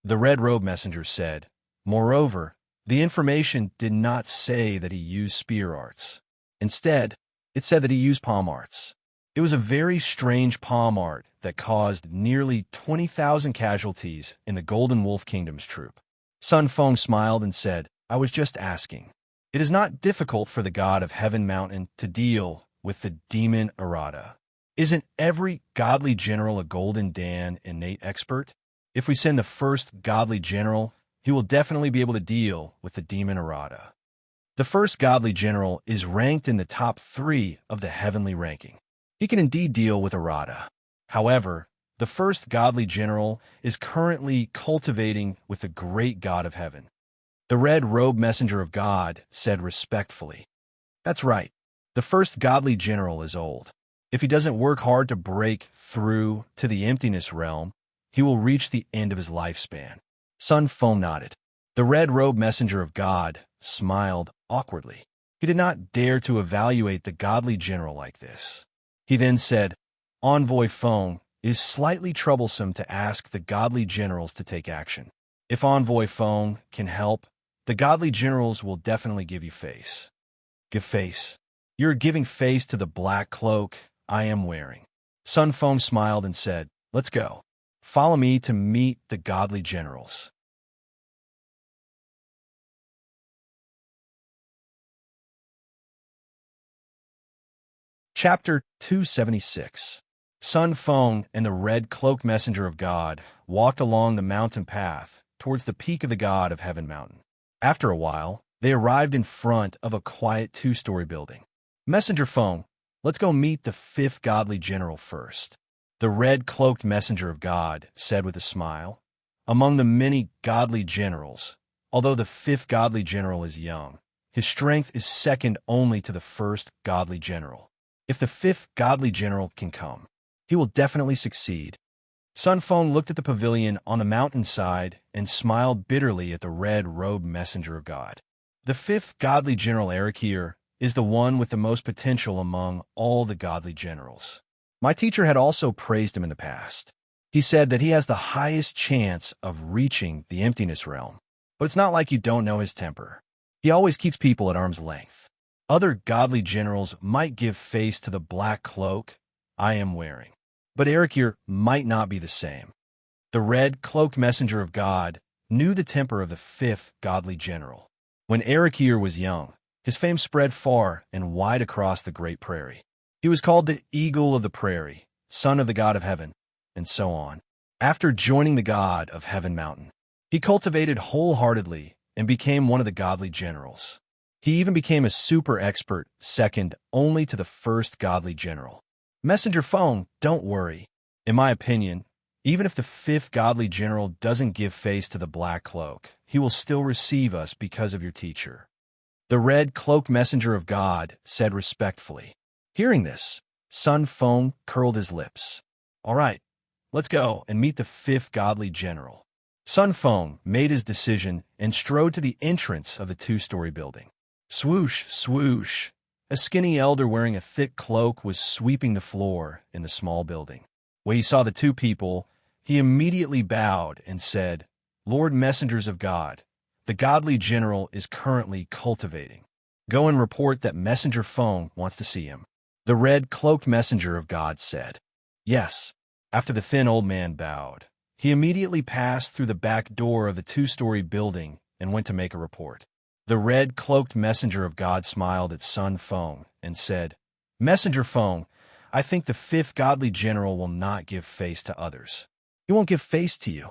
The red-robed messenger said, "Moreover, the information did not say that he used spear arts. Instead, it said that he used palm arts. It was a very strange palm art that caused nearly 20,000 casualties in the Golden Wolf Kingdom's troop." Sun Feng smiled and said, "I was just asking. It is not difficult for the god of Heaven Mountain to deal with the demon Arata. Isn't every godly general a Golden Dan innate expert? If we send the first godly general he will definitely be able to deal with the demon errata. The first godly general is ranked in the top 3 of the heavenly ranking. He can indeed deal with errata. However, the first godly general is currently cultivating with the great God of heaven. The red-robed messenger of God said respectfully, "That's right. The first godly general is old. If he doesn't work hard to break through to the emptiness realm, he will reach the end of his lifespan." Sun Feng nodded. The red-robed messenger of God smiled awkwardly. He did not dare to evaluate the godly general like this. He then said, "Envoy Feng, it is slightly troublesome to ask the godly generals to take action. If Envoy Feng can help, the godly generals will definitely give you face." "Give face? You're giving face to the black cloak I am wearing." Sun Feng smiled and said, "Let's go. Follow me to meet the godly generals." Chapter 276. Sun Feng and the red-cloaked messenger of God walked along the mountain path towards the peak of the God of Heaven mountain. After a while, they arrived in front of a quiet 2-story building. "Messenger Feng, let's go meet the 5th godly general first," the red-cloaked messenger of God said with a smile. Among the many godly generals, although the 5th godly general is young, his strength is second only to the 1st godly general. If the 5th godly general can come, he will definitely succeed. Sun Feng looked at the pavilion on the mountainside and smiled bitterly at the red-robed messenger of God. The 5th godly general Erikir is the one with the most potential among all the godly generals. My teacher had also praised him in the past. He said that he has the highest chance of reaching the emptiness realm. But it's not like you don't know his temper. He always keeps people at arm's length. Other godly generals might give face to the black cloak I am wearing, but Erikir might not be the same. The red-cloaked messenger of God knew the temper of the 5th godly general. When Erikir was young, his fame spread far and wide across the great prairie. He was called the Eagle of the Prairie, son of the God of Heaven, and so on. After joining the God of Heaven mountain, he cultivated wholeheartedly and became one of the godly generals. He even became a super expert, second only to the 1st godly general. Messenger Feng, don't worry. In my opinion, even if the 5th godly general doesn't give face to the black cloak, he will still receive us because of your teacher." The red-cloaked messenger of God said respectfully. Hearing this, Sun Feng curled his lips. "All right, let's go and meet the 5th godly general." Sun Feng made his decision and strode to the entrance of the 2-story building. Swoosh, swoosh. A skinny elder wearing a thick cloak was sweeping the floor in the small building. When he saw the 2 people, he immediately bowed and said, "Lord Messengers of God, the godly general is currently cultivating. Go and report that Messenger Feng wants to see him." The red-cloaked messenger of God said, "Yes." After the thin old man bowed, he immediately passed through the back door of the 2-story building and went to make a report. The red-cloaked messenger of God smiled at Sun Feng and said, "Messenger Feng, I think the 5th godly general will not give face to others. He won't give face to you.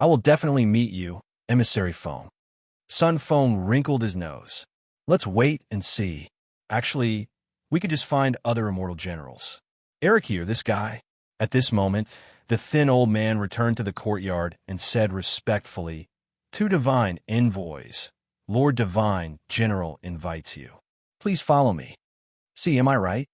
I will definitely meet you, Emissary Feng." Sun Feng wrinkled his nose. "Let's wait and see. Actually, we could just find other immortal generals. Erikir, this guy." At this moment, the thin old man returned to the courtyard and said respectfully, "Two divine envoys. Lord Divine General invites you. Please follow me." "See, am I right?"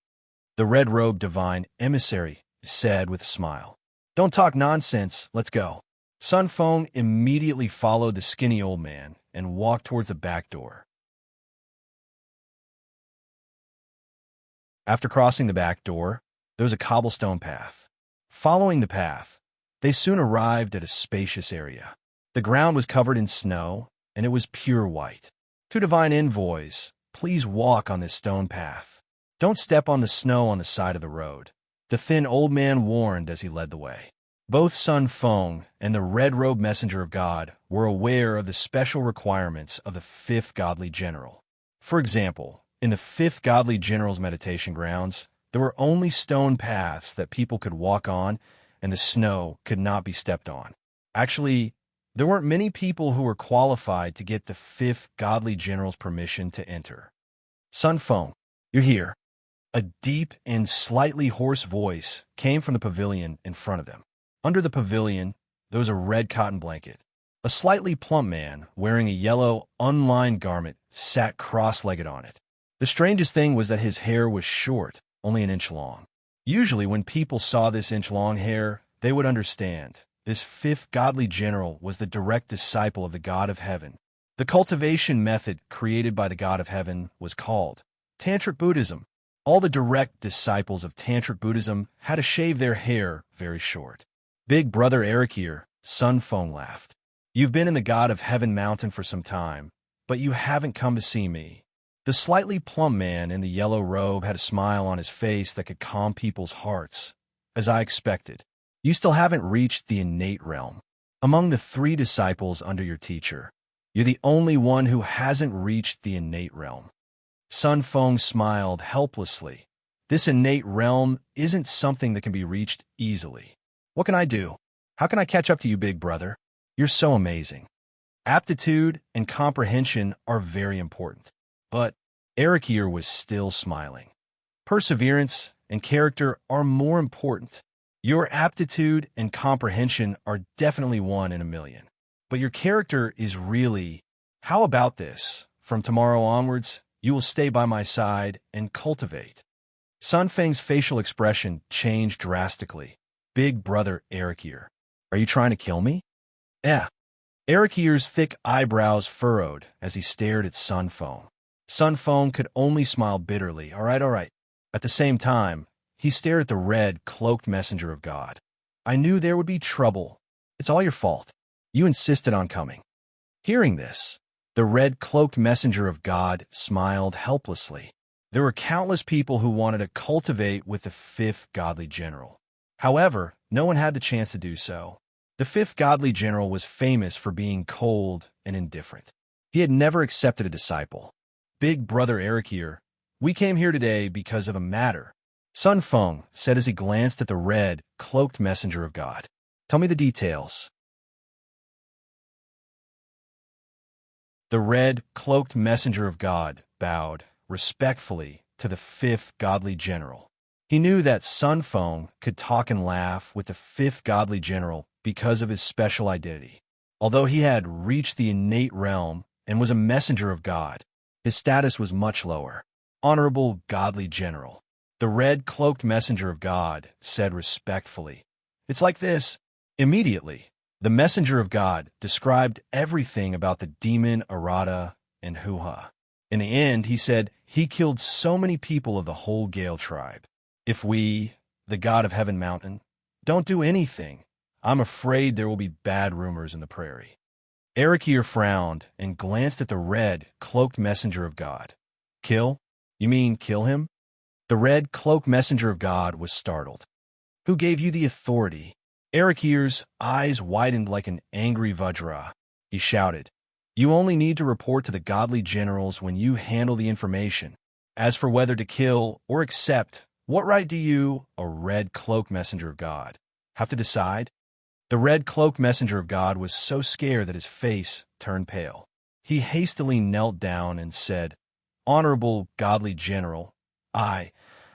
The red-robed divine emissary said with a smile. "Don't talk nonsense, let's go." Sun Feng immediately followed the skinny old man and walked towards the back door. After crossing the back door, there was a cobblestone path. Following the path, they soon arrived at a spacious area. The ground was covered in snow, and it was pure white. "Two divine envoys, please walk on this stone path. Don't step on the snow on the side of the road," the thin old man warned as he led the way. Both Sun Feng and the red-robed messenger of God were aware of the special requirements of the 5th godly general. For example, in the 5th godly general's meditation grounds, there were only stone paths that people could walk on, and the snow could not be stepped on. Actually, There weren't many people who were qualified to get the fifth godly general's permission to enter. Sun Feng, you're here. A deep and slightly hoarse voice came from the pavilion in front of them. Under the pavilion, there was a red cotton blanket. A slightly plump man, wearing a yellow, unlined garment, sat cross-legged on it. The strangest thing was that his hair was short, only an inch long. Usually when people saw this inch-long hair, they would understand. This fifth godly general was the direct disciple of the God of Heaven. The cultivation method created by the God of Heaven was called Tantric Buddhism. All the direct disciples of Tantric Buddhism had to shave their hair very short. Big brother Eric here, Sun Feng laughed. You've been in the God of Heaven mountain for some time, but you haven't come to see me. The slightly plump man in the yellow robe had a smile on his face that could calm people's hearts. As I expected, you still haven't reached the innate realm. Among the 3 disciples under your teacher, you're the only one who hasn't reached the innate realm. Sun Feng smiled helplessly. This innate realm isn't something that can be reached easily. What can I do? How can I catch up to you, big brother? You're so amazing. Aptitude and comprehension are very important. But Eric here was still smiling. Perseverance and character are more important. Your aptitude and comprehension are definitely 1 in a million. But your character is really, how about this? From tomorrow onwards, you will stay by my side and cultivate. Sun Feng's facial expression changed drastically. Big brother Eric here. Are you trying to kill me? Yeah. Eric here's thick eyebrows furrowed as he stared at Sun Feng. Sun Feng could only smile bitterly. All right. At the same time, he stared at the red, cloaked messenger of God. I knew there would be trouble. It's all your fault. You insisted on coming. Hearing this, the red, cloaked messenger of God smiled helplessly. There were countless people who wanted to cultivate with the fifth godly general. However, no one had the chance to do so. The fifth godly general was famous for being cold and indifferent. He had never accepted a disciple. Big brother Eric here, we came here today because of a matter. Sun Feng said as he glanced at the red, cloaked messenger of God. Tell me the details. The red, cloaked messenger of God bowed respectfully to the fifth godly general. He knew that Sun Feng could talk and laugh with the fifth godly general because of his special identity. Although he had reached the innate realm and was a messenger of God, his status was much lower. Honorable godly general. The red cloaked messenger of God said respectfully, It's like this. Immediately, the messenger of God described everything about the demon Arata and Huha. In the end, he said he killed so many people of the whole Gale tribe. If we, the God of Heaven Mountain, don't do anything, I'm afraid there will be bad rumors in the prairie. Eric here frowned and glanced at the red, cloaked messenger of God. Kill? You mean kill him? The red, cloaked messenger of God was startled. Who gave you the authority? Eric here's eyes widened like an angry Vajra. He shouted, You only need to report to the godly generals when you handle the information. As for whether to kill or accept, what right do you, a red cloaked messenger of God, have to decide? The red cloaked messenger of God was so scared that his face turned pale. He hastily knelt down and said, Honorable godly general, I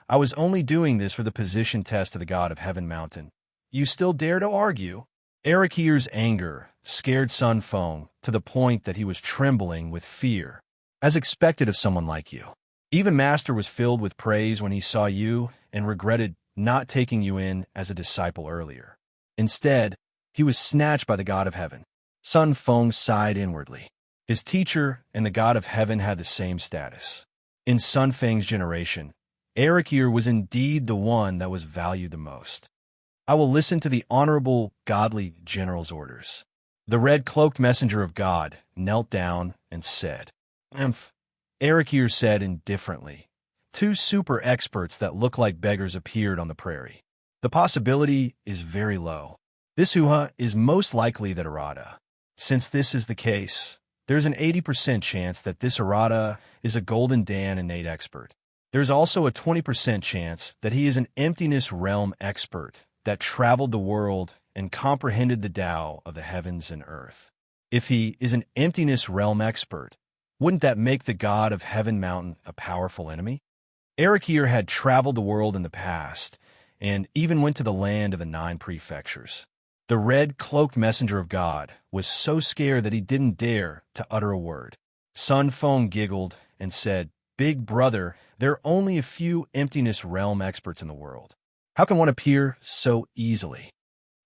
was only doing this for the position test of the God of Heaven Mountain. You still dare to argue? Eric here's anger scared Sun Feng to the point that he was trembling with fear, as expected of someone like you. Even Master was filled with praise when he saw you and regretted not taking you in as a disciple earlier. Instead, he was snatched by the God of Heaven. Sun Feng sighed inwardly. His teacher and the God of Heaven had the same status. In Sun Feng's generation, Eric here was indeed the one that was valued the most. I will listen to the honorable, godly general's orders. The red-cloaked messenger of God knelt down and said, Eric here said indifferently. 2 super experts that look like beggars appeared on the prairie. The possibility is very low. This Huha is most likely that Arata. Since this is the case, there's an 80% chance that this Arata is a Golden Dan innate expert. There's also a 20% chance that he is an emptiness realm expert that traveled the world and comprehended the Tao of the heavens and earth. If he is an emptiness realm expert, wouldn't that make the god of Heaven Mountain a powerful enemy? Erikir had traveled the world in the past, and even went to the land of the 9 prefectures. The red-cloaked messenger of God was so scared that he didn't dare to utter a word. Sun Feng giggled and said, "Big brother, there are only a few emptiness realm experts in the world. How can one appear so easily?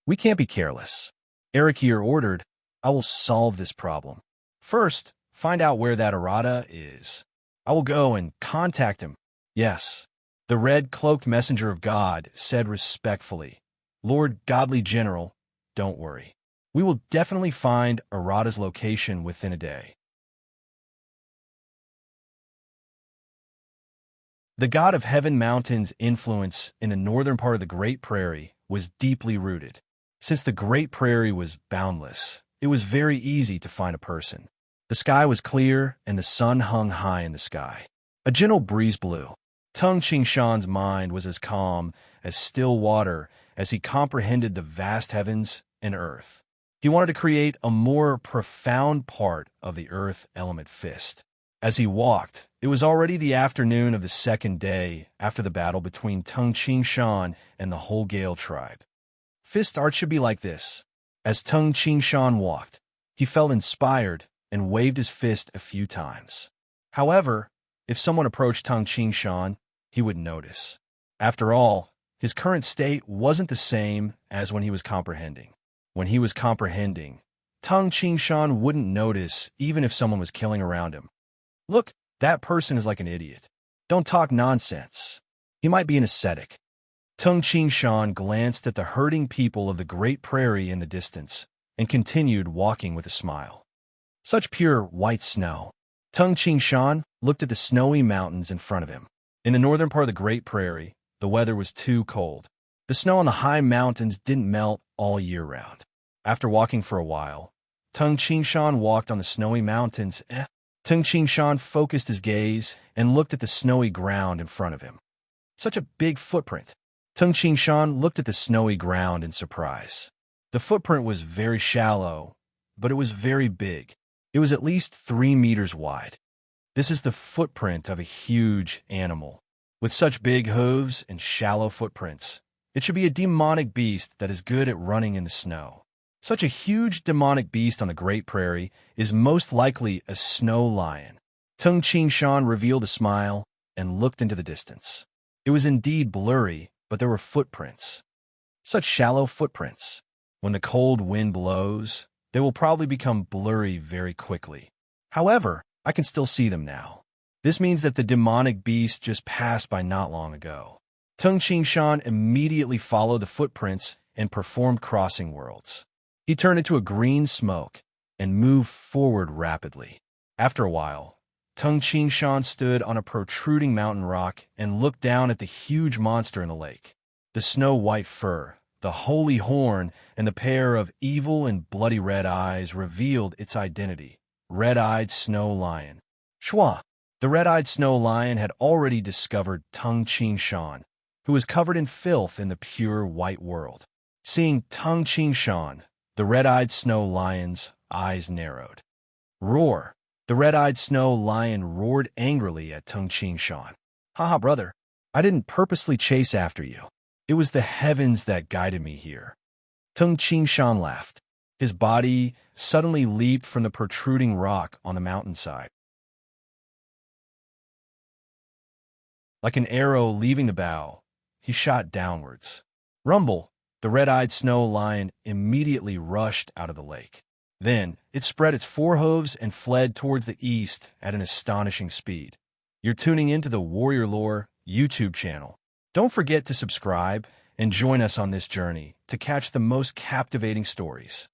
We can't be careless." Erikir ordered, "I will solve this problem. First, find out where that errata is. I will go and contact him." "Yes," the red-cloaked messenger of God said respectfully. "Lord Godly General, don't worry. We will definitely find errata's location within a day." The god of Heaven Mountain's influence in the northern part of the Great Prairie was deeply rooted. Since the Great Prairie was boundless, it was very easy to find a person. The sky was clear, and the sun hung high in the sky. A gentle breeze blew. Tung Qingshan's mind was as calm as still water as he comprehended the vast heavens and earth. He wanted to create a more profound part of the earth element fist. As he walked, it was already the afternoon of the second day after the battle between Tung Qingshan and the whole Gale tribe. Fist art should be like this. As Tung Qingshan walked, he felt inspired and waved his fist a few times. However, if someone approached Tung Qingshan, he would notice. After all, his current state wasn't the same as when he was comprehending. When he was comprehending, Tung Qingshan wouldn't notice even if someone was killing around him. "Look, that person is like an idiot. Don't talk nonsense. He might be an ascetic." Tung Qingshan glanced at the herding people of the Great Prairie in the distance and continued walking with a smile. Such pure white snow. Tung Qingshan looked at the snowy mountains in front of him. In the northern part of the Great Prairie, the weather was too cold. The snow on the high mountains didn't melt all year round. After walking for a while, Tung Qingshan walked on the snowy mountains. Tung Qingshan focused his gaze and looked at the snowy ground in front of him. Such a big footprint. Tung Qingshan looked at the snowy ground in surprise. The footprint was very shallow, but it was very big. It was at least 3 meters wide. This is the footprint of a huge animal. With such big hooves and shallow footprints, it should be a demonic beast that is good at running in the snow. Such a huge demonic beast on the Great Prairie is most likely a snow lion. Tung Qingshan revealed a smile and looked into the distance. It was indeed blurry, but there were footprints. Such shallow footprints. When the cold wind blows, they will probably become blurry very quickly. However, I can still see them now. This means that the demonic beast just passed by not long ago. Tung Qingshan immediately followed the footprints and performed crossing worlds. He turned into a green smoke and moved forward rapidly. After a while, Tung Qingshan stood on a protruding mountain rock and looked down at the huge monster in the lake. The snow-white fur, the holy horn, and the pair of evil and bloody red eyes revealed its identity. Red-eyed snow lion. Shua! The red-eyed snow lion had already discovered Tung Qingshan, who was covered in filth in the pure white world. Seeing Tung Qingshan, the red-eyed snow lion's eyes narrowed. Roar! The red-eyed snow lion roared angrily at Tung Qingshan. "Haha, brother, I didn't purposely chase after you. It was the heavens that guided me here." Tung Qingshan laughed. His body suddenly leaped from the protruding rock on the mountainside. Like an arrow leaving the bow, he shot downwards. Rumble! The red-eyed snow lion immediately rushed out of the lake. Then it spread its 4 hooves and fled towards the east at an astonishing speed. You're tuning into the Warrior Lore YouTube channel. Don't forget to subscribe and join us on this journey to catch the most captivating stories.